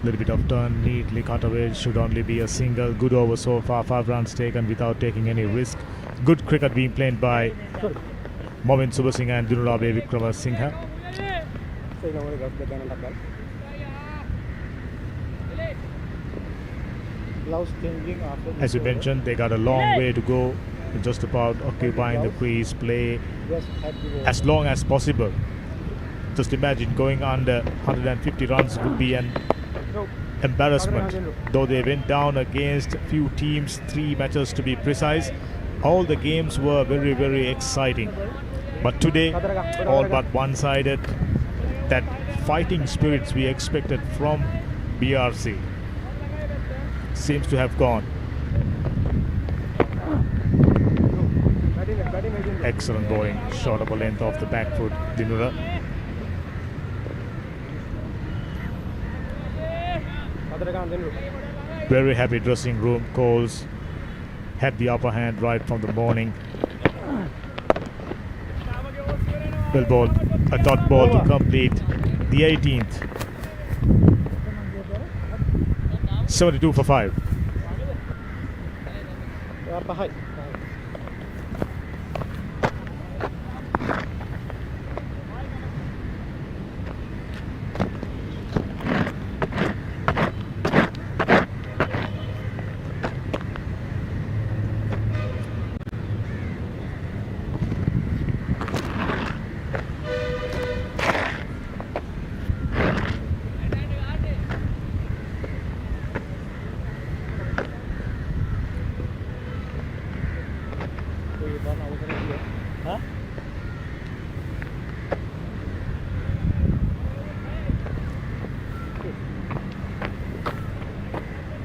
Little bit of turn, neatly cut away. Should only be a single. Good over so far. 5 runs taken without taking any risk. Good cricket being played by Mobin Subasinghe and Dinurabe Vikramasinghe. As you mentioned, they got a long way to go, just about occupying the crease, play as long as possible. Just imagine going under 150 runs would be an embarrassment. Though they went down against a few teams, 3 matches to be precise, all the games were very, very exciting. But today, all but one-sided. That fighting spirits we expected from BRC seems to have gone. Excellent bowling, short of a length off the back foot, Dinura. Very happy dressing room. Coles had the upper hand right from the morning. Well bowled, a dot ball to complete the 18th. 72 for 5.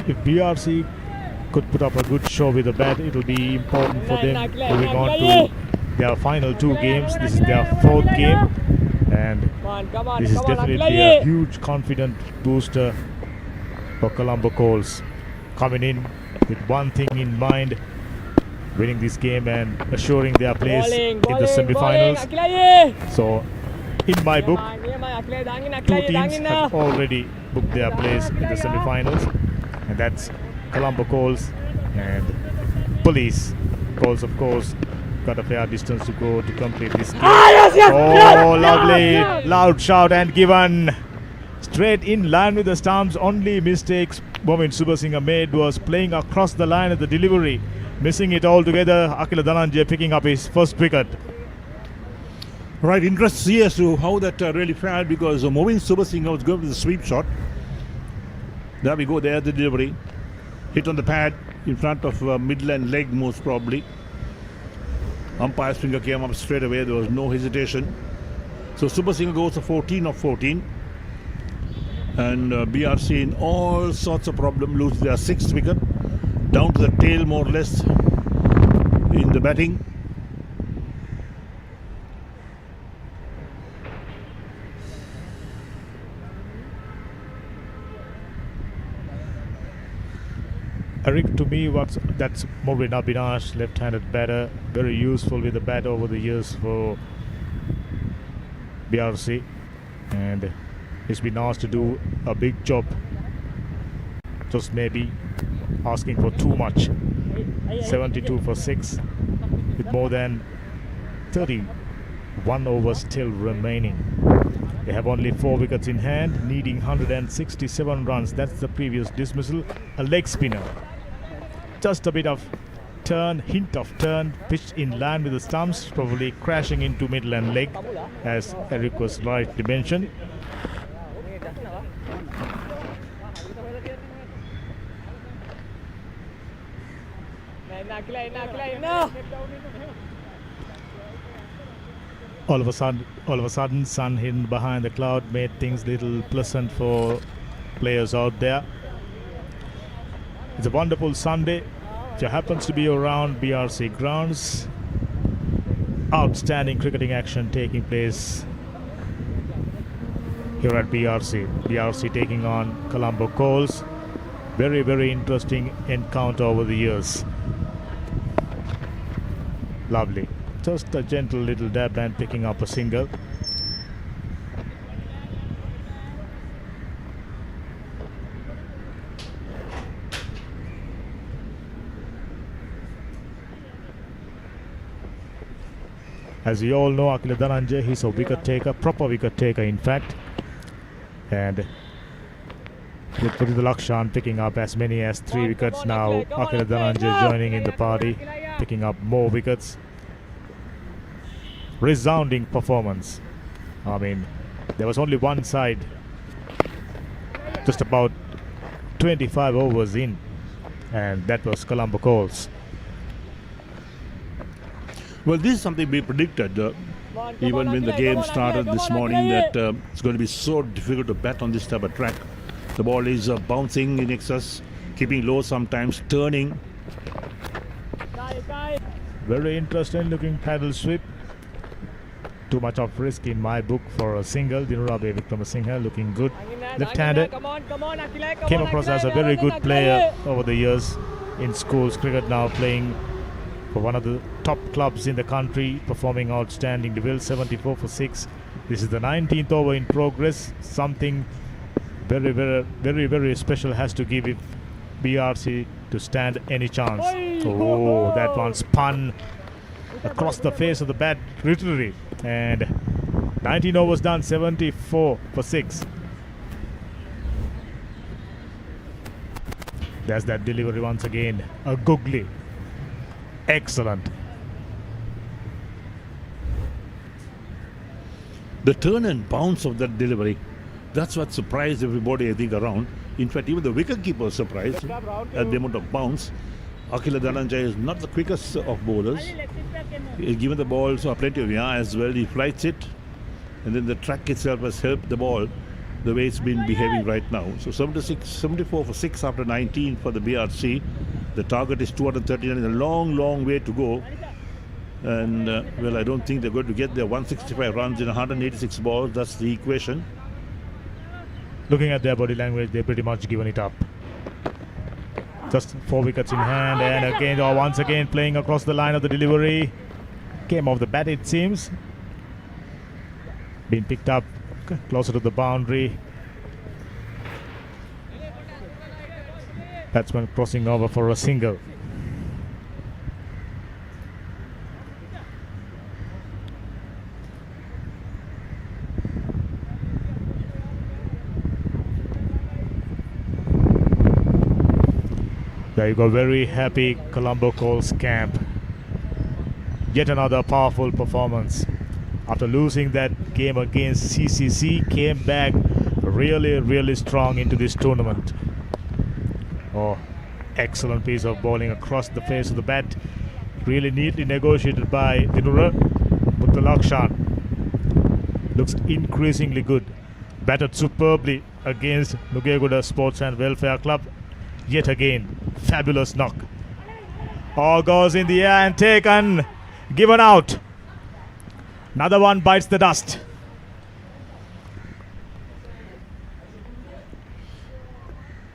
If BRC could put up a good show with the bat, it will be important for them moving on to their final 2 games. This is their 4th game, and this is definitely a huge confident booster for Colombo Colts, coming in with one thing in mind: winning this game and assuring their place in the semi-finals. So, in my book, 2 teams have already booked their place in the semi-finals, and that's Colombo Colts and Police. Colts, of course, got a fair distance to go to complete this game. Lovely! Loud shout and given. Straight in line with the stumps. Only mistakes Mobin Subasinghe made was playing across the line at the delivery, missing it altogether. Akila Dhananjay picking up his first wicket. Right, interest here as to how that really fared, because Mobin Subasinghe was going with the sweep shot. There we go, there the delivery. Hit on the pad in front of midland leg most probably. Umpire's finger came up straight away, there was no hesitation. So Subasinghe goes to 14 of 14. And BRC in all sorts of problems, lose their 6th wicket. Down to the tail more or less in the batting. Eric, to me, that's Morin Abinash, left-handed batter, very useful with the bat over the years for BRC, and he's been asked to do a big job. Just maybe asking for too much. 72 for 6 with more than 31 overs still remaining. They have only 4 wickets in hand, needing 167 runs. That's the previous dismissal. A leg spinner. Just a bit of turn, hint of turn, pitched in line with the stumps, probably crashing into middle and leg, as Eric was rightly mentioned. All of a sudden, sun hidden behind the cloud made things little pleasant for players out there. It's a wonderful Sunday. If you happens to be around BRC grounds, outstanding cricketing action taking place here at BRC. BRC taking on Colombo Colts. Very, very interesting encounter over the years. Lovely. Just a gentle little dab and picking up a single. As we all know, Akila Dhananjay, he's a wicket taker, proper wicket taker in fact. And with the Lakshan picking up as many as 3 wickets now. Akila Dhananjay joining in the party, picking up more wickets. Resounding performance. I mean, there was only one side just about 25 overs in, and that was Colombo Colts. Well, this is something we predicted even when the game started this morning, that it's going to be so difficult to bat on this type of track. The ball is bouncing in excess, keeping low sometimes, turning. Very interesting looking paddle sweep. Too much of risk in my book for a single. Dinurabe Vikramasinghe looking good. Left-handed. Came across as a very good player over the years in schools cricket, now playing for one of the top clubs in the country, performing outstanding. DeVille 74 for 6. This is the 19th over in progress. Something very, very, very, very special has to give it BRC to stand any chance. Oh, that one spun across the face of the bat literally, and 19 overs done, 74 for 6. There's that delivery once again, a googly. Excellent. The turn and bounce of that delivery, that's what surprised everybody, I think, around. In fact, even the wicketkeeper was surprised at the amount of bounce. Akila Dhananjay is not the quickest of bowlers. He's given the ball plenty of air as well. He flights it, and then the track itself has helped the ball the way it's been behaving right now. So 74 for 6 after 19 for the BRC. The target is 239. It's a long, long way to go. And, well, I don't think they're going to get their 165 runs in 186 balls. That's the equation. Looking at their body language, they're pretty much given it up. Just 4 wickets in hand, and again, once again playing across the line of the delivery. Came off the bat, it seems. Been picked up closer to the boundary. Batsman crossing over for a single. There you go, very happy Colombo Colts camp. Yet another powerful performance. After losing that game against CCC, came back really, really strong into this tournament. Oh, excellent piece of bowling across the face of the bat. Really neatly negotiated by Dinura Muttalakshan. Looks increasingly good. Batted superbly against Nugegoda Sports and Welfare Club. Yet again, fabulous knock. All goes in the air and taken. Given out. Another one bites the dust.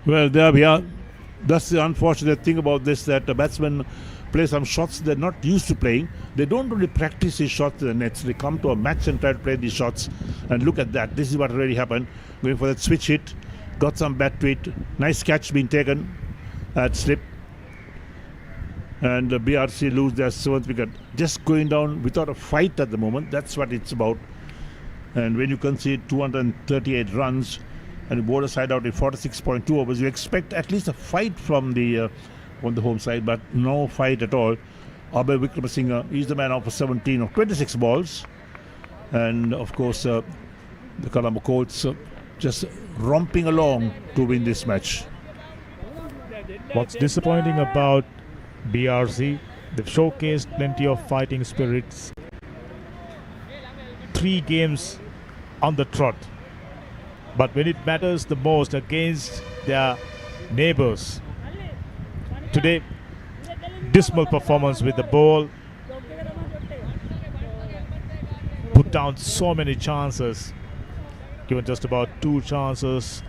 Well, there we are. That's the unfortunate thing about this, that the batsmen play some shots they're not used to playing. They don't really practice these shots in the nets. They come to a match and try to play these shots. And look at that. This is what really happened. Going for that switch hit. Got some bat to it. Nice catch being taken. at slip. And BRC lose their 7th wicket. Just going down without a fight at the moment. That's what it's about. And when you concede 238 runs and the border side out in 46.2 overs, you expect at least a fight from the on the home side, but no fight at all. Abhay Wickramasinghe is the man out for 17 of 26 balls. And of course, the Colombo Colts just romping along to win this match. What's disappointing about BRC, they've showcased plenty of fighting spirits. 3 games on the trot. But when it matters the most against their neighbors, today, dismal performance with the ball. Put down so many chances. Given just about 2 chances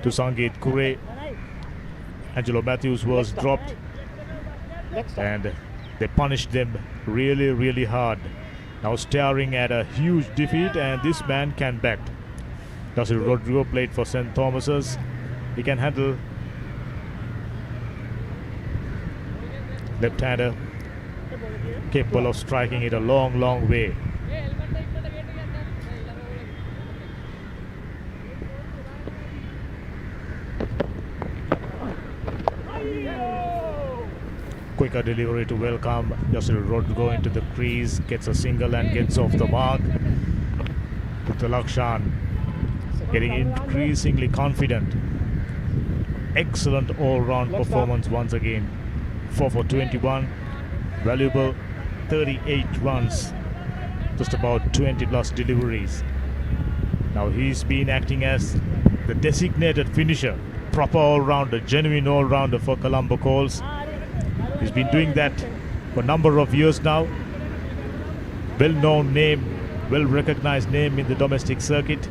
to Sangeet Kure. Angelo Mathews was dropped. And they punished them really, really hard. Now staring at a huge defeat, and this man can bat. Dusty Rodrigo played for St. Thomas's. He can handle left-hander, capable of striking it a long, long way. Quicker delivery to welcome Dusty Rodrigo into the crease, gets a single and gets off the mark. Lakshan getting increasingly confident. Excellent all-round performance once again. 4 for 21, valuable 38 runs, just about 20 plus deliveries. Now he's been acting as the designated finisher, proper all-rounder, genuine all-rounder for Colombo Colts. He's been doing that for a number of years now. Well-known name, well-recognized name in the domestic circuit.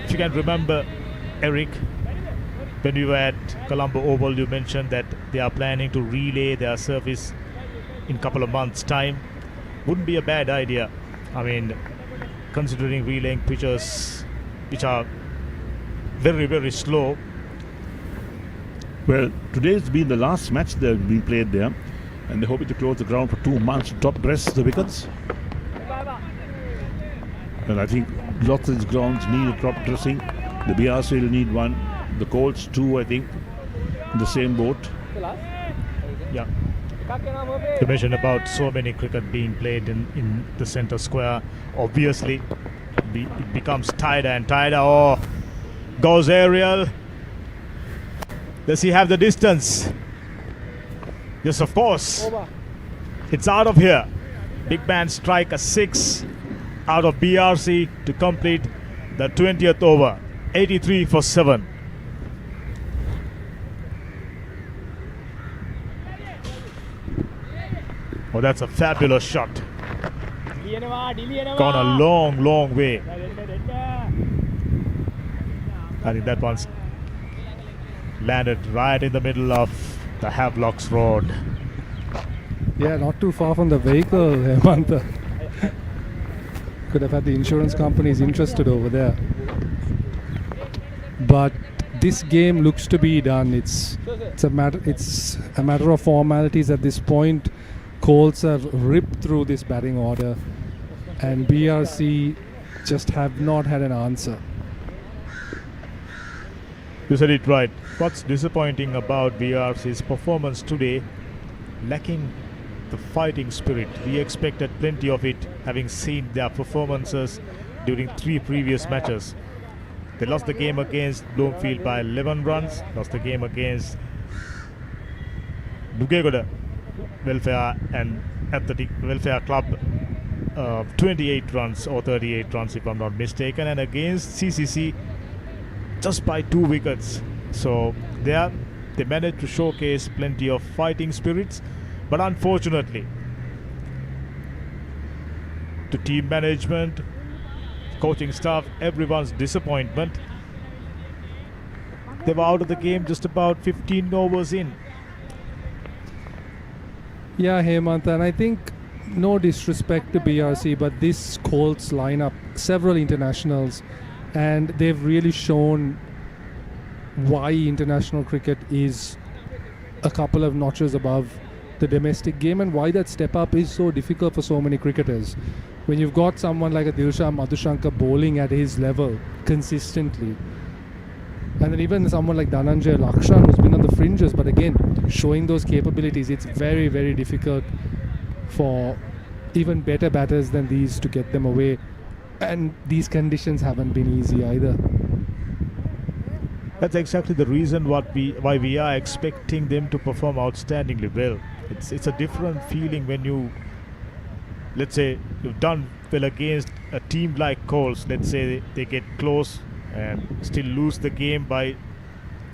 If you can remember, Eric, when we were at Colombo Oval, you mentioned that they are planning to relay their service in a couple of months' time. Wouldn't be a bad idea. I mean, considering relaying pitches which are very, very slow. Well, today's been the last match that has been played there, and they're hoping to close the ground for 2 months to top dress the wickets. And I think lots of these grounds need a top dressing. The BRC will need one. The Colts too, I think, in the same boat. Yeah. You mentioned about so many cricket being played in the center square. Obviously, it becomes tighter and tighter. Oh, goes aerial. Does he have the distance? Yes, of course. It's out of here. Big man strike a 6 out of BRC to complete the 20th over. 83 for 7. Oh, that's a fabulous shot. Gone a long, long way. I think that one's landed right in the middle of the Havelocks Road. Yeah, not too far from the vehicle, Hemantha. Could have had the insurance companies interested over there. But this game looks to be done. It's a matter of formalities at this point. Colts have ripped through this batting order, and BRC just have not had an answer. You said it right. What's disappointing about BRC's performance today, lacking the fighting spirit. We expected plenty of it, having seen their performances during 3 previous matches. They lost the game against Bloomfield by 11 runs, lost the game against Nugegoda Welfare and Athletic Welfare Club 28 runs or 38 runs if I'm not mistaken, and against CCC just by 2 wickets. So they managed to showcase plenty of fighting spirits, but unfortunately to team management, coaching staff, everyone's disappointment, they were out of the game just about 15 overs in. Yeah, Hemant, and I think no disrespect to BRC, but this Colts lineup, several internationals, and they've really shown why international cricket is a couple of notches above the domestic game, and why that step up is so difficult for so many cricketers. When you've got someone like a Dilshan Madhushanka bowling at his level consistently, and then even someone like Dhananjay Lakshan who's been on the fringes, but again showing those capabilities, it's very, very difficult for even better batters than these to get them away, and these conditions haven't been easy either. That's exactly the reason why we are expecting them to perform outstandingly well. It's a different feeling when you, let's say, you've done well against a team like Colts. Let's say they get close and still lose the game by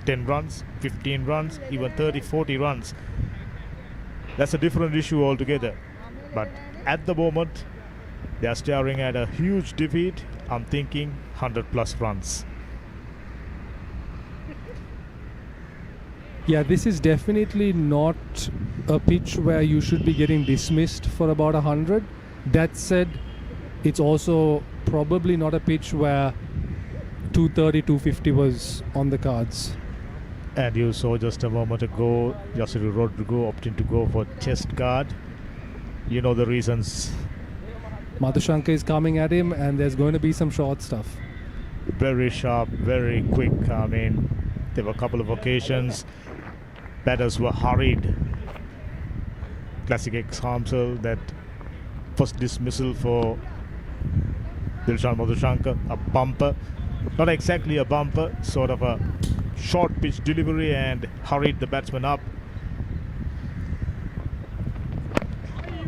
10 runs, 15 runs, even 30, 40 runs. That's a different issue altogether. But at the moment, they are staring at a huge defeat. I'm thinking 100 plus runs. Yeah, this is definitely not a pitch where you should be getting dismissed for about 100. That said, it's also probably not a pitch where 230, 250 was on the cards. And you saw just a moment ago, Yasiru Rodrigo opting to go for chest guard. You know the reasons. Madhushanka is coming at him, and there's going to be some short stuff. Very sharp, very quick. I mean, there were a couple of occasions batters were hurried. Classic example, that first dismissal for Dilshan Madhushanka, a bumper. Not exactly a bumper, sort of a short pitch delivery, and hurried the batsman up.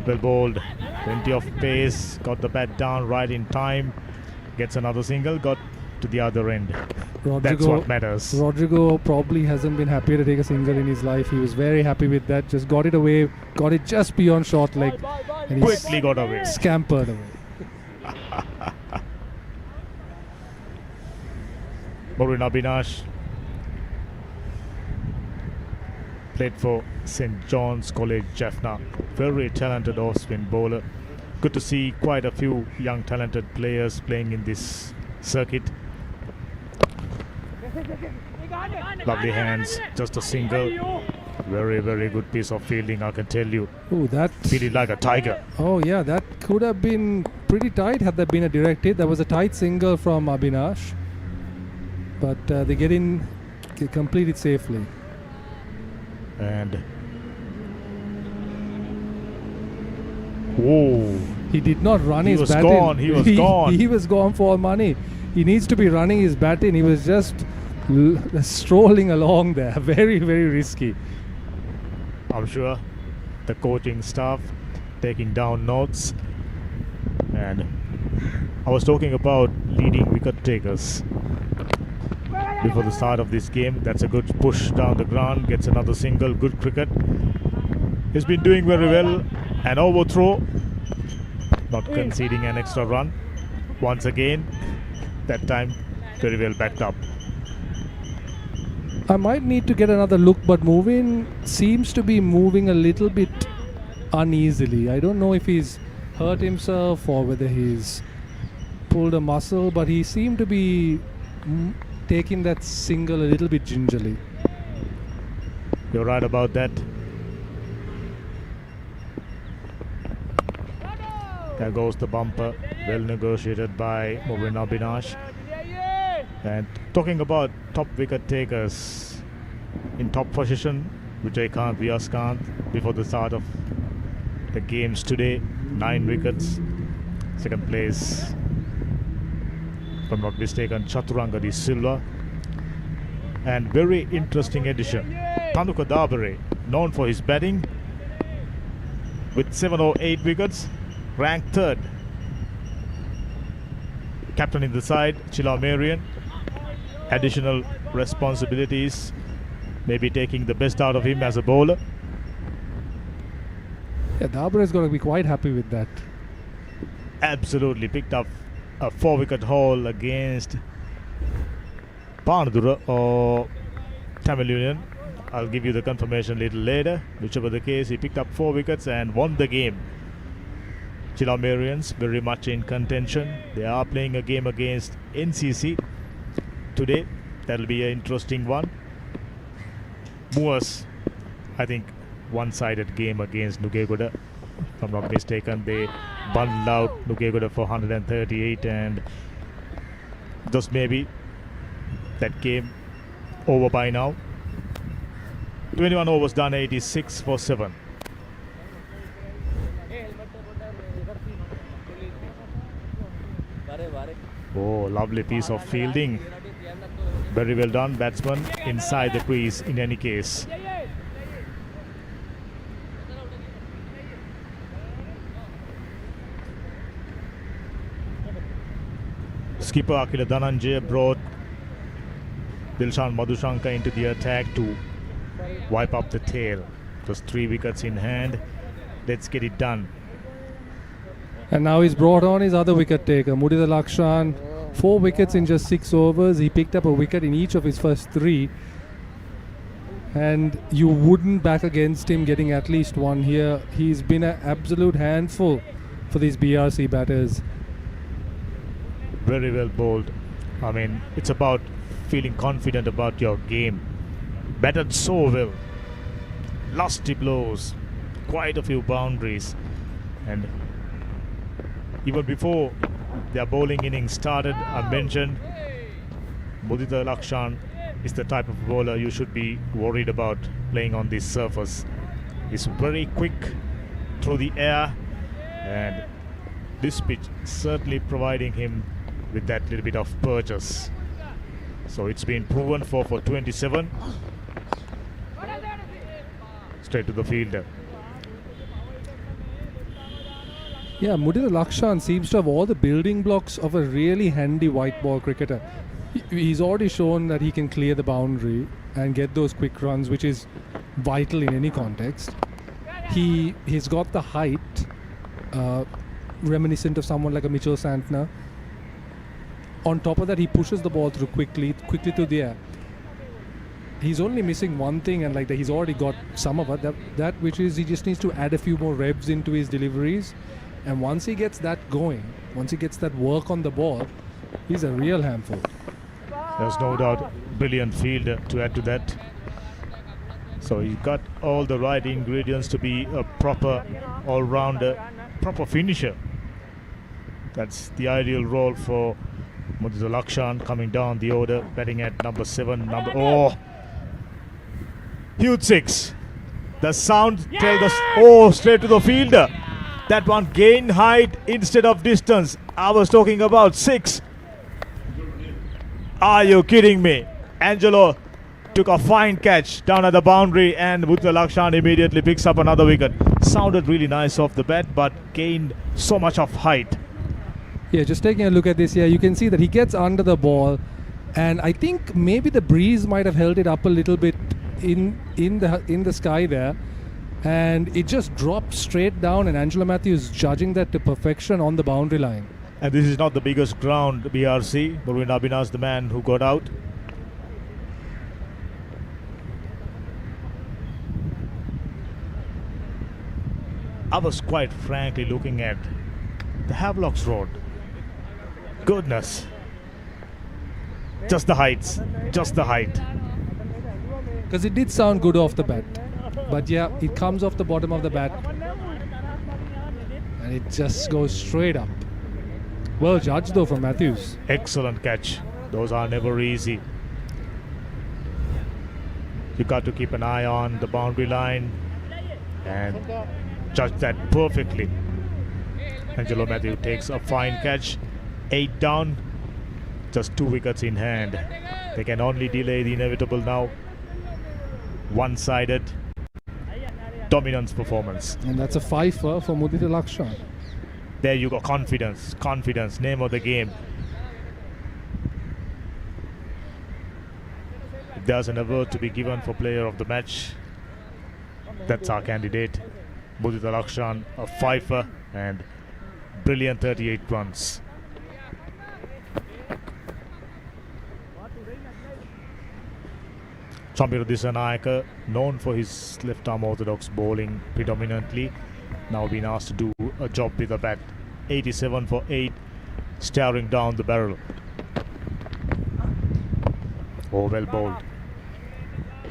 Well bowled, plenty of pace, got the bat down right in time, gets another single, got to the other end. That's what matters. Rodrigo probably hasn't been happy to take a single in his life. He was very happy with that, just got it away, got it just beyond short leg, and he Quickly got away. Scampered away. Maureen Abhinash played for St. John's College, Jaffna. Very talented off-spin bowler. Good to see quite a few young talented players playing in this circuit. Lovely hands, just a single. Very, very good piece of fielding, I can tell you. Oh, that Feeling like a tiger. Oh yeah, that could have been pretty tight had there been a direct hit. That was a tight single from Abhinash, but they complete it safely. And whoa, he did not run his bat gone. in. He was gone. He was gone for money. He needs to be running his bat in. He was just strolling along there. Very, very risky. I'm sure the coaching staff taking down notes. And I was talking about leading wicket takers before the start of this game. That's a good push down the ground, gets another single. Good cricket. He's been doing very well. An overthrow, not conceding an extra run once again. That time very well backed up. I might need to get another look, but Movin seems to be moving a little bit uneasily. I don't know if he's hurt himself or whether he's pulled a muscle, but he seemed to be taking that single a little bit gingerly. You're right about that. There goes the bumper, well negotiated by Maureen Abhinash. And talking about top wicket takers in top position, Vijay Vyas Kant before the start of the games today, 9 wickets. Second place, if I'm not mistaken, Chaturanga de Silva. And very interesting addition, Tanuka Dabare, known for his batting, with 7 or 8 wickets, ranked 3rd. Captain in the side, Chila Marian. Additional responsibilities, maybe taking the best out of him as a bowler. Yeah, Dabra is going to be quite happy with that. Absolutely, picked up a 4-wicket haul against Panadura or Tamil Union. I'll give you the confirmation a little later. Whichever the case, he picked up 4 wickets and won the game. Chilamarians very much in contention. They are playing a game against NCC today. That'll be an interesting one. Moors, I think, one-sided game against Nugegoda. If I'm not mistaken, they bundled out Nugegoda for 138, and just maybe that game over by now. 21 overs done, 86 for 7. Oh, lovely piece of fielding. Very well done, batsman inside the crease in any case. Skipper Akila Dhananjaya brought Dilshan Madhushanka into the attack to wipe up the tail. Just 3 wickets in hand. Let's get it done. And now he's brought on his other wicket taker, Mudita Lakshan. 4 wickets in just 6 overs. He picked up a wicket in each of his first 3. And you wouldn't back against him getting at least one here. He's been an absolute handful for these BRC batters. Very well bowled. I mean, it's about feeling confident about your game. Batted so well. Lusty blows. Quite a few boundaries. And even before their bowling innings started, I mentioned Mudita Lakshan is the type of bowler you should be worried about playing on this surface. He's very quick through the air, and this pitch certainly providing him with that little bit of purchase. So it's been proven for 27. Straight to the fielder. Yeah, Mudita Lakshan seems to have all the building blocks of a really handy white ball cricketer. He's already shown that he can clear the boundary and get those quick runs, which is vital in any context. He's got the height, reminiscent of someone like a Mitchell Santner. On top of that, he pushes the ball through quickly through the air. He's only missing one thing, and like that, he's already got some of it. That which is he just needs to add a few more revs into his deliveries. And once he gets that going, once he gets that work on the ball, he's a real handful. There's no doubt, brilliant fielder to add to that. So he got all the right ingredients to be a proper all-rounder, proper finisher. That's the ideal role for Mudita Lakshan coming down the order, batting at number 7. Huge 6. The sound tells us, straight to the fielder. That one gained height instead of distance. I was talking about 6. Are you kidding me? Angelo took a fine catch down at the boundary, and Mudita Lakshan immediately picks up another wicket. Sounded really nice off the bat, but gained so much of height. Yeah, just taking a look at this here, you can see that he gets under the ball, and I think maybe the breeze might have held it up a little bit in the sky there, and it just dropped straight down, and Angelo Mathews judging that to perfection on the boundary line. And this is not the biggest ground, BRC. Nureen Abina's the man who got out. I was quite frankly looking at the Havelocks Road. Goodness. Just the heights. Just the height. Because it did sound good off the bat. But yeah, it comes off the bottom of the bat. And it just goes straight up. Well judged though from Mathews. Excellent catch. Those are never easy. You got to keep an eye on the boundary line and judge that perfectly. Angelo Mathews takes a fine catch. 8 down. Just 2 wickets in hand. They can only delay the inevitable now. One-sided dominance performance. And that's a fifer for Mudita Lakshan. There you go. Confidence. Confidence. Name of the game. If there's an award to be given for player of the match, that's our candidate. Mudita Lakshan, a fifer, and brilliant 38 runs. Chamira Disanayake, known for his left-arm orthodox bowling predominantly, now being asked to do a job with the bat. 87 for 8, staring down the barrel. Oh, well bowled.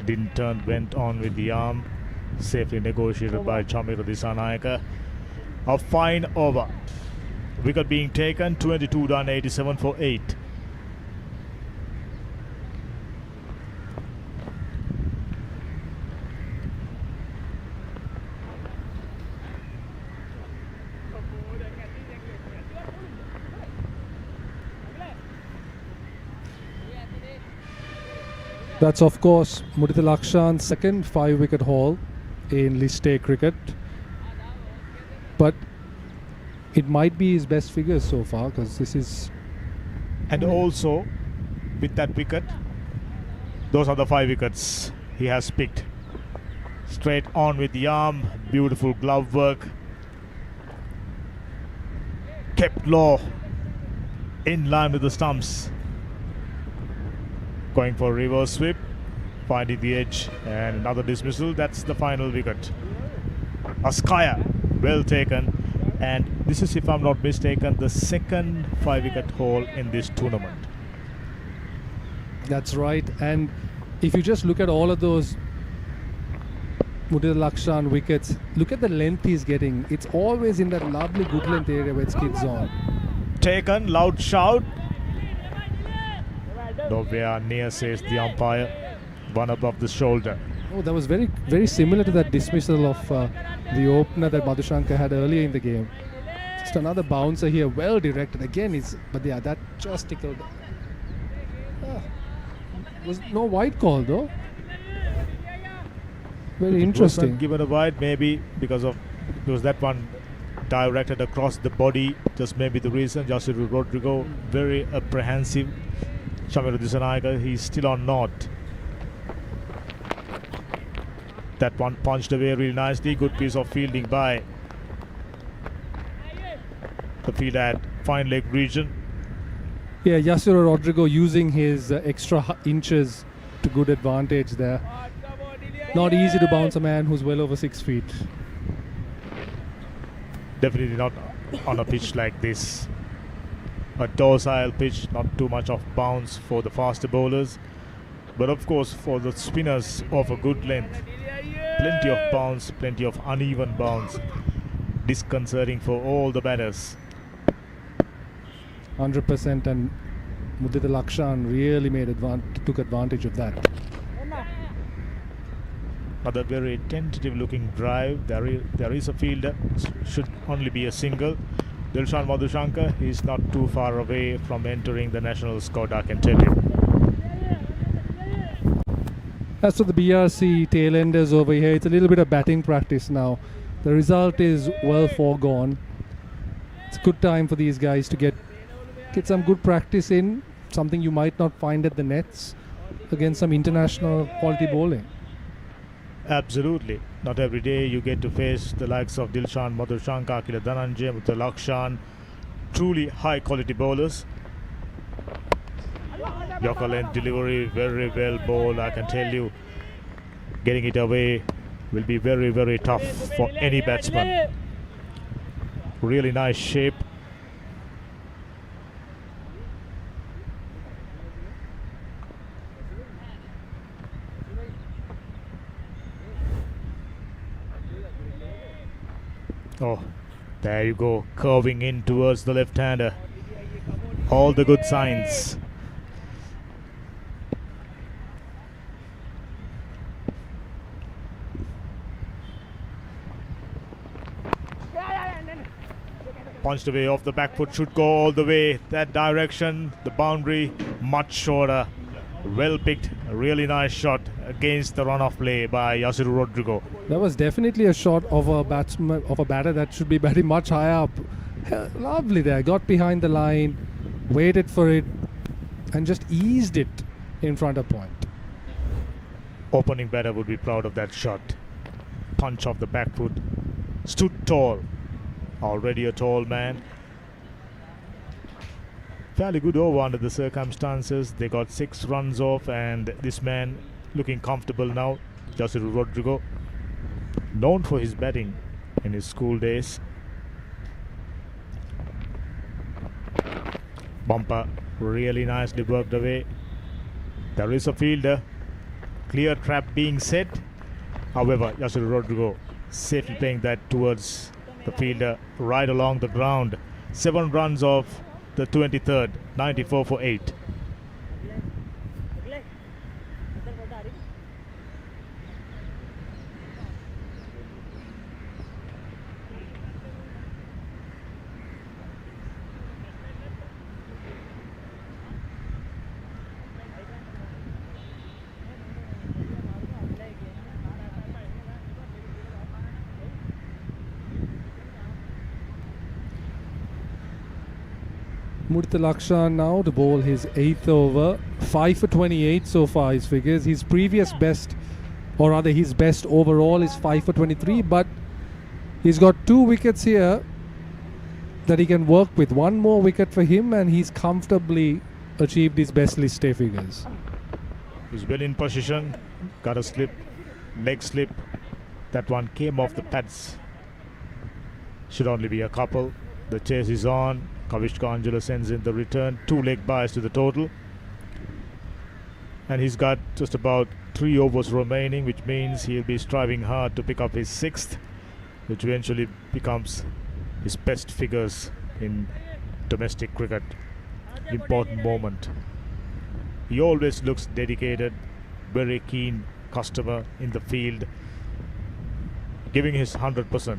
Didn't turn, went on with the arm. Safely negotiated by Chamira Disanayaka. A fine over. Wicket being taken, 22 done, 87 for 8. That's of course Mudita Lakshan's second 5-wicket haul in List A cricket, but it might be his best figures so far, because this is... And also with that wicket, those are the 5 wickets he has picked. Straight on with the arm, beautiful glove work, kept low, in line with the stumps. Going for a reverse sweep, finding the edge, and another dismissal. That's the final wicket. Askaya, well taken. And this is, if I'm not mistaken, the second 5-wicket haul in this tournament. That's right. And if you just look at all of those Mudita Lakshan wickets, look at the length he's getting. It's always in that lovely good length area where it skids on. Taken, loud shout. Nowhere near, says the umpire. One above the shoulder. Oh, that was very, very similar to that dismissal of the opener that Madhushanka had earlier in the game. Just another bouncer here, well directed. Again, but yeah, that just tickled. Was no white call though. Very interesting. Wasn't given a wide, maybe because that one directed across the body. Just maybe the reason. Yasiru Rodrigo very apprehensive. Chamira Disanayaka, he's still on naught. That one punched away really nicely. Good piece of fielding by the field at fine leg region. Yeah, Yasiro Rodrigo using his extra inches to good advantage there. Not easy to bounce a man who's well over 6 feet. Definitely not on a pitch like this. A docile pitch, not too much of bounce for the faster bowlers. But of course, for the spinners of a good length, plenty of bounce, plenty of uneven bounce. Disconcerting for all the batters. 100%, and Mudita Lakshan really took advantage of that. Another very tentative looking drive. There is a fielder, should only be a single. Dilshan Madhushanka, he's not too far away from entering the national squad, I can tell you. As for the BRC tailenders over here, it's a little bit of batting practice now. The result is well foregone. It's a good time for these guys to get some good practice in, something you might not find at the nets against some international quality bowling. Absolutely. Not every day you get to face the likes of Dilshan Madhushanka, Akila Dhananjay, Mudita Lakshan, truly high quality bowlers. Yorker length delivery, very well bowled, I can tell you. Getting it away will be very, very tough for any batsman. Really nice shape. Oh, there you go, curving in towards the left-hander. All the good signs. Punched away off the back foot, should go all the way that direction. The boundary much shorter. Well picked, a really nice shot against the run-off play by Yasiru Rodrigo. That was definitely a shot of a batter that should be batting much higher up. Lovely there, got behind the line, waited for it, and just eased it in front of point. Opening batter would be proud of that shot. Punch off the back foot, stood tall. Already a tall man. Fairly good over under the circumstances. They got 6 runs off, and this man looking comfortable now. Yasiru Rodrigo, known for his batting in his school days. Bumper really nicely worked away. There is a fielder. Clear trap being set. However, Yasir Rodrigo safely playing that towards the fielder right along the ground. 7 runs of the 23rd, 94 for 8. Murtalakshan now to bowl his 8th over. 5 for 28 so far his figures. His previous best, or rather his best overall, is 5 for 23, but he's got 2 wickets here that he can work with. 1 more wicket for him and he's comfortably achieved his best list day figures. He's well in position. Got a slip, leg slip. That one came off the pads. Should only be a couple. The chase is on. Kavishka Angelo sends in the return. 2 leg byes to the total. And he's got just about 3 overs remaining, which means he'll be striving hard to pick up his 6th, which eventually becomes his best figures in domestic cricket. Important moment. He always looks dedicated, very keen customer in the field, giving his 100%.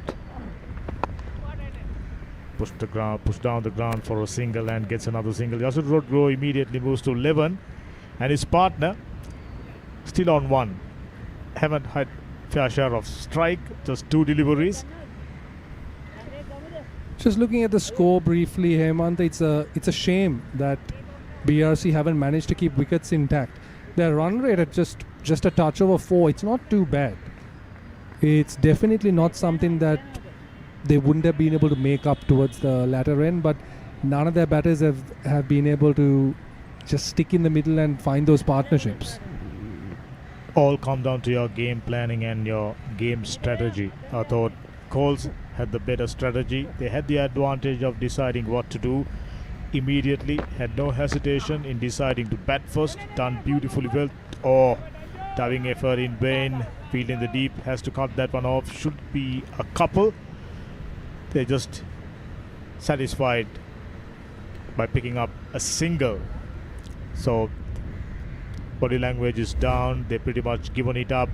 Push down the ground for a single and gets another single. Yasir Rodrigo immediately moves to 11, and his partner still on 1. Haven't had fair share of strike, just 2 deliveries. Just looking at the score briefly, Hemant, it's a shame that BRC haven't managed to keep wickets intact. Their run rate at just a touch over 4, it's not too bad. It's definitely not something that they wouldn't have been able to make up towards the latter end, but none of their batters have been able to just stick in the middle and find those partnerships. All come down to your game planning and your game strategy. I thought Colts had the better strategy. They had the advantage of deciding what to do immediately, had no hesitation in deciding to bat first, done beautifully well. Diving effort in vain, fielding the deep, has to cut that one off. Should be a couple. They're just satisfied by picking up a single. So body language is down. They pretty much given it up,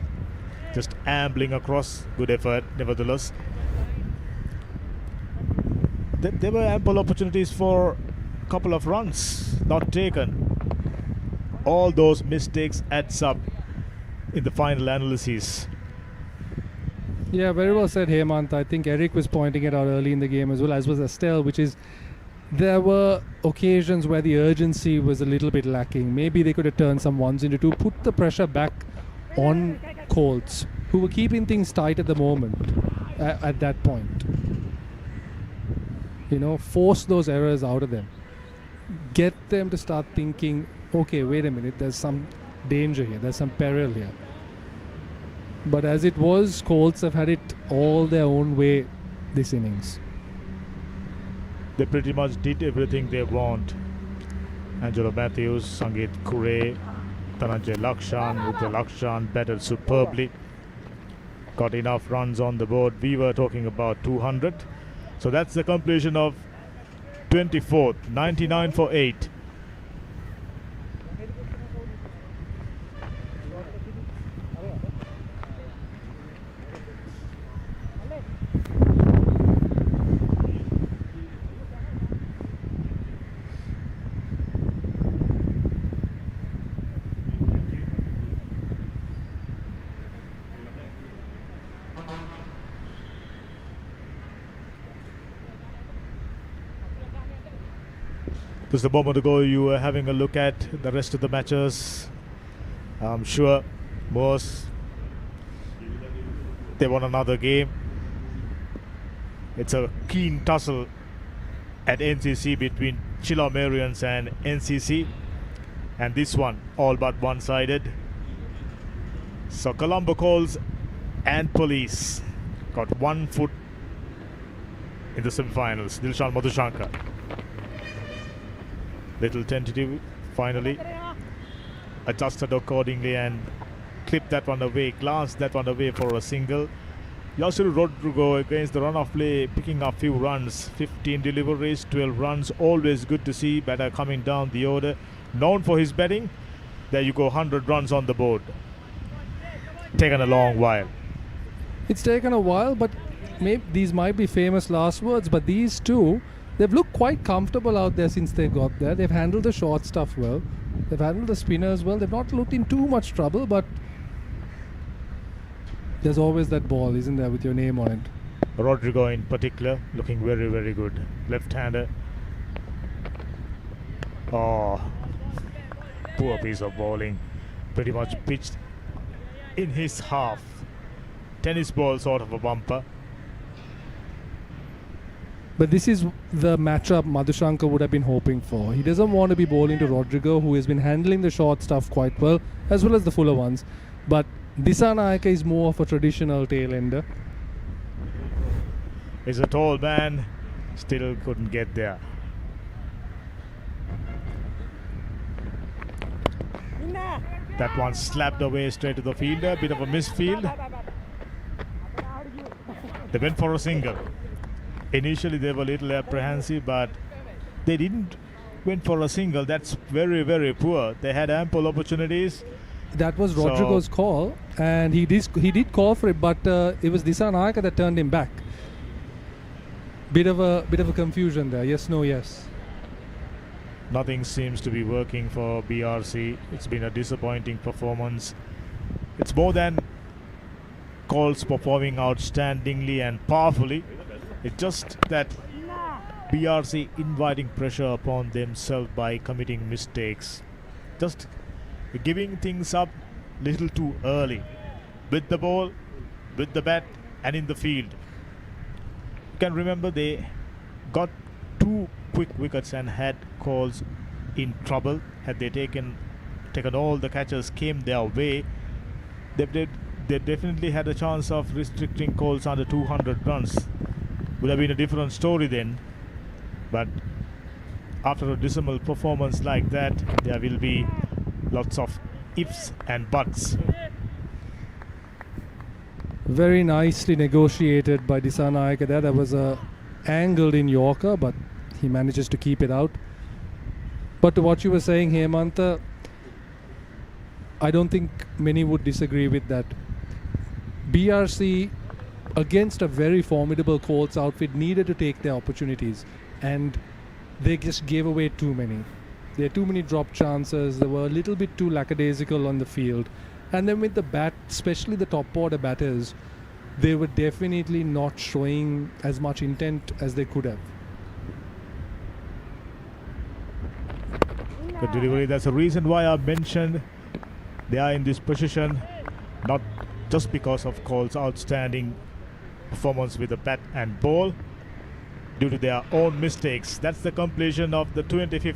just ambling across. Good effort nevertheless. There were ample opportunities for a couple of runs not taken. All those mistakes adds up in the final analysis. Yeah, very well said, Hemant. I think Eric was pointing it out early in the game as well, as was Estelle, which is there were occasions where the urgency was a little bit lacking. Maybe they could have turned some 1s into 2, put the pressure back on Colts, who were keeping things tight at the moment at that point. You know, force those errors out of them. Get them to start thinking, okay, wait a minute, there's some danger here, there's some peril here. But as it was, Colts have had it all their own way this innings. They pretty much did everything they want. Angelo Mathews, Sangeet Kure, Dhananjay Lakshan batted superbly. Got enough runs on the board. We were talking about 200. So that's the completion of 24th, 99 for 8. Just a moment ago, you were having a look at the rest of the matches. I'm sure most they won another game. It's a keen tussle at NCC between Chilamarians and NCC, and this one all but one-sided. So Colombo Colts and Police got 1 foot in the semi-finals. Dilshan Madhushankar. Little tentative, finally adjusted accordingly and clipped that one away, glanced that one away for a single. Yasiru Rodrigo against the run of play, picking up few runs, 15 deliveries, 12 runs. Always good to see batter coming down the order, known for his batting. There you go, 100 runs on the board. Taken a long while. It's taken a while, but maybe these might be famous last words, but these two, they've looked quite comfortable out there since they got there. They've handled the short stuff well. They've handled the spinners well. They've not looked in too much trouble, but there's always that ball, isn't there, with your name on it. Rodrigo in particular looking very, very good. Left-hander. Oh, poor piece of bowling. Pretty much pitched in his half. Tennis ball sort of a bumper. But this is the matchup Madhushankar would have been hoping for. He doesn't want to be bowling to Rodrigo, who has been handling the short stuff quite well, as well as the fuller ones. But Dissanayake is more of a traditional tail-ender. He's a tall man, still couldn't get there. That one slapped away straight to the fielder, bit of a misfield. They went for a single. Initially they were a little apprehensive, but they didn't went for a single. That's very, very poor. They had ample opportunities. That was Rodrigo's call, and he did call for it, but it was Dissanayake that turned him back. Bit of a confusion there. Yes, no, yes. Nothing seems to be working for BRC. It's been a disappointing performance. It's more than Colts performing outstandingly and powerfully. It's just that BRC inviting pressure upon themselves by committing mistakes. Just giving things up little too early with the ball, with the bat and in the field. You can remember they got 2 quick wickets and had Colts in trouble. Had they taken all the catches came their way, they definitely had a chance of restricting Colts under 200 runs. Would have been a different story then, but after a dismal performance like that, there will be lots of ifs and buts. Very nicely negotiated by Dissanayake there. There was a angled in Yorker, but he manages to keep it out. But to what you were saying, Hemanta, I don't think many would disagree with that. BRC, against a very formidable Colts outfit, needed to take their opportunities, and they just gave away too many. There are too many drop chances. They were a little bit too lackadaisical on the field. And then with the bat, especially the top order batters, they were definitely not showing as much intent as they could have. The delivery, that's the reason why I mentioned they are in this position, not just because of Colts' outstanding performance with the bat and ball, due to their own mistakes. That's the completion of the 25th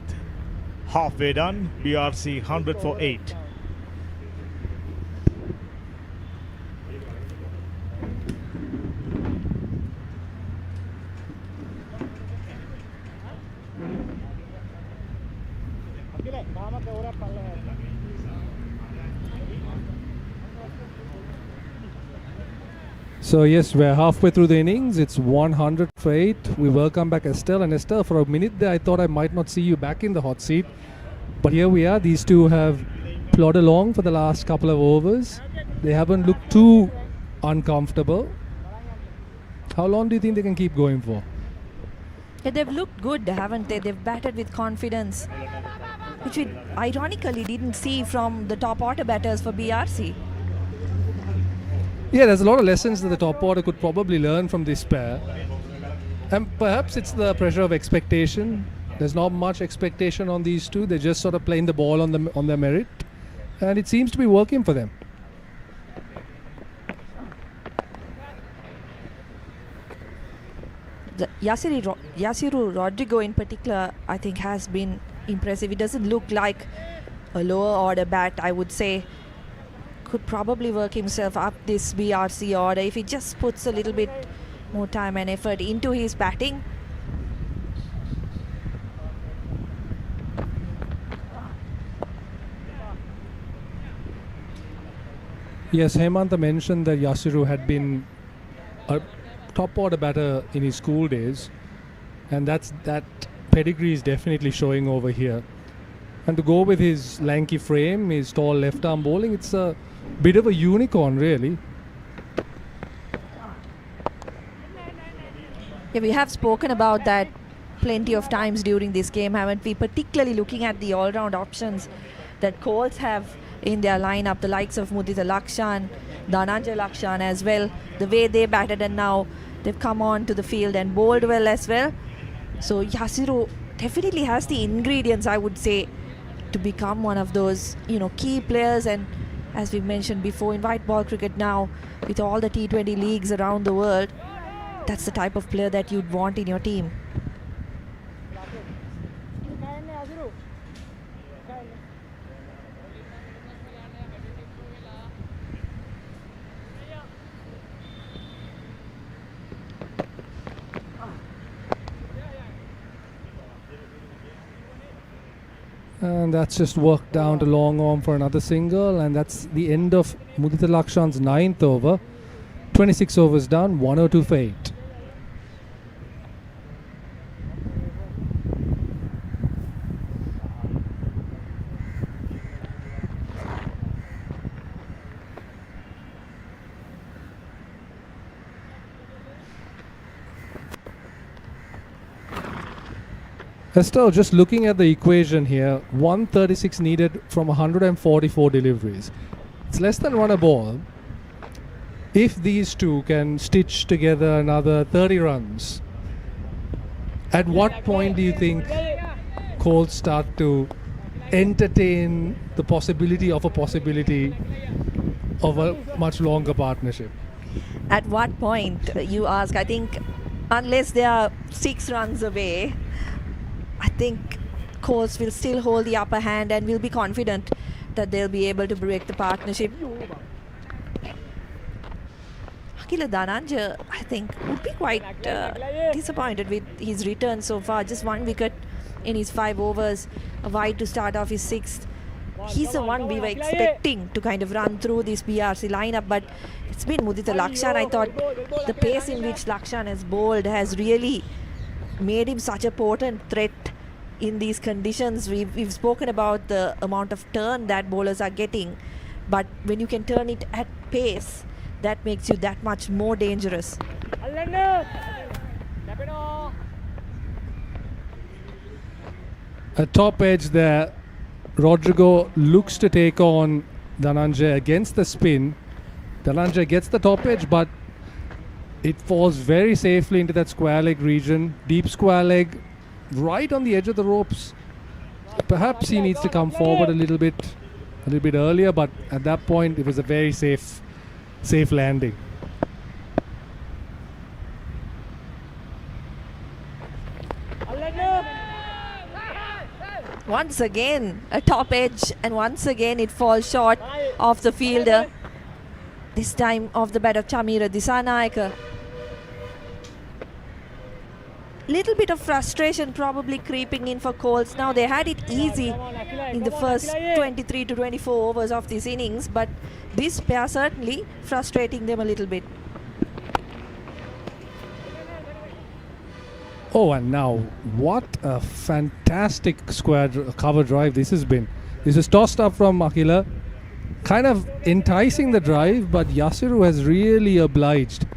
halfway done. BRC 100 for 8. So yes, we're halfway through the innings. It's 100 for 8. We welcome back Estelle. And Estelle, for a minute there, I thought I might not see you back in the hot seat. But here we are. These two have plodded along for the last couple of overs. They haven't looked too uncomfortable. How long do you think they can keep going for? Yeah, they've looked good, haven't they? They've batted with confidence, which we ironically didn't see from the top order batters for BRC. Yeah, there's a lot of lessons that the top order could probably learn from this pair. And perhaps it's the pressure of expectation. There's not much expectation on these two. They're just sort of playing the ball on their merit. And it seems to be working for them. Yasiru Rodrigo in particular, I think, has been impressive. It doesn't look like a lower order bat, I would say. Could probably work himself up this BRC order if he just puts a little bit more time and effort into his batting. Yes, Hemanta mentioned that Yasiru had been a top order batter in his school days, and that pedigree is definitely showing over here. And to go with his lanky frame, his tall left arm bowling, it's a bit of a unicorn, really. Yeah, we have spoken about that plenty of times during this game, haven't we? Particularly looking at the all-round options that Colts have in their lineup, the likes of Mudita Lakshan, Dhananjay Lakshan as well, the way they batted, and now they've come on to the field and bowled well as well. So Yasiru definitely has the ingredients, I would say, to become one of those, key players. And as we mentioned before, in white ball cricket now, with all the T20 leagues around the world, that's the type of player that you'd want in your team. And that's just worked down to long arm for another single, and that's the end of Mudita Lakshan's 9th over. 26 overs done, 102 for 8. Estelle, just looking at the equation here, 136 needed from 144 deliveries. It's less than one a ball. If these two can stitch together another 30 runs, at what point do you think Colts start to entertain the possibility of a much longer partnership? At what point, you ask? I think unless they are 6 runs away, I think Colts will still hold the upper hand and will be confident that they'll be able to break the partnership. Akila Dhananjay, I think, would be quite disappointed with his return so far. Just 1 wicket in his 5 overs, a wide to start off his 6th. He's the one we were expecting to kind of run through this BRC lineup, but it's been Mudita Lakshan. I thought the pace in which Lakshan has bowled has really made him such a potent threat in these conditions. We've spoken about the amount of turn that bowlers are getting, but when you can turn it at pace, that makes you that much more dangerous. A top edge there. Rodrigo looks to take on Dhananjay against the spin. Dhananjay gets the top edge, but it falls very safely into that square leg region. Deep square leg, right on the edge of the ropes. Perhaps he needs to come forward a little bit earlier, but at that point it was a very safe landing. Once again a top edge, and once again it falls short of the fielder, this time of the bat of Chamira Dissanayake. Little bit of frustration probably creeping in for Colts. Now they had it easy in the first 23 to 24 overs of this innings, but this pair certainly frustrating them a little bit. Oh, and now what a fantastic square cover drive this has been. This is tossed up from Akila, kind of enticing the drive, but Yasiru has really obliged.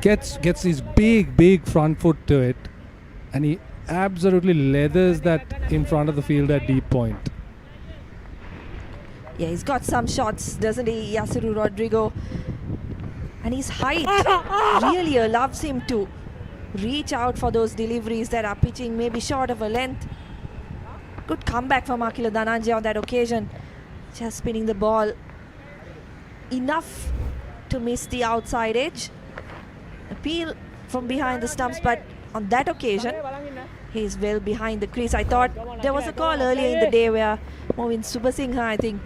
Gets his big front foot to it, and he absolutely leathers that in front of the field at deep point. Yeah, he's got some shots, doesn't he, Yasiru Rodrigo? And his height really allows him to reach out for those deliveries that are pitching maybe short of a length. Good comeback from Akila Dhananjay on that occasion. Just spinning the ball enough to miss the outside edge. Appeal from behind the stumps, but on that occasion he's well behind the crease. I thought there was a call earlier in the day where Movin Subasinghe, I think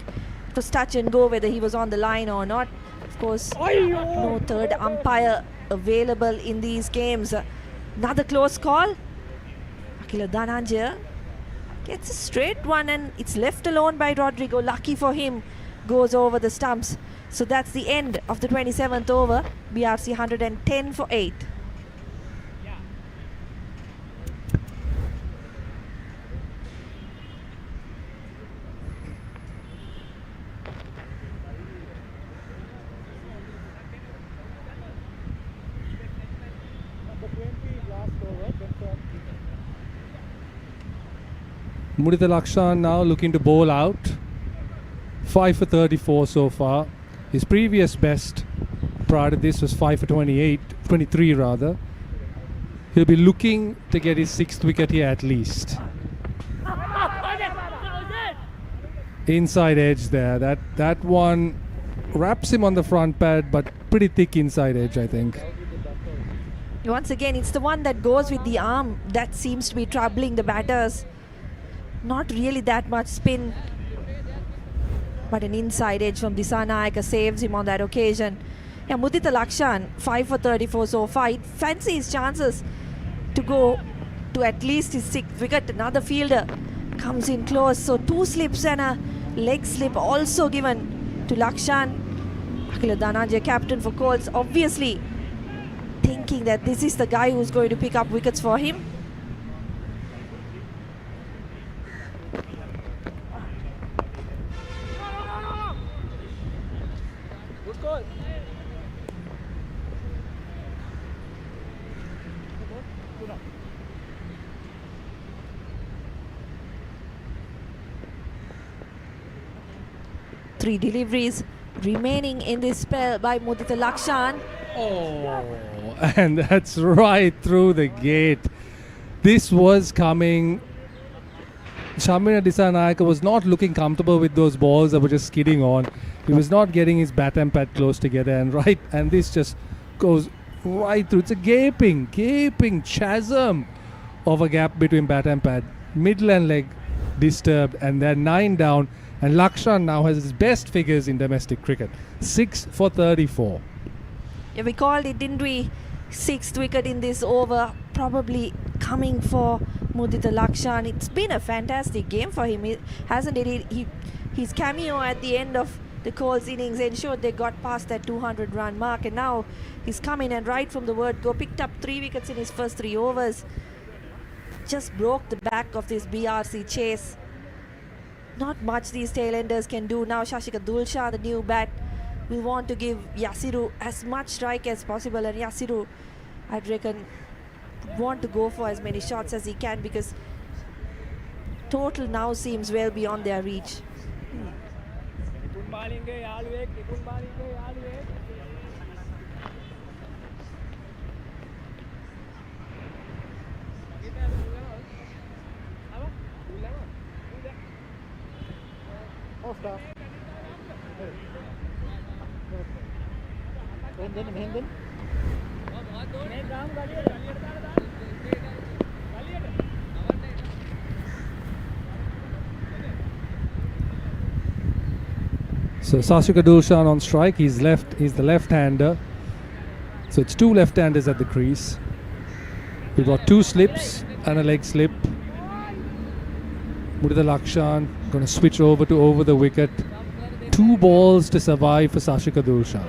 it was touch and go whether he was on the line or not. Of course, no third umpire available in these games. Another close call. Akila Dhananjay gets a straight one, and it's left alone by Rodrigo. Lucky for him, goes over the stumps. So that's the end of the 27th over. BRC 110 for 8. Mudita Lakshan now looking to bowl out. 5 for 34 so far. His previous best prior to this was 5 for 23 rather. He'll be looking to get his 6th wicket here at least. Inside edge there. That one wraps him on the front pad, but pretty thick inside edge, I think. Once again, it's the one that goes with the arm that seems to be troubling the batters. Not really that much spin, but an inside edge from Disanayaka saves him on that occasion. Yeah, Mudita Lakshan, 5 for 34 so far. He fancies his chances to go to at least his 6th wicket. Another fielder comes in close. So 2 slips and a leg slip also given to Lakshan. Akila Dhananjaya, captain for Colts, obviously thinking that this is the guy who's going to pick up wickets for him. Three deliveries remaining in this spell by Mudita Lakshan. Oh, and that's right through the gate. This was coming. Shamina Disanayaka was not looking comfortable with those balls that were just skidding on. He was not getting his bat and pad close together, and this just goes right through. It's a gaping chasm of a gap between bat and pad. Middle and leg disturbed, and they're 9 down. And Lakshan now has his best figures in domestic cricket. 6 for 34. Yeah, we called it, didn't we? 6th wicket in this over. Probably coming for Mudita Lakshan. It's been a fantastic game for him, hasn't it? His cameo at the end of the Colts innings ensured they got past that 200-run mark. And now he's come in and right from the word go, picked up 3 wickets in his first 3 overs. Just broke the back of this BRC chase. Not much these tailenders can do now. Shashika Dulsha, the new bat, will want to give Yasiru as much strike as possible, and Yasiru, I'd reckon, want to go for as many shots as he can because total now seems well beyond their reach. So Sashika Dulshan on strike. He's the left-hander. So it's 2 left-handers at the crease. We've got 2 slips and a leg slip. Mudita Lakshan going to switch over the wicket. 2 balls to survive for Sashika Dulshan.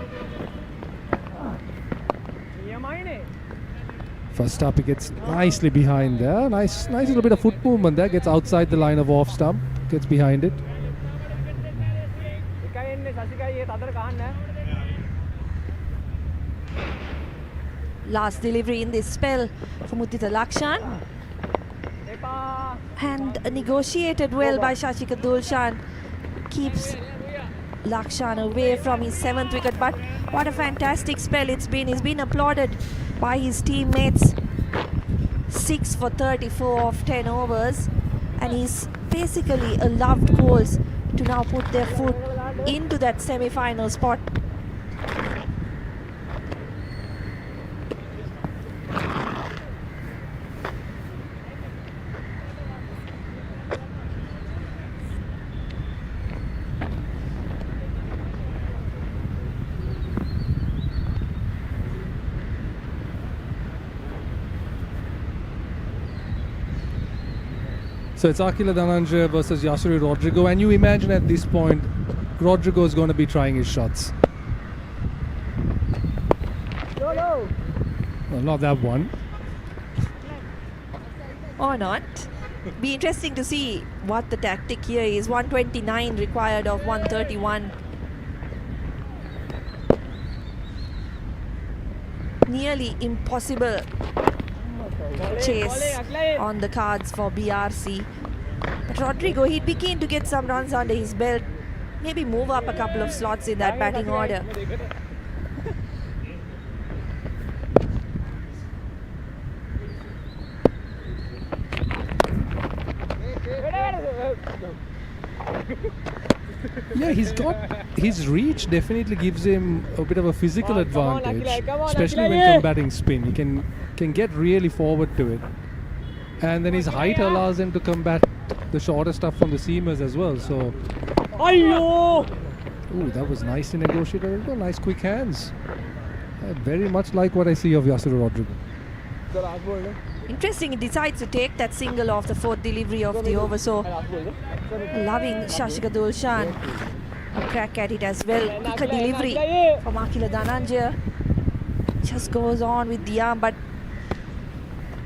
First up, he gets nicely behind there. Nice little bit of foot movement there. Gets outside the line of off stump. Gets behind it. Last delivery in this spell for Mudita Lakshan. And negotiated well by Shashika Dulshan. Keeps Lakshan away from his 7th wicket. But what a fantastic spell it's been. He's been applauded by his teammates. 6 for 34 of 10 overs. And he's basically a loved cause to now put their foot into that semi-final spot. So it's Akila Dhananjaya versus Yasuri Rodrigo, and you imagine at this point Rodrigo is going to be trying his shots. Well, not that one. Or not. Be interesting to see what the tactic here is. 129 required of 131. Nearly impossible chase on the cards for BRC. But Rodrigo, he'd be keen to get some runs under his belt. Maybe move up a couple of slots in that batting order. Yeah, his reach definitely gives him a bit of a physical advantage, especially when combating spin. He can get really forward to it. And then his height allows him to combat the shorter stuff from the seamers as well. So, ooh, that was nicely negotiated. Nice quick hands. Very much like what I see of Yasir Rodrigo. Interesting, he decides to take that single off the fourth delivery of the over. So, loving Shashika Dulshan. A crack at it as well. Quicker delivery from Akila Dhananjaya. Just goes on with the arm, but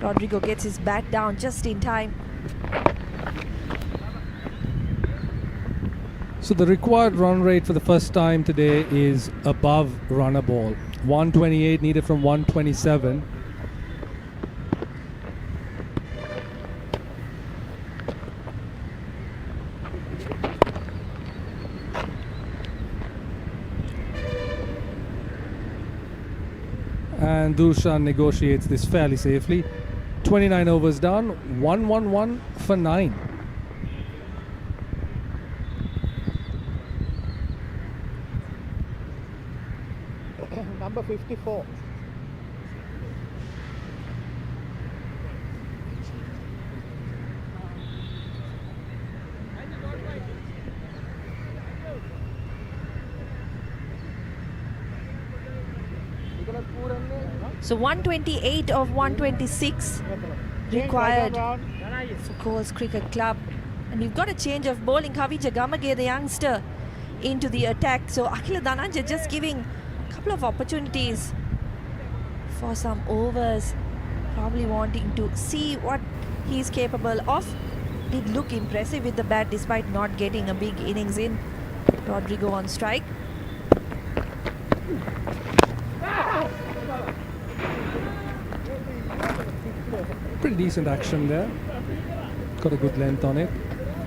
Rodrigo gets his bat down just in time. So the required run rate for the first time today is above runner ball. 128 needed from 127. And Dulshan negotiates this fairly safely. 29 overs done, 111 for 9. Number 54. So 128 of 126 required for Colts Cricket Club. And you've got a change of bowling. Kavi Jagamage, the youngster, into the attack. So Akila Dhananjaya just giving a couple of opportunities for some overs. Probably wanting to see what he's capable of. Did look impressive with the bat despite not getting a big innings in. Rodrigo on strike. Pretty decent action there. Got a good length on it.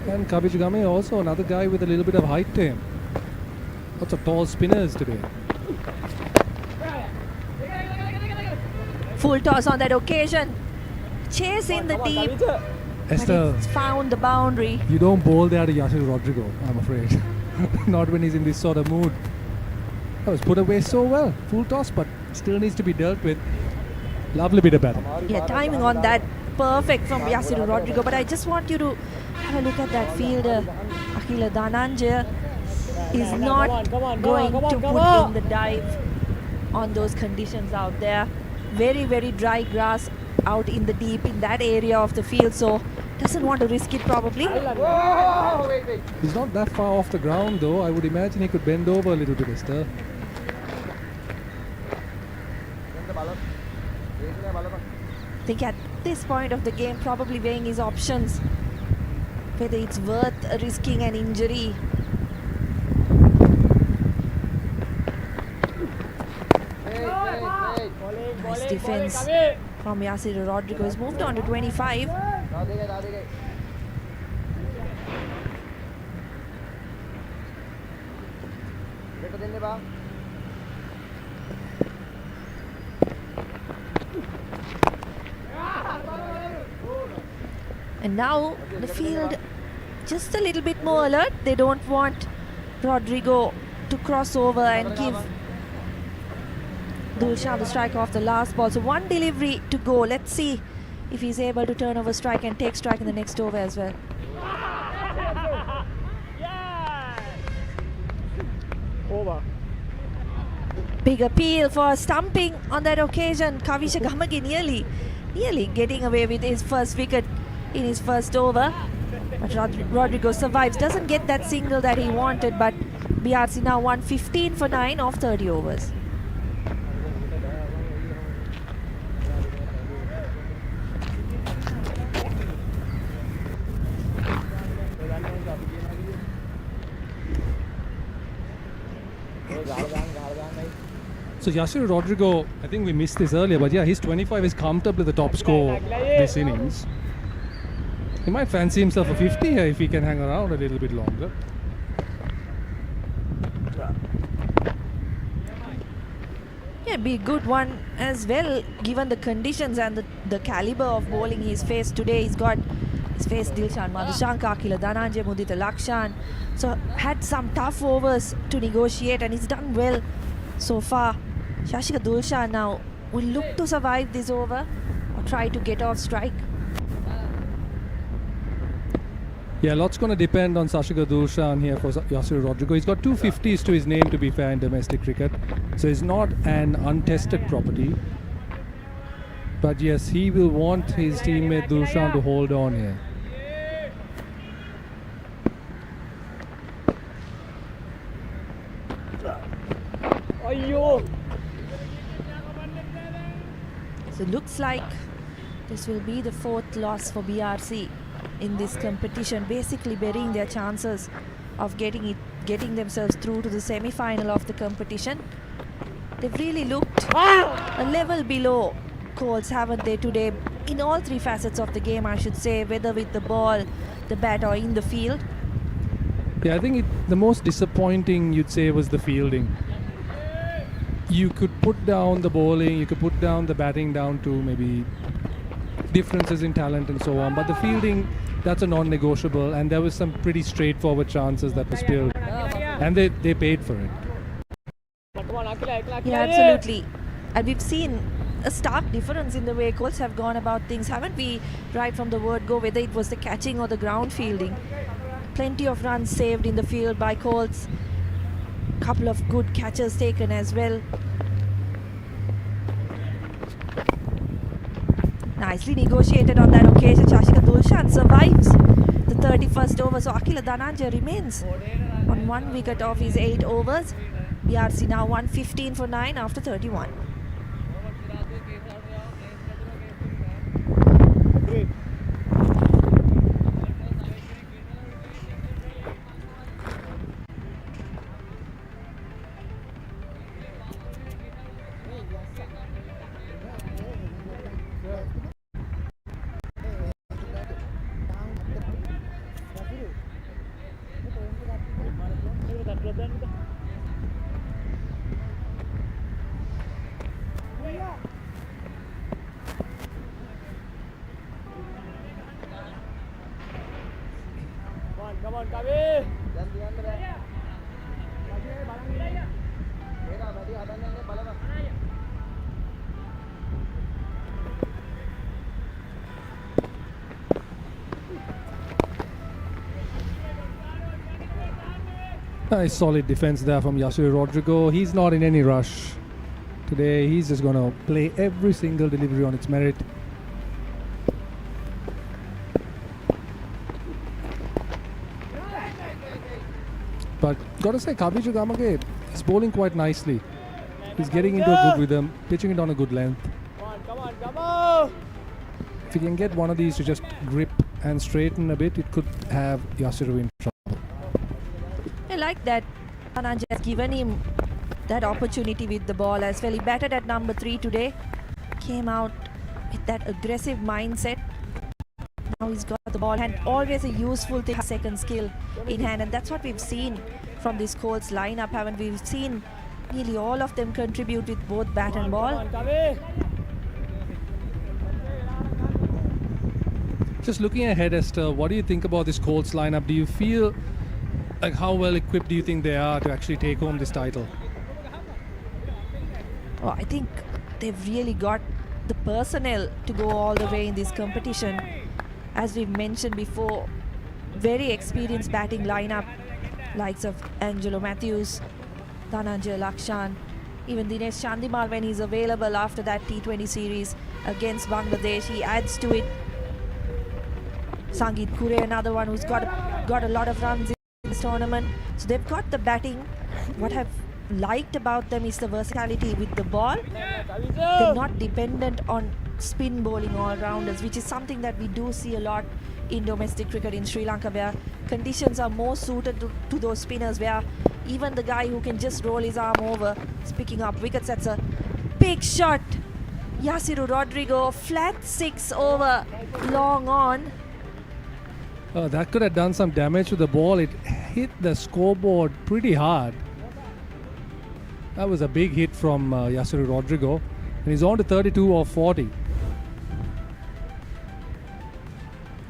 And Kabir Game also another guy with a little bit of height to him. Lots of tall spinners today. Full toss on that occasion. Chase in the deep. Esther, But it's found the boundary. you don't bowl there to Yasir Rodrigo, I'm afraid. Not when he's in this sort of mood. That was put away so well. Full toss, but still needs to be dealt with. Lovely bit of batting. Yeah, timing on that perfect from Yasir Rodrigo. But I just want you to have a look at that fielder. Akila Dhananjaya is not going to put in the dive on those conditions out there. Very, very dry grass out in the deep in that area of the field. So doesn't want to risk it probably. He's not that far off the ground though. I would imagine he could bend over a little bit, Esther. I think at this point of the game, probably weighing his options, whether it's worth risking an injury. Nice defense from Yasir Rodrigo. He's moved on to 25. And now the field just a little bit more alert. They don't want Rodrigo to cross over and give Dulshan the strike off the last ball. So one delivery to go. Let's see if he's able to turn over strike and take strike in the next over as well. Over. Big appeal for stumping on that occasion. Kavisha Gamage nearly getting away with his first wicket in his first over. But Rodrigo survives. Doesn't get that single that he wanted, but BRC now won 15 for 9 of 30 overs. So Yashir Rodrigo, I think we missed this earlier, but yeah, he's 25 is comfortably the top scorer this innings. He might fancy himself a 50 here if he can hang around a little bit longer. Yeah, be a good one as well, given the conditions and the caliber of bowling he's faced today. He's faced Dilshan Madhushanka, Akila Dhananjay, Mudita Lakshan. So had some tough overs to negotiate, and he's done well so far. Shashika Dulshan now will look to survive this over or try to get off strike. Yeah, lots going to depend on Sashika Dulshan here for Yashir Rodrigo. He's got 250s to his name, to be fair, in domestic cricket. So he's not an untested property. But yes, he will want his teammate Dulshan to hold on here. So looks like this will be the fourth loss for BRC in this competition, basically burying their chances of getting themselves through to the semi-final of the competition. They've really looked a level below Colts, haven't they, today, in all three facets of the game, I should say, whether with the ball, the bat, or in the field. Yeah, I think the most disappointing, you'd say, was the fielding. You could put down the bowling, you could put down the batting down to maybe differences in talent and so on, but the fielding, that's a non-negotiable, and there was some pretty straightforward chances that were spilled, and they paid for it. Yeah, absolutely. And we've seen a stark difference in the way Colts have gone about things, haven't we, right from the word go, whether it was the catching or the ground fielding. Plenty of runs saved in the field by Colts. Couple of good catches taken as well. Nicely negotiated on that occasion. Shashika Dulshan survives the 31st over. So Akila Dhananjay remains on 1 wicket of his 8 overs. BRC now 115 for 9 after 31. Come on, Kavi. Nice solid defense there from Yashir Rodrigo. He's not in any rush today. He's just going to play every single delivery on its merit. But got to say, Kabiju Gamage is bowling quite nicely. He's getting into a good rhythm, pitching it on a good length. Come on. If he can get one of these to just grip and straighten a bit, it could have Yashir in trouble. I like that Dhananjay has given him that opportunity with the ball as well. He batted at number 3 today. Came out with that aggressive mindset. Now he's got the ball and always a useful thing, second skill in hand, and that's what we've seen from this Colts lineup, haven't we? We've seen nearly all of them contribute with both bat and ball. Just looking ahead, Esther, what do you think about this Colts lineup? Do you feel like how well equipped do you think they are to actually take home this title? Oh, I think they've really got the personnel to go all the way in this competition. As we've mentioned before, very experienced batting lineup, likes of Angelo Mathews, Dhananjay Lakshan, even Dinesh Chandimal when he's available after that T20 series against Bangladesh, he adds to it. Sangeet Kure, another one who's got a lot of runs in this tournament. So they've got the batting. What I've liked about them is the versatility with the ball. They're not dependent on spin bowling all-rounders, which is something that we do see a lot in domestic cricket in Sri Lanka, where conditions are more suited to those spinners, where Even the guy who can just roll his arm over is picking up wickets. That's a big shot. Yasiru Rodrigo, flat 6 over, long on. That could have done some damage to the ball. It hit the scoreboard pretty hard. That was a big hit from Yasiru Rodrigo. And he's on to 32 or 40.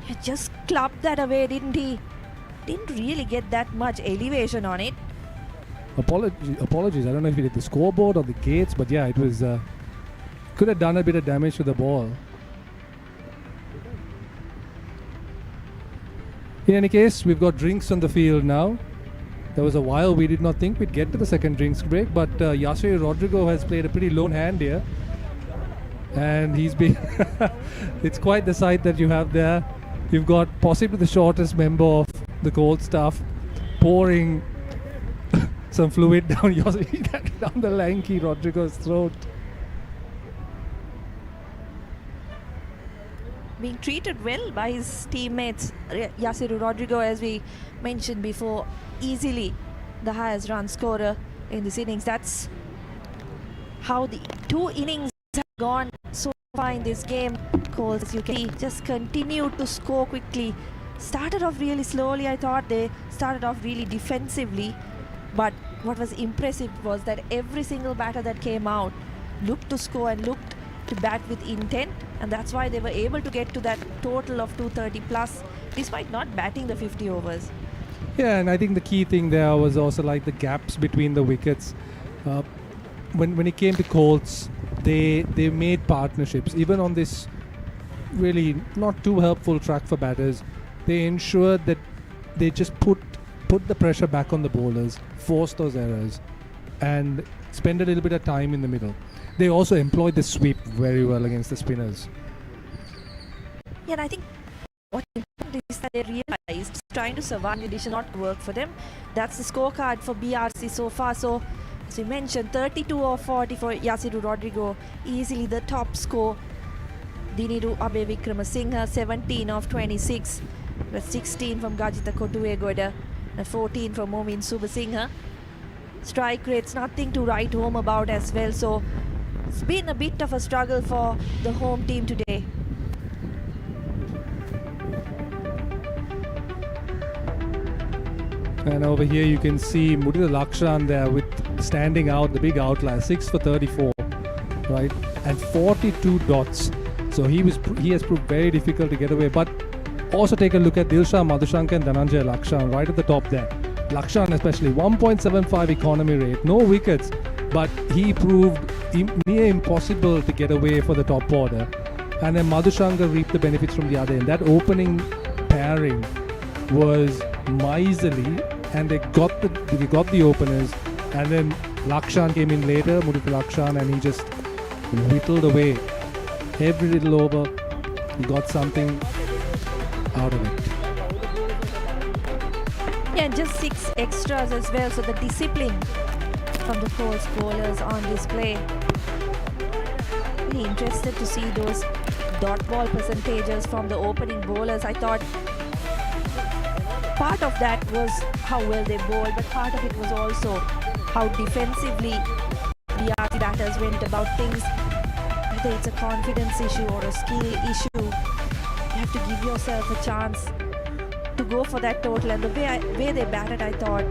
He just clubbed that away, didn't he? Didn't really get that much elevation on it. Apologies. I don't know if he hit the scoreboard or the gates, but yeah, it was... could have done a bit of damage to the ball. In any case, we've got drinks on the field now. There was a while we did not think we'd get to the second drinks break, but Yasiru Rodrigo has played a pretty lone hand here. And he's been... it's quite the sight that you have there. You've got possibly the shortest member of the Colts staff pouring some fluid down down the lanky Rodrigo's throat. Being treated well by his teammates. Yasiru Rodrigo, as we mentioned before, easily the highest run scorer in this innings. That's how the 2 innings have gone so far in this game. Colts, as you can see, just continued to score quickly. Started off really slowly. I thought they started off really defensively, but what was impressive was that every single batter that came out looked to score and looked to bat with intent, and that's why they were able to get to that total of 230 plus despite not batting the 50 overs. Yeah, and I think the key thing there was also like the gaps between the wickets. When it came to Colts, they made partnerships. Even on this really not too helpful track for batters, they ensured that they just put the pressure back on the bowlers, force those errors, and spend a little bit of time in the middle. They also employed the sweep very well against the spinners. Yeah, and I think what important is that they realized trying to survive it did not work for them. That's the scorecard for BRC so far. So, as we mentioned, 32 or 40 for Yasiru Rodrigo, easily the top score. Diniru Abe Vikramasinghe, 17 of 26. That's 16 from Gajitha Kotuegoda and 14 from Momin Subasinghe. Strike rates, nothing to write home about as well. So, it's been a bit of a struggle for the home team today. And over here you can see Mudita Lakshan there with standing out, the big outlier, 6 for 34, right? And 42 dots. So he has proved very difficult to get away. But also take a look at Dilsha Madhushanka and Dhananjay Lakshan right at the top there. Lakshan especially, 1.75 economy rate, no wickets, but he proved near impossible to get away for the top order. And then Madhushanka reaped the benefits from the other end. That opening pairing was miserly, and they got the openers, and then Lakshan came in later, Mudita Lakshan, and he just whittled away every little over. He got something out of it. Yeah, and just 6 extras as well, so the discipline from the Colts bowlers on display. Really interested to see those dot ball percentages from the opening bowlers. I thought part of that was how well they bowled, but part of it was also how defensively the BRC batters went about things. Whether it's a confidence issue or a skill issue, you have to give yourself a chance to go for that total. And the way they batted, I thought,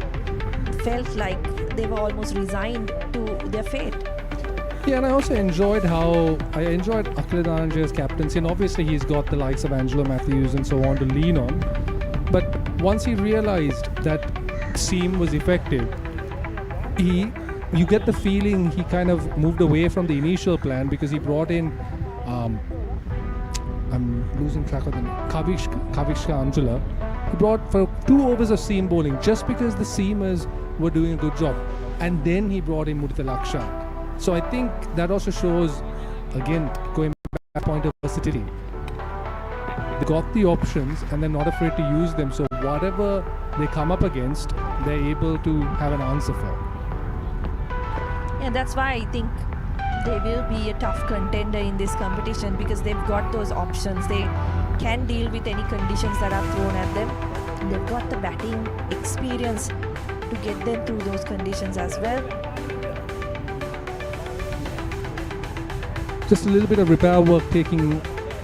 felt like they were almost resigned to their fate. Yeah, and I also enjoyed Akhil Dhananjay's captaincy, and obviously he's got the likes of Angelo Mathews and so on to lean on. But once he realized that seam was effective, you get the feeling he kind of moved away from the initial plan, because he brought in, I'm losing track of the name, Kavishka Anjula. He brought for 2 overs of seam bowling just because the seamers were doing a good job. And then he brought in Mudita Lakshan. So I think that also shows, again, going back to the point of versatility. They got the options and they're not afraid to use them. So whatever they come up against, they're able to have an answer for. And that's why I think they will be a tough contender in this competition, because they've got those options. They can deal with any conditions that are thrown at them. They've got the batting experience to get them through those conditions as well. Just a little bit of repair work taking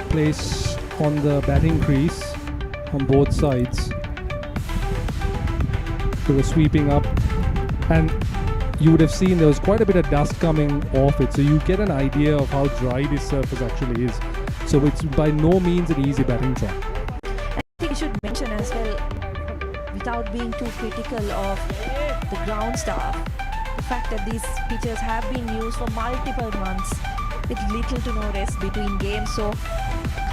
place on the batting crease on both sides. They were sweeping up, and you would have seen there was quite a bit of dust coming off it, so you get an idea of how dry this surface actually is. So it's by no means an easy batting track. I think we should mention as well, without being too critical of the ground staff, the fact that these pitches have been used for multiple months with little to no rest between games, so it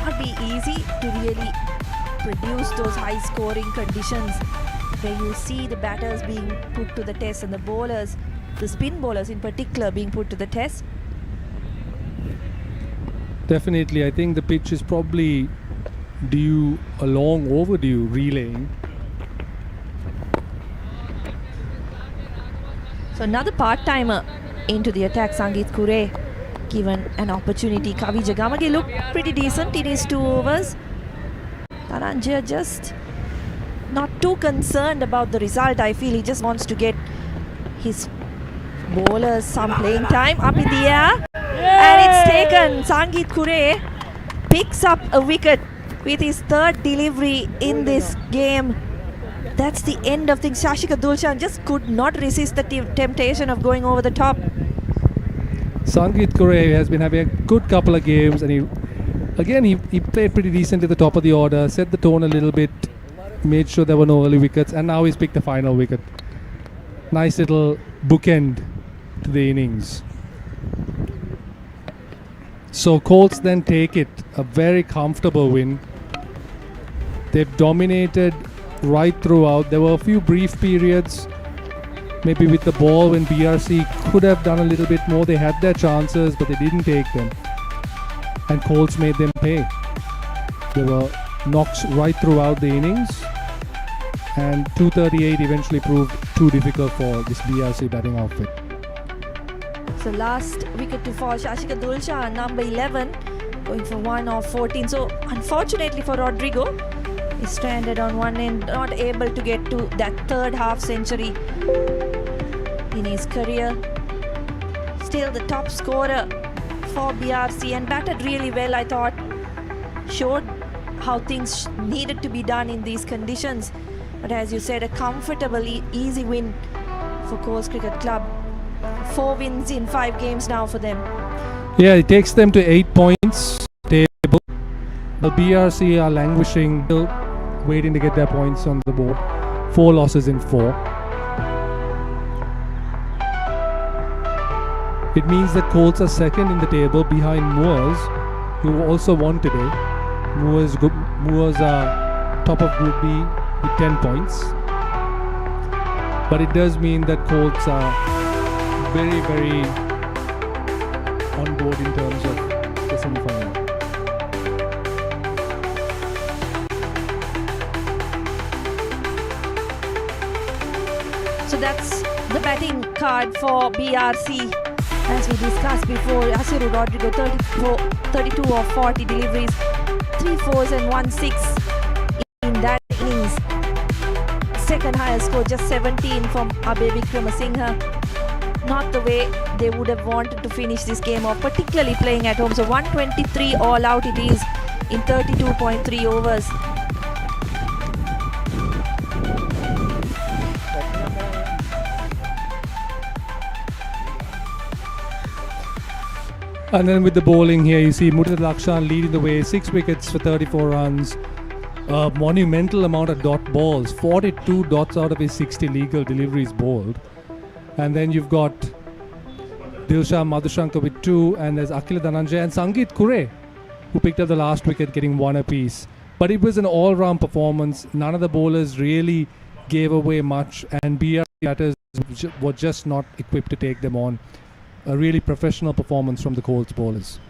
can't be easy to really produce those high scoring conditions where you see the batters being put to the test and the bowlers, the spin bowlers in particular, being put to the test. Definitely, I think the pitch is probably due a long overdue relaying. So another part-timer into the attack, Sangeet Kure, given an opportunity. Kavi Jagamage looked pretty decent in his 2 overs. Dhananjaya just not too concerned about the result. I feel he just wants to get his bowlers some playing time. Up in the air, and it's taken. Sangeet Kure picks up a wicket with his 3rd delivery in this game. That's the end of things. Shashika Dulshan just could not resist the temptation of going over the top. Sangeet Kure has been having a good couple of games, and he played pretty decent at the top of the order, set the tone a little bit, made sure there were no early wickets, and now he's picked the final wicket. Nice little bookend to the innings. So Colts then take it, a very comfortable win. They've dominated right throughout. There were a few brief periods, maybe with the ball, when BRC could have done a little bit more. They had their chances, but they didn't take them. And Colts made them pay. There were knocks right throughout the innings, and 238 eventually proved too difficult for this BRC batting outfit. So last wicket to fall, Shashika Dulshan, number 11, going for 1 off 14. So unfortunately for Rodrigo, he's stranded on one end, not able to get to that 3rd half century in his career. Still the top scorer for BRC, and batted really well, I thought. Showed how things needed to be done in these conditions. But as you said, a comfortable, easy win for Coast Cricket Club. 4 wins in 5 games now for them. Yeah, it takes them to 8 points table. The BRC are languishing, still waiting to get their points on the board. 4 losses in 4. It means that Colts are 2nd in the table behind Moors, who also won today. Moors are top of Group B with 10 points. But it does mean that Colts are very, very on board in terms of the semi-final. So that's the batting card for BRC. As we discussed before, Asiru Rodrigo 32 of 40 deliveries, 3 4s and 1 6 in that innings. Second highest score, just 17 from Abe Vikramasinghe. Not the way they would have wanted to finish this game off, particularly playing at home. So 123 all out it is in 32.3 overs. And then with the bowling here, you see Murtad Lakshan leading the way, 6 wickets for 34 runs. A monumental amount of dot balls, 42 dots out of his 60 legal deliveries bowled. And then you've got Dilshan Madhushankar with 2, and there's Akila Dhananjaya and Sangeet Kure, who picked up the last wicket, getting 1 apiece. But it was an all-round performance. None of the bowlers really gave away much, and BRC batters were just not equipped to take them on. A really professional performance from the Colts bowlers.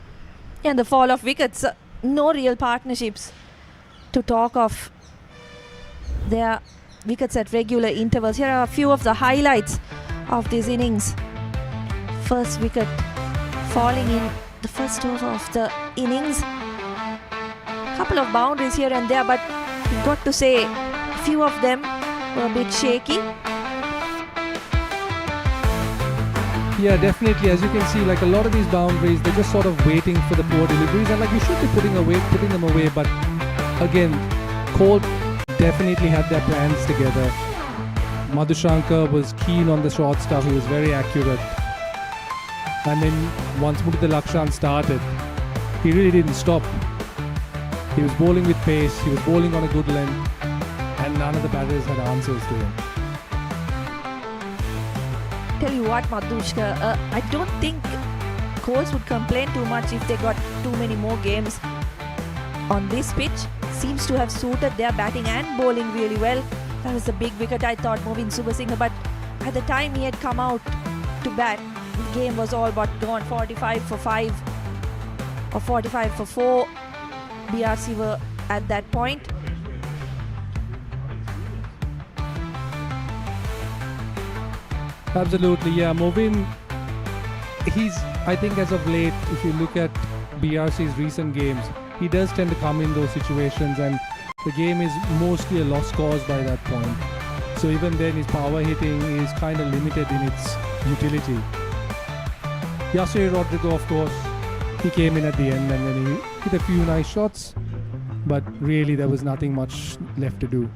And the fall of wickets, no real partnerships to talk of. Their wickets at regular intervals. Here are a few of the highlights of this innings. First wicket falling in the first over of the innings. Couple of boundaries here and there, but you've got to say a few of them were a bit shaky. Yeah, definitely. As you can see, like a lot of these boundaries, they're just sort of waiting for the poor deliveries, and like you should be putting them away. But again, Colt definitely had their plans together. Madhushankar was keen on the short stuff. He was very accurate. And then once Mukta Lakshan started, he really didn't stop. He was bowling with pace. He was bowling on a good length, and none of the batters had answers to him. Tell you what, Madhushka, I don't think Colts would complain too much if they got too many more games on this pitch. Seems to have suited their batting and bowling really well. That was a big wicket, I thought, moving Subasinghe, but at the time he had come out to bat, the game was all but gone. 45 for 5 or 45 for 4. BRC were at that point. Absolutely, yeah. Movin, I think as of late, if you look at BRC's recent games, he does tend to come in those situations, and the game is mostly a lost cause by that point. So even then, his power hitting is kind of limited in its utility. Yasir Rodrigo, of course, he came in at the end and then he hit a few nice shots, but really there was nothing much left to do.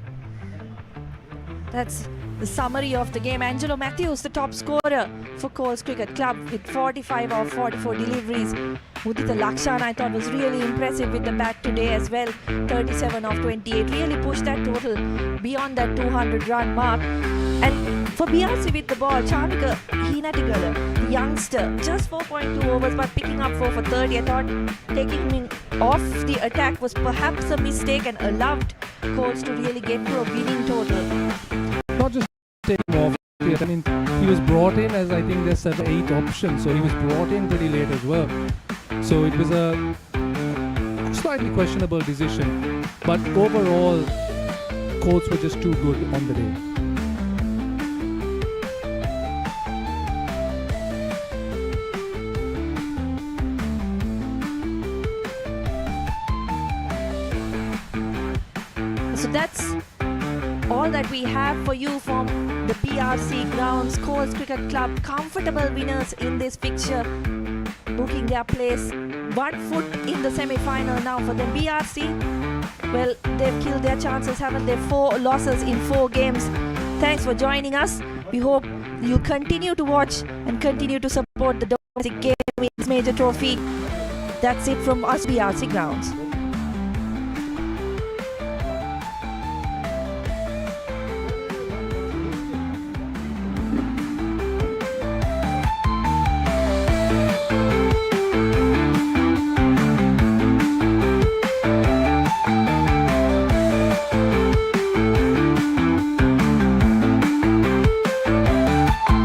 That's the summary of the game. Angelo Mathews, the top scorer for Colts Cricket Club with 45 of 44 deliveries. Mudita Lakshan, I thought, was really impressive with the bat today as well. 37 of 28, really pushed that total beyond that 200 run mark. And for BRC with the ball, Charmika Heenatigala, the youngster, just 4.2 overs but picking up 4 for 30. I thought taking him off the attack was perhaps a mistake and allowed Colts to really get to a winning total. Not just take him off. I mean, he was brought in as I think there's 7-8 options, so he was brought in pretty late as well. So it was a slightly questionable decision, but overall, Colts were just too good on the day. So that's all that we have for you from the BRC grounds. Colts Cricket Club comfortable winners in this fixture, booking their place 1 foot in the semi-final now for them. BRC, well, they've killed their chances, haven't they? 4 losses in 4 games. Thanks for joining us. We hope you continue to watch and continue to support the domestic game in this major trophy. That's it from us, BRC grounds.